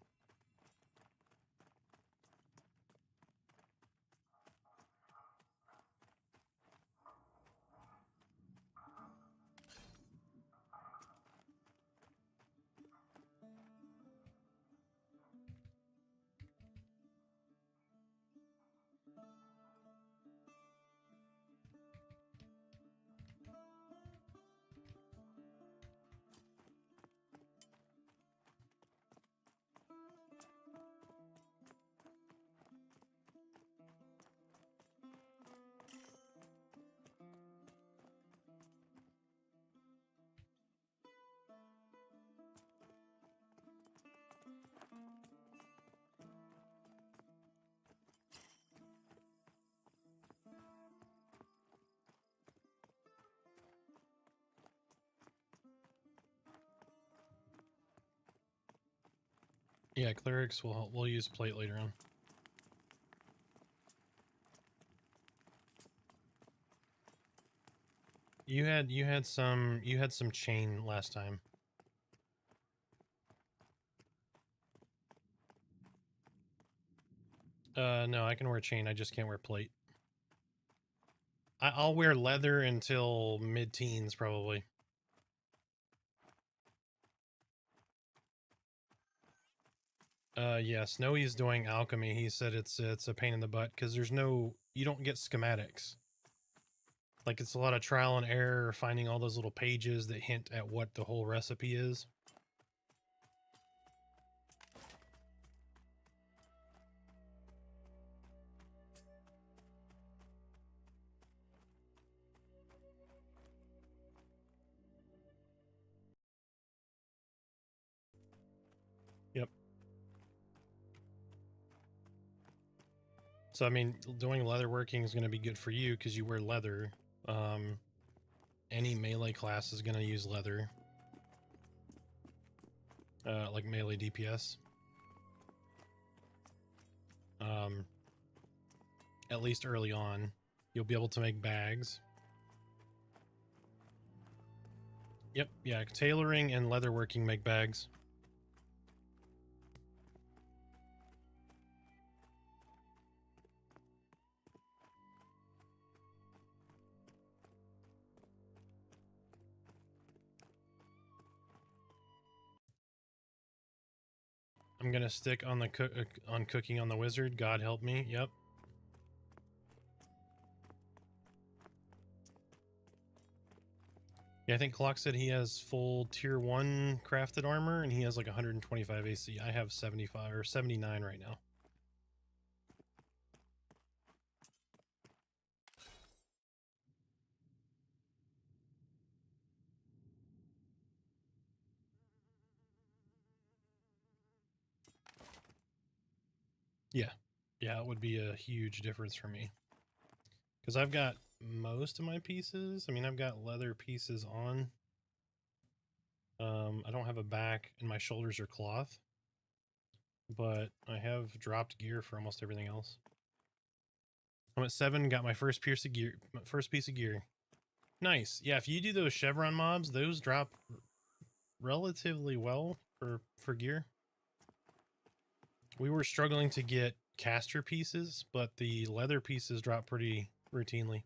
Yeah, clerics we'll use plate later on. You had some chain last time. No, I can wear chain. I just can't wear plate. I'll wear leather until mid-teens probably. Yeah, Snowy's doing alchemy. He said it's a pain in the butt because you don't get schematics. Like, it's a lot of trial and error, finding all those little pages that hint at what the whole recipe is. Yep. So, I mean, doing leatherworking is going to be good for you because you wear leather. Any melee class is going to use leather. Like melee DPS. At least early on. You'll be able to make bags. Yep, yeah, tailoring and leatherworking make bags. I'm gonna stick on the on cooking on the wizard. God help me. Yep. Yeah, I think Clock said he has full tier 1 crafted armor and he has like 125 AC. I have 75 or 79 right now. Yeah. Yeah, it would be a huge difference for me. Because I've got most of my pieces. I mean, I've got leather pieces on. I don't have a back and my shoulders are cloth. But I have dropped gear for almost everything else. I'm at 7, got my first piece of gear. Nice. Yeah, if you do those chevron mobs, those drop relatively well for gear. We were struggling to get caster pieces, but the leather pieces drop pretty routinely.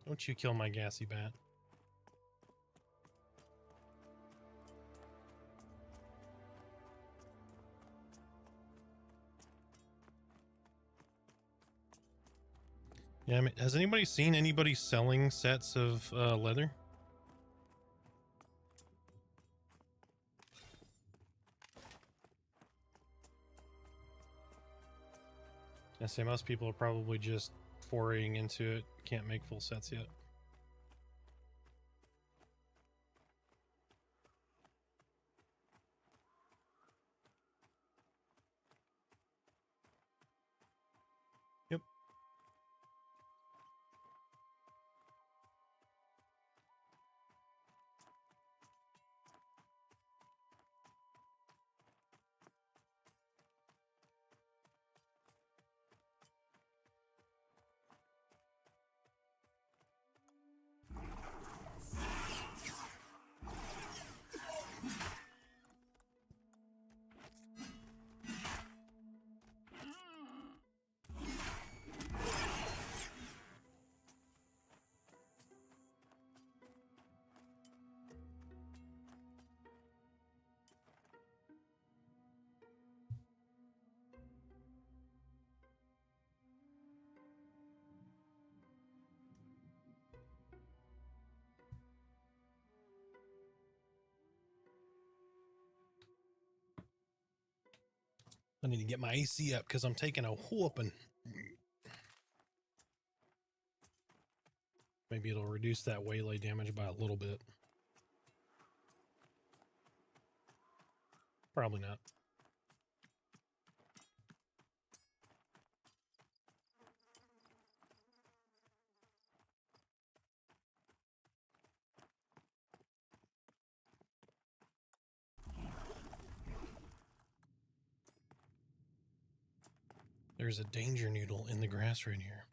Don't you kill my gassy bat. Yeah, I mean, has anybody seen anybody selling sets of leather? I say most people are probably just foraying into it, can't make full sets yet. Yep. I need to get my AC up because I'm taking a whooping. Maybe it'll reduce that waylay damage by a little bit. Probably not. There's a danger noodle in the grass right here.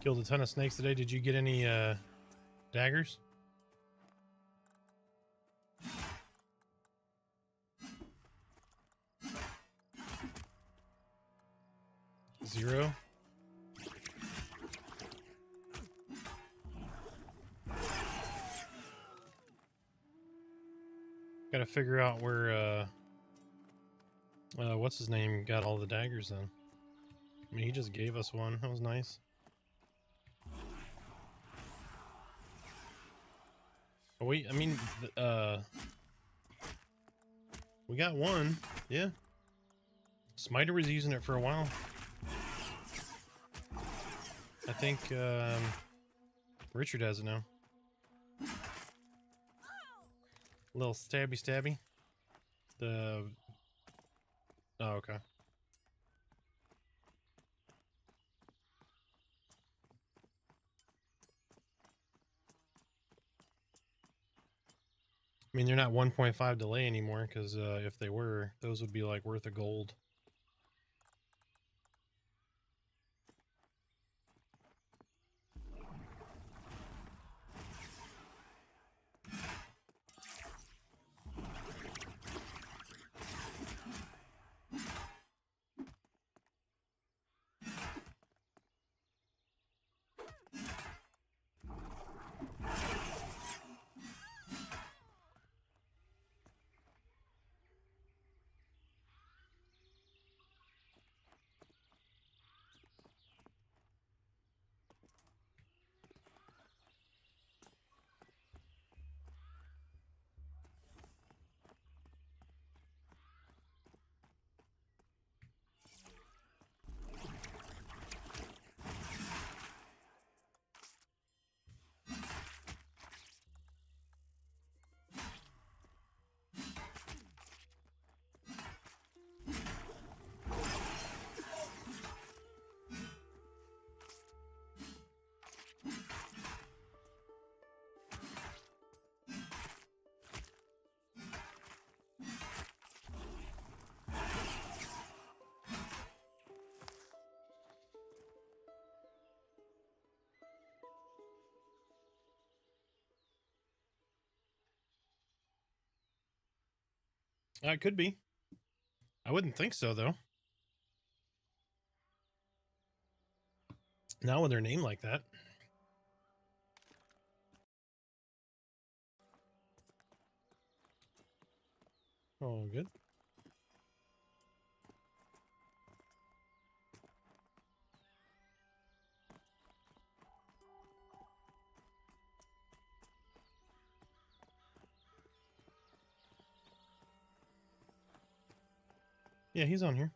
Killed a ton of snakes today. Did you get any daggers? Zero. Gotta figure out where what's his name got all the daggers then. I mean, he just gave us one. That was nice. Oh, wait, I mean, we got one. Yeah. Smiter was using it for a while. I think Richard has it now. Little stabby. Oh, okay. I mean, they're not 1.5 delay anymore, because if they were, those would be like worth a gold. It could be. I wouldn't think so, though. Not with their name like that. Oh, good. Yeah, he's on here.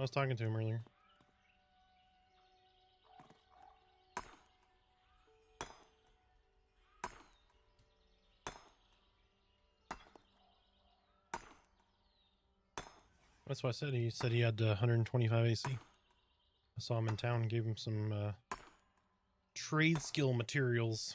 I was talking to him earlier. That's what I said. He said he had 125 AC. I saw him in town and gave him some trade skill materials.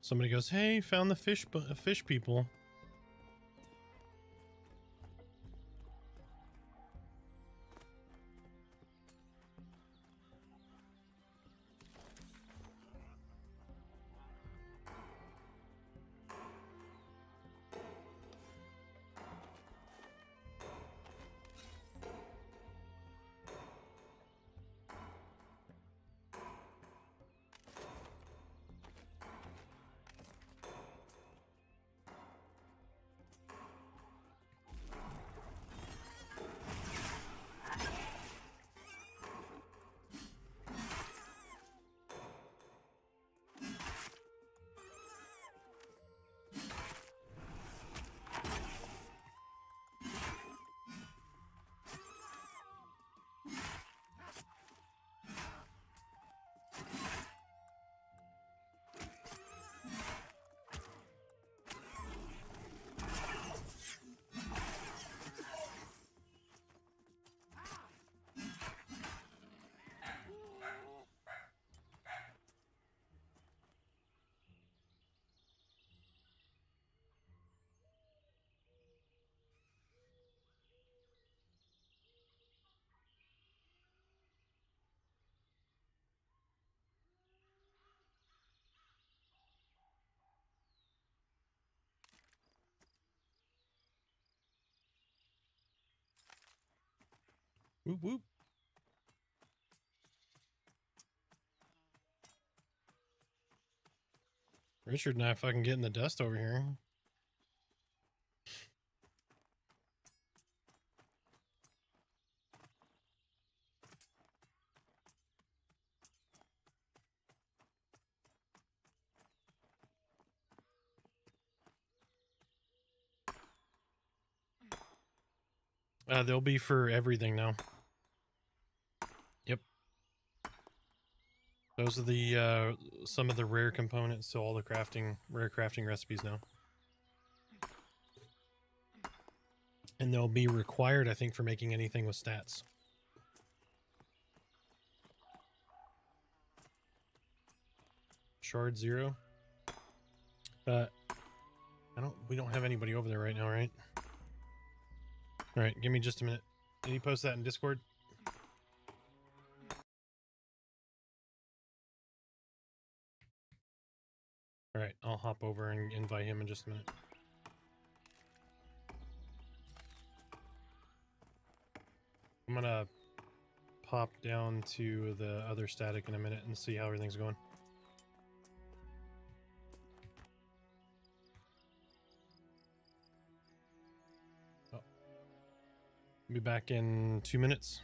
Somebody goes, "Hey, found the fish people." Whoop whoop. Richard and I fucking getting the dust over here. They'll be for everything now. Yep. Those are the some of the rare components, so all the rare crafting recipes now. And they'll be required, I think, for making anything with stats. Shard 0. We don't have anybody over there right now, right? Alright, give me just a minute. Did he post that in Discord? Alright, I'll hop over and invite him in just a minute. I'm gonna pop down to the other static in a minute and see how everything's going. Oh. Be back in 2 minutes.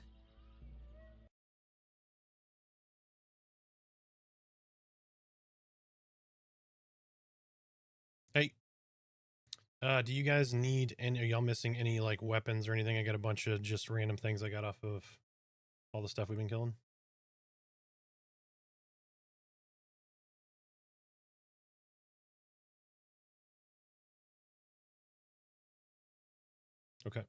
Hey. Do you guys need any, are y'all missing any like weapons or anything? I got a bunch of just random things I got off of all the stuff we've been killing. Okay.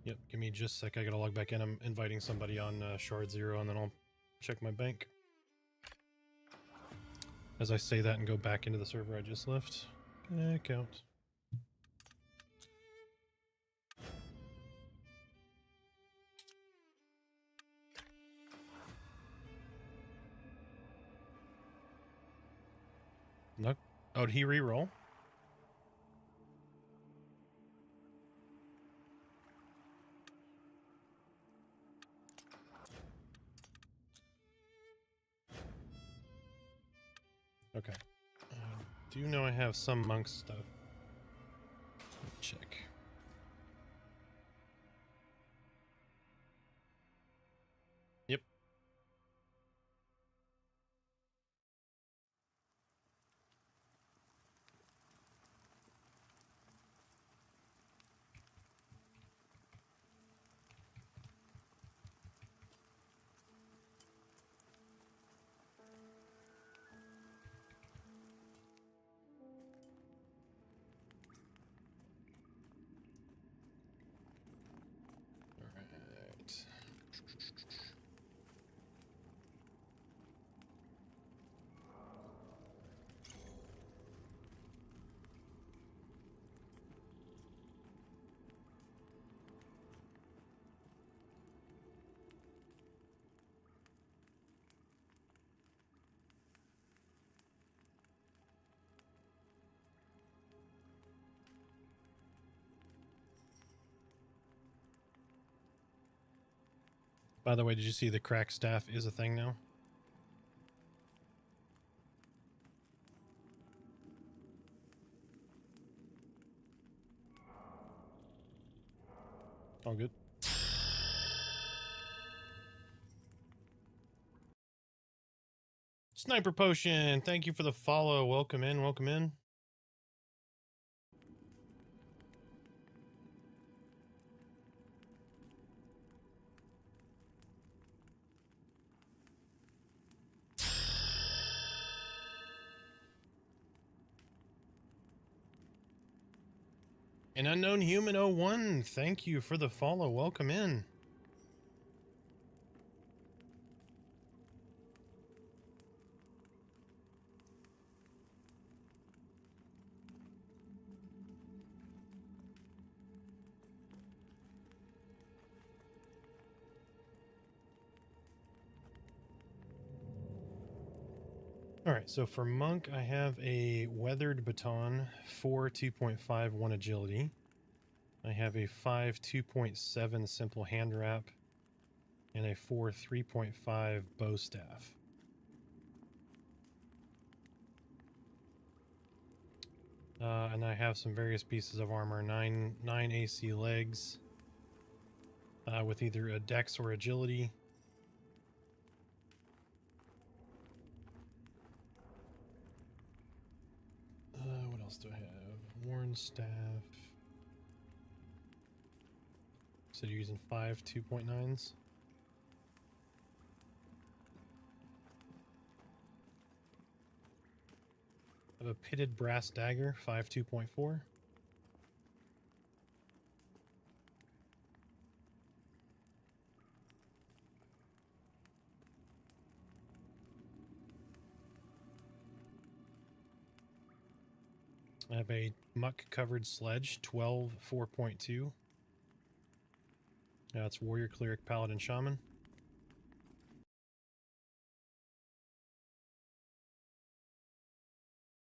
Yep, give me just a sec. I gotta log back in. I'm inviting somebody on Shard 0 and then I'll check my bank. As I say that and go back into the server I just left. Back out. No. Oh, did he re-roll? Okay. Do you know I have some monk stuff? Let me check. Yep. By the way, did you see the crack staff is a thing now? All good. Sniper Potion, thank you for the follow. Welcome in, welcome in. An Unknown Human 01, thank you for the follow. Welcome in. All right, so for Monk, I have a Weathered Baton, 4 2.5, 1 agility. I have a 5 2.7 simple hand wrap, and a 4 3.5 bow staff. And I have some various pieces of armor, 9 AC legs, with either a dex or agility. What else do I have? Worn staff. So you're using 5 2.9s. I have a pitted brass dagger, 5 2.4. I have a muck covered sledge, 12 4.2. That's warrior, cleric, paladin, shaman.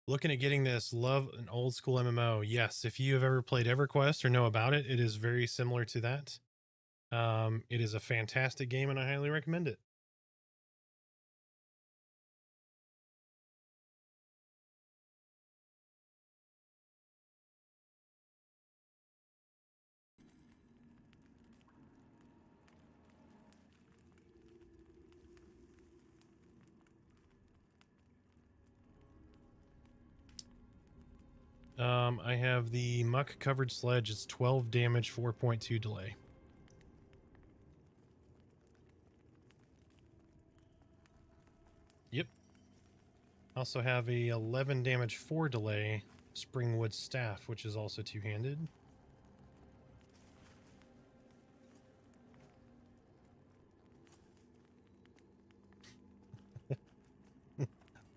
Looking at getting this, love an old school MMO. Yes, if you have ever played EverQuest or know about it, it is very similar to that. It is a fantastic game and I highly recommend it. I have the muck covered sledge. It's 12 damage, 4.2 delay. Yep. Also have a 11 damage, 4 delay Springwood staff, which is also two-handed.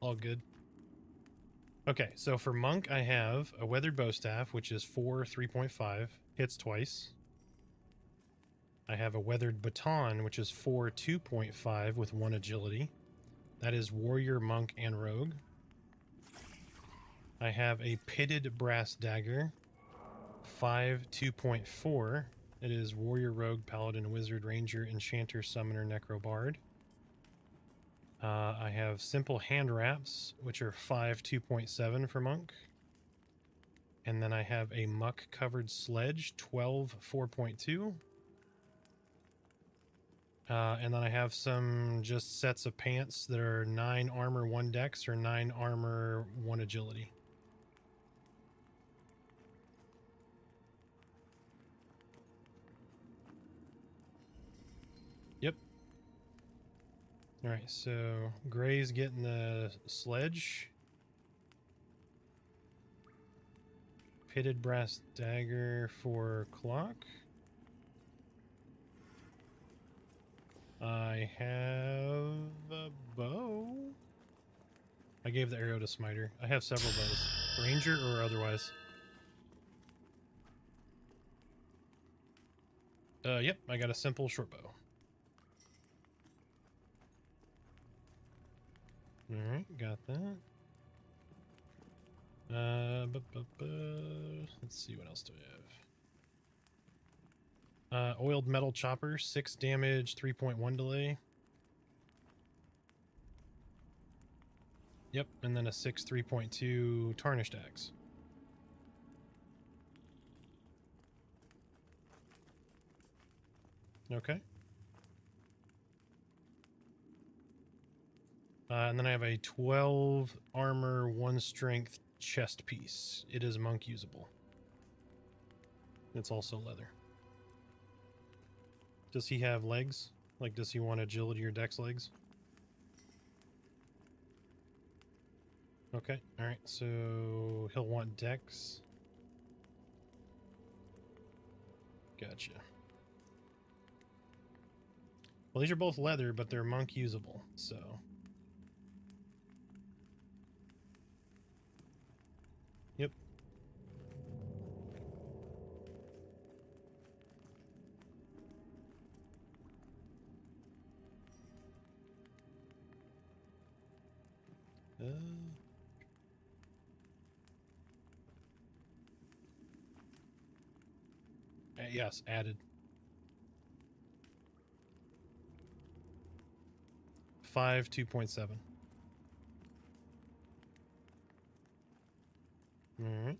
All good. Okay, so for Monk, I have a Weathered Bow Staff, which is 4 3.5, hits twice. I have a Weathered Baton, which is 4 2.5 with 1 agility. That is Warrior, Monk, and Rogue. I have a Pitted Brass Dagger, 5 2.4. It is Warrior, Rogue, Paladin, Wizard, Ranger, Enchanter, Summoner, Necro, Bard. I have Simple Hand Wraps, which are 5 2.7 for Monk. And then I have a Muck Covered Sledge, 12 4.2. And then I have some just sets of pants that are 9 armor, 1 dex, or 9 armor, 1 agility. Yep. Alright, so Gray's getting the sledge. Pitted Brass Dagger for Clock. I have a bow. I gave the arrow to Smiter. I have several bows. Ranger or otherwise. Yep, I got a simple short bow. Alright, got that. Let's see, what else do we have? Oiled metal chopper, 6 damage, 3.1 delay. Yep, and then a 6, 3.2 tarnished axe. Okay. And then I have a 12 armor, 1 strength chest piece. It is monk usable. It's also leather. Does he have legs? Like, does he want agility or dex legs? Okay, alright, so he'll want dex. Gotcha. Well, these are both leather, but they're monk usable, so. Yep. Yes, added. 5, 2.7. Alright.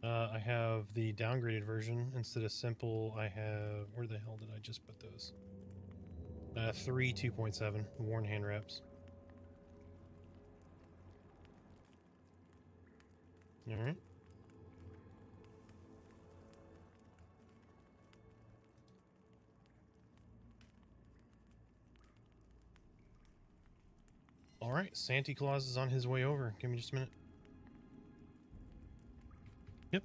I have the downgraded version. Instead of simple, I have... Where the hell did I just put those? 3, 2.7. Worn hand wraps. Alright. Alright, Santa Claus is on his way over. Give me just a minute. Yep.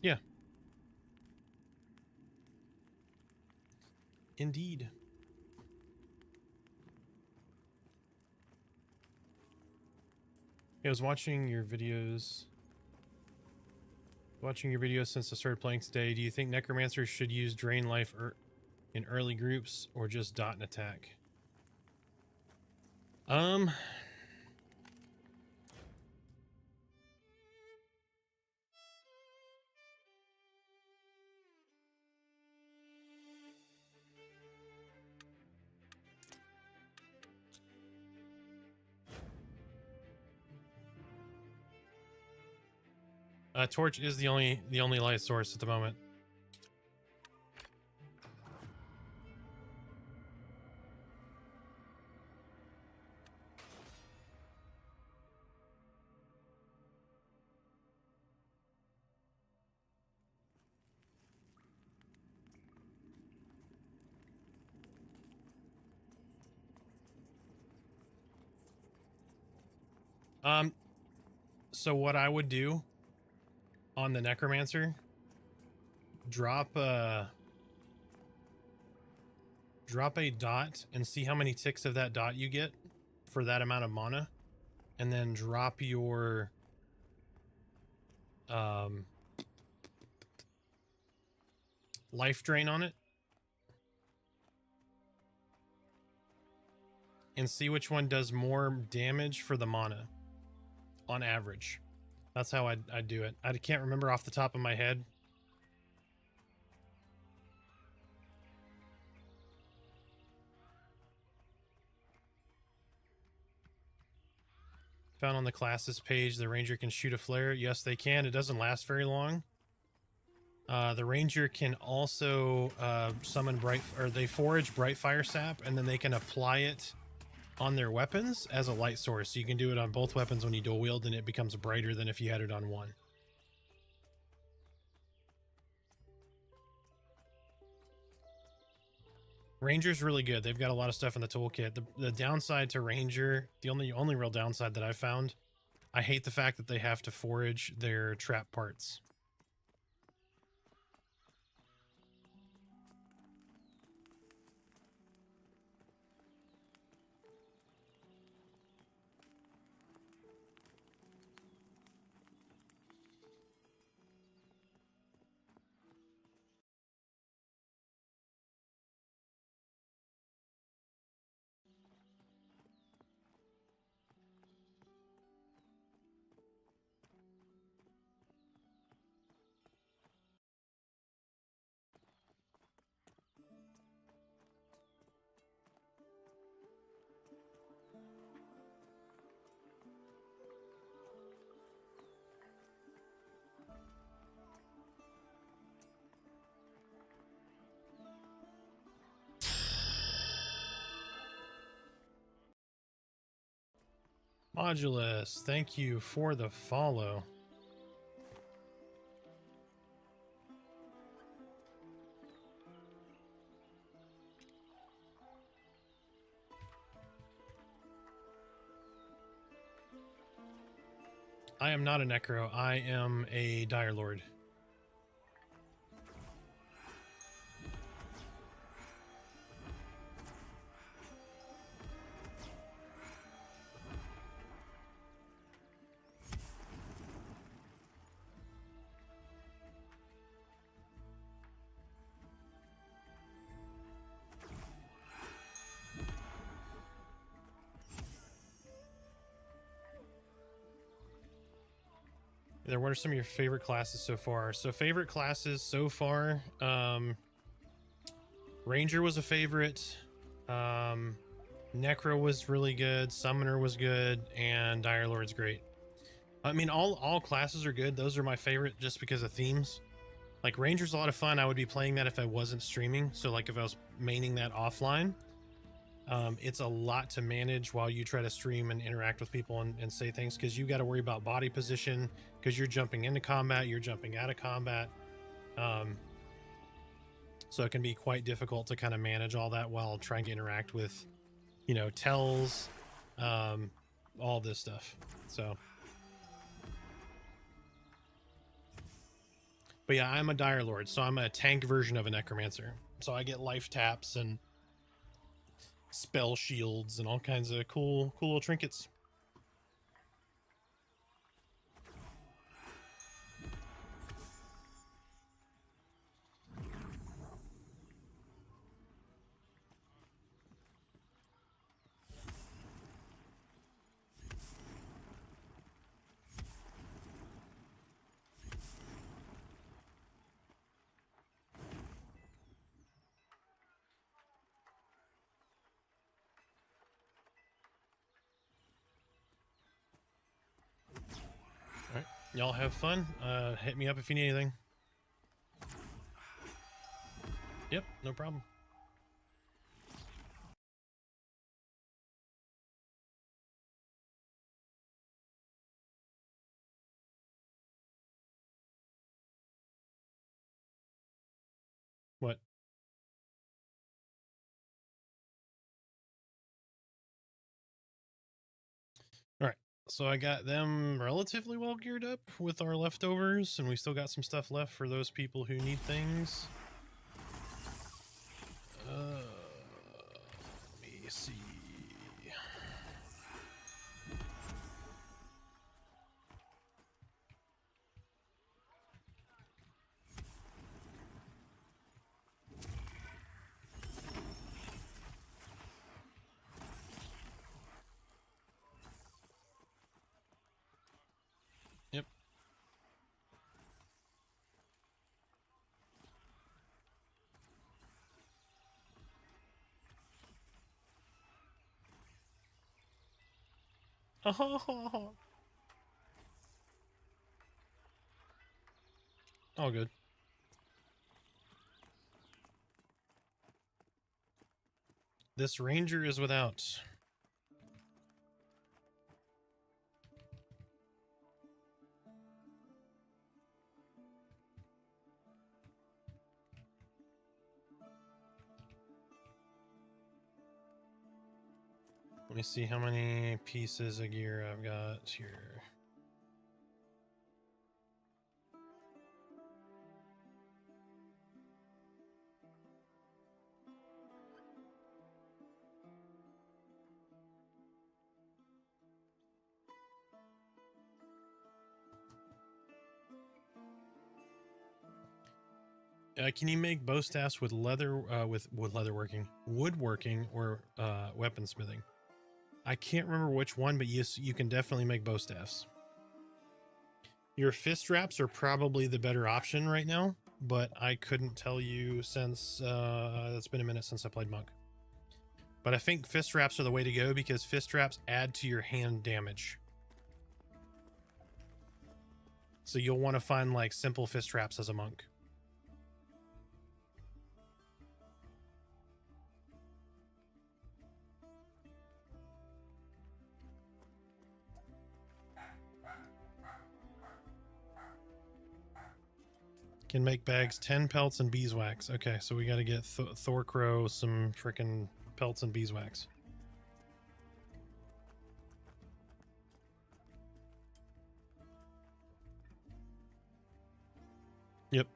Yeah. Indeed. I was watching your videos. Since I started playing today. Do you think necromancers should use drain life in early groups or just dot and attack? Torch is the only light source at the moment. So what I would do on the necromancer, drop a dot and see how many ticks of that dot you get for that amount of mana, and then drop your life drain on it and see which one does more damage for the mana on average. That's how I'd do it. I can't remember off the top of my head. Found on the classes page, the ranger can shoot a flare. Yes, they can. It doesn't last very long. The ranger can also summon they forage bright fire sap, and then they can apply it on their weapons as a light source. So you can do it on both weapons when you dual wield, and it becomes brighter than if you had it on one. Ranger's really good. They've got a lot of stuff in the toolkit. The downside to Ranger, the only real downside that I've found, I hate the fact that they have to forage their trap parts. Modulus, thank you for the follow. I am not a Necro. I am a Dire Lord. What are some of your favorite classes so far? So favorite classes so far, Ranger was a favorite, Necro was really good, Summoner was good, and Dire Lord's great. I mean, all classes are good. Those are my favorite just because of themes. Like Ranger's a lot of fun. I would be playing that if I wasn't streaming. So like if I was maining that offline, it's a lot to manage while you try to stream and interact with people and say things, because you got to worry about body position because you're jumping into combat, you're jumping out of combat. So it can be quite difficult to kind of manage all that while trying to interact with, you know, tells, all this stuff. So, but yeah, I'm a Dire Lord, so I'm a tank version of a Necromancer. So I get life taps and spell shields and all kinds of cool little trinkets. All right, y'all have fun. Hit me up if you need anything. Yep, no problem. What? All right. So I got them relatively well geared up with our leftovers, and we still got some stuff left for those people who need things. Let me see. Yep. All good. This ranger is without. Let me see how many pieces of gear I've got here. Can you make bow staffs with leather, with woodworking, or weaponsmithing? I can't remember which one, but yes, you can definitely make bow staffs. Your fist wraps are probably the better option right now, but I couldn't tell you since it's been a minute since I played monk. But I think fist wraps are the way to go because fist wraps add to your hand damage. So you'll want to find like simple fist wraps as a monk. Can make bags, 10 pelts and beeswax. Okay, so we got to get Thorcrow some freaking pelts and beeswax. Yep.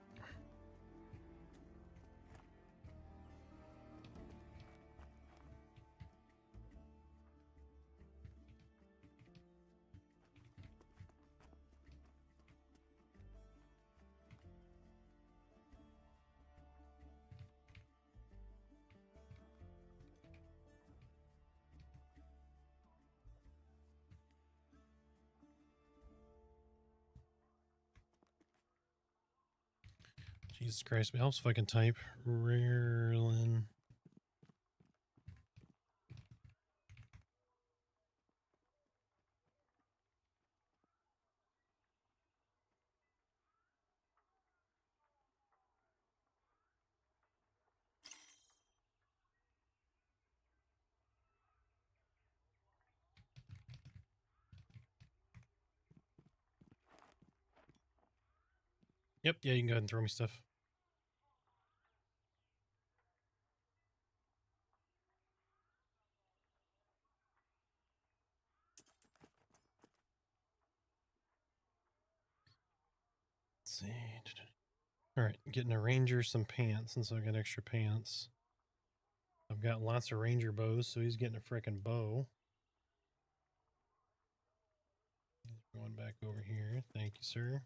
Jesus Christ, it helps if I can type. Rarelin. Yep, yeah, you can go ahead and throw me stuff. Let's see. All right, getting a ranger some pants since I got extra pants. I've got lots of ranger bows, so he's getting a frickin' bow. He's going back over here. Thank you, sir.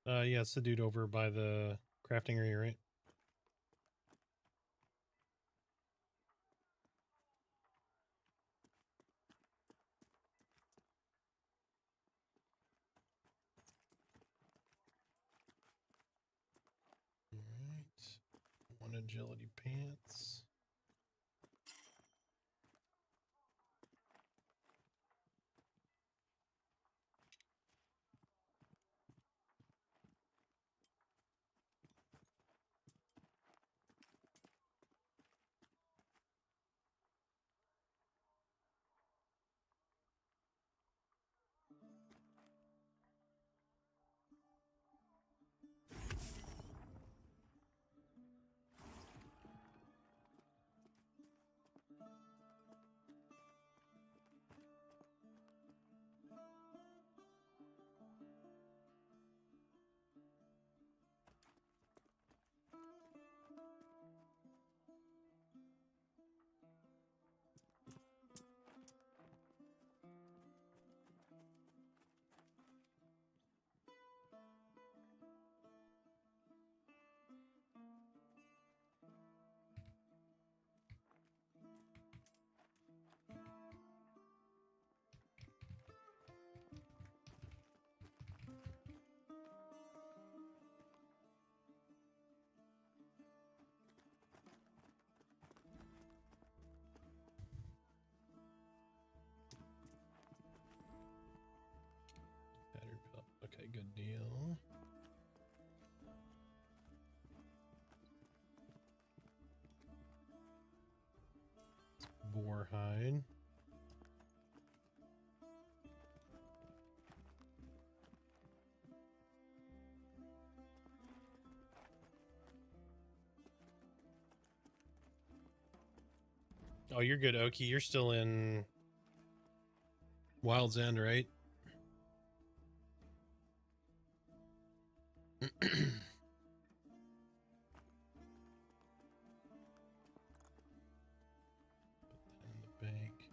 Yeah, it's the dude over by the crafting area, right? Alright. 1 agility pants. Okay, good deal. Boar hide. Oh, you're good, Oki. You're still in Wild's End, right? In the bank.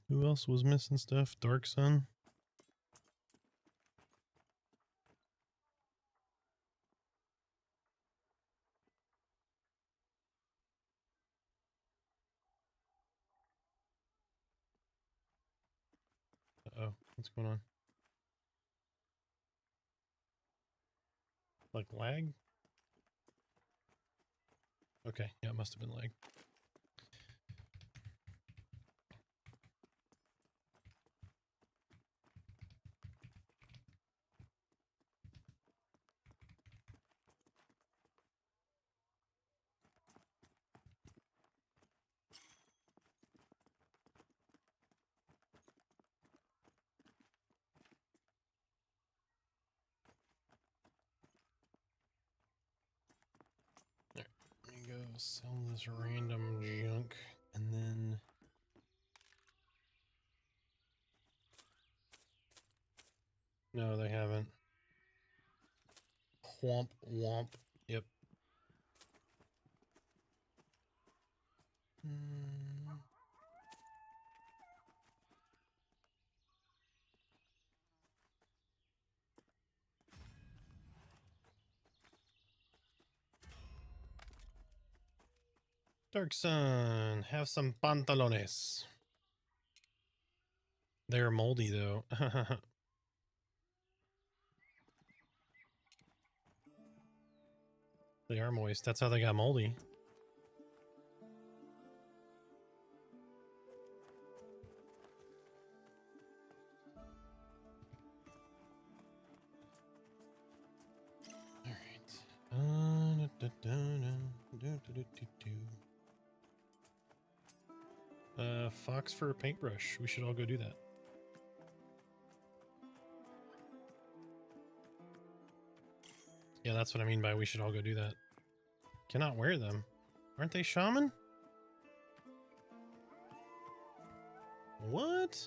Who else was missing stuff? Dark Sun. What's going on? Like lag? Okay, yeah, it must have been lag. Alright, let me go sell this random junk and then no, they haven't. Whomp whomp. Yep. Dark Sun, have some pantalones. They're moldy though. They are moist. That's how they got moldy. Fox for a paintbrush. We should all go do that. Yeah, that's what I mean by we should all go do that. Cannot wear them. Aren't they shaman? What?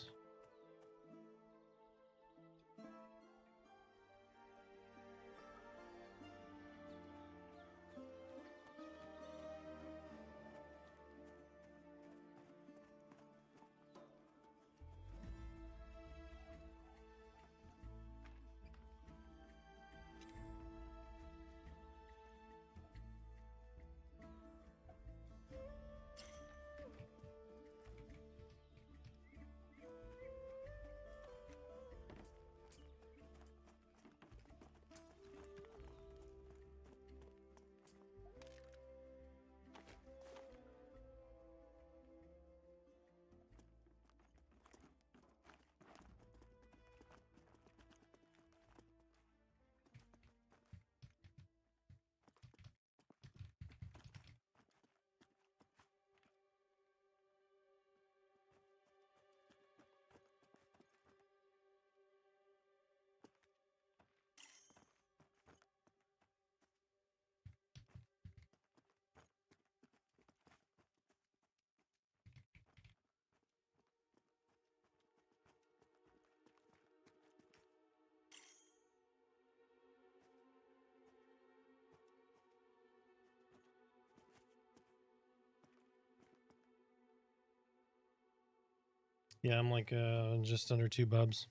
Yeah, I'm like just under 2 bubs.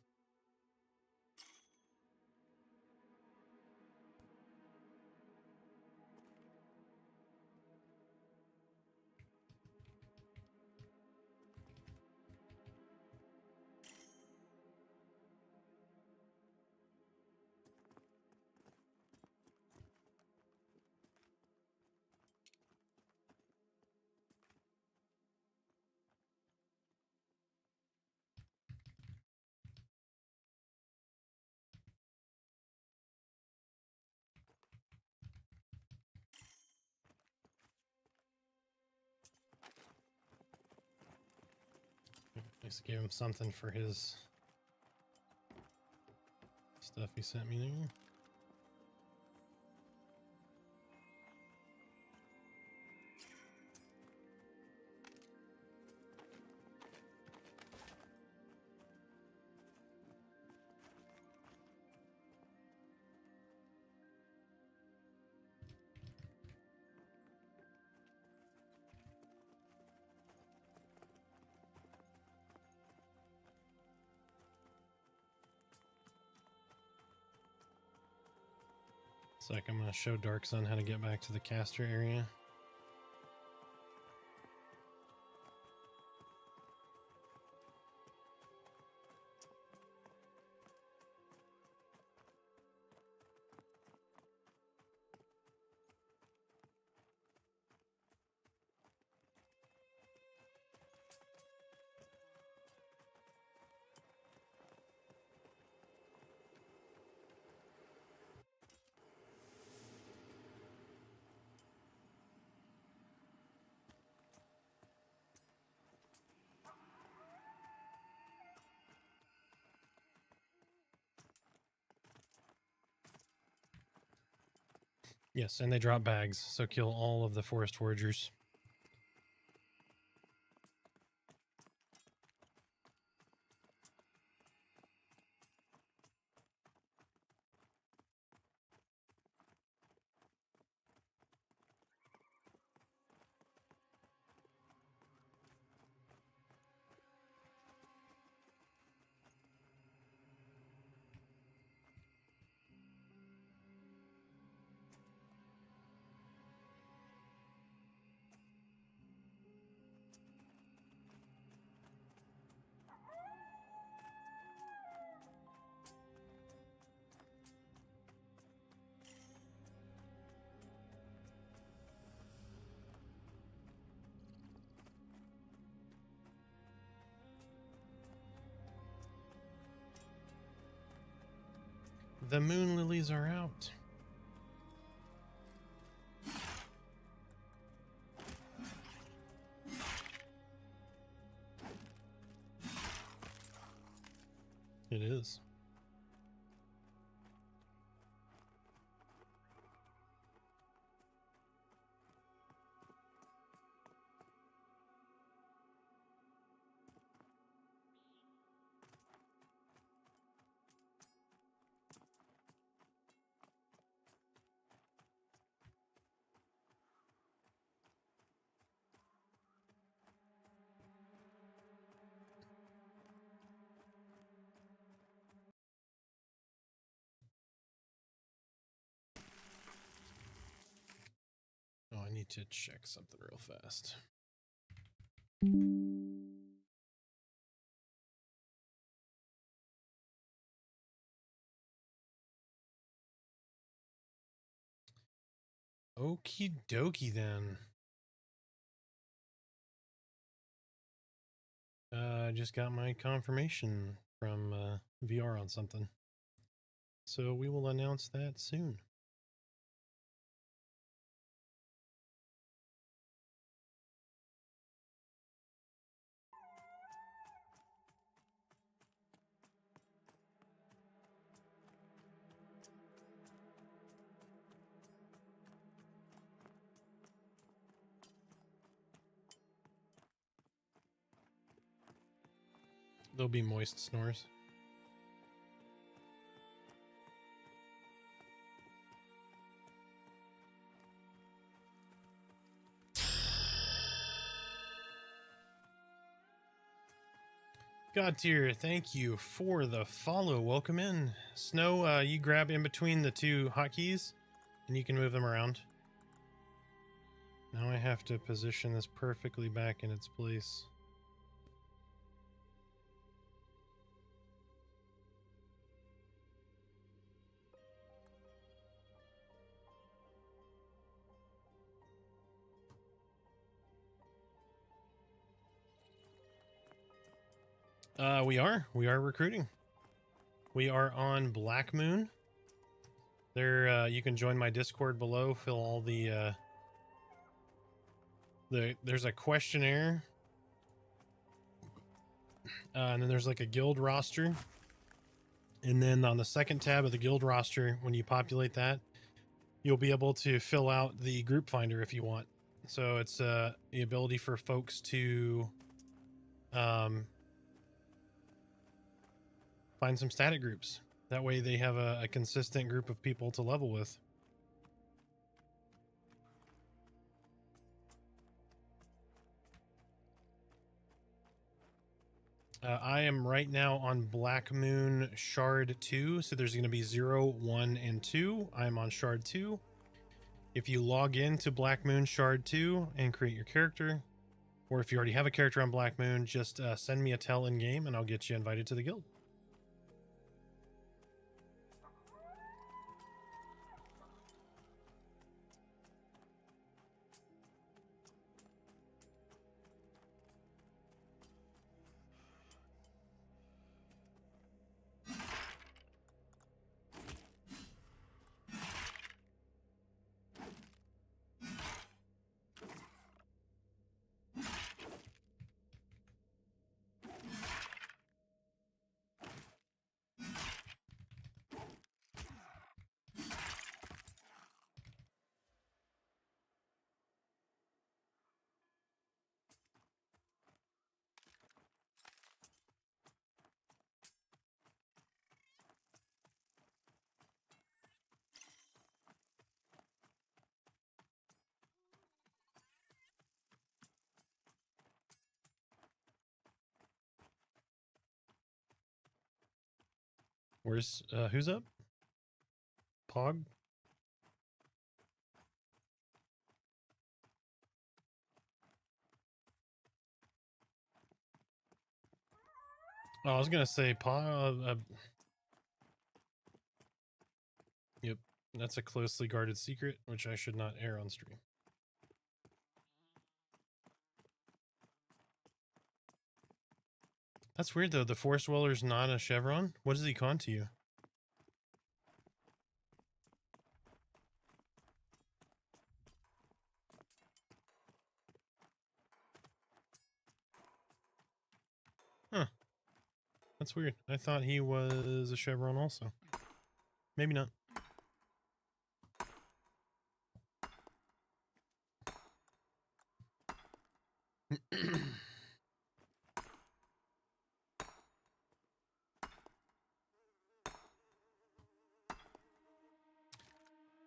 At least give him something for his stuff he sent me there. It's like I'm going to show Dark Sun how to get back to the caster area. Yes, and they drop bags, so kill all of the forest foragers. The moon lilies are out. It is. Oh, I need to check something real fast. Okie dokie then. I just got my confirmation from VR on something. So we will announce that soon. There'll be moist snores. God tier, thank you for the follow. Welcome in. Snow, you grab in between the two hotkeys and you can move them around. Now I have to position this perfectly back in its place. We are recruiting. We are on Black Moon. There, you can join my Discord below. Fill all the there's a questionnaire, and then there's like a guild roster. And then on the second tab of the guild roster, when you populate that, you'll be able to fill out the group finder if you want. So it's the ability for folks to find some static groups. That way they have a consistent group of people to level with. I am right now on Black Moon Shard 2. So there's going to be 0, 1, and 2. I'm on Shard 2. If you log in to Black Moon Shard 2 and create your character, or if you already have a character on Black Moon, just send me a tell in game and I'll get you invited to the guild. Where's who's up? Pog? Oh, I was gonna say Pog. Yep, that's a closely guarded secret, which I should not air on stream. That's weird though. The Forest Dweller's not a Chevron. What does he con to you? Huh. That's weird. I thought he was a Chevron also. Maybe not.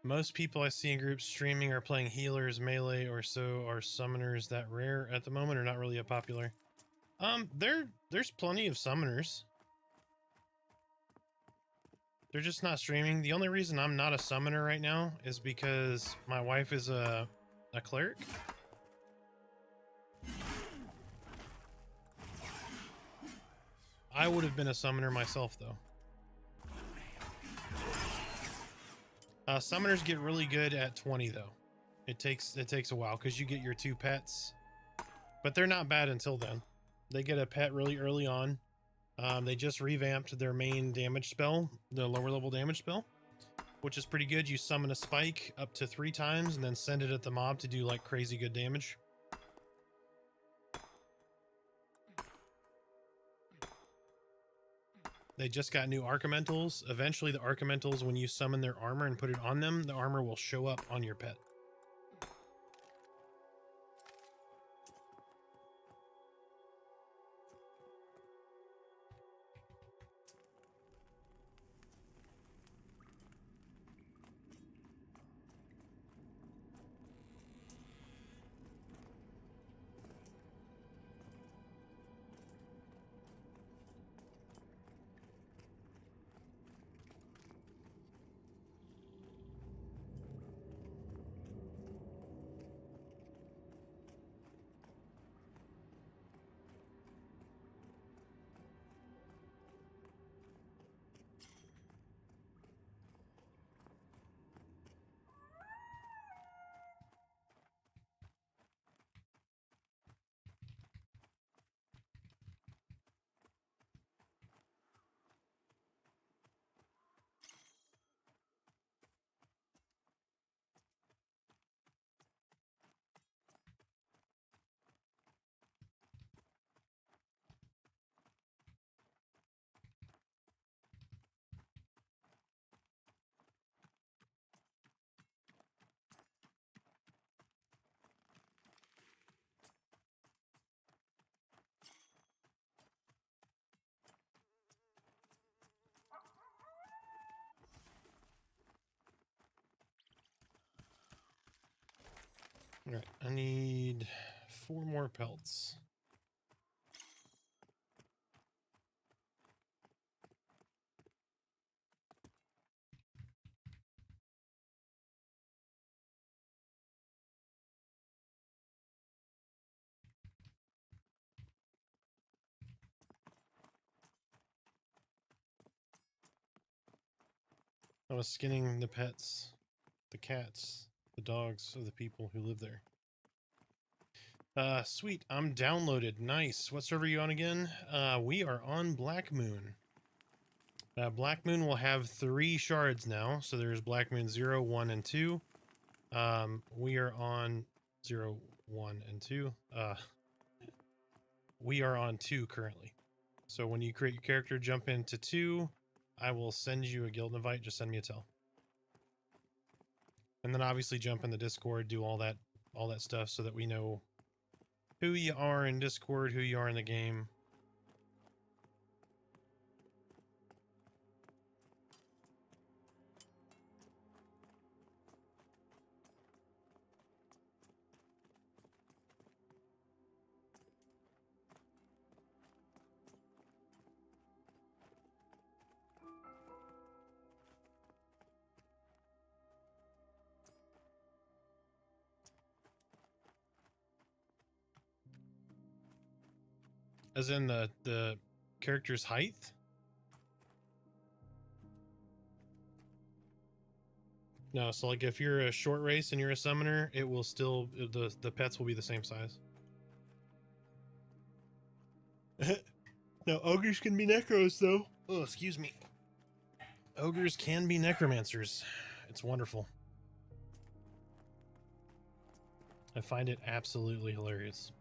Most people I see in groups streaming are playing healers, melee, or so. Are summoners that rare at the moment, or not really a popular? There's plenty of summoners. They're just not streaming. The only reason I'm not a summoner right now is because my wife is a cleric. I would have been a summoner myself though. Summoners get really good at 20 though. It takes a while because you get your 2 pets, but they're not bad until then. They get a pet really early on. They just revamped their main damage spell, the lower level damage spell, which is pretty good. You summon a spike up to 3 times and then send it at the mob to do like crazy good damage. They just got new Archimentals. Eventually the Archimentals, when you summon their armor and put it on them, the armor will show up on your pet. All right, I need 4 more pelts. I was skinning the pets, the cats, the dogs of the people who live there. Sweet, I'm downloaded. Nice. What server are you on again? We are on Black Moon. Black Moon will have 3 shards now. So there's Black Moon 0, 1, and 2. We are on 0, 1, and 2. We are on 2 currently. So when you create your character, jump into 2. I will send you a guild invite. Just send me a tell. And then obviously jump in the Discord, do all that stuff so that we know who you are in Discord, who you are in the game. As in the character's height? No, so like if you're a short race and you're a summoner, it will still the pets will be the same size. No, ogres can be necros though. Oh, excuse me. Ogres can be necromancers. It's wonderful. I find it absolutely hilarious.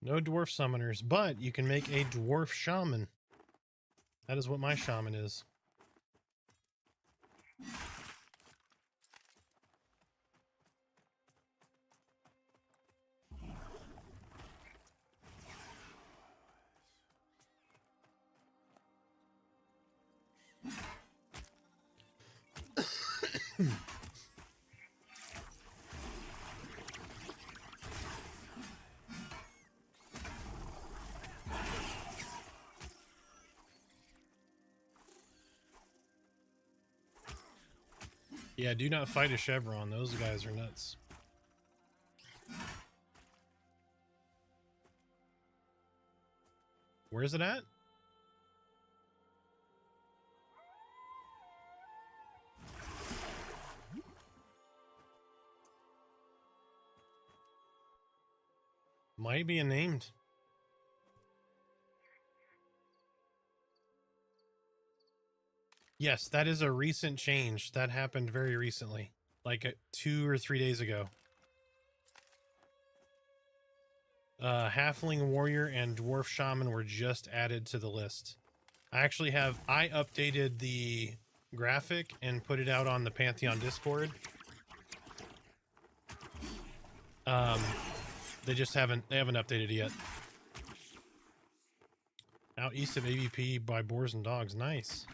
No dwarf summoners, but you can make a dwarf shaman. That is what my shaman is. Yeah, do not fight a chevron. Those guys are nuts. Where is it at? Might be named. Yes, that is a recent change. That happened very recently. Like 2 or 3 days ago. Halfling warrior and dwarf shaman were just added to the list. I updated the graphic and put it out on the Pantheon Discord. They haven't updated it yet. Out east of AVP by boars and dogs. Nice.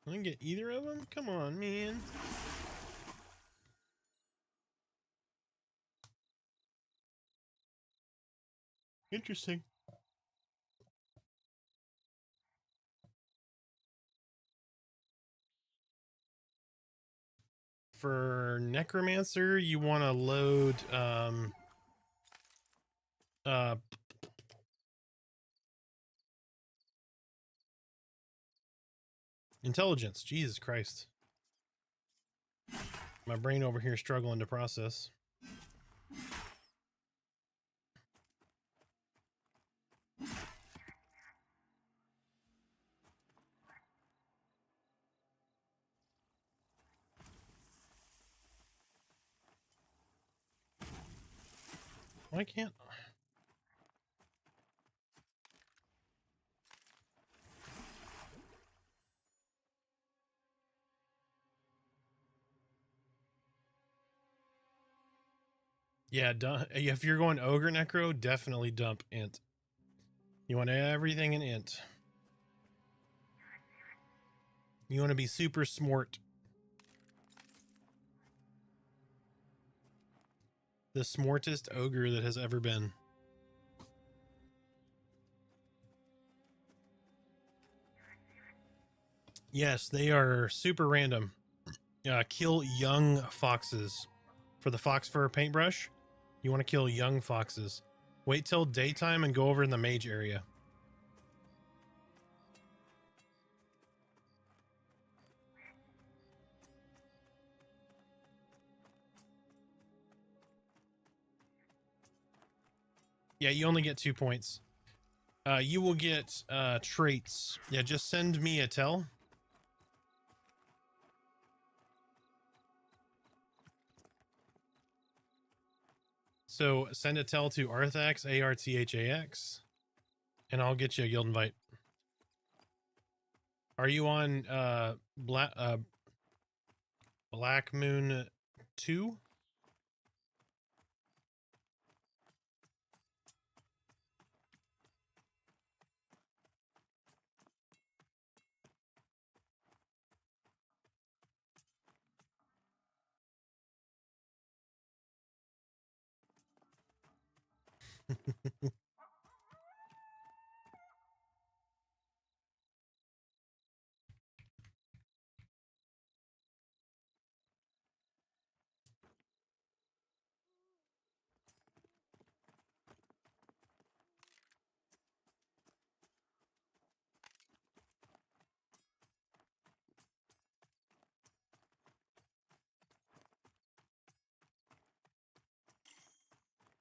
I can get either of them? Come on, man. Interesting. For Necromancer, you want to load intelligence. Jesus Christ. My brain over here struggling to process. Why can't... Yeah, if you're going Ogre Necro, definitely dump Int. You want everything in Int. You want to be super smart. The smartest ogre that has ever been. Yes, they are super random. Kill young foxes. For the fox fur paintbrush, you want to kill young foxes. Wait till daytime and go over in the mage area. Yeah, you only get 2 points. You will get traits. Yeah, just send me a tell. So send a tell to Arthax, Arthax, and I'll get you a guild invite. Are you on Black Moon 2?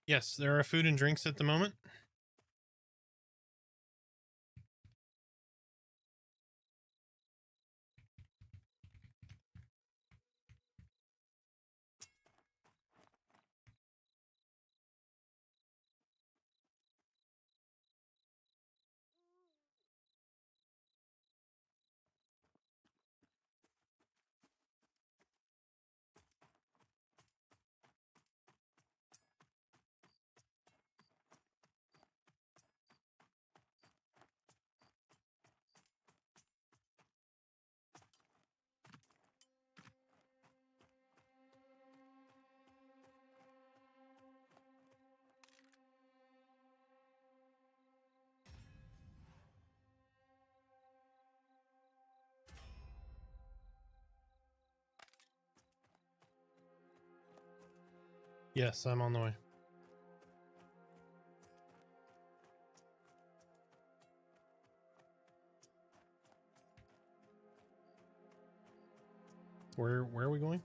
Yes, there are food and drinks at the moment. Yes, I'm on the way. Where are we going?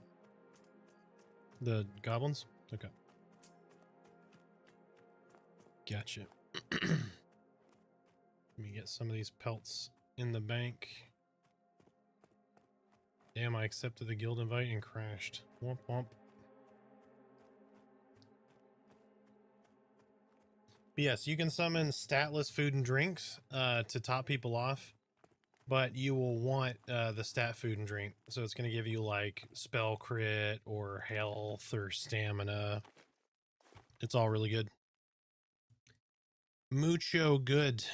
The goblins? Okay. Gotcha. Let me get some of these pelts in the bank. Damn, I accepted the guild invite and crashed. Womp womp. But yes, you can summon statless food and drinks to top people off, but you will want the stat food and drink. So it's going to give you like spell crit or health or stamina. It's all really good. Mucho good.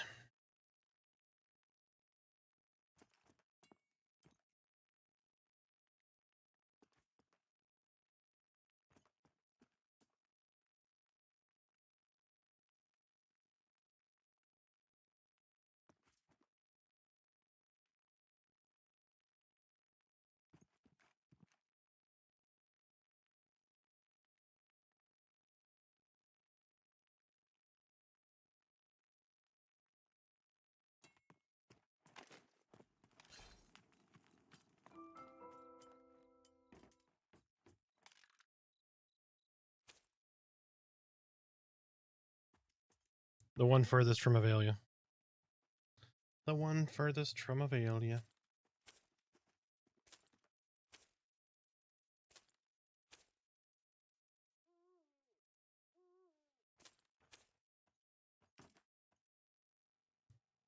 The one furthest from Avalia. The one furthest from Avalia.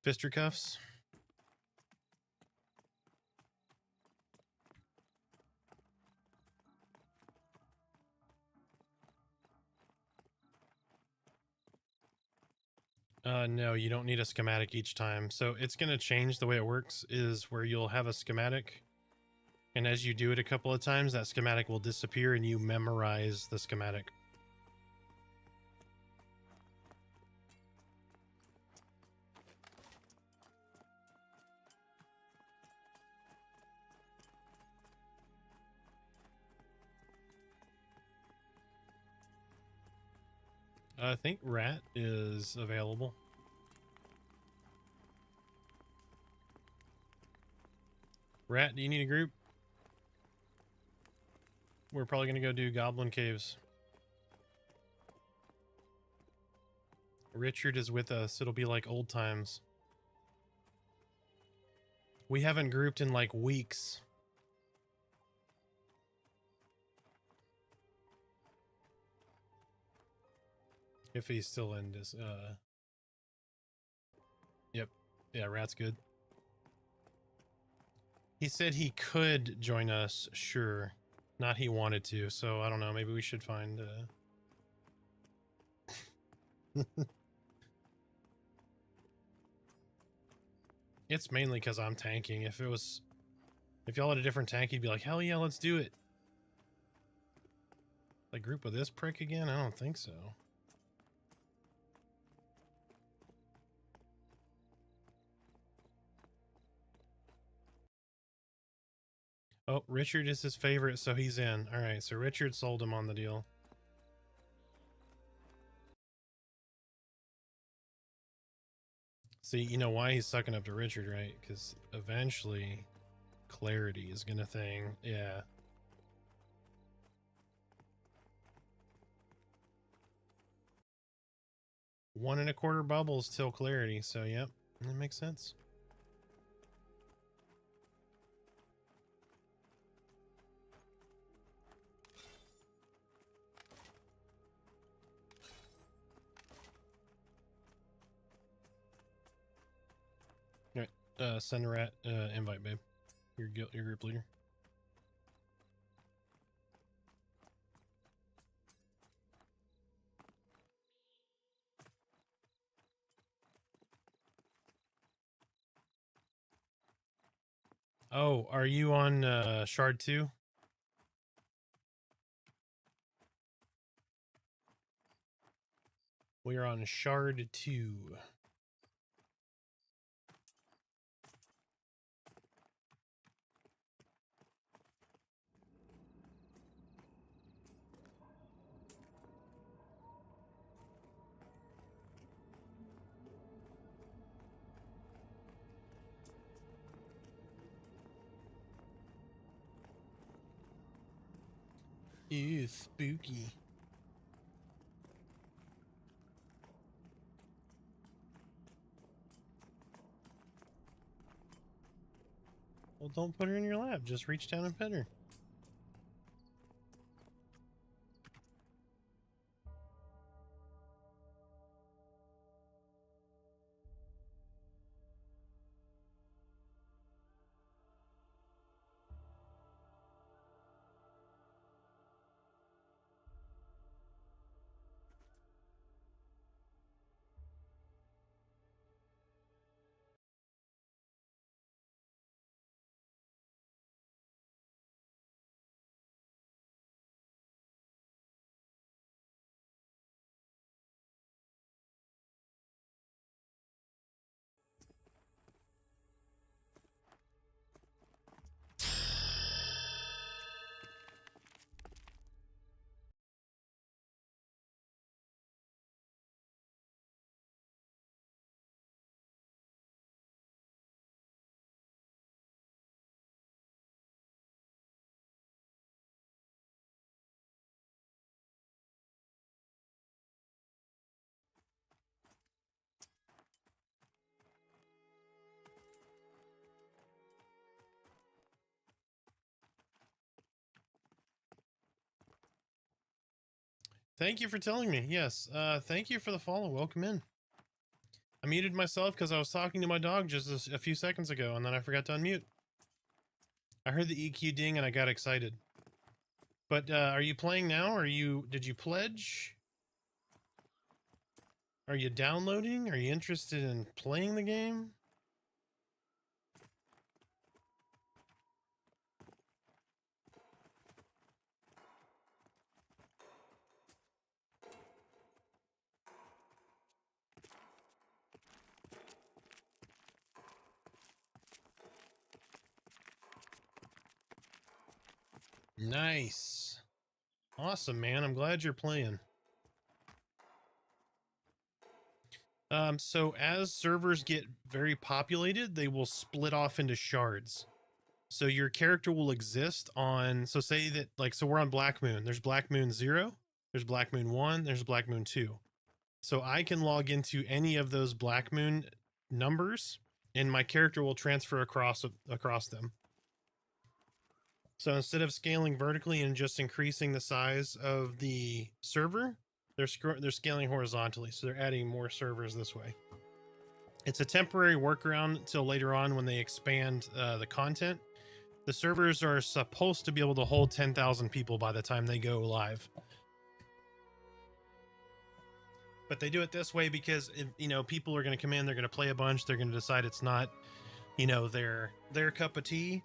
Fisticuffs. No, you don't need a schematic each time. So it's going to change the way it works is where you'll have a schematic. And as you do it a couple of times, that schematic will disappear and you memorize the schematic. I think Rat is available. Rat, do you need a group? We're probably going to go do Goblin Caves. Richard is with us. It'll be like old times. We haven't grouped in like weeks. If he's still in this, yep. Yeah, Rat's good. He said he could join us, sure. Not he wanted to, so I don't know, maybe we should find, It's mainly because I'm tanking. If y'all had a different tank, you'd be like, hell yeah, let's do it. Like, group with this prick again? I don't think so. Oh, Richard is his favorite, so he's in. All right, so Richard sold him on the deal. See, you know why he's sucking up to Richard, right? Because eventually clarity is gonna thing. Yeah. One and a quarter bubbles till clarity, so yep, that makes sense. Send Rat invite, babe. Your group leader. Oh, are you on Shard 2? We are on Shard 2. Ew, spooky. Well, don't put her in your lap. Just reach down and pet her. Thank you for telling me. Yes. Thank you for the follow. Welcome in. I muted myself because I was talking to my dog just a few seconds ago, and then I forgot to unmute. I heard the EQ ding and I got excited. But are you playing now? Did you pledge? Are you downloading? Are you interested in playing the game? Nice. Awesome, man. I'm glad you're playing. So as servers get very populated, they will split off into shards. So your character will exist on, so say that, like, so we're on Black Moon. There's Black Moon 0, there's Black Moon 1, there's Black Moon 2. So I can log into any of those Black Moon numbers, and my character will transfer across them. So instead of scaling vertically and just increasing the size of the server, they're scaling horizontally. So they're adding more servers this way. It's a temporary workaround until later on when they expand the content. The servers are supposed to be able to hold 10,000 people by the time they go live. But they do it this way because, people are going to come in, they're going to play a bunch, they're going to decide it's not, their cup of tea.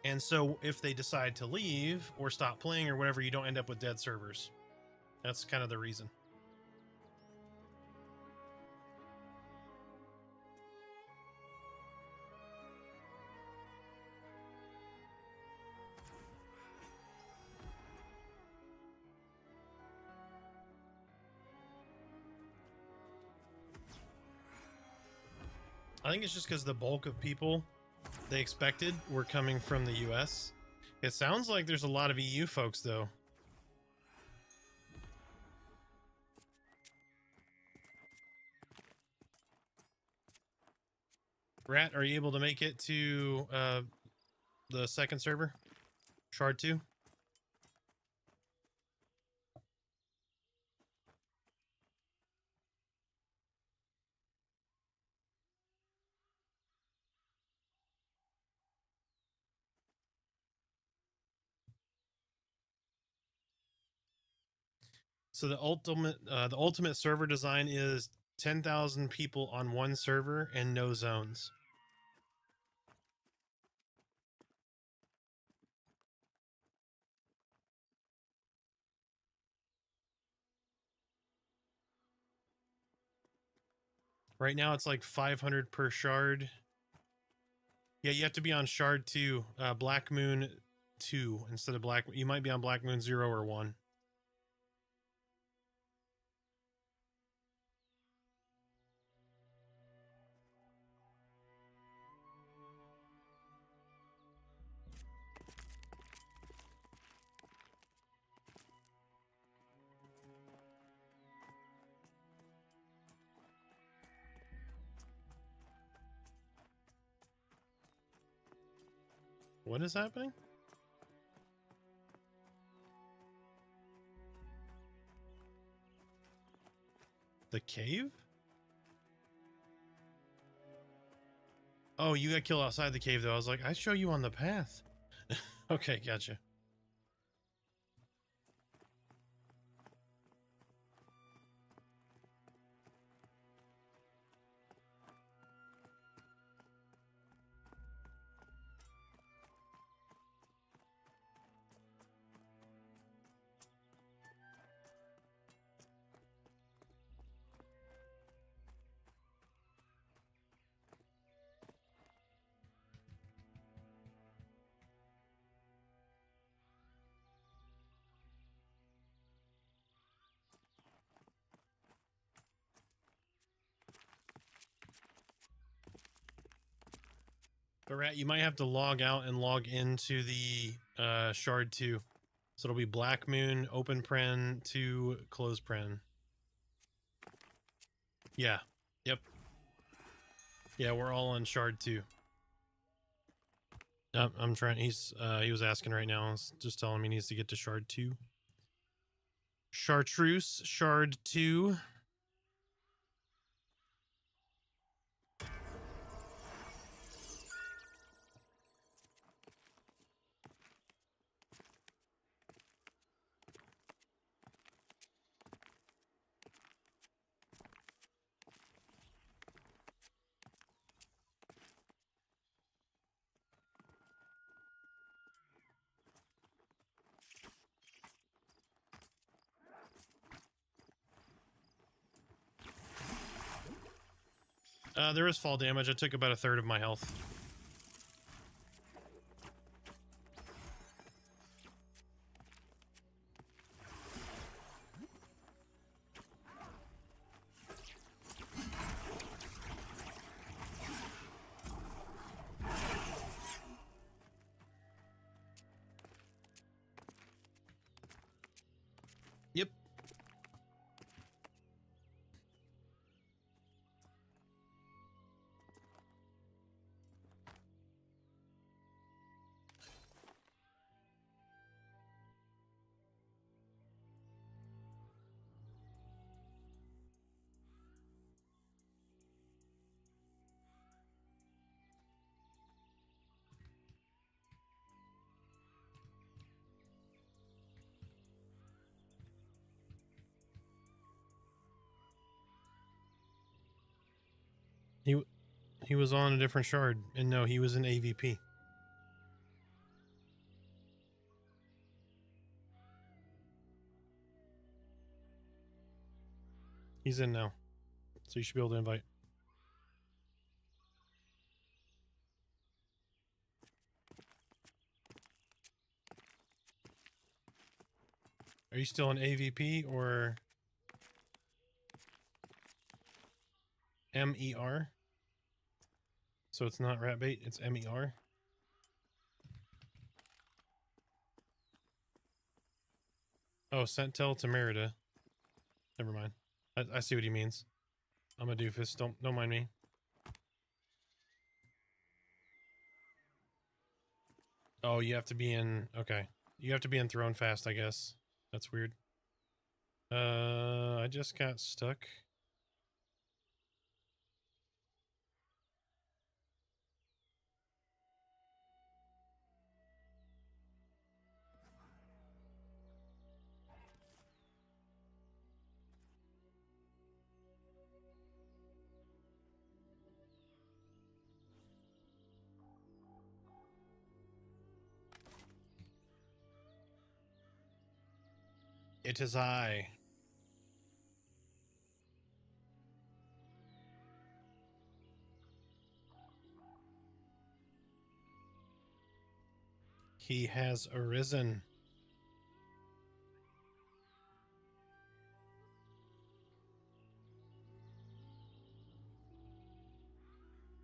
And so if they decide to leave or stop playing or whatever, you don't end up with dead servers. That's kind of the reason. I think it's just because the bulk of people they expected were coming from the US. It sounds like there's a lot of EU folks, though. Rat, are you able to make it to the second server? Shard 2? So the ultimate server design is 10,000 people on one server and no zones. Right now it's like 500 per shard. Yeah, you have to be on shard 2, Black Moon 2 instead of you might be on Black Moon 0 or 1. What is happening? The cave? Oh, you got killed outside the cave, though. I was like, I show you on the path. Okay, gotcha. But Rat, you might have to log out and log into the shard 2. So it'll be Black Moon, open pren, 2, close pren. Yeah. Yep. Yeah, we're all on shard 2. I'm trying. He was asking right now. I was just telling him he needs to get to shard 2. Chartreuse, shard 2. There is fall damage. I took about a third of my health. Yep. He was on a different shard, and no, he was in AVP. He's in now, so you should be able to invite. Are you still in AVP or MER? So it's not rat bait, it's MER. Oh, Sentinel to Merida. Never mind. I see what he means. I'm a doofus. Don't mind me. Oh, you have to be in. Okay, you have to be in Throne Fast, I guess. That's weird. I just got stuck. It is I. He has arisen.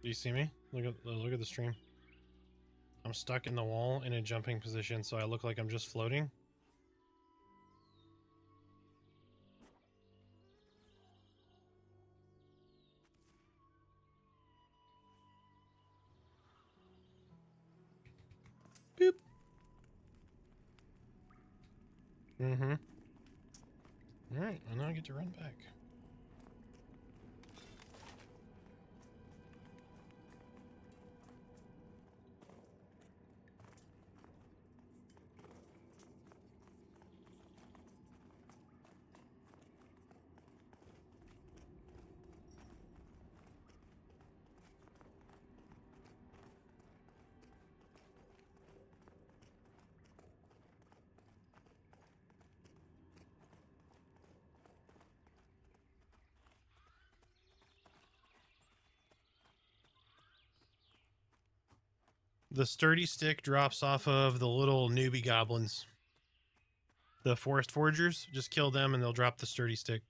Do you see me? Look at the stream. I'm stuck in the wall in a jumping position, so I look like I'm just floating. Boop. Mm-hmm. Alright, and now I get to run back. The sturdy stick drops off of the little newbie goblins. The forest foragers, just kill them and they'll drop the sturdy stick.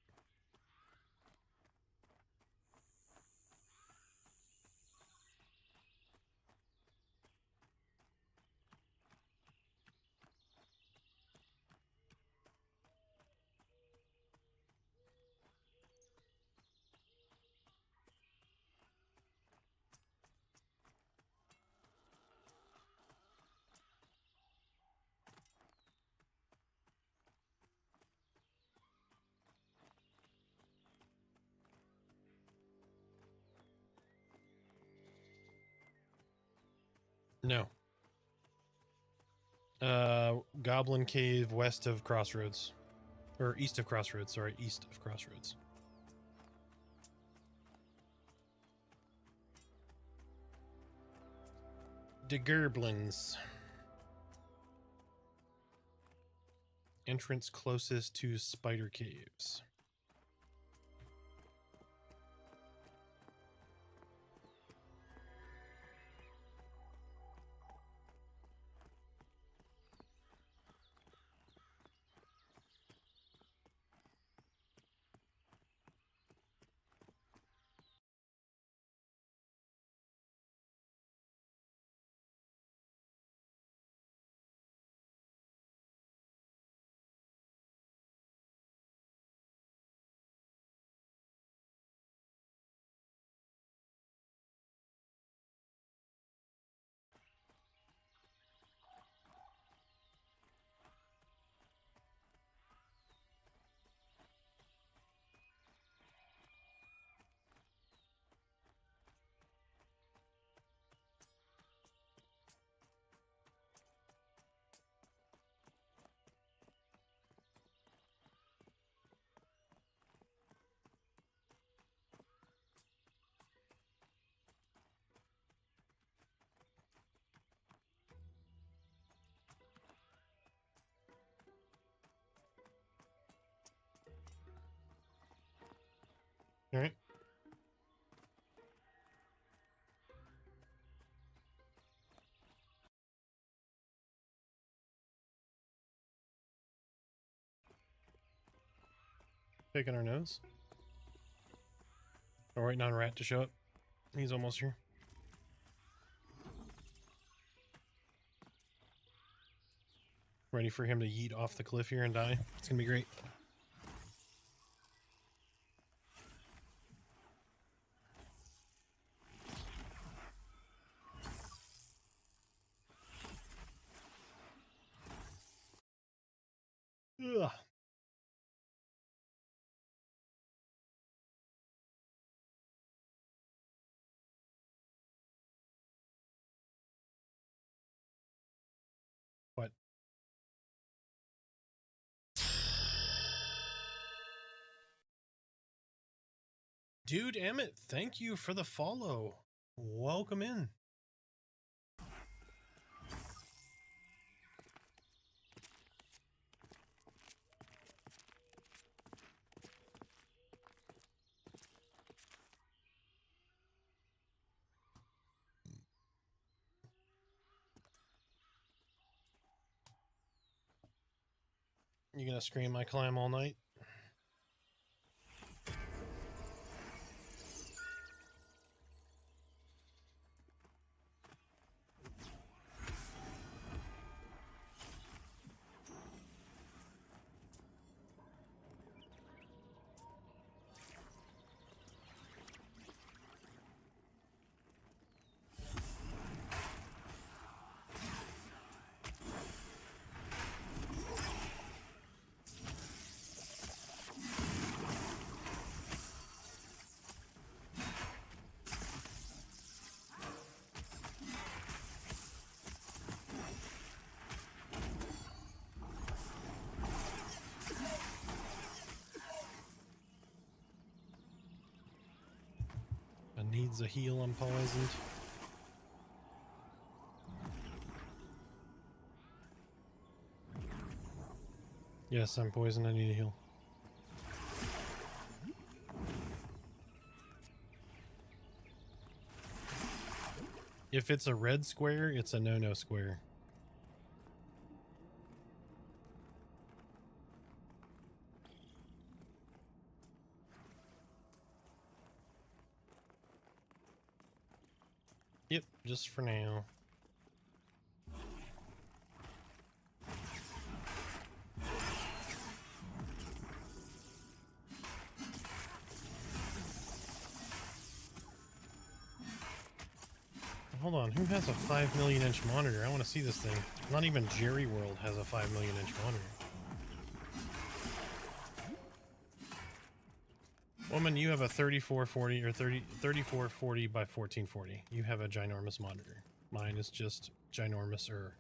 No. Goblin Cave west of Crossroads. Or east of Crossroads, sorry, east of Crossroads. The Gerblins. Entrance closest to Spider Caves. All right. Picking our nose. We're waiting on Rat to show up. He's almost here. Ready for him to yeet off the cliff here and die. It's gonna be great. Ugh. What? Dude, Emmett, thank you for the follow. Welcome in. You gonna scream I climb all night? Needs a heal, I'm poisoned. Yes, I'm poisoned, I need a heal. If it's a red square, it's a no-no square. Yep, just for now. Hold on, who has a 5 million inch monitor? I want to see this thing. Not even Jerry World has a 5 million inch monitor. Woman, you have a 3440 or 3440 by 1440. You have a ginormous monitor. Mine is just ginormous-er.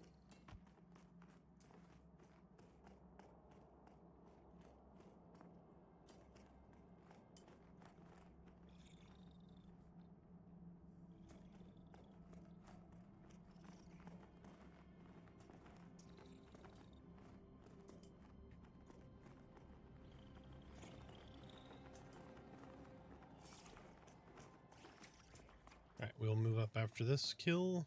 Alright, we'll move up after this kill.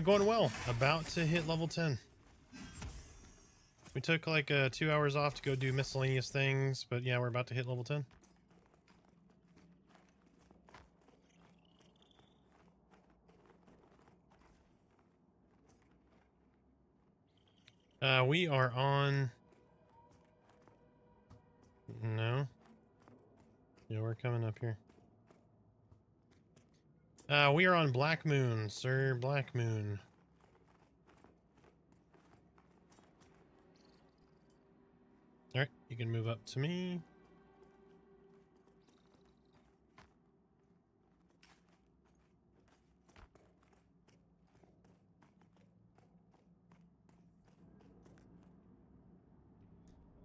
Going well. About to hit level 10. We took like 2 hours off to go do miscellaneous things, but yeah, we're about to hit level 10. We are on... No. Yeah, we're coming up here. We are on Black Moon, sir. Black Moon. Alright, you can move up to me.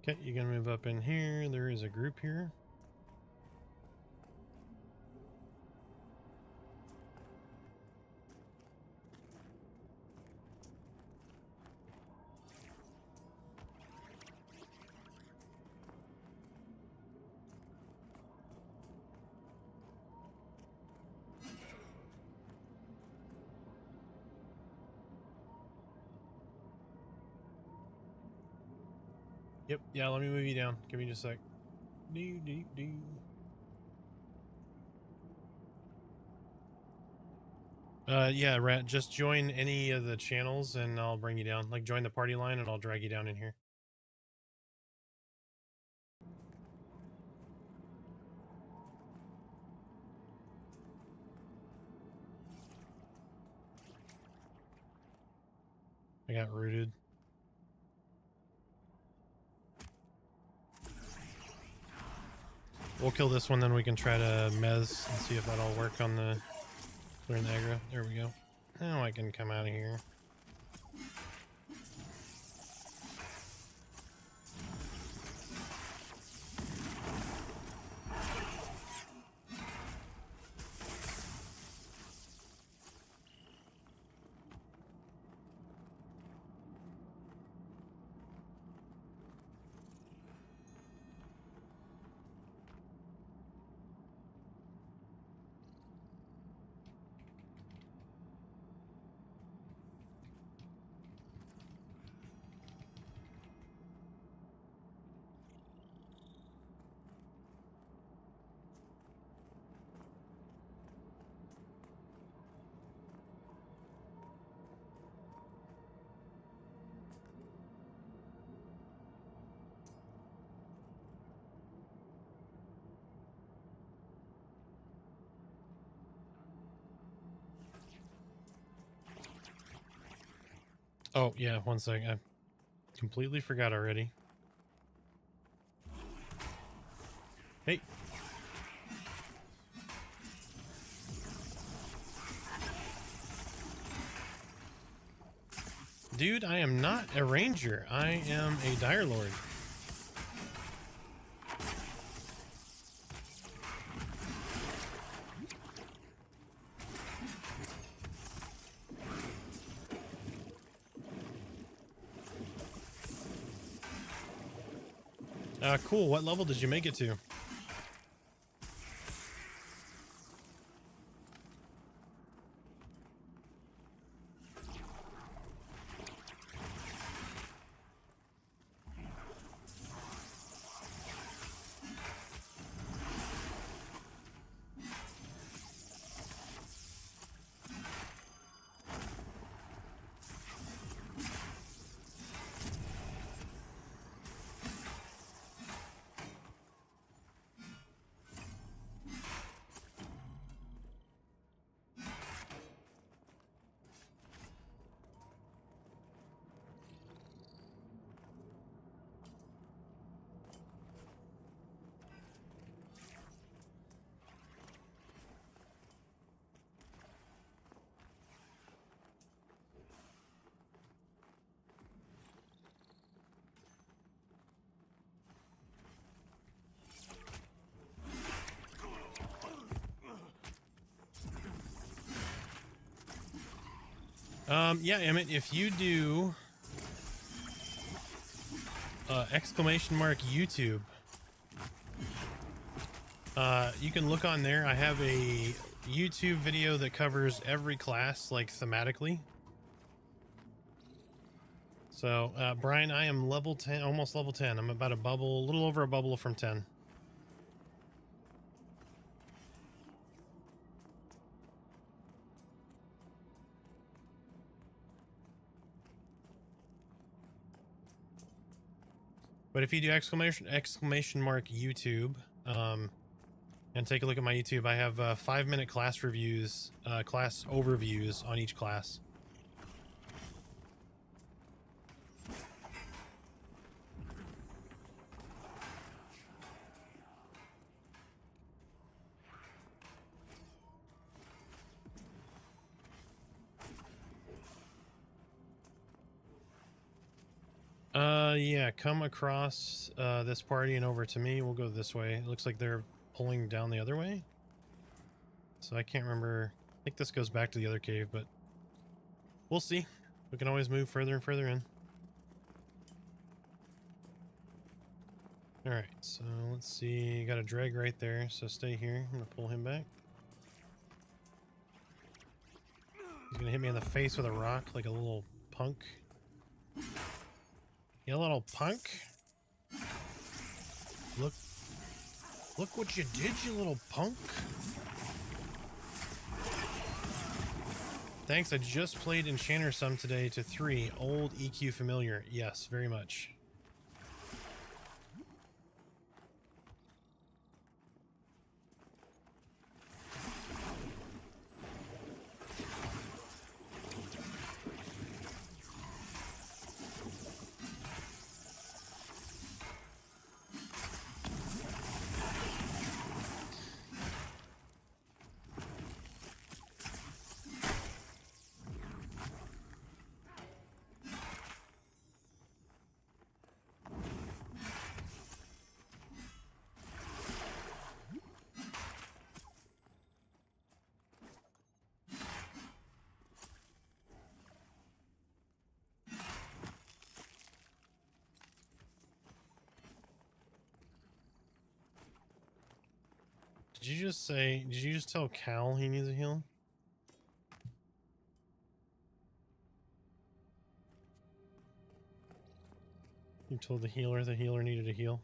Okay, you can move up in here. There is a group here. Yep, yeah, let me move you down. Give me just a sec. Yeah, Rat, just join any of the channels and I'll bring you down. Like, join the party line and I'll drag you down in here. I got rooted. We'll kill this one, then we can try to mez and see if that'll work on the clearing the aggro. There we go. Now I can come out of here. Oh, yeah, one second. I completely forgot already. Hey. Dude, I am not a ranger. I am a dire lord. Cool. What level did you make it to? Yeah, Emmett, if you do exclamation mark YouTube, you can look on there. I have a YouTube video that covers every class, like, thematically. So, Brian, I am level 10, almost level 10. I'm about a little over a bubble from 10. But if you do exclamation mark YouTube, and take a look at my YouTube, I have 5-minute class reviews, class overviews on each class. Yeah, come across this party and over to me. We'll go this way. It looks like they're pulling down the other way. So I can't remember. I think this goes back to the other cave, but we'll see. We can always move further and further in. Alright, so let's see. You got a drag right there, so stay here. I'm gonna pull him back. He's gonna hit me in the face with a rock like a little punk. You little punk. Look what you did, you little punk. Thanks, I just played Enchanter Sum today to 3. Old EQ familiar. Yes, very much. Did you just tell Cal he needs a heal? You told the healer needed a heal?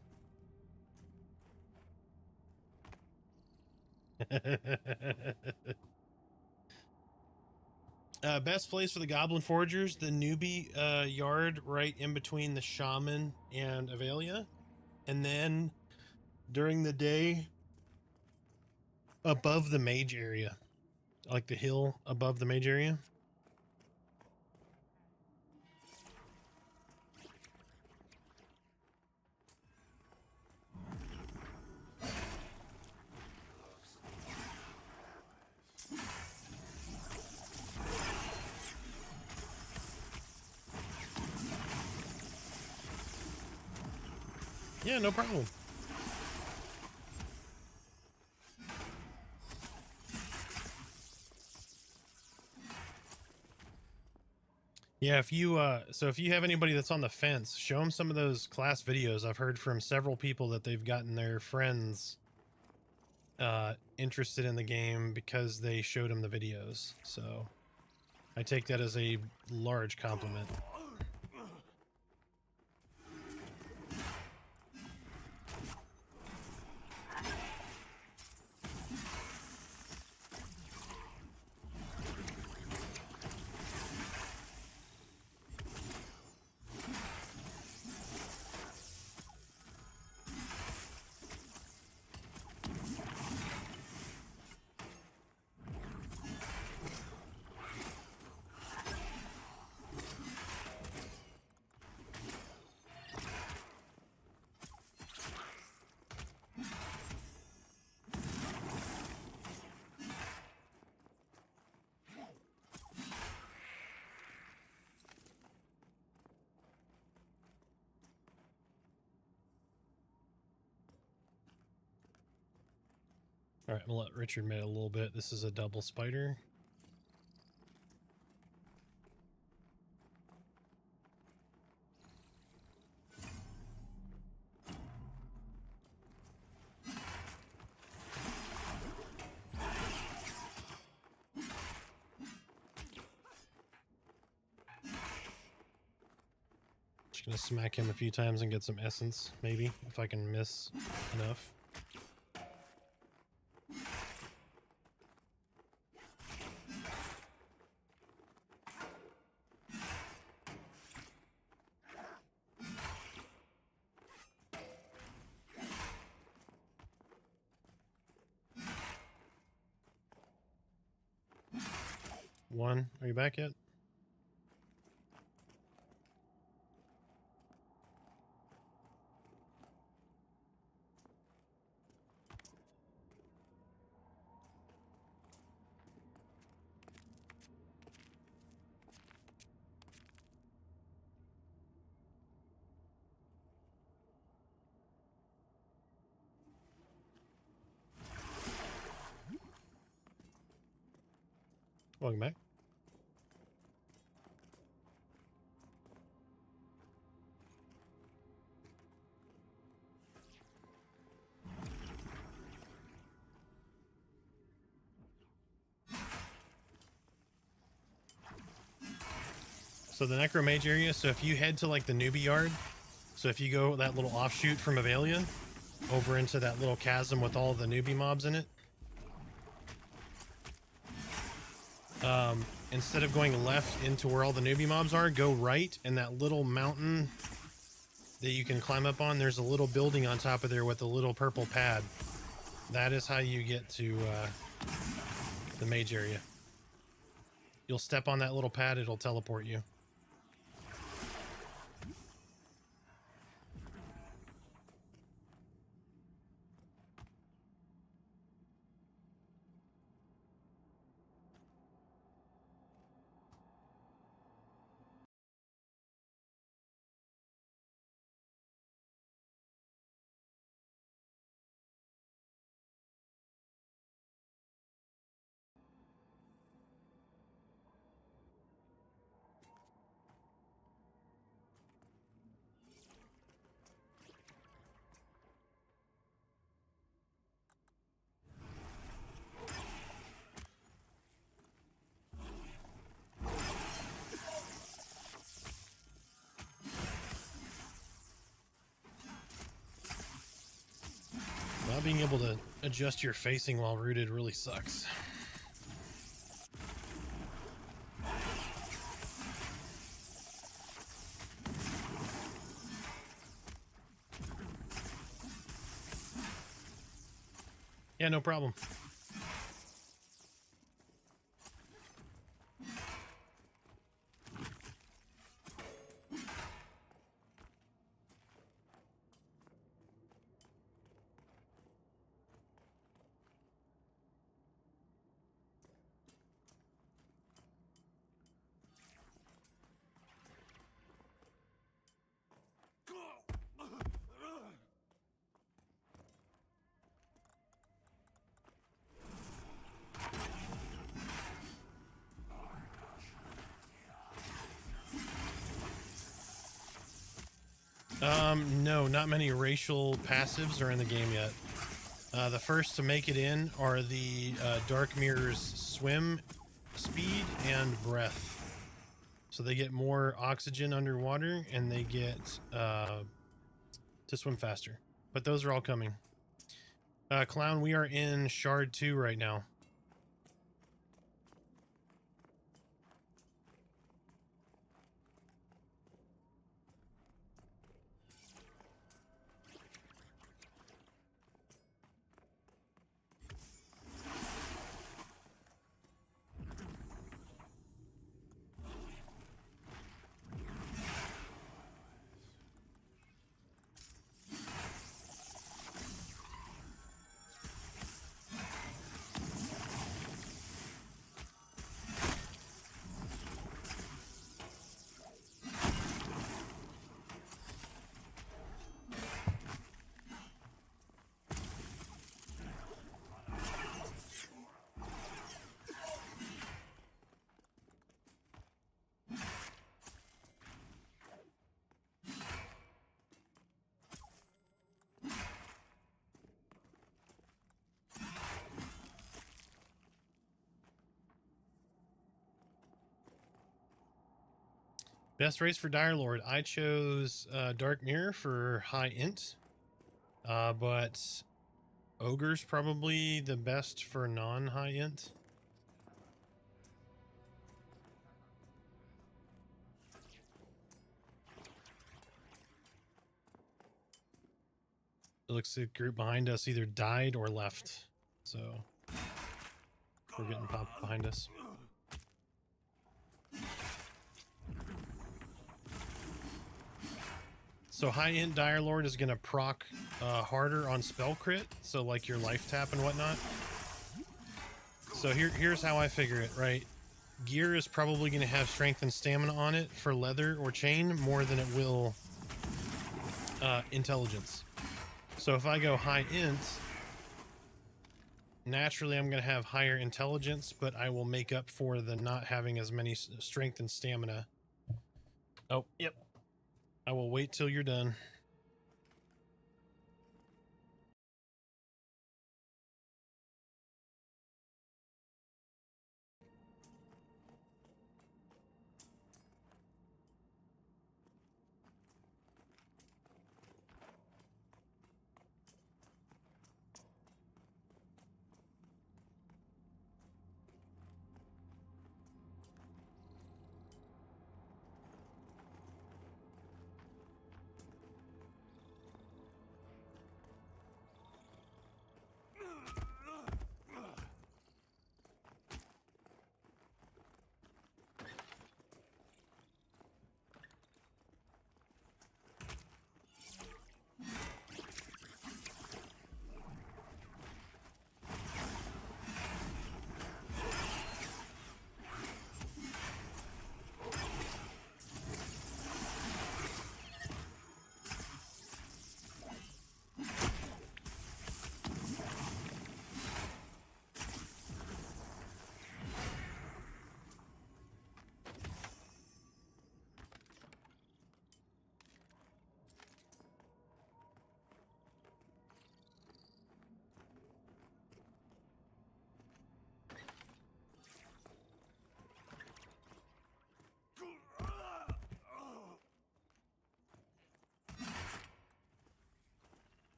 Best place for the Goblin Foragers, the newbie yard right in between the Shaman and Avelia. And then during the day, above the mage area. Like the hill above the mage area. Yeah, no problem. Yeah, if you if you have anybody that's on the fence, show them some of those class videos. I've heard from several people that they've gotten their friends interested in the game because they showed them the videos. So I take that as a large compliment. All right, I'm gonna let Richard mate a little bit. This is a double spider. Just gonna smack him a few times and get some essence, maybe, if I can miss enough. One, are you back yet? Welcome back. So the Necromage area, so if you head to like the newbie yard, so if you go that little offshoot from Avelia over into that little chasm with all the newbie mobs in it, instead of going left into where all the newbie mobs are, go right, and that little mountain that you can climb up on, there's a little building on top of there with a little purple pad. That is how you get to the mage area. You'll step on that little pad, it'll teleport you. Not being able to adjust your facing while rooted really sucks. Yeah, no problem. No, not many racial passives are in the game yet. The first to make it in are the Dark Mirror's swim, speed, and breath. So they get more oxygen underwater, and they get to swim faster. But those are all coming. Clown, we are in Shard 2 right now. Best race for Dire Lord. I chose Dark Mirror for high int, but Ogre's probably the best for non-high int. It looks like the group behind us either died or left, so we're getting popped behind us. So high int Dire Lord is gonna proc harder on spell crit, so like your life tap and whatnot. So here's how I figure it, right? Gear is probably gonna have strength and stamina on it for leather or chain more than it will intelligence. So if I go high int, naturally I'm going to have higher intelligence, but I will make up for the not having as many strength and stamina. Oh, yep. I will wait till you're done.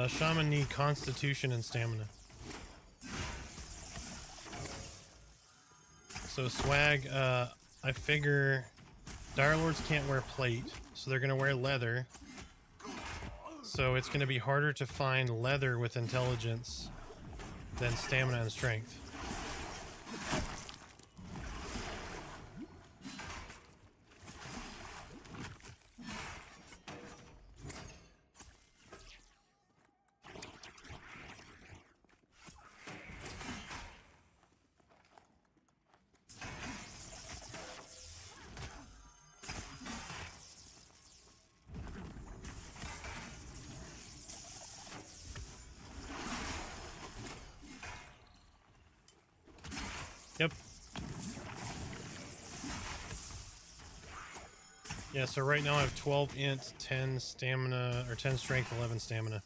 Shaman need constitution and stamina. So swag, I figure Dire Lords can't wear plate, so they're gonna wear leather. So it's gonna be harder to find leather with intelligence than stamina and strength. Yep. Yeah, so right now I have 12 int, 10 stamina, or 10 strength, 11 stamina.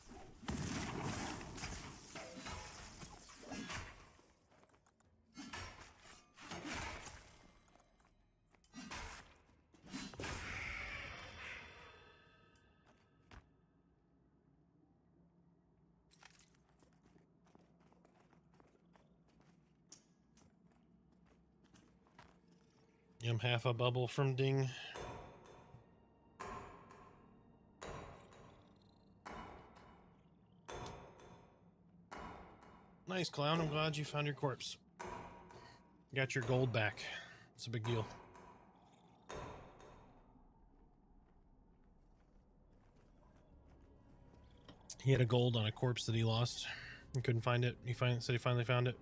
I'm half a bubble from Ding. Nice, Clown. I'm glad you found your corpse. You got your gold back. It's a big deal. He had a gold on a corpse that he lost. He couldn't find it. He said he finally found it.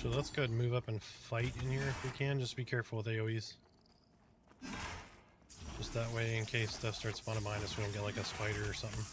So let's go ahead and move up and fight in here if we can. Just be careful with AoEs. Just that way, in case stuff starts spawning behind us, we don't get like a spider or something.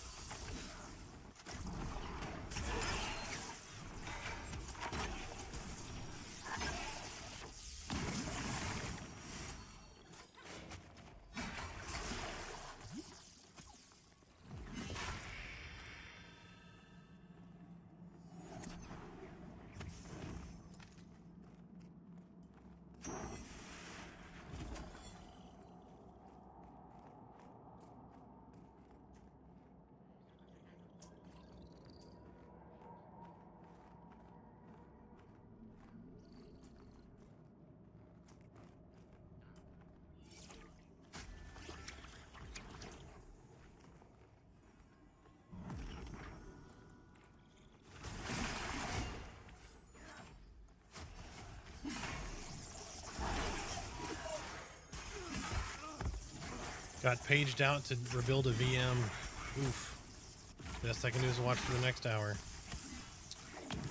Got paged out to rebuild a VM. Oof. Best I can do is watch for the next hour.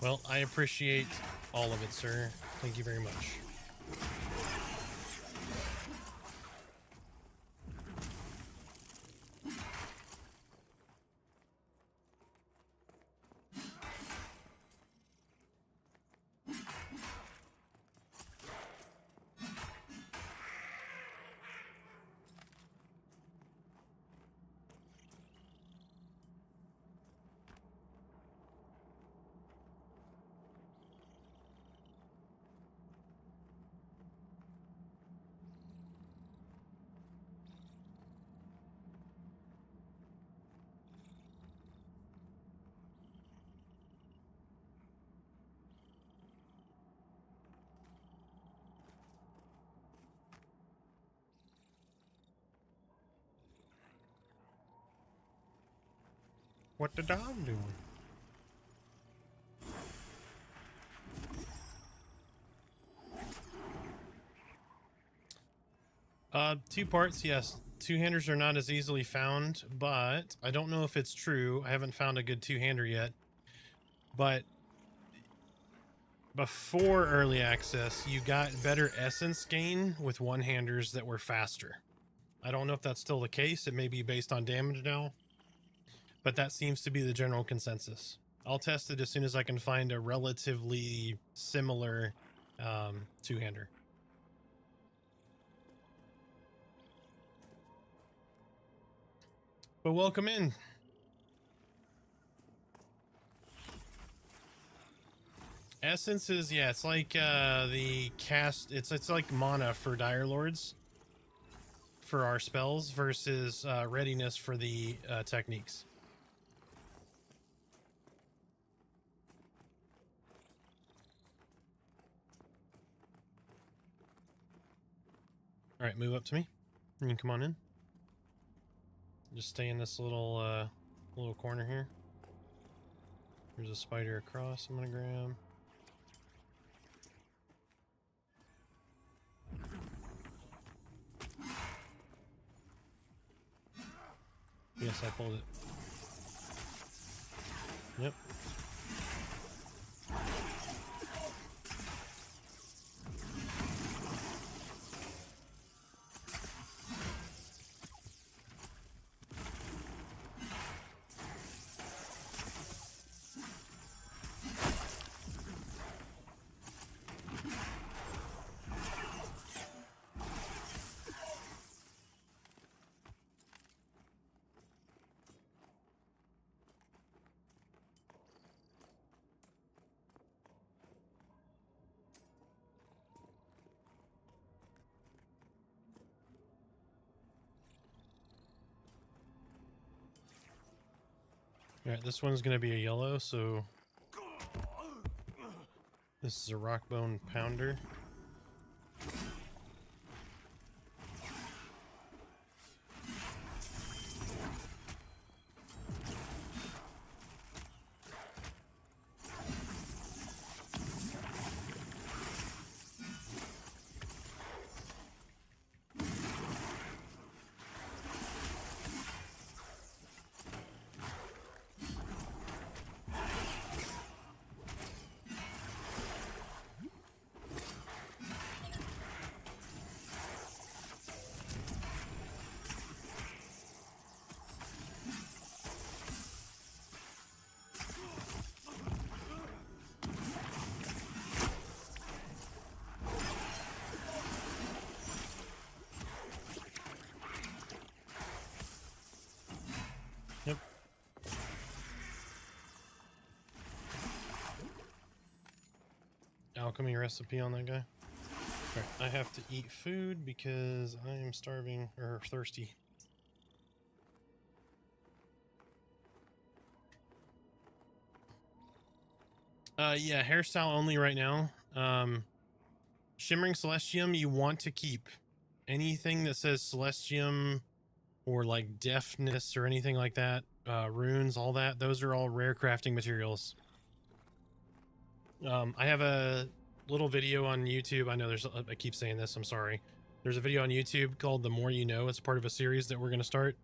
Well, I appreciate all of it, sir. Thank you very much. What the dog doing? Two parts, yes. Two-handers are not as easily found, but I don't know if it's true. I haven't found a good two-hander yet. But before early access, you got better essence gain with one-handers that were faster. I don't know if that's still the case. It may be based on damage now, but that seems to be the general consensus. I'll test it as soon as I can find a relatively similar two-hander. But welcome in. Essence is, yeah, it's like the cast, it's like mana for Dire Lords for our spells versus readiness for the techniques. All right, move up to me. You can come on in. Just stay in this little little corner here. There's a spider across I'm gonna grab. Yes, I pulled it. Yep. Alright, this one's gonna be a yellow, so this is a rockbone pounder. Yep. Alchemy recipe on that guy. Alright, I have to eat food because I am starving or thirsty. Yeah, hairstyle only right now. Shimmering Celestium you want to keep. Anything that says Celestium or like deafness or anything like that, runes, all that, those are all rare crafting materials. I have a little video on YouTube. I know I keep saying this, I'm sorry. There's a video on YouTube called The More You Know. It's part of a series that we're going to start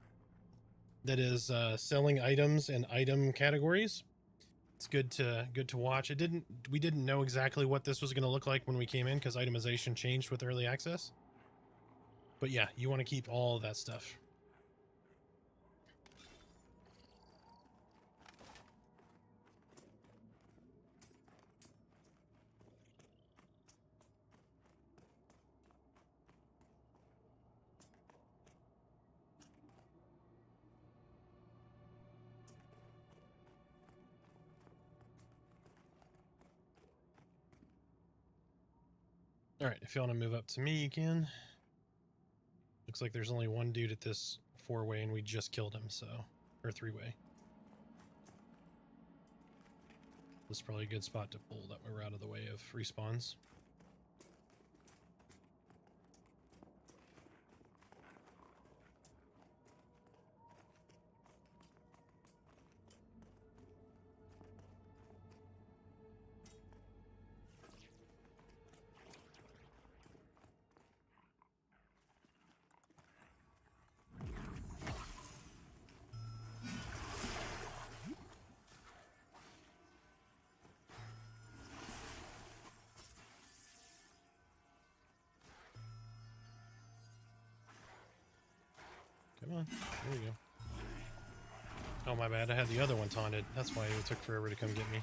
that is selling items and item categories. It's good to watch. We didn't know exactly what this was going to look like when we came in because itemization changed with early access. But yeah, you want to keep all of that stuff. All right, if you want to move up to me, you can. Looks like there's only one dude at this 4-way and we just killed him, so, or 3-way. This is probably a good spot to pull, that way we're out of the way of respawns. Come on, there we go. Oh, my bad, I had the other one taunted. That's why it took forever to come get me.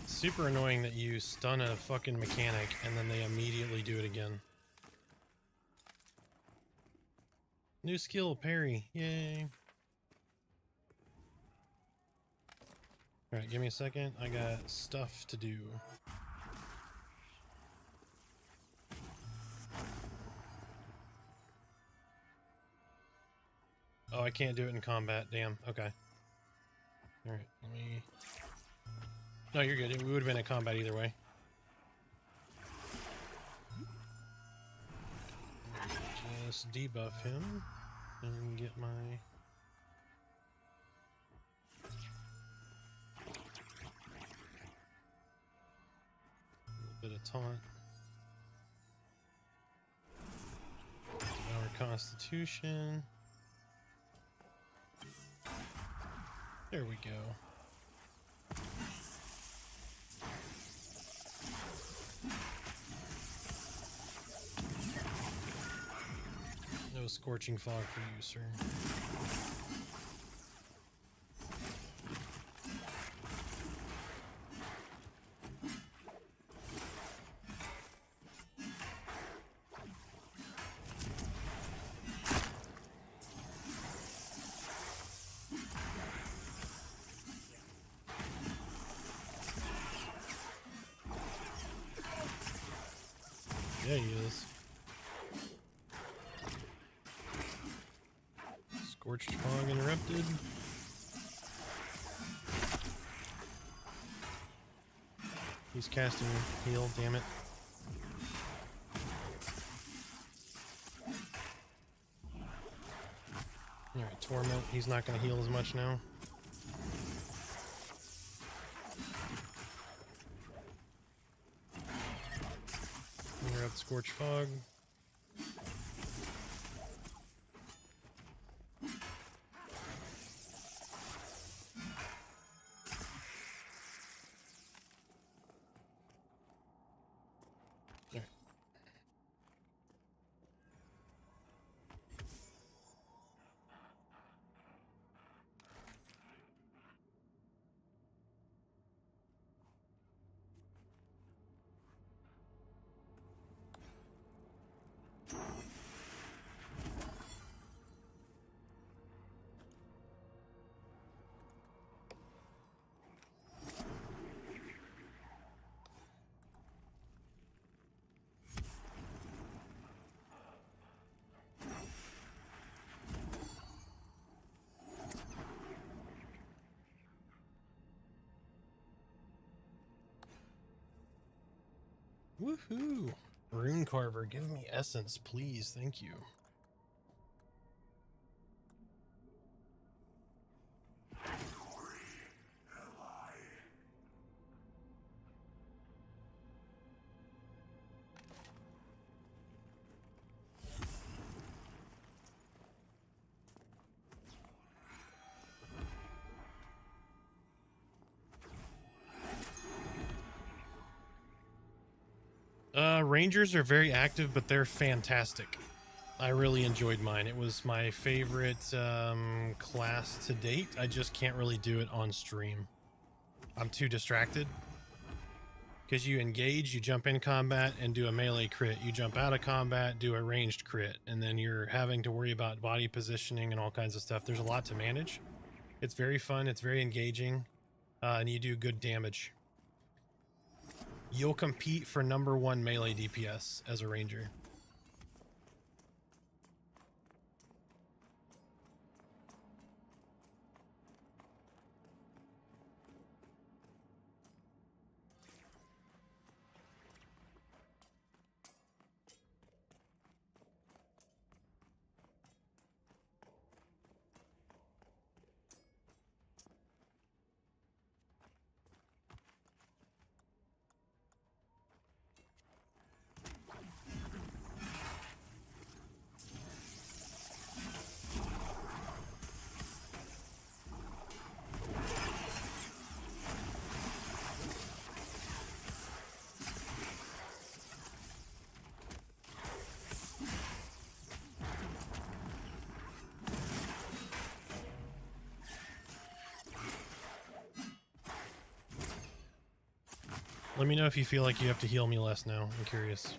Super annoying that you stun a fucking mechanic and then they immediately do it again. New skill, parry. Yay. Alright, give me a second. I got stuff to do. Oh, I can't do it in combat. Damn. Okay. Alright, let me... No, you're good. We would have been in combat either way. Just debuff him and get my... A little bit of taunt. Our constitution. There we go. No scorching fog for you, sir. Yeah, he is. Scorched fog interrupted. He's casting heal, damn it. Alright, Torment. He's not going to heal as much now. Interrupt Scorch Fog. Woohoo! Rune Carver, give me essence, please. Thank you. Rangers are very active, but they're fantastic. I really enjoyed mine. It was my favorite class to date. I just can't really do it on stream. I'm too distracted. Because you engage, you jump in combat and do a melee crit. You jump out of combat, do a ranged crit. And then you're having to worry about body positioning and all kinds of stuff. There's a lot to manage. It's very fun. It's very engaging. And you do good damage. You'll compete for #1 melee DPS as a ranger. Let me know if you feel like you have to heal me less now. I'm curious.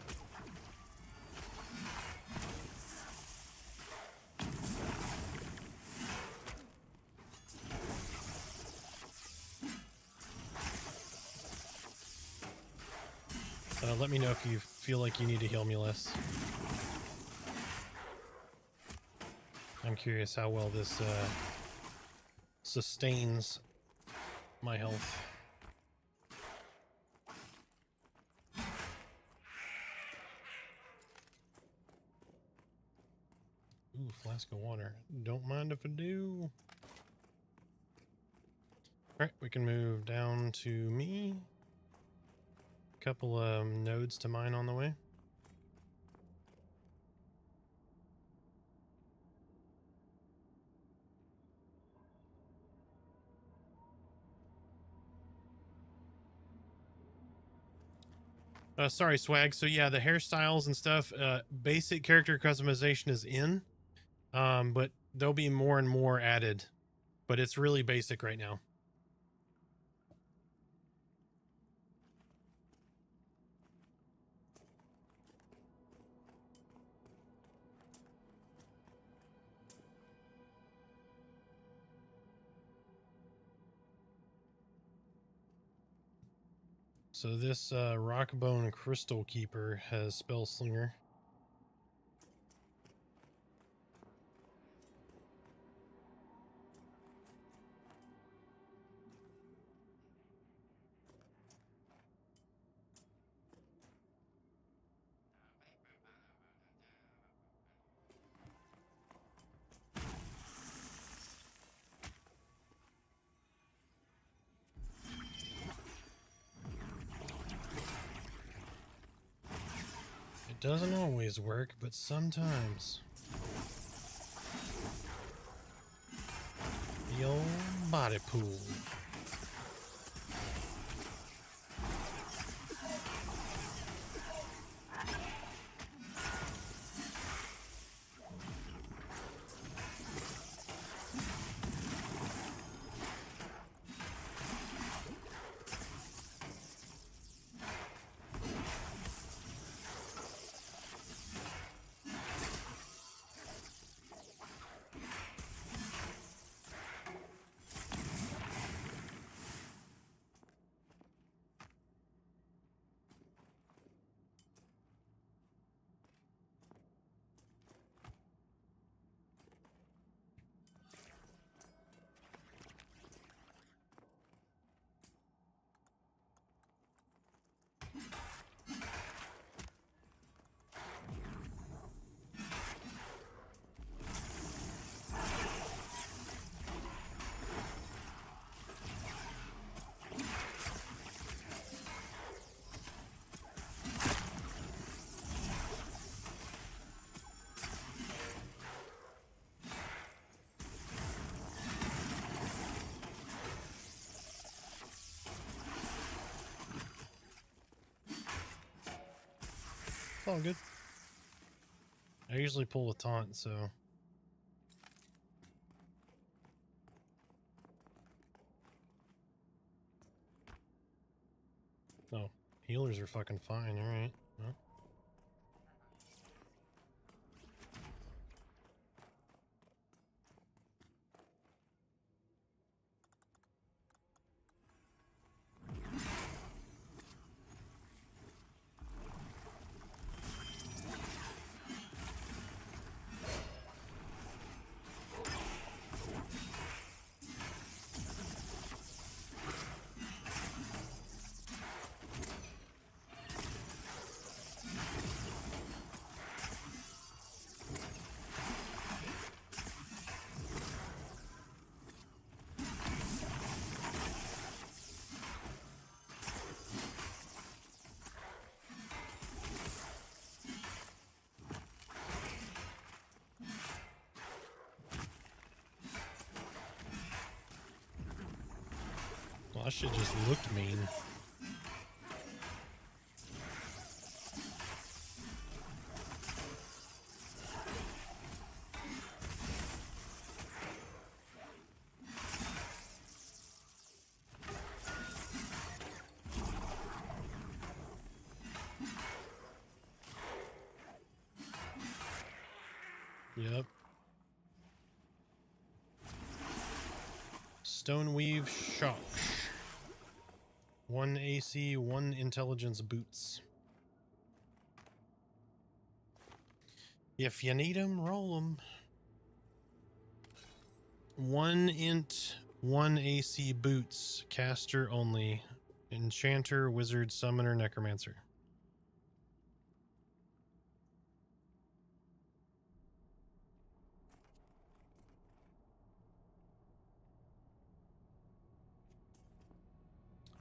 Let me know if you feel like you need to heal me less. I'm curious how well this sustains my health. Ooh, flask of water. Don't mind if I do. Alright, we can move down to me. Couple nodes to mine on the way. Sorry, Swag. So yeah, the hairstyles and stuff, basic character customization is in, but there'll be more and more added, but it's really basic right now. So this Rockbone Crystal Keeper has Spell Slinger. It doesn't always work, but sometimes. The old body pool. It's all good. I usually pull a taunt, so. Oh, healers are fucking fine, alright. Well. Well, that shit just looked mean. Yep. Stoneweave Shock. 1 AC, 1 intelligence boots. If you need them, roll them. 1 int, 1 AC boots. Caster only. Enchanter, wizard, summoner, necromancer.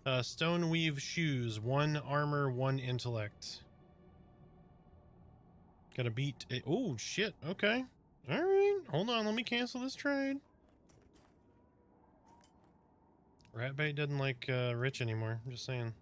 Stoneweave shoes. 1 armor, 1 intellect. Gotta beat it. Oh, shit. Okay. Alright. Hold on. Let me cancel this trade. Ratbait doesn't like Rich anymore. I'm just saying.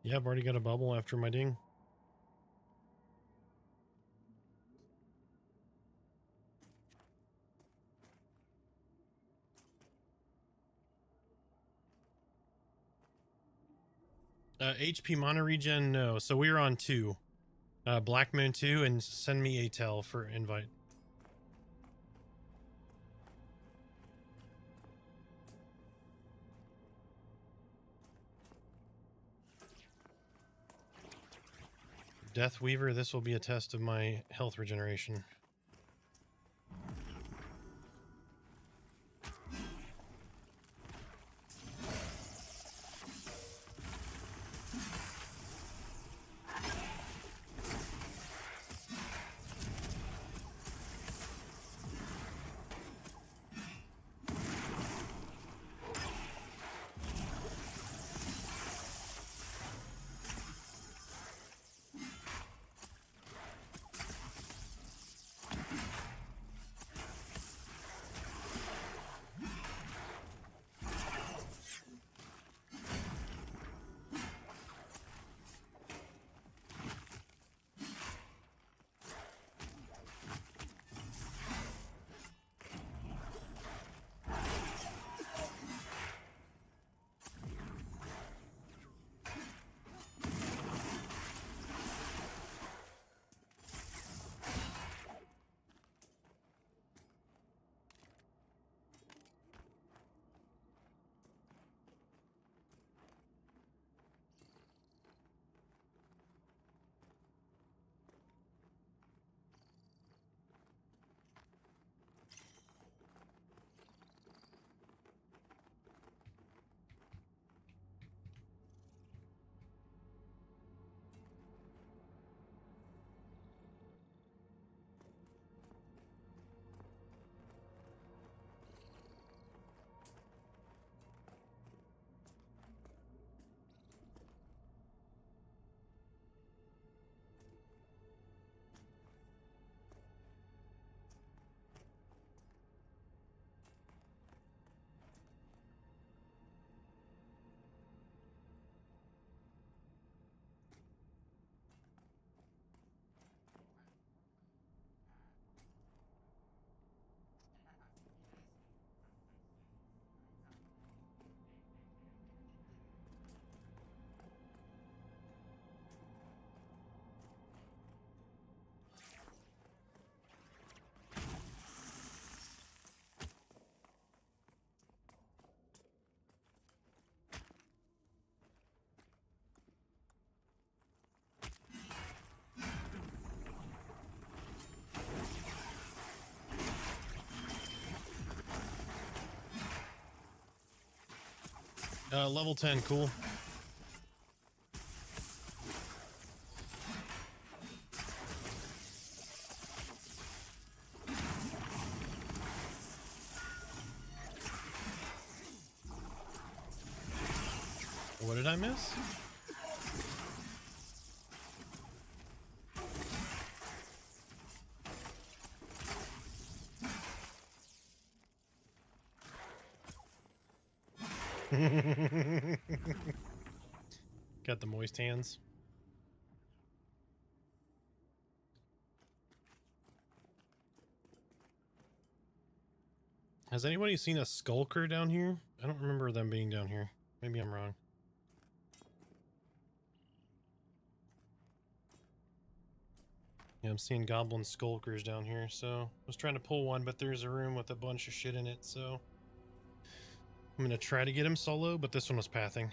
Yeah, I've already got a bubble after my ding. HP mono regen, no. So we were on 2. Black Moon 2, and send me a tell for invite. Death Weaver, this will be a test of my health regeneration. Level 10, cool. What did I miss? Got the moist hands. Has anybody seen a skulker down here? I don't remember them being down here. Maybe I'm wrong. Yeah, I'm seeing goblin skulkers down here, so I was trying to pull one, but there's a room with a bunch of shit in it, so I'm gonna try to get him solo, but this one was pathing.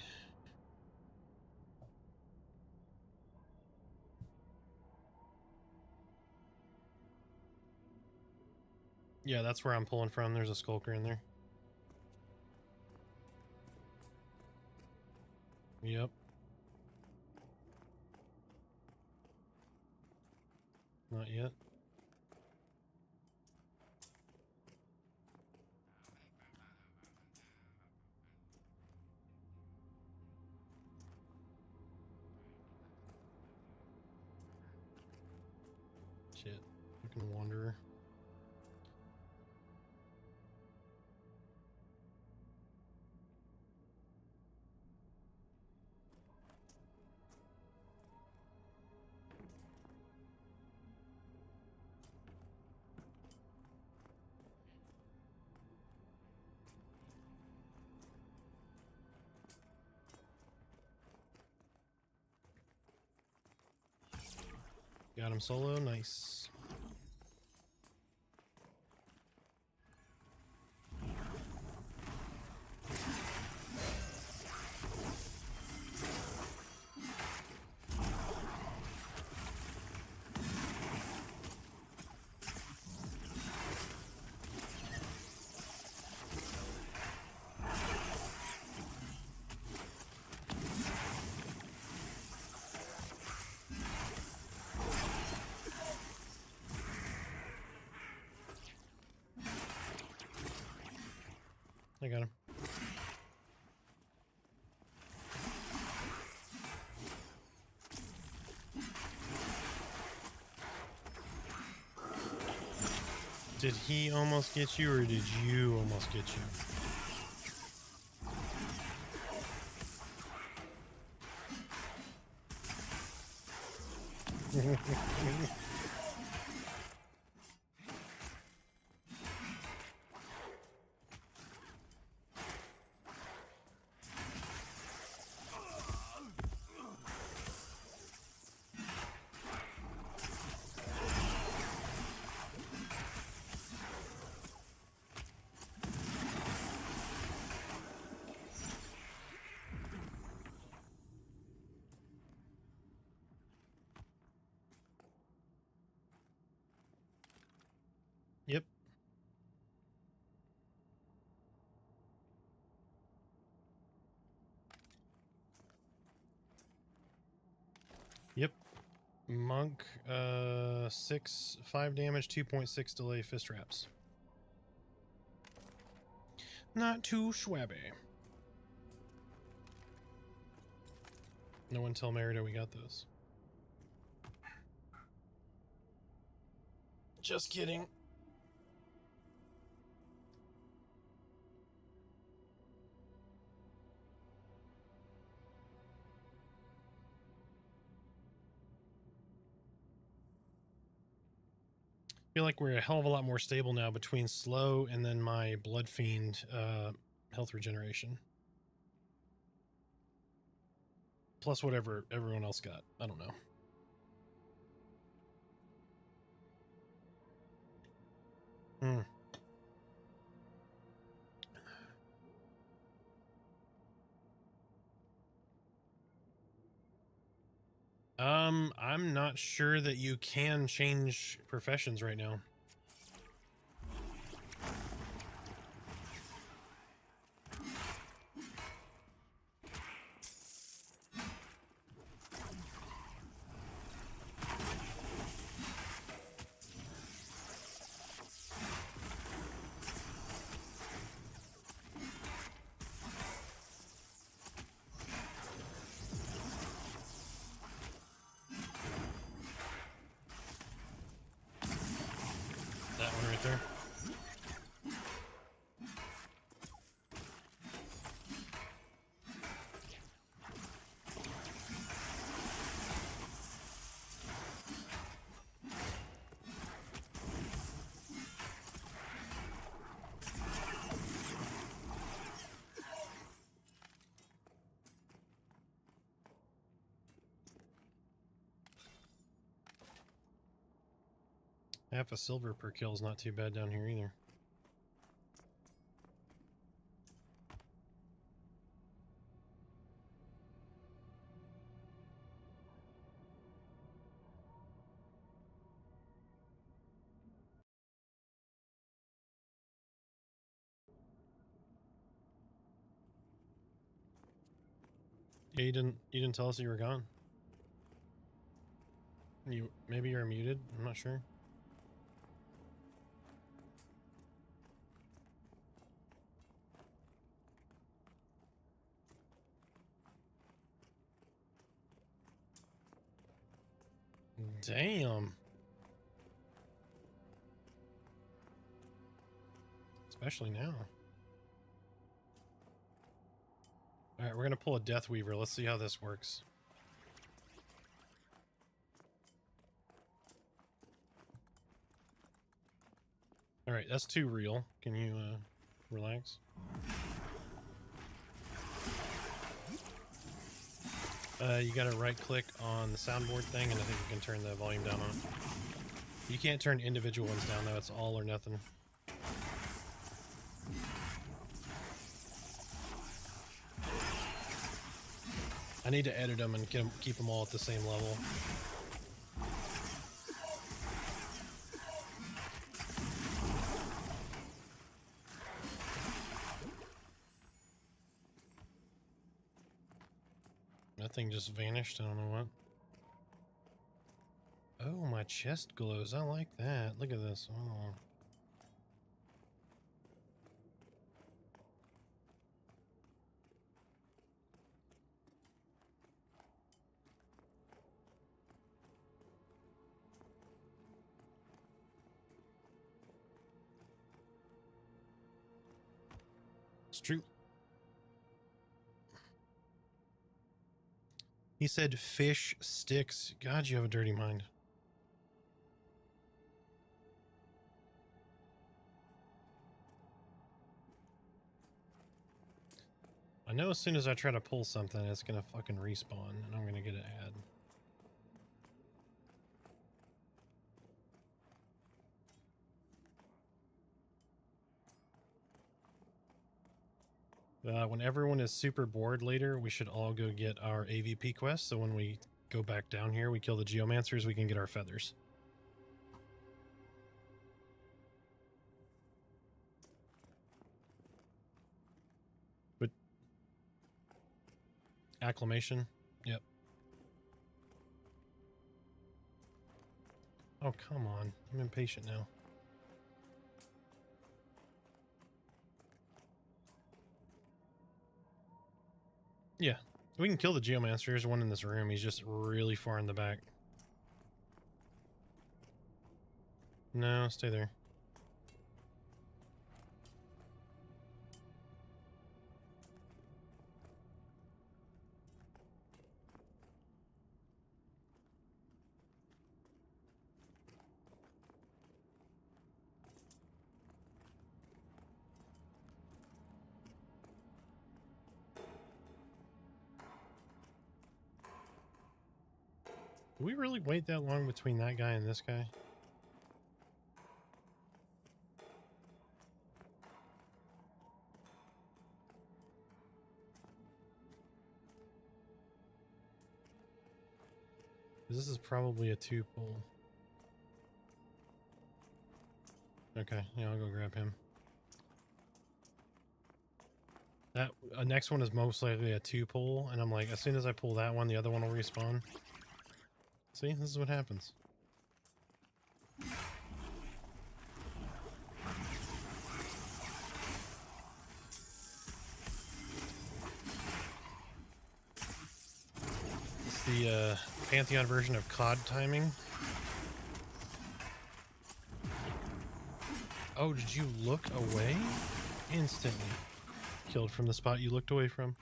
Yeah, that's where I'm pulling from. There's a skulker in there. Yep. Not yet. Shit. Fucking wanderer. Got him solo, nice. I got him. Did he almost get you, or did you almost get you? Yep. Yep. Monk, 5 damage, 2.6 delay, fist wraps. Not too shabby. No one tell Merida we got those. Just kidding. Feel like we're a hell of a lot more stable now between slow and then my blood fiend health regeneration. Plus whatever everyone else got. I don't know. I'm not sure that you can change professions right now. right there. Half a silver per kill is not too bad down here either. Yeah, you didn't tell us you were gone. Maybe you're muted, I'm not sure. Damn. Especially now. Alright, we're gonna pull a Death Weaver. Let's see how this works. Alright, that's too real. Can you relax? You gotta right click on the soundboard thing and I think you can turn the volume down on it. You can't turn individual ones down though, it's all or nothing. I need to edit them and keep them all at the same level. That thing just vanished, I don't know what. Oh, my chest glows, I like that. Look at this. Oh. It's true. He said fish sticks. God, you have a dirty mind. I know as soon as I try to pull something, it's gonna fucking respawn, and I'm gonna get an ad. When everyone is super bored later, we should all go get our AVP quest, so when we go back down here, we kill the geomancers, we can get our feathers. But acclamation? Yep. Oh, come on. I'm impatient now. Yeah, we can kill the geomancer. There's one in this room. He's just really far in the back. No, stay there. Do we really wait that long between that guy and this guy? This is probably a 2-pull. Okay, yeah, I'll go grab him. That next one is most likely a 2-pull, and I'm like, as soon as I pull that one, the other one will respawn. See, this is what happens. It's the Pantheon version of COD timing. Oh, did you look away? Instantly. Killed from the spot you looked away from.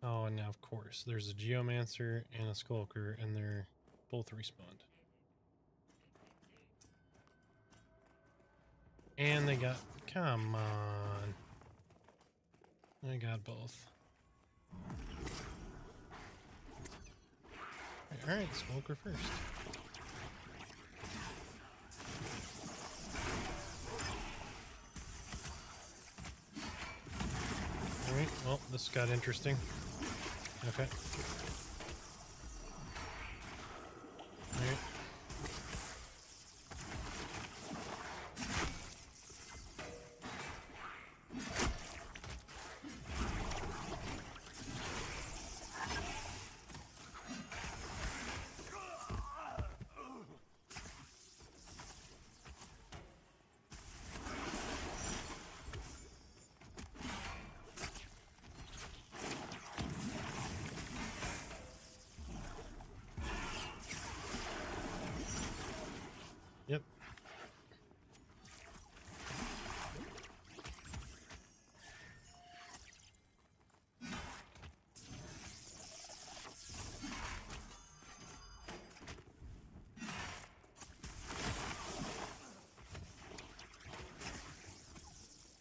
Oh, and now of course, there's a Geomancer and a Skulker, and they're both respawned. And they got... Come on. I got both. Alright, Skulker first. Alright, well, this got interesting. Okay. Alright. Yep.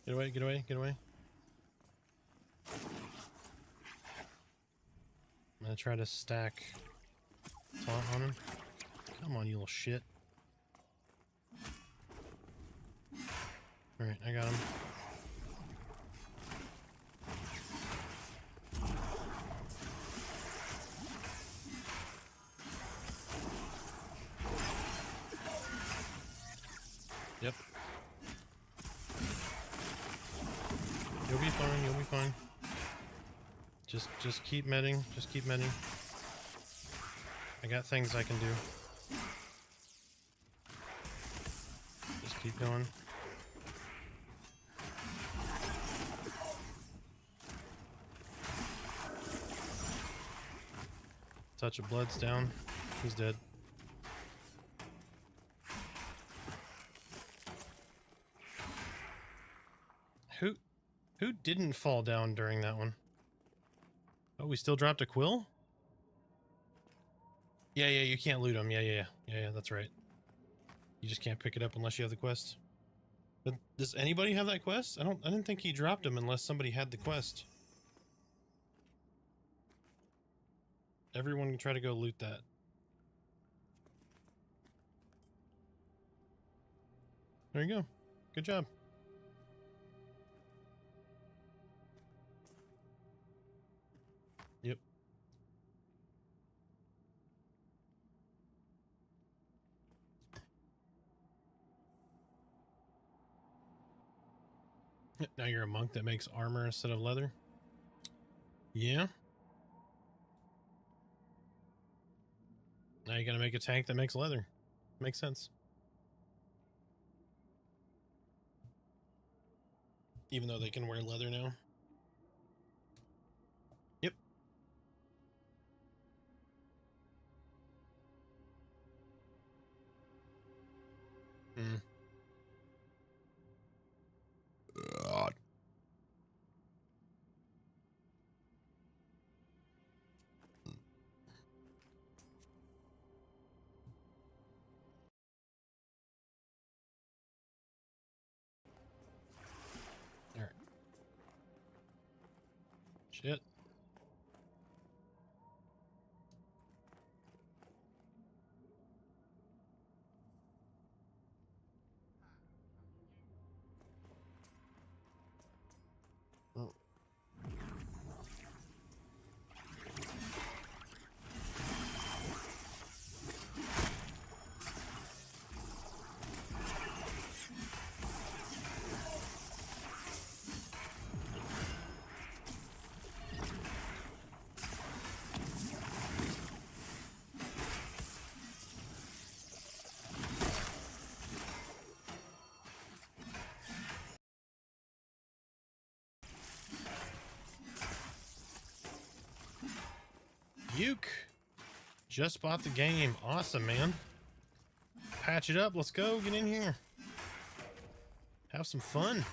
Get away, get away, get away. I'm gonna try to stack taunt on him. Come on, you little shit. Alright, I got him. Yep. You'll be fine, you'll be fine. Just keep medding, just keep medding. I got things I can do. Just keep going. Touch of blood's down. He's dead. Who didn't fall down during that one? Oh, we still dropped a quill? Yeah, you can't loot them. Yeah, that's right. You just can't pick it up unless you have the quest. But does anybody have that quest? I didn't think he dropped them unless somebody had the quest. Everyone can try to go loot that. There you go. Good job. Yep. Now you're a monk that makes armor instead of leather? Yeah. Now you gotta make a tank that makes leather. Makes sense. Even though they can wear leather now. Yep. Hmm. Alright. Shit. Oh. Duke just bought the game. Awesome, man. Patch it up. Let's go. Get in here. Have some fun.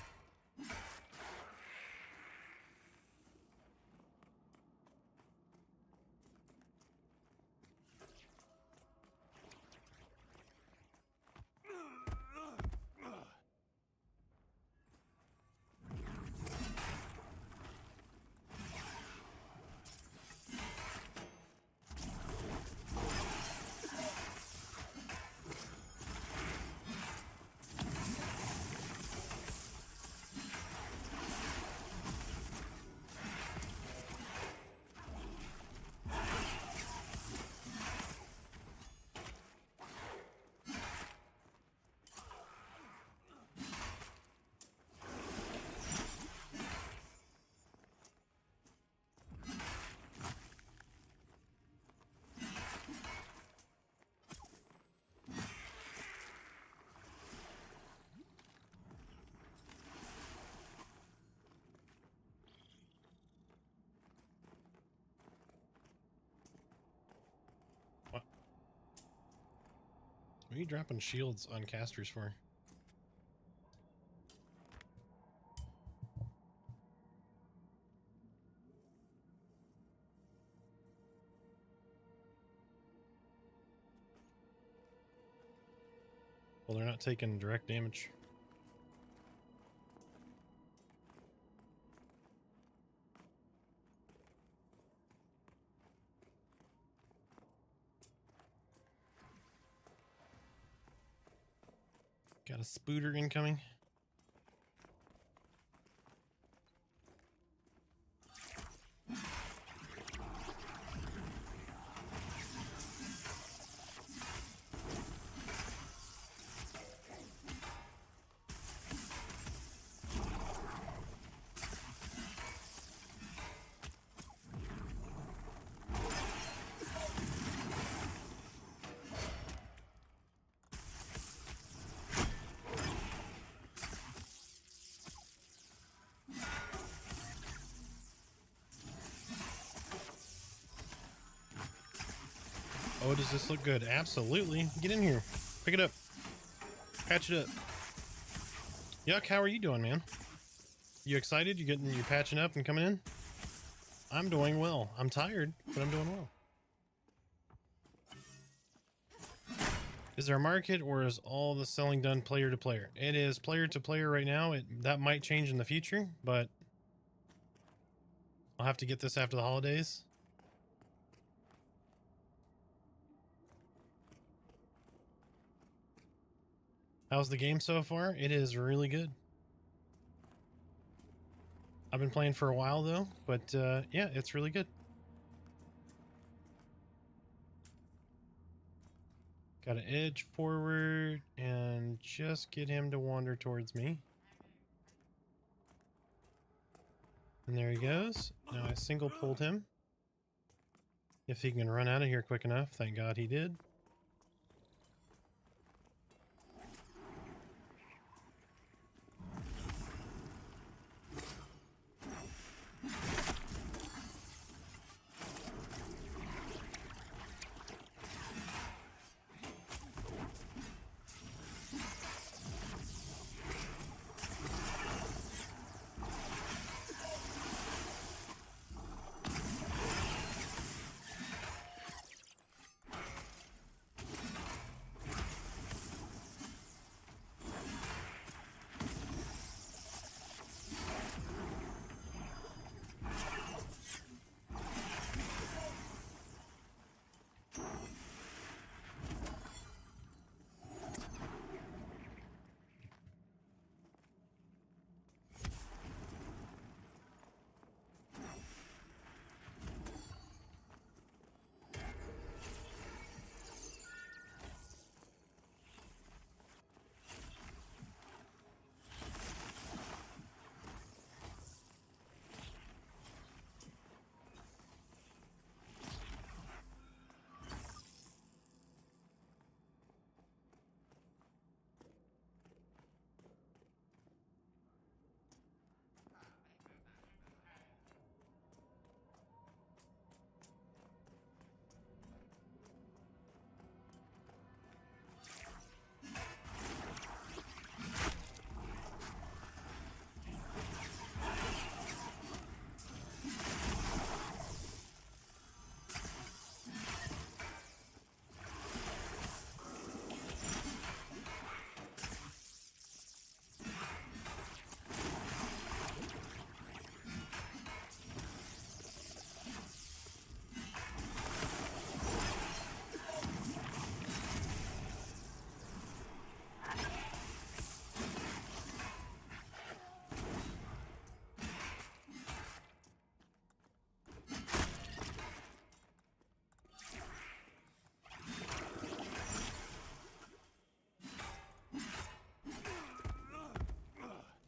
What? What are you dropping shields on casters for? Well, they're not taking direct damage. Got a spooter incoming. Oh, does this look good? Absolutely. Get in here. Pick it up. Patch it up. Yuck, how are you doing, man? You excited? You patching up and coming in? I'm doing well. I'm tired, but I'm doing well. Is there a market, or is all the selling done player to player? It is player to player right now. That might change in the future, but I'll have to get this after the holidays. How's the game so far? It is really good. I've been playing for a while though, but yeah, it's really good. Got to edge forward and just get him to wander towards me. And there he goes. Now I single pulled him. If he can run out of here quick enough, thank God he did.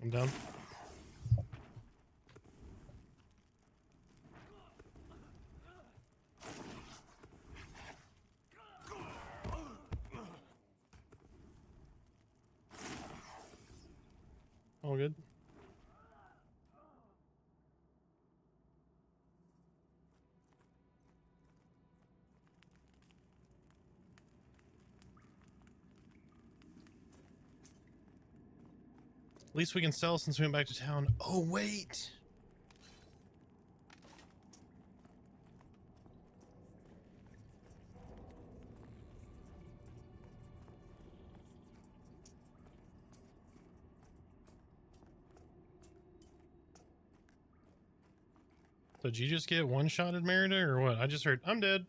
I'm down. All good. At least we can sell since we went back to town. Oh, wait. So did you just get one-shotted, Merida, or what? I just heard, I'm dead.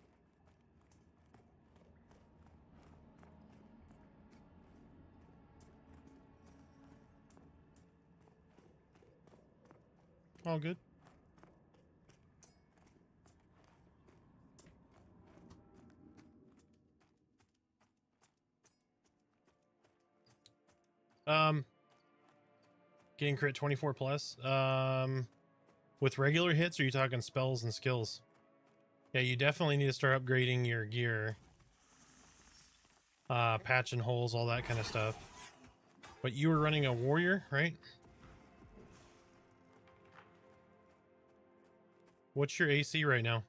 All good. Getting crit 24 plus. With regular hits, or are you talking spells and skills? Yeah, you definitely need to start upgrading your gear. Patching holes, all that kind of stuff. But you were running a warrior, right? What's your AC right now?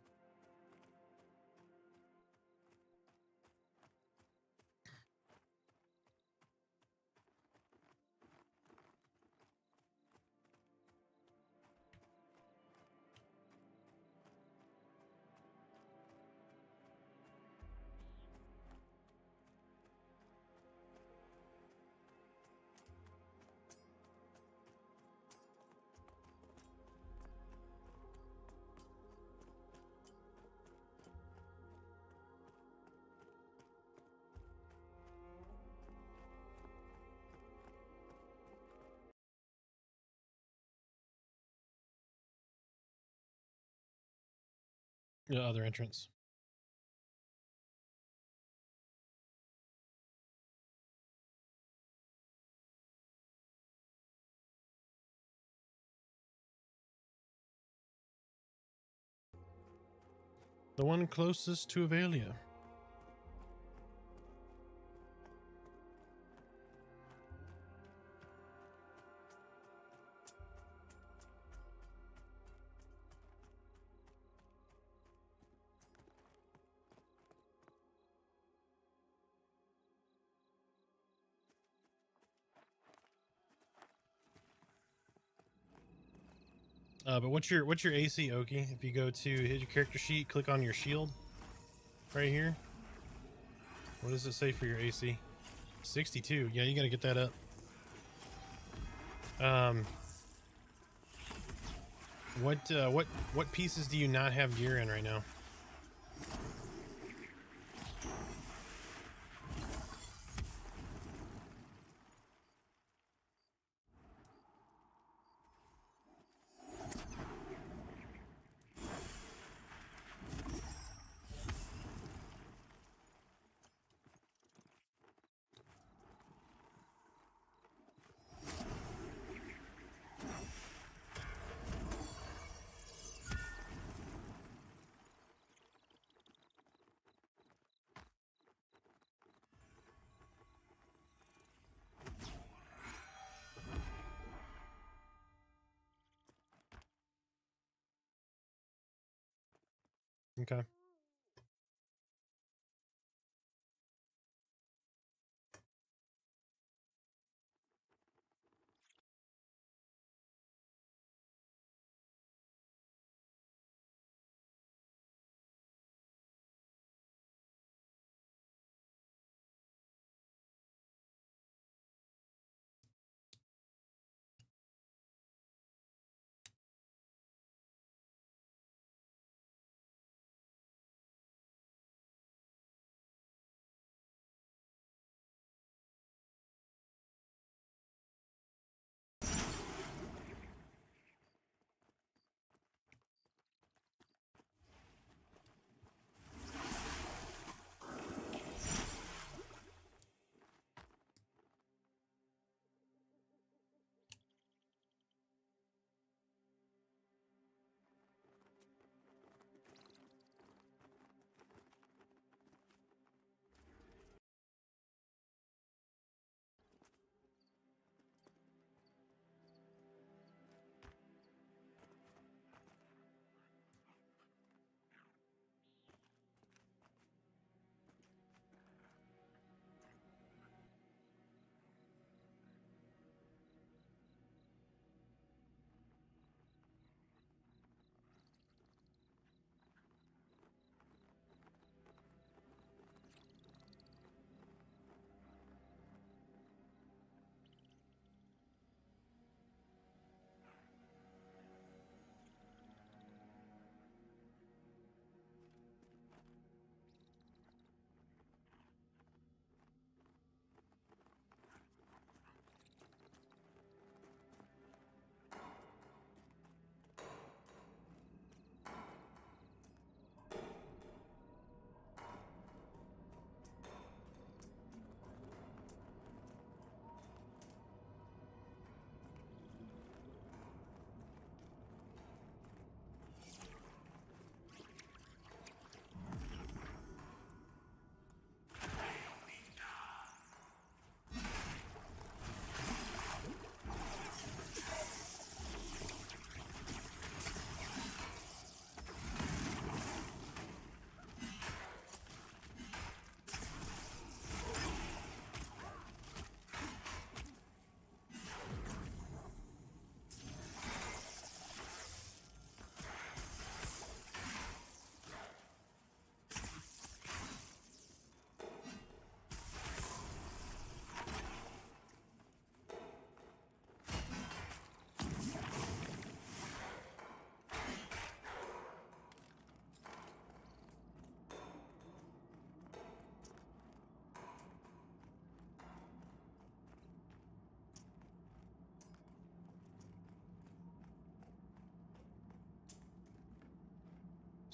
The other entrance. The one closest to Avelia. But what's your AC, Oki? If you go to hit your character sheet, click on your shield right here. What does it say for your AC? 62. Yeah, you gotta get that up. What pieces do you not have gear in right now? Okay.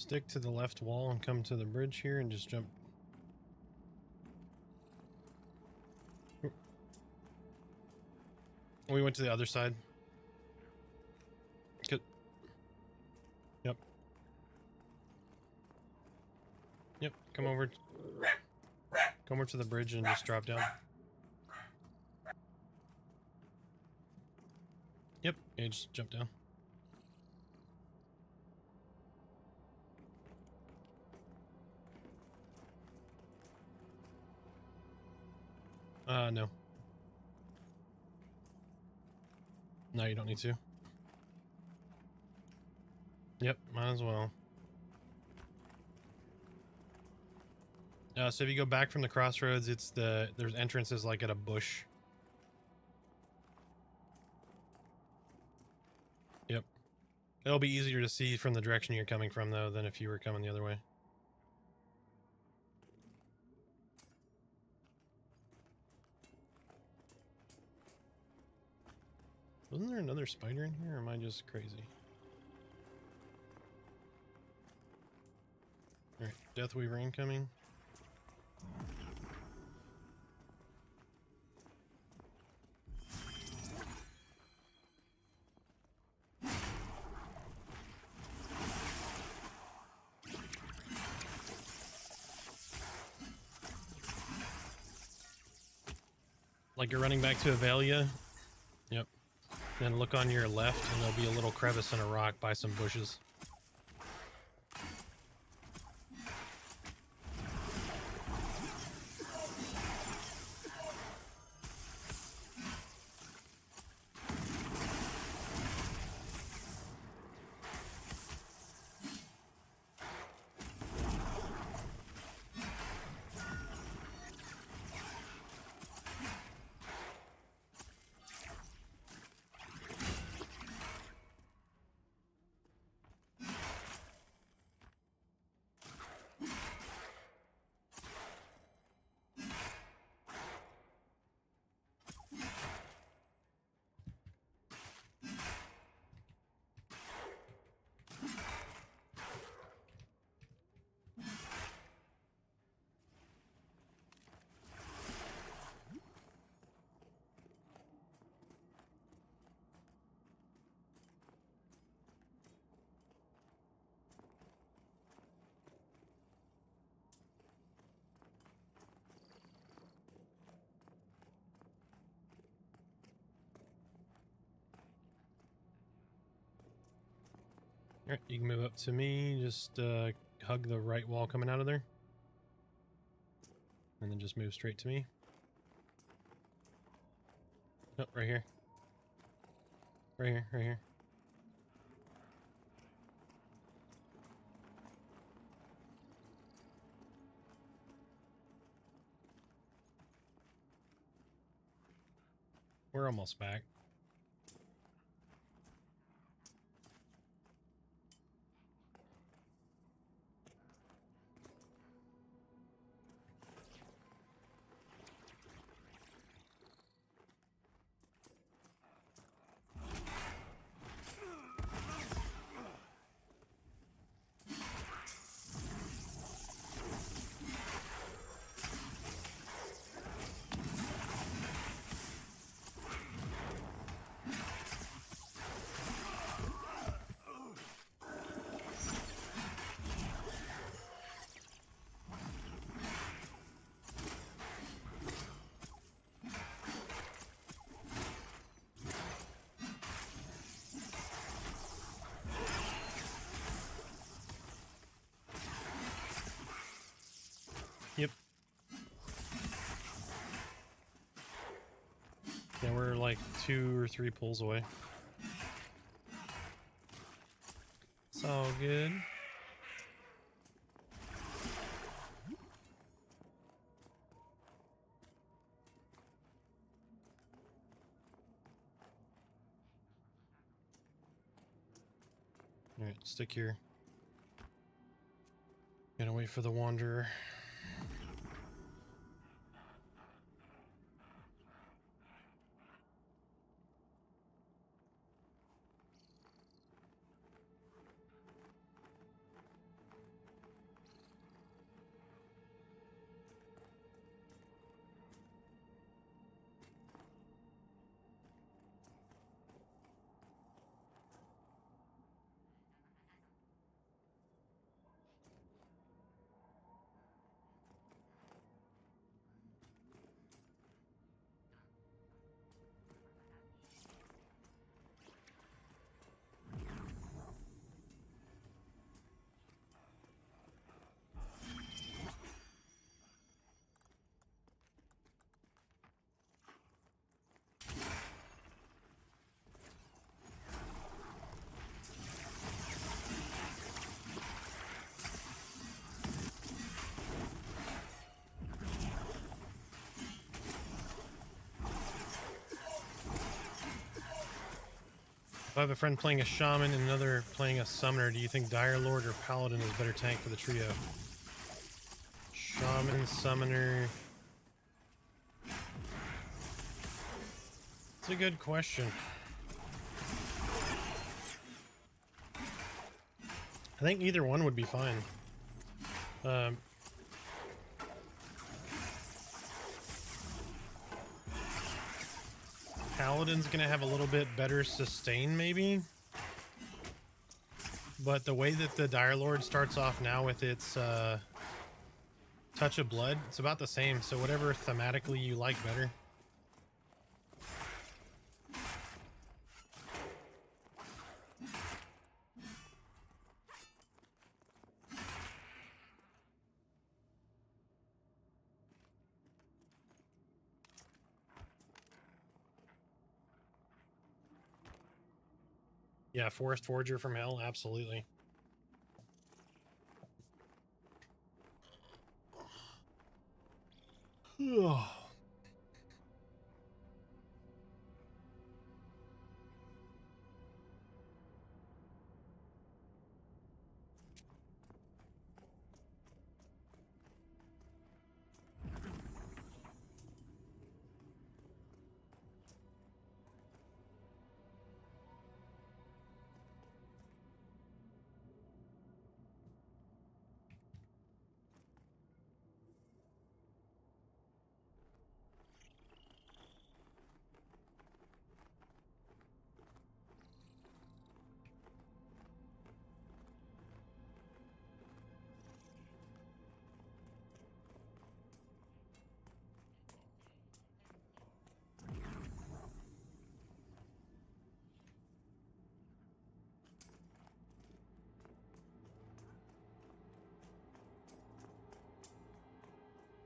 Stick to the left wall and come to the bridge here and just jump. We went to the other side. Good. Yep. Yep. Come over to the bridge and just drop down. Yep. Yeah, just jump down. No. No, you don't need to. Yep, might as well. So if you go back from the crossroads, there's entrances like at a bush. Yep. It'll be easier to see from the direction you're coming from though than if you were coming the other way. Wasn't there another spider in here, or am I just crazy? Alright, Deathweaver incoming. Like you're running back to Avelia. Yep. Then look on your left and there'll be a little crevice in a rock by some bushes. Alright, you can move up to me, just hug the right wall coming out of there. And then just move straight to me. Oh, right here. Right here, right here. We're almost back. Yep. Yeah, we're like 2 or 3 pulls away. It's all good. Alright, stick here. Gotta wait for the Wanderer. I have a friend playing a shaman and another playing a summoner. Do you think Dire Lord or Paladin is better tank for the trio? Shaman, summoner. It's a good question. I think either one would be fine. Paladin's gonna have a little bit better sustain, maybe. But the way that the Dire Lord starts off now with its touch of blood, it's about the same. So whatever thematically you like better. Yeah, Forest Forger from Hell, absolutely.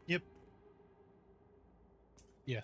Yep. Yeah.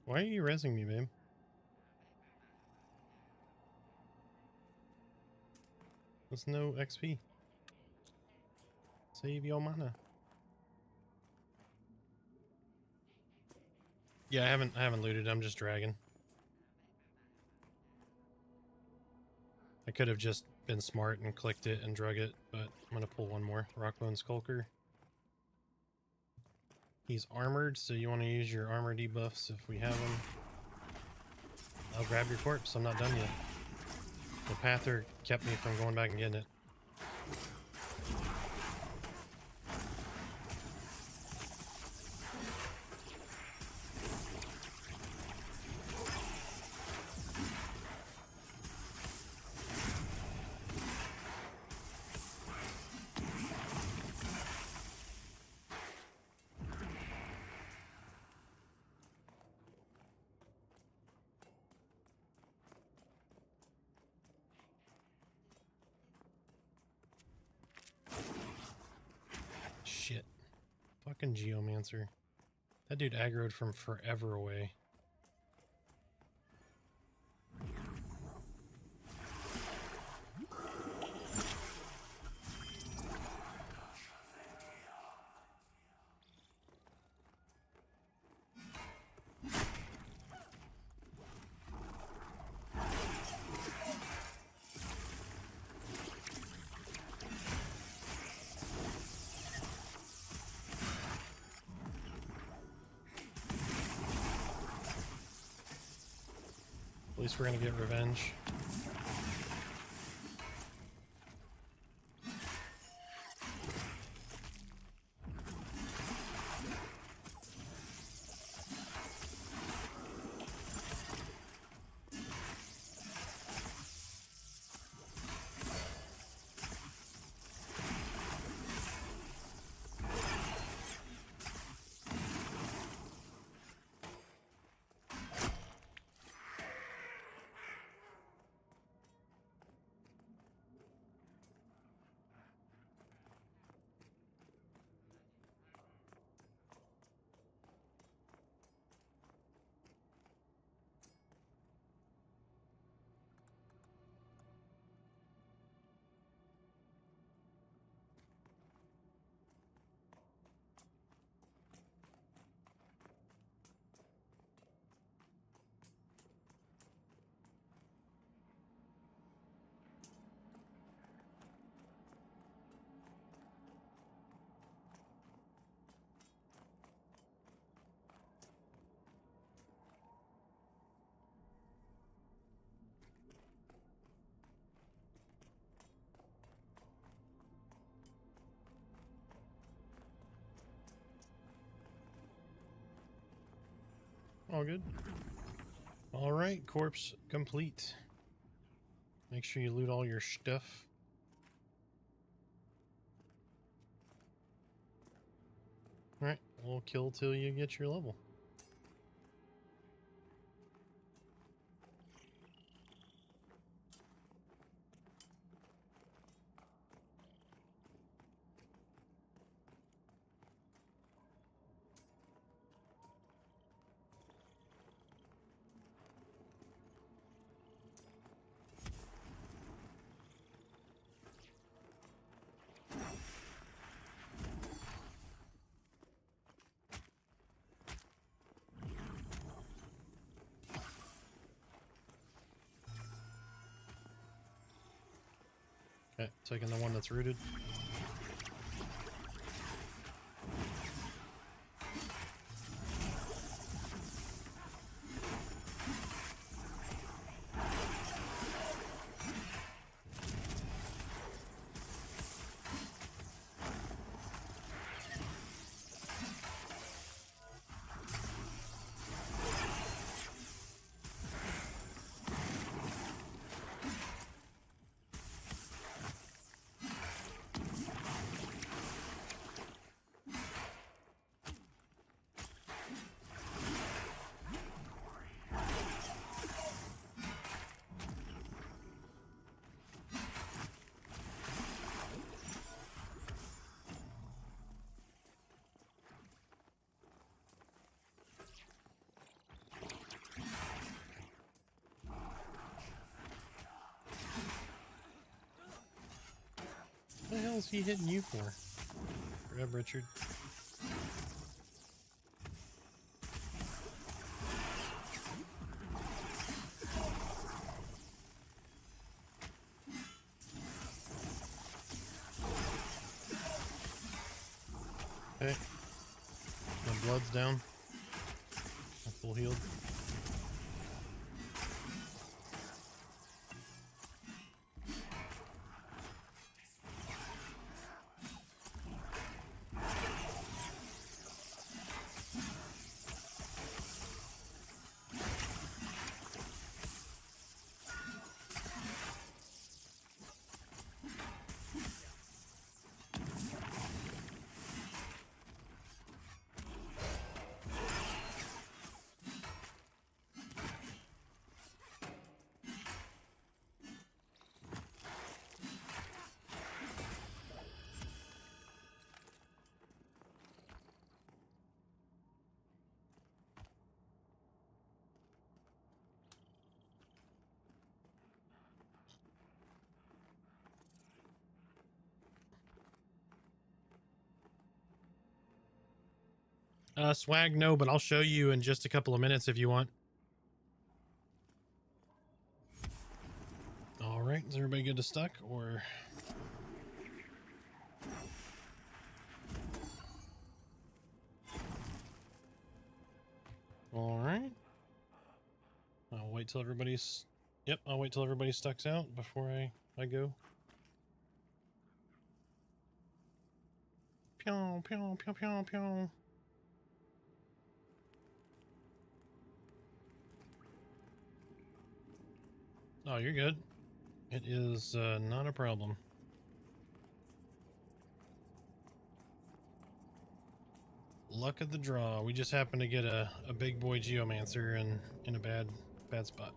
Why are you rezzing me, babe? There's no XP. Save your mana. Yeah, I haven't looted. I'm just dragging. I could have just been smart and clicked it and drug it, but I'm gonna pull one more. Rockbone Skulker. He's armored, so you want to use your armor debuffs if we have them. I'll grab your corpse. I'm not done yet. The Pather kept me from going back and getting it. Shit. Fucking Geomancer. That dude aggroed from forever away. At least we're gonna get revenge. All good. All right, corpse complete. Make sure you loot all your stuff. All right, we'll kill till you get your level. Okay, taking the one that's rooted. What the hell is he hitting you for? Grab Richard. Okay. My blood's down. I'm full healed. Swag, no, but I'll show you in just a couple of minutes if you want. All right, is everybody good to stuck or? All right. I'll wait till everybody's... Yep, I'll wait till everybody stucks out before I go. Pew, pew, pew, pew, pew. Oh, you're good. It is not a problem. Luck of the draw. We just happened to get a big boy geomancer in a bad spot.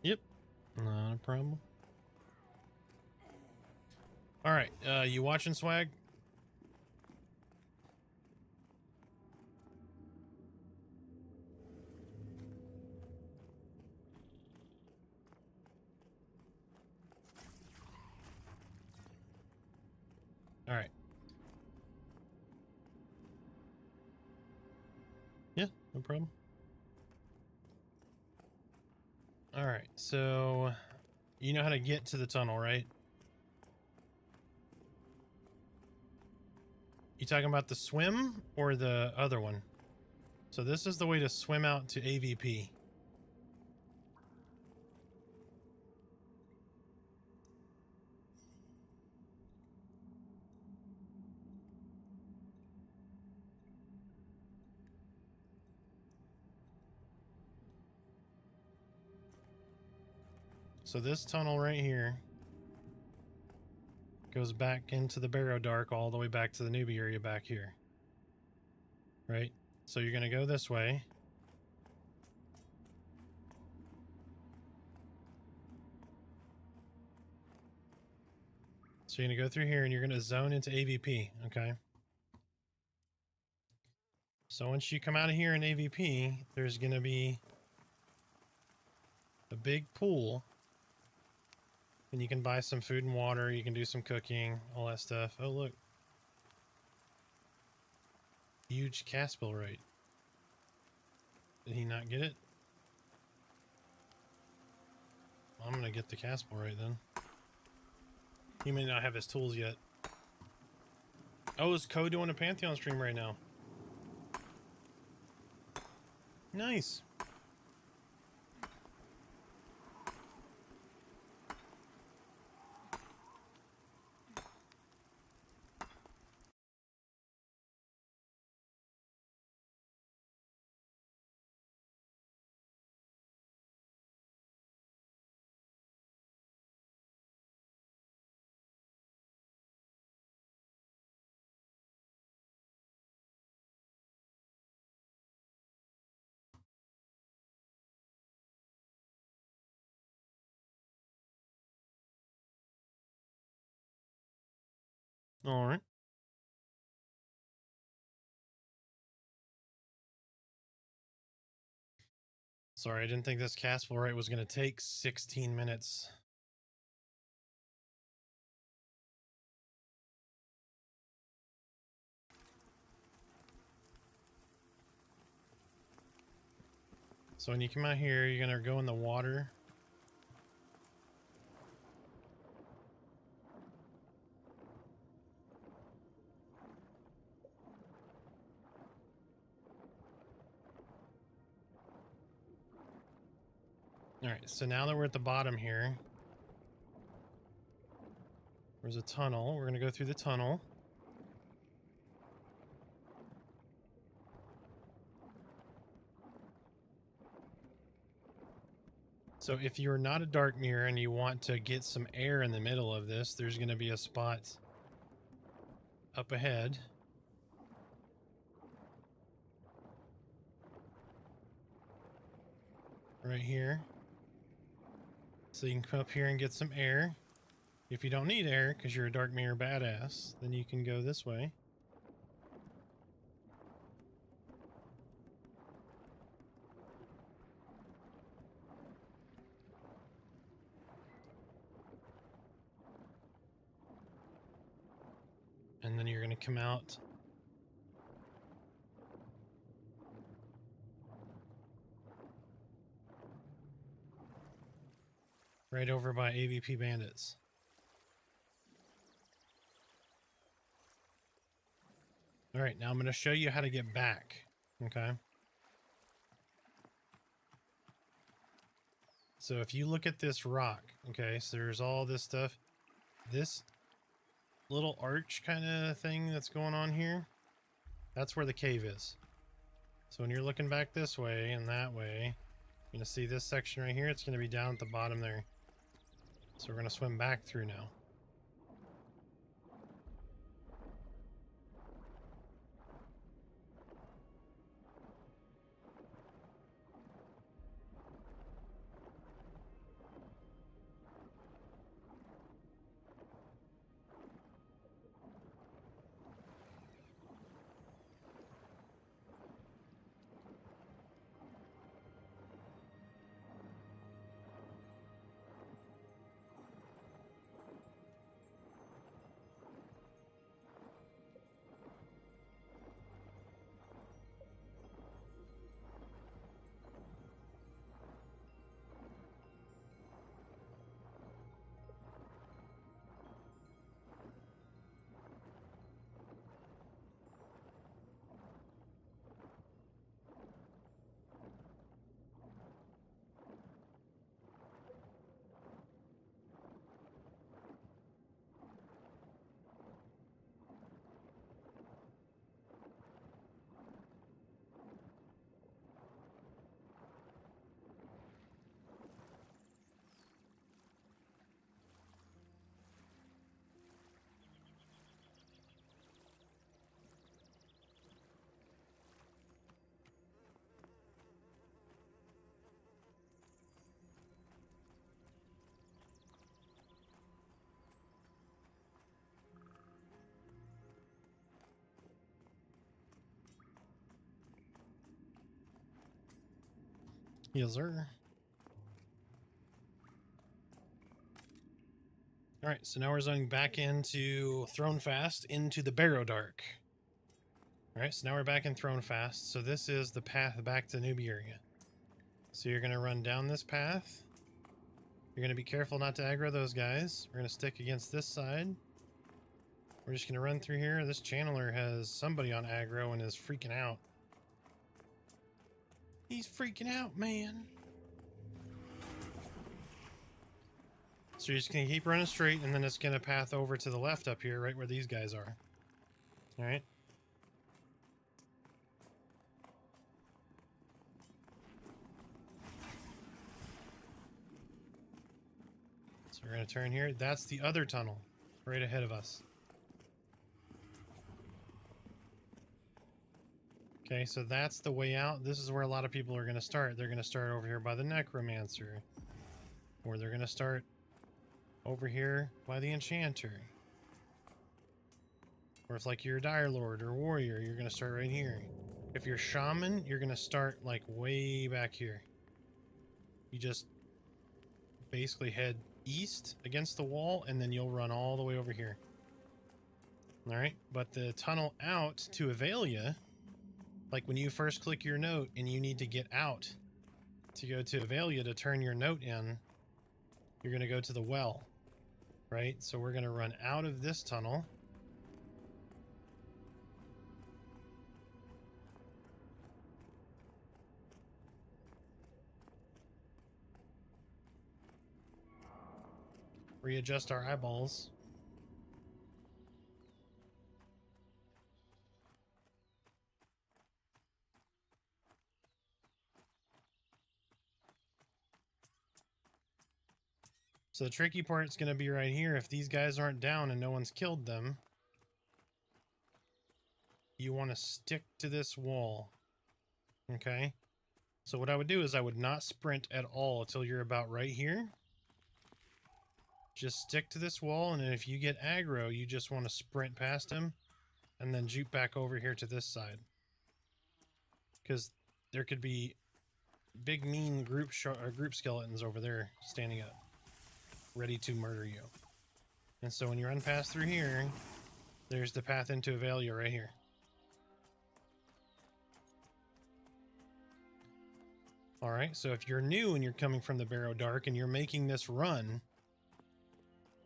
Yep, not a problem. All right, you watching, Swag? All right. Yeah, no problem. All right, so you know how to get to the tunnel, right? You talking about the swim or the other one? So this is the way to swim out to AVP. So this tunnel right here goes back into the Barrow Dark all the way back to the newbie area back here. Right? So you're going to go this way. So you're going to go through here and you're going to zone into AVP, okay? So once you come out of here in AVP, there's going to be a big pool. And you can buy some food and water, you can do some cooking, all that stuff. Oh, look. Huge Caspel rate. Did he not get it? I'm going to get the Caspel rate then. He may not have his tools yet. Oh, is Co doing a Pantheon stream right now? Nice. All right. Sorry, I didn't think this Caspel rate was going to take 16 minutes. So when you come out here, you're going to go in the water. All right, so now that we're at the bottom here, there's a tunnel. We're going to go through the tunnel. So if you're not a dark mirror and you want to get some air in the middle of this, there's going to be a spot up ahead. Right here. So you can come up here and get some air. If you don't need air because you're a dark mirror badass, then you can go this way. And then you're going to come out Right over by AVP bandits. All right, now I'm going to show you how to get back. Okay. So if you look at this rock, okay, so there's all this stuff. This little arch kind of thing that's going on here, that's where the cave is. So when you're looking back this way and that way, you're going to see this section right here. It's going to be down at the bottom there. So we're going to swim back through now. Yes, sir. All right, so now we're zoning back into Thrown Fast into the Barrow Dark. All right, so now we're back in Thrown Fast. So this is the path back to the newbie area. So you're going to run down this path. You're going to be careful not to aggro those guys. We're going to stick against this side. We're just going to run through here. This channeler has somebody on aggro and is freaking out. He's freaking out, man. So you're just going to keep running straight, and then it's going to path over to the left up here, right where these guys are. All right. So we're going to turn here. That's the other tunnel right ahead of us. Okay, so that's the way out. This is where a lot of people are going to start. They're going to start over here by the Necromancer. Or they're going to start over here by the Enchanter. Or if like you're a Dire Lord or Warrior, you're going to start right here. If you're Shaman, you're going to start like way back here. You just basically head east against the wall, and then you'll run all the way over here. Alright, but the tunnel out to Avelia, like when you first click your note and you need to get out to go to Avelia to turn your note in, you're going to go to the well, right? So we're going to run out of this tunnel. Readjust our eyeballs. So the tricky part's going to be right here. If these guys aren't down and no one's killed them, you want to stick to this wall. Okay? So what I would do is I would not sprint at all until you're about right here. Just stick to this wall, and then if you get aggro, you just want to sprint past him and then juke back over here to this side. Because there could be big mean group skeletons over there standing up, ready to murder you. And so when you run past through here, there's the path into Avelia right here. All right, so if you're new and you're coming from the Barrow Dark and you're making this run,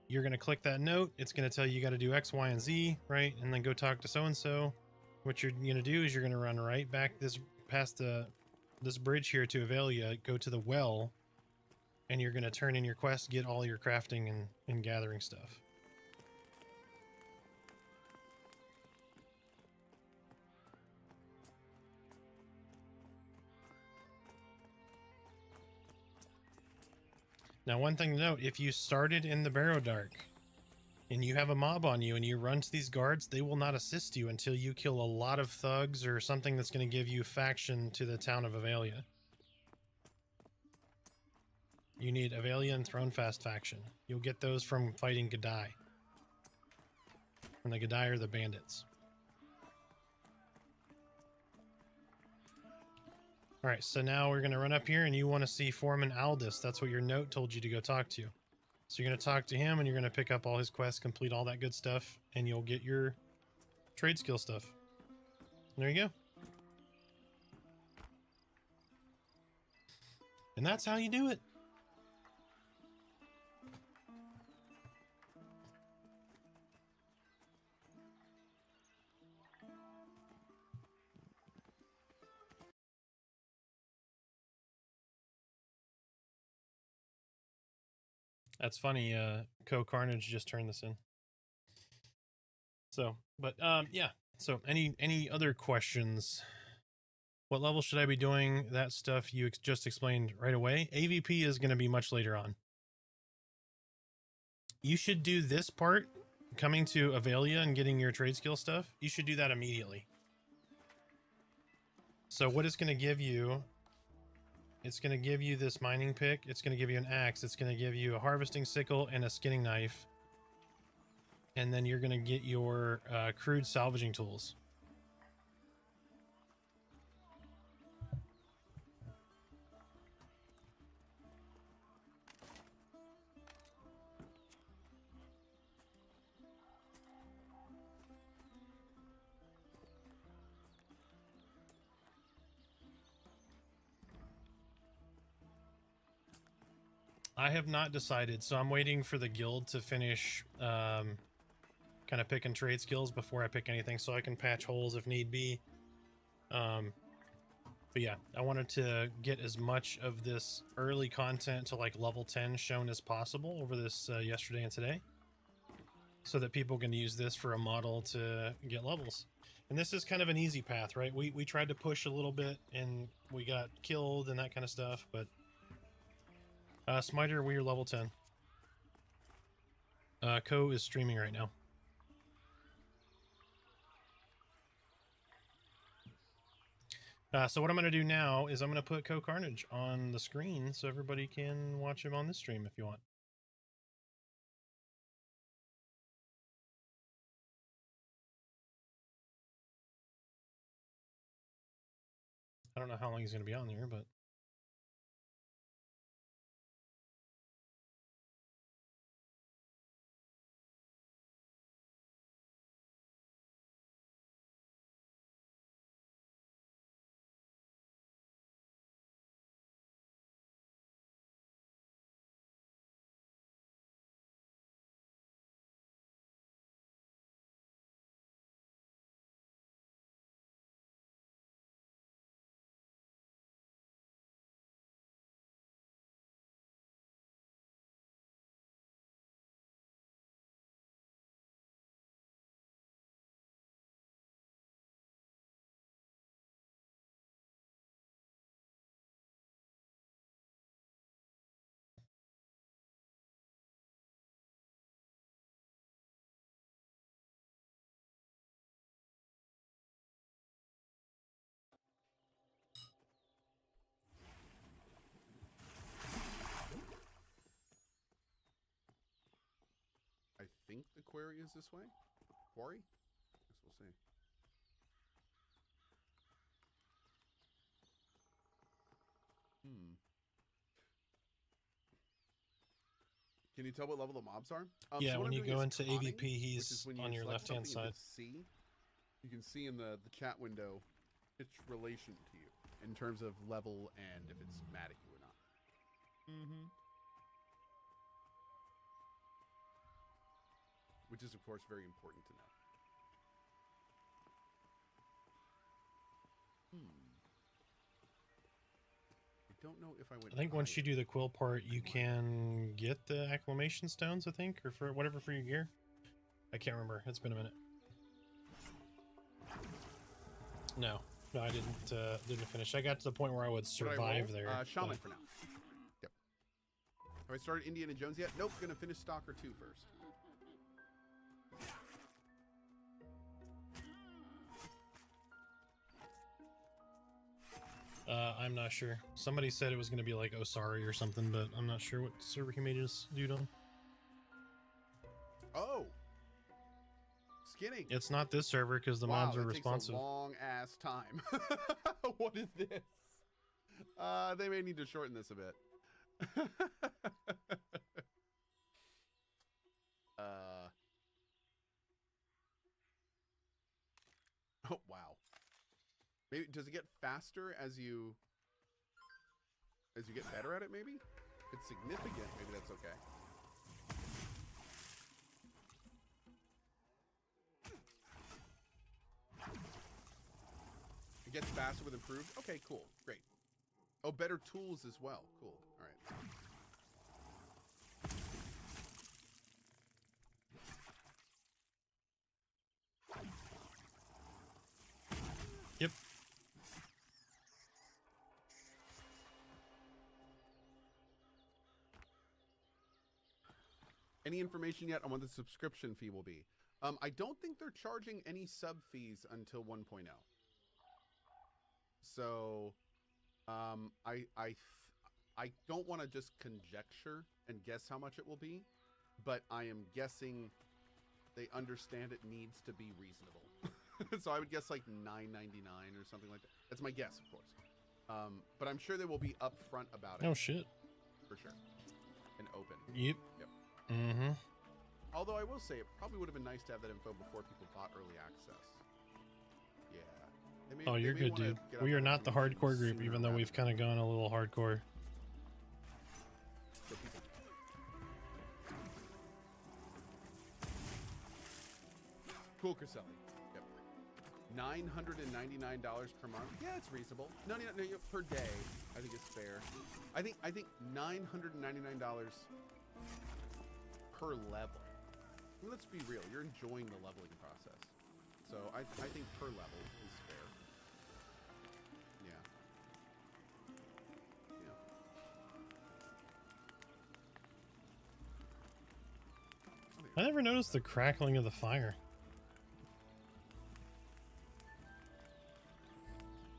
you're going to click that note. It's going to tell you got to do X, Y, and Z, right? And then go talk to so-and-so. What you're going to do is you're going to run right back past this bridge here to Avelia, go to the well, and you're going to turn in your quest, get all your crafting and gathering stuff. Now, one thing to note, if you started in the Barrow Dark and you have a mob on you and you run to these guards, they will not assist you until you kill a lot of thugs or something that's going to give you faction to the town of Avelia. You need Avelia and Thronefast faction. You'll get those from fighting Gadai. And the Gadai are the bandits. All right, so now we're going to run up here and you want to see Foreman Aldous. That's what your note told you to go talk to. So you're going to talk to him and you're going to pick up all his quests, complete all that good stuff, and you'll get your trade skill stuff. There you go. And that's how you do it. That's funny. Carnage just turned this in. So, but yeah. So, any other questions? What level should I be doing? That stuff you just explained right away. AVP is going to be much later on. You should do this part, coming to Avelia and getting your trade skill stuff. You should do that immediately. So what it's going to give you, it's going to give you this mining pick. It's going to give you an axe. It's going to give you a harvesting sickle and a skinning knife. And then you're going to get your crude salvaging tools. I have not decided, so I'm waiting for the guild to finish kind of picking trade skills before I pick anything, so I can patch holes if need be. But yeah, I wanted to get as much of this early content to like level 10 shown as possible over this yesterday and today, so that people can use this for a model to get levels. And this is kind of an easy path, right? We tried to push a little bit and we got killed and that kind of stuff, but Smiter, we are level 10. Co is streaming right now. So what I'm going to do now is I'm going to put Co Carnage on the screen so everybody can watch him on this stream if you want. I don't know how long he's going to be on here, but... I think the quarry is this way. Quarry? Guess we'll see. Can you tell what level the mobs are? yeah, so when you go into conning, AVP, he's on your left-hand side. C, you can see in the chat window its relation to you. in terms of level and if it's mad at you or not. Mm-hmm. Which is, of course, very important to know. I don't know if I went. I think once you do the quill part, you can get the acclamation stones, I think, or for whatever for your gear. I can't remember. It's been a minute. No, I didn't finish. I got to the point where I would survive there. Shaman but... for now. Yep. Have I started Indiana Jones yet? Nope. Gonna finish Stalker 2 first. I'm not sure. Somebody said it was going to be like Osari or something, but I'm not sure what server he made his dude on. Oh, skinning. It's not this server because the mods are responsive. Takes a long ass time. What is this? They may need to shorten this a bit. Oh wow. Maybe does it get faster as you get better at it? Maybe if it's significant, maybe that's okay. It gets faster with improved. Okay, cool, great. Oh, better tools as well. Cool. All right. Yep. Any information yet on what the subscription fee will be? I don't think they're charging any sub fees until 1.0. So, I don't want to just conjecture and guess how much it will be, but I am guessing they understand it needs to be reasonable. So I would guess like $9.99 or something like that. That's my guess, of course. But I'm sure they will be upfront about it. Oh shit. For sure. And open. Yep. Yep. Mm-hmm. Although I will say it probably would have been nice to have that info before people bought early access. Yeah. Oh, you're good, dude. We are not the hardcore group, even though we've kind of gone a little hardcore. So people... Cool, Criselli. Yep. $999 per month. Yeah, it's reasonable. No, per day. I think it's fair. I think $999 per level. Well, let's be real. You're enjoying the leveling process, so I think per level is fair. Yeah. I never noticed the crackling of the fire.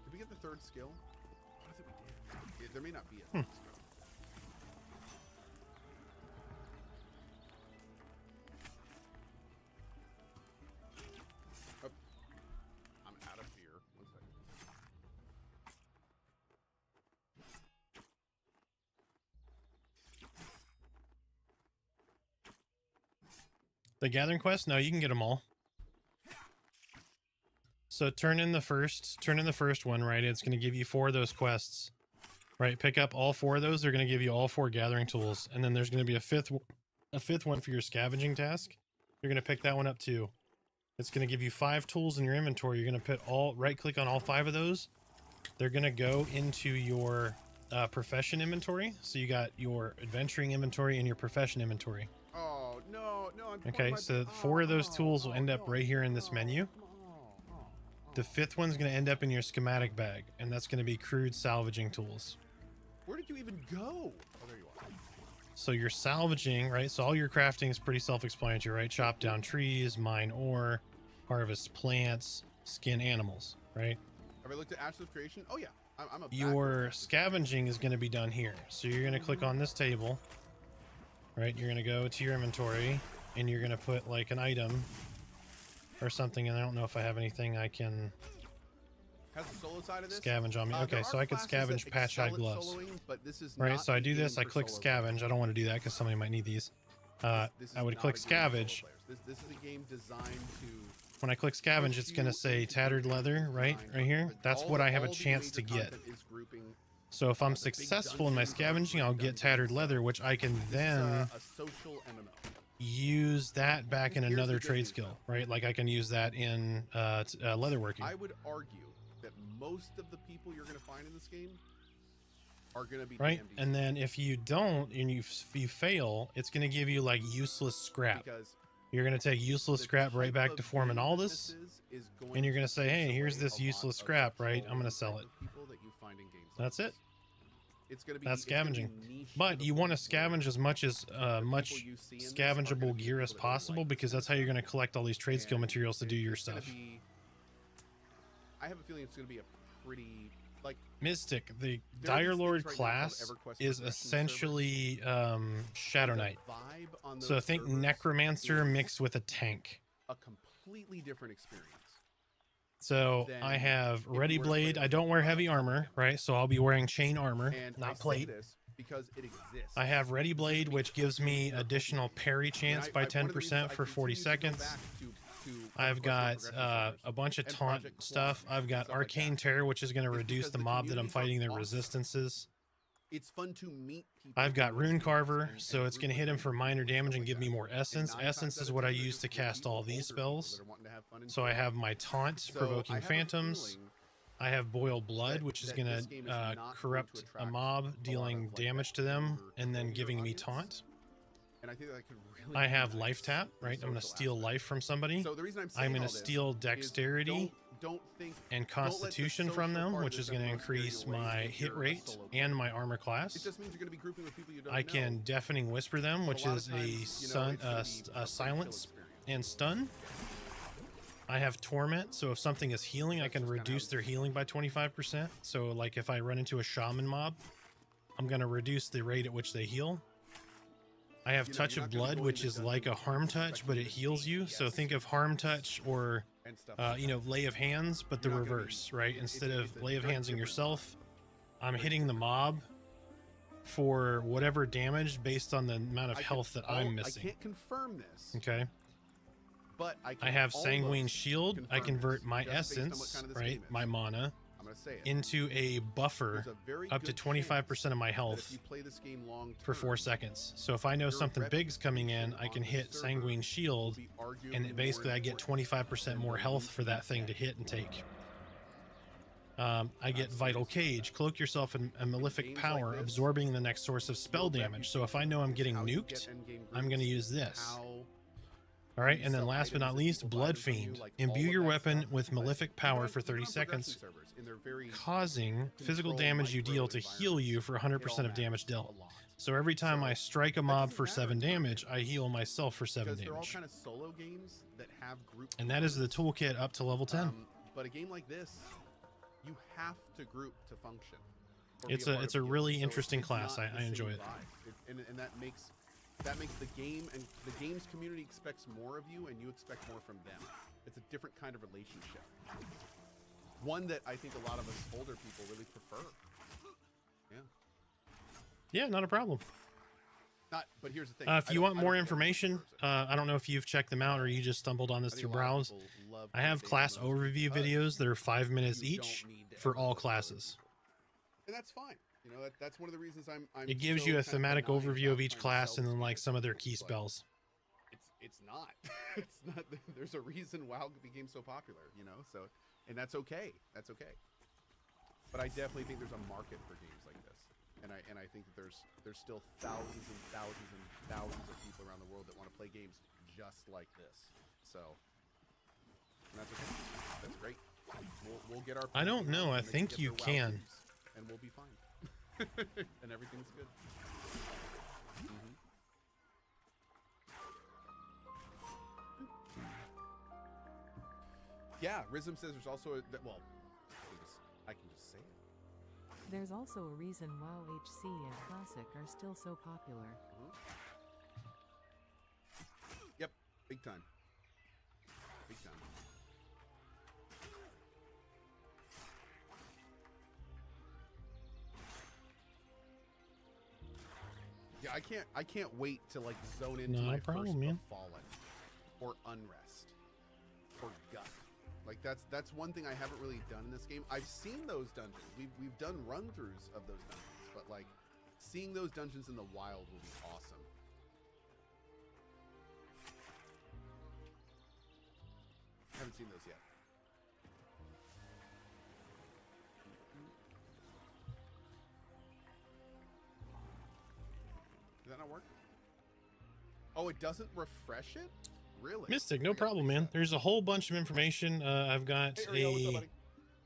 Did we get the third skill? I don't think we did. There may not be a third skill. Oh, I'm out of beer. 1 second. The gathering quest? No, you can get them all. So turn in the first one, right? It's going to give you 4 of those quests, right? Pick up all 4 of those. They're going to give you all 4 gathering tools, and then there's going to be a fifth one for your scavenging task. You're going to pick that one up too. It's going to give you 5 tools in your inventory. You're going to put right click on all 5 of those. They're going to go into your profession inventory. So you got your adventuring inventory and your profession inventory. Oh no! Okay, so 4 of those tools will end up right here in this menu. The 5th one's going to end up in your schematic bag, and that's going to be crude salvaging tools. Where did you even go? Oh, there you are. So you're salvaging, right? So all your crafting is pretty self-explanatory, right? Chop down trees, mine ore, harvest plants, skin animals, right? Have I looked at Ashes of Creation? Oh yeah, I'm a. Your scavenging is going to be done here. So you're going to click on this table, right? You're going to go to your inventory, and you're going to put like an item or something, and I don't know if I have anything I can Has the solo side of this? Scavenge on me. Okay, so I could scavenge patch-hide gloves. But this is right, not so I do this, I for click solo scavenge. I don't want to do that because somebody might need these. players. This is I would not click a game for solo scavenge. players. This is a game designed to When I click scavenge, it's going to say tattered leather, right here. That's what I have a chance to get. So if I'm successful in my scavenging, I'll get tattered leather, which I can then a social MMO. use that back in another trade skill, right? Like I can use that in leatherworking. I would argue that most of the people you're going to find in this game are going to be right. DMDs. And then if you don't and you fail, it's going to give you like useless scrap. Because you're going to take useless scrap right back to forming all this, and you're going to say, hey, here's this useless scrap, right? I'm going to sell it. That's it. That's scavenging. But you want to scavenge as much scavengeable gear as possible, because that's how you're going to collect all these trade skill materials to do your stuff. I have a feeling it's going to be a pretty, like, Mystic, the Dire Lord class is essentially Shadow Knight. So think Necromancer mixed with a tank. A completely different experience. So I have Ready Blade. I don't wear heavy armor, right? So I'll be wearing chain armor, not plate. Because it exists. I have Ready Blade, which gives me additional parry chance by 10% for 40 seconds. I've got a bunch of taunt stuff. I've got Arcane Terror, which is going to reduce the mob that I'm fighting their resistances. It's fun to meet people. I've got Rune Carver, so it's going to hit him for minor damage and give me more essence. Essence is what I use to cast all these spells. So I have my taunt, provoking phantoms. I have Boil Blood, which is going to corrupt a mob, dealing damage to them, and then giving me taunt. I have Life Tap, right? I'm going to steal life from somebody. I'm going to steal Dexterity and Constitution from them, which is going to increase my hit rate and my armor class. I can Deafening Whisper them, which is a silence and stun. I have Torment, so if something is healing, I can reduce their healing by 25%. So like if I run into a shaman mob, I'm going to reduce the rate at which they heal. I have Touch of Blood, which is like a Harm Touch, but it heals you. So think of Harm Touch or, Lay of Hands, but the reverse, right? Instead of Lay of Hands on yourself, I'm hitting the mob for whatever damage based on the amount of health that I'm missing. I can't confirm this. Okay. But I have Sanguine Shield. I convert my essence, right, my mana, into a buffer up to 25% of my health for 4 seconds. So if I know something big's coming in, I can hit Sanguine Shield, and basically I get 25% more health for that thing to hit and take. I get Vital Cage. Cloak yourself in a Malefic Power, absorbing the next source of spell damage. So if I know I'm getting nuked, I'm going to use this. All right, and then last but not least, Blood Fiend. Imbue your weapon with Malefic Power for 30 seconds, causing physical damage you deal to heal you for 100% of damage dealt. So every time I strike a mob for 7 damage, I heal myself for 7 damage. And that is the toolkit up to level 10. But a game like this, you have to group to function. It's a really interesting class. I enjoy it. And that makes the game, and the game's community expects more of you, and you expect more from them. It's a different kind of relationship. One that I think a lot of us older people really prefer. Yeah, not a problem. But here's the thing. If you want more information, I don't know if you've checked them out or you just stumbled on this through browse. I have class overview videos that are 5 minutes each for all classes. And that's fine. You know, that's one of the reasons I'm it gives you a thematic overview of each class and then like some of their key spells. It's not. It's not. There's a reason WoW became so popular, you know. So, and that's okay. That's okay. But I definitely think there's a market for games like this, and I think that there's still thousands and thousands and thousands of people around the world that want to play games just like this. So, and that's okay. That's great. We'll get our. I don't know. I think you can. And we'll be fine. And everything's good. Yeah, Rizm says there's also well, I can just say it. There's also a reason WoW HC and Classic are still so popular. Yep, big time. Big time. Yeah, I can't wait to like zone into No my problem, first man. Fallen or Unrest. or gut. Like that's one thing I haven't really done in this game. I've seen those dungeons. We've done run-throughs of those dungeons, but like seeing those dungeons in the wild will be awesome. Haven't seen those yet. Did that not work? Oh, it doesn't refresh it? Really? Mystic, no problem, man. There's a whole bunch of information. I've got Hey, Ariel, what's up, buddy?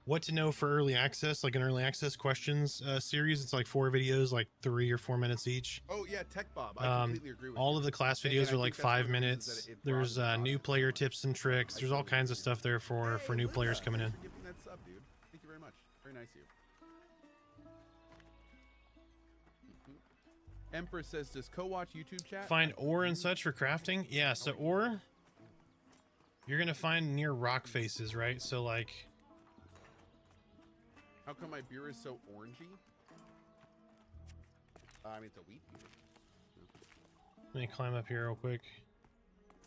what to know for early access, like an early access questions series. It's like 4 videos, like 3 or 4 minutes each. Oh yeah, Tech Bob. I completely agree with All you. of the class And videos I are like think that's one 5 of the reasons minutes. that it There's broadens the new audience. player tips and tricks. There's all kinds of stuff there for Hey, new Linda, players coming in. thanks for giving that sub, dude. Thank you very much. Very nice of you. Empress says, does co-watch YouTube chat? Find ore and such for crafting. Yeah, so ore you're gonna find near rock faces, right? So like, How come my beer is so orangey? I mean, it's a wheat beer. let me climb up here real quick.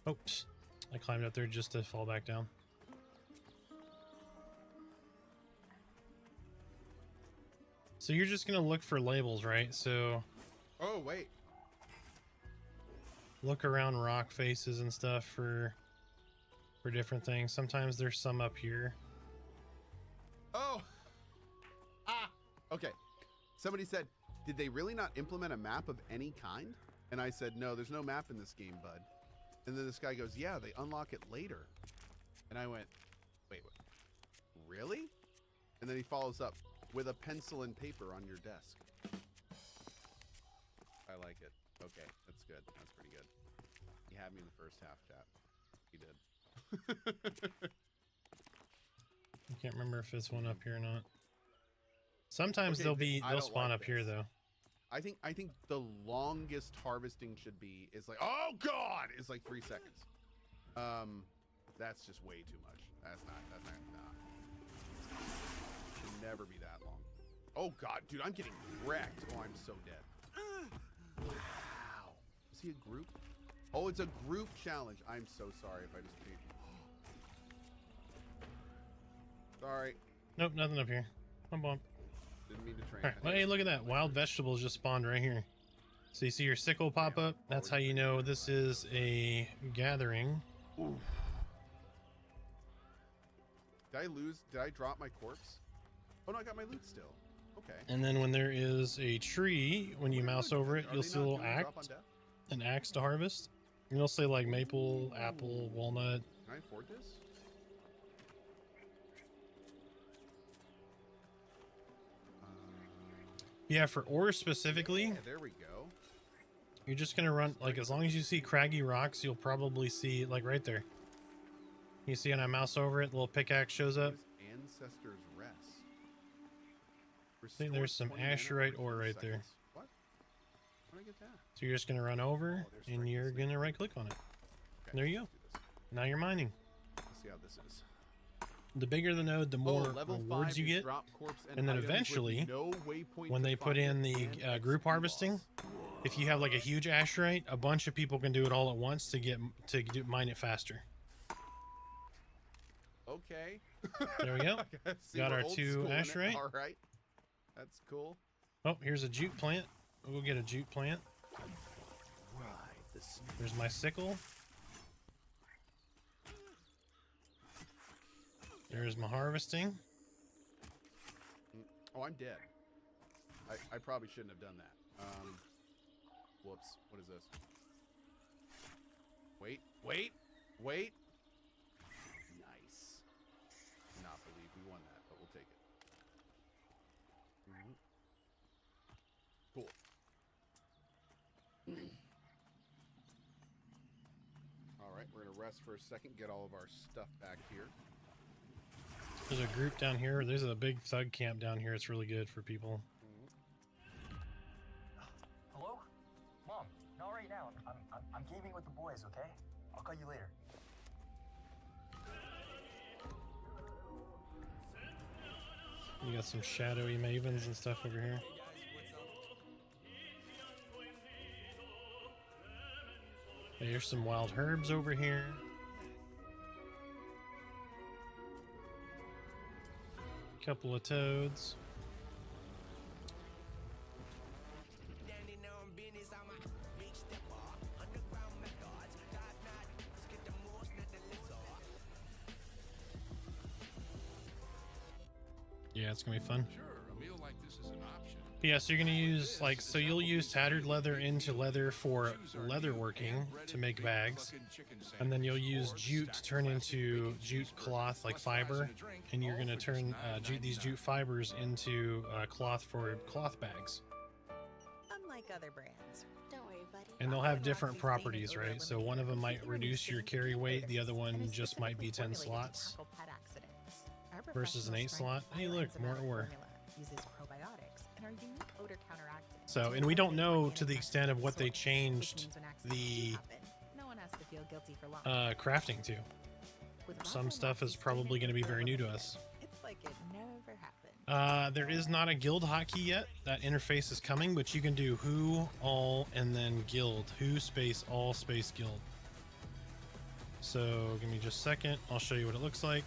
Oops, I climbed up there just to fall back down. So you're just gonna look for labels, right? So Oh, wait. look around rock faces and stuff for different things. Sometimes there's some up here. Oh. Ah. Okay. Somebody said, did they really not implement a map of any kind? And I said, no, there's no map in this game, bud. And then this guy goes, yeah, they unlock it later. And I went, wait, what? Really? And then he follows up with a pencil and paper on your desk. I like it. Okay, that's good. That's pretty good. You had me in the first half, chat. You did. I can't remember if it's one up here or not. Sometimes Okay, I they'll don't spawn like up here this. though. I think the longest harvesting should be is like, oh god, is like 3 seconds. That's just way too much. That's not nah. Should never be that long. Oh god, dude, I'm getting wrecked. Oh, I'm so dead. Wow. Is he a group? Oh, it's a group challenge. I'm so sorry if I just beat. Sorry. Nope, nothing up here. Bump bump. Didn't mean to train. All right, well, hey, look at that. Wild vegetables just spawned right here. So you see your sickle pop up. That's how you know this is a gathering. Oof. Did I drop my corpse? Oh no, I got my loot still. Okay. And then when there is a tree, when you mouse over it, Are you'll they see a not little doing drop on axe, death? an axe to harvest. And you'll say like maple, apple, walnut. Can I afford this? Yeah, for ore specifically, Yeah, there we go. you're just gonna run like as long as you see craggy rocks, you'll probably see like right there. You see when I mouse over it, the little pickaxe shows up. What is Ancestors Rest? See, there's Restore some 20 mana azurite for ore 10 right there. seconds. What? How did I get that? So you're just gonna run over Oh, there's and strength you're asleep. gonna right click on it. Okay, There you let's go. do this. Now you're mining. Let's see how this is. The bigger the node, the more level rewards 5 you is get. drop corpse And then items with eventually, no waypoint when to they put find in it the and group XP harvesting, loss. if you have like a huge azurite, a bunch of people can do it all at once to mine it faster. Okay. There we go. See, Got we're our old 2 school in it. azurite. All right. That's cool. Oh, here's a jute plant. We'll get a jute plant. There's my sickle. There's my harvesting. Oh, I'm dead. I probably shouldn't have done that. Whoops. What is this? Wait. Nice. Not believe we won that, but we'll take it. Cool. All right, we're gonna rest for a second, get all of our stuff back here. There's a group down here. There's a big thug camp down here. It's really good for people. Hello? Mom, not right now. I'm gaming with the boys, okay? I'll call you later. You got some shadowy mavens and stuff over here. Hey, here's some wild herbs over here. Couple of toads. Yeah, it's gonna be fun. Sure, a meal like this is an option. Yeah, so you're gonna use like, so you'll use tattered leather into leather for leather working to make bags, and then you'll use jute to turn into jute cloth like fiber, and you're gonna turn these jute fibers into cloth for cloth bags. Unlike other brands. Don't worry, buddy. And they'll have different properties, right? So one of them might reduce your carry weight, the other one just might be 10 slots versus an 8 slot. Hey, look, more ore. Uses probiotics and our unique odor counteractant. So, and we don't know to the extent of what they changed the no one has to feel guilty for long. crafting to. Some stuff is probably going to be very new to us. It's like it never happened. There is not a guild hotkey yet. That interface is coming, but you can do who, all, and then guild. Who space all space guild. So give me just a second. I'll show you what it looks like.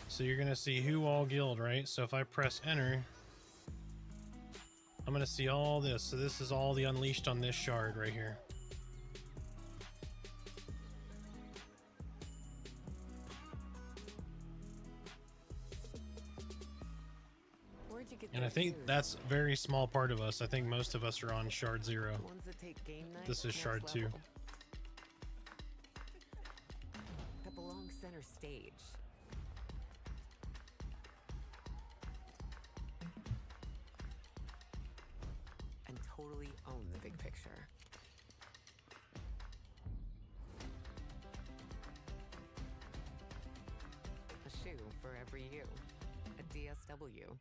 So you're gonna see who, all, guild, right? So if I press enter, I'm gonna see all this. So this is all the unleashed on this shard right here. And I think that's a very small part of us. I think most of us are on shard 0. This is shard 2. That belongs center stage. And totally own the big picture. A shoe for every you. A DSW.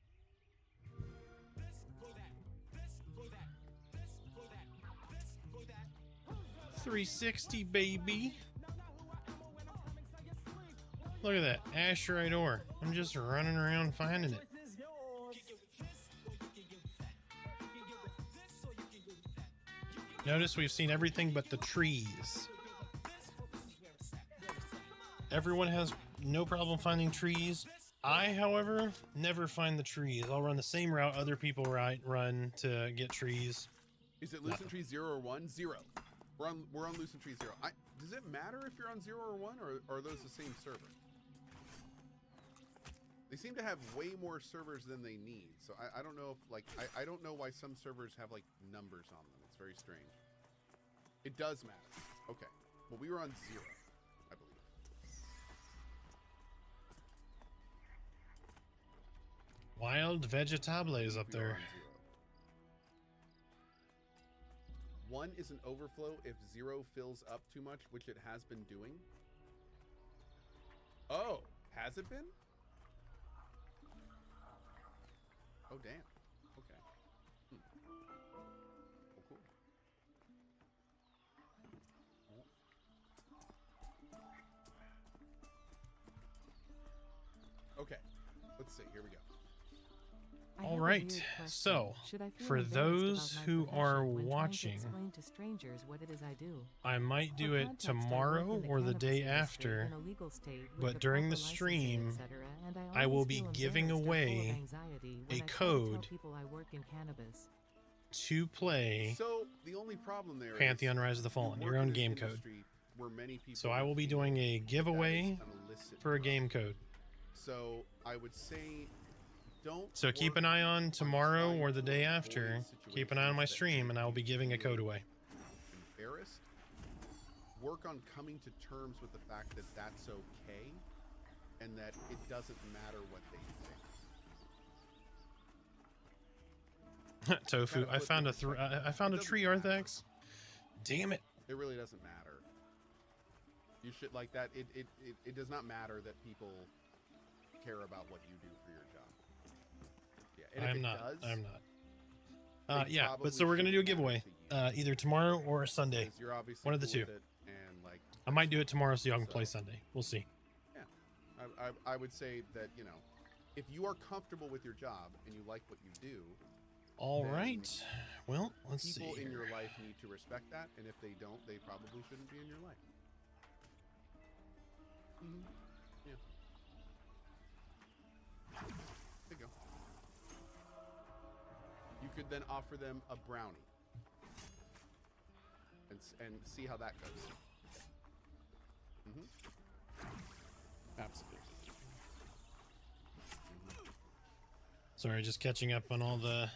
360, baby. Look at that Asherite ore. I'm just running around finding it. Notice we've seen everything but the trees. Everyone has no problem finding trees. I, however, never find the trees. I'll run the same route other people run to get trees. Is it Lucent Tree 0 or 1? 0. We're on Lucent Tree 0. Does it matter if you're on 0 or 1, or are those the same server? They seem to have way more servers than they need. So I don't know if, like, I don't know why some servers have, like, numbers on them. It's very strange. It does matter. Okay. Well, we were on 0, I believe. Wild vegetables up We were there. on 0. 1 is an overflow if 0 fills up too much, which it has been doing. Oh, has it been? Oh, damn. Okay. Oh, cool. Okay. Let's see. Here we go. I All have a right, weird question. so, Should I feel for embarrassed those about my who profession are when trying to watching, explain to strangers what it is I do? I might do For it context, I work tomorrow in the or the cannabis day industry after, in a legal state with but the during proper the licensing, stream, etc., and I will always be feel giving embarrassed or full of away anxiety when a I try to tell code people I work in cannabis. to play So the only problem there Pantheon is Rise of the Fallen, you your work own in an game code. industry where many people So I are will be feeling doing a that is giveaway an illicit for a drug. game code. So I would say don't. So keep work an eye on tomorrow trying or the to day avoid after. Keep an eye on my situations that stream make and I will be you giving a feel code away. Embarrassed. Work on coming to terms with the fact that that's okay, and that it doesn't matter what they think. Tofu, Kinda I flip found the a perspective. I found It a doesn't tree, matter. Arthax. Damn it. It really doesn't matter. You should like that. It does not matter that people care about what you do for your job. Yeah, and if I'm it not. does, I'm not. they Yeah, probably but so we're gonna do a shouldn't matter giveaway, to you, either tomorrow or Sunday. because you're obviously One of the cool two. with it, and like I might do it tomorrow so y'all can play So- Sunday. We'll see. I would say that, you know, if you are comfortable with your job and you like what you do, All then right. Well, let's see. people in here. your life need to respect that, and if they don't, they probably shouldn't be in your life. Yeah. should then offer them a brownie and see how that goes. Absolutely. Sorry, just catching up on all the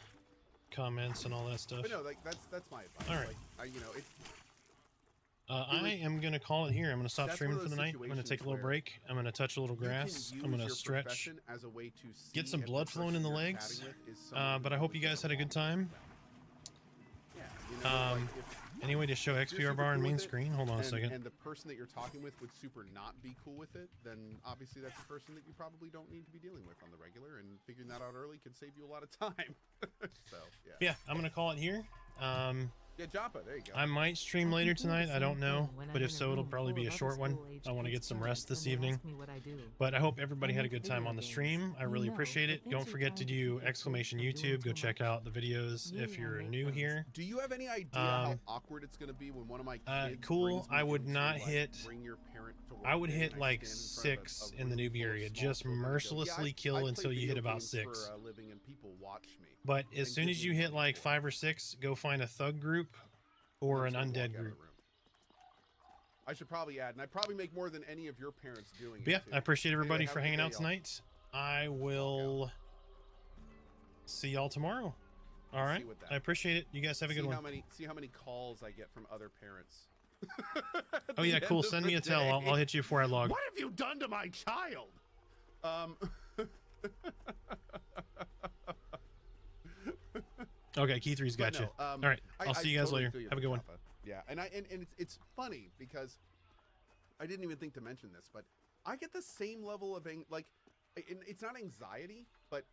comments and all that stuff. But no, like that's my advice. All right. Like, you know, it. I am gonna call it here. I'm gonna stop That's streaming one for of the those night. I'm gonna take a little situations where break. I'm gonna touch a little grass. You I'm can gonna use your stretch, profession as a way to get see some if the blood flowing in the person you're legs. chatting with is someone But I who hope you would guys get had a good along time. with them. Yeah, you know, like if Any way to show you're XPR super bar on cool main with it, screen? Hold on a second. and the person that you're talking with would super not be cool with it, then obviously that's a person that you probably don't need to be dealing with on the regular, and figuring that out early can save you a lot of time. So, yeah. Yeah, I'm gonna call it here. Yeah, Joppa, there you go. I might stream later tonight. I don't know, but if so, it'll probably be a short one. I want to get some rest this evening. But I hope everybody had a good time on the stream. I really appreciate it. Don't forget to do exclamation YouTube. Go check out the videos if you're new here. Do you have any idea how awkward it's going to be when one of my kids cool. brings me I would into, not like, hit. bring your parent to work I would day hit and like stand in front of 6 a in the room newbie full of area. small Just children and go, mercilessly I kill play until you video hit about games 6. for a living and people watch me. But as and soon give as me you hit money like for it. 5 or 6, go find a thug group or an Just walk out undead of the group. room. I should probably add, and I probably make more than any of your parents doing But yeah, it too. I appreciate Anyway, everybody have for a good hanging day, out y'all. tonight. I will see y'all tomorrow. All right. what that- I appreciate it. You guys have a good one. See how many calls I get from other parents. At Oh yeah, the cool. end of Send the me a tell. I'll day. hit you before I log. What have you done to my child? Okay, Key 3's got But you. no, All right. I'll see you guys totally later. feel you Have a there, good one. Joppa. Yeah, and it's funny because I didn't even think to mention this, but I get the same level of it's not anxiety, but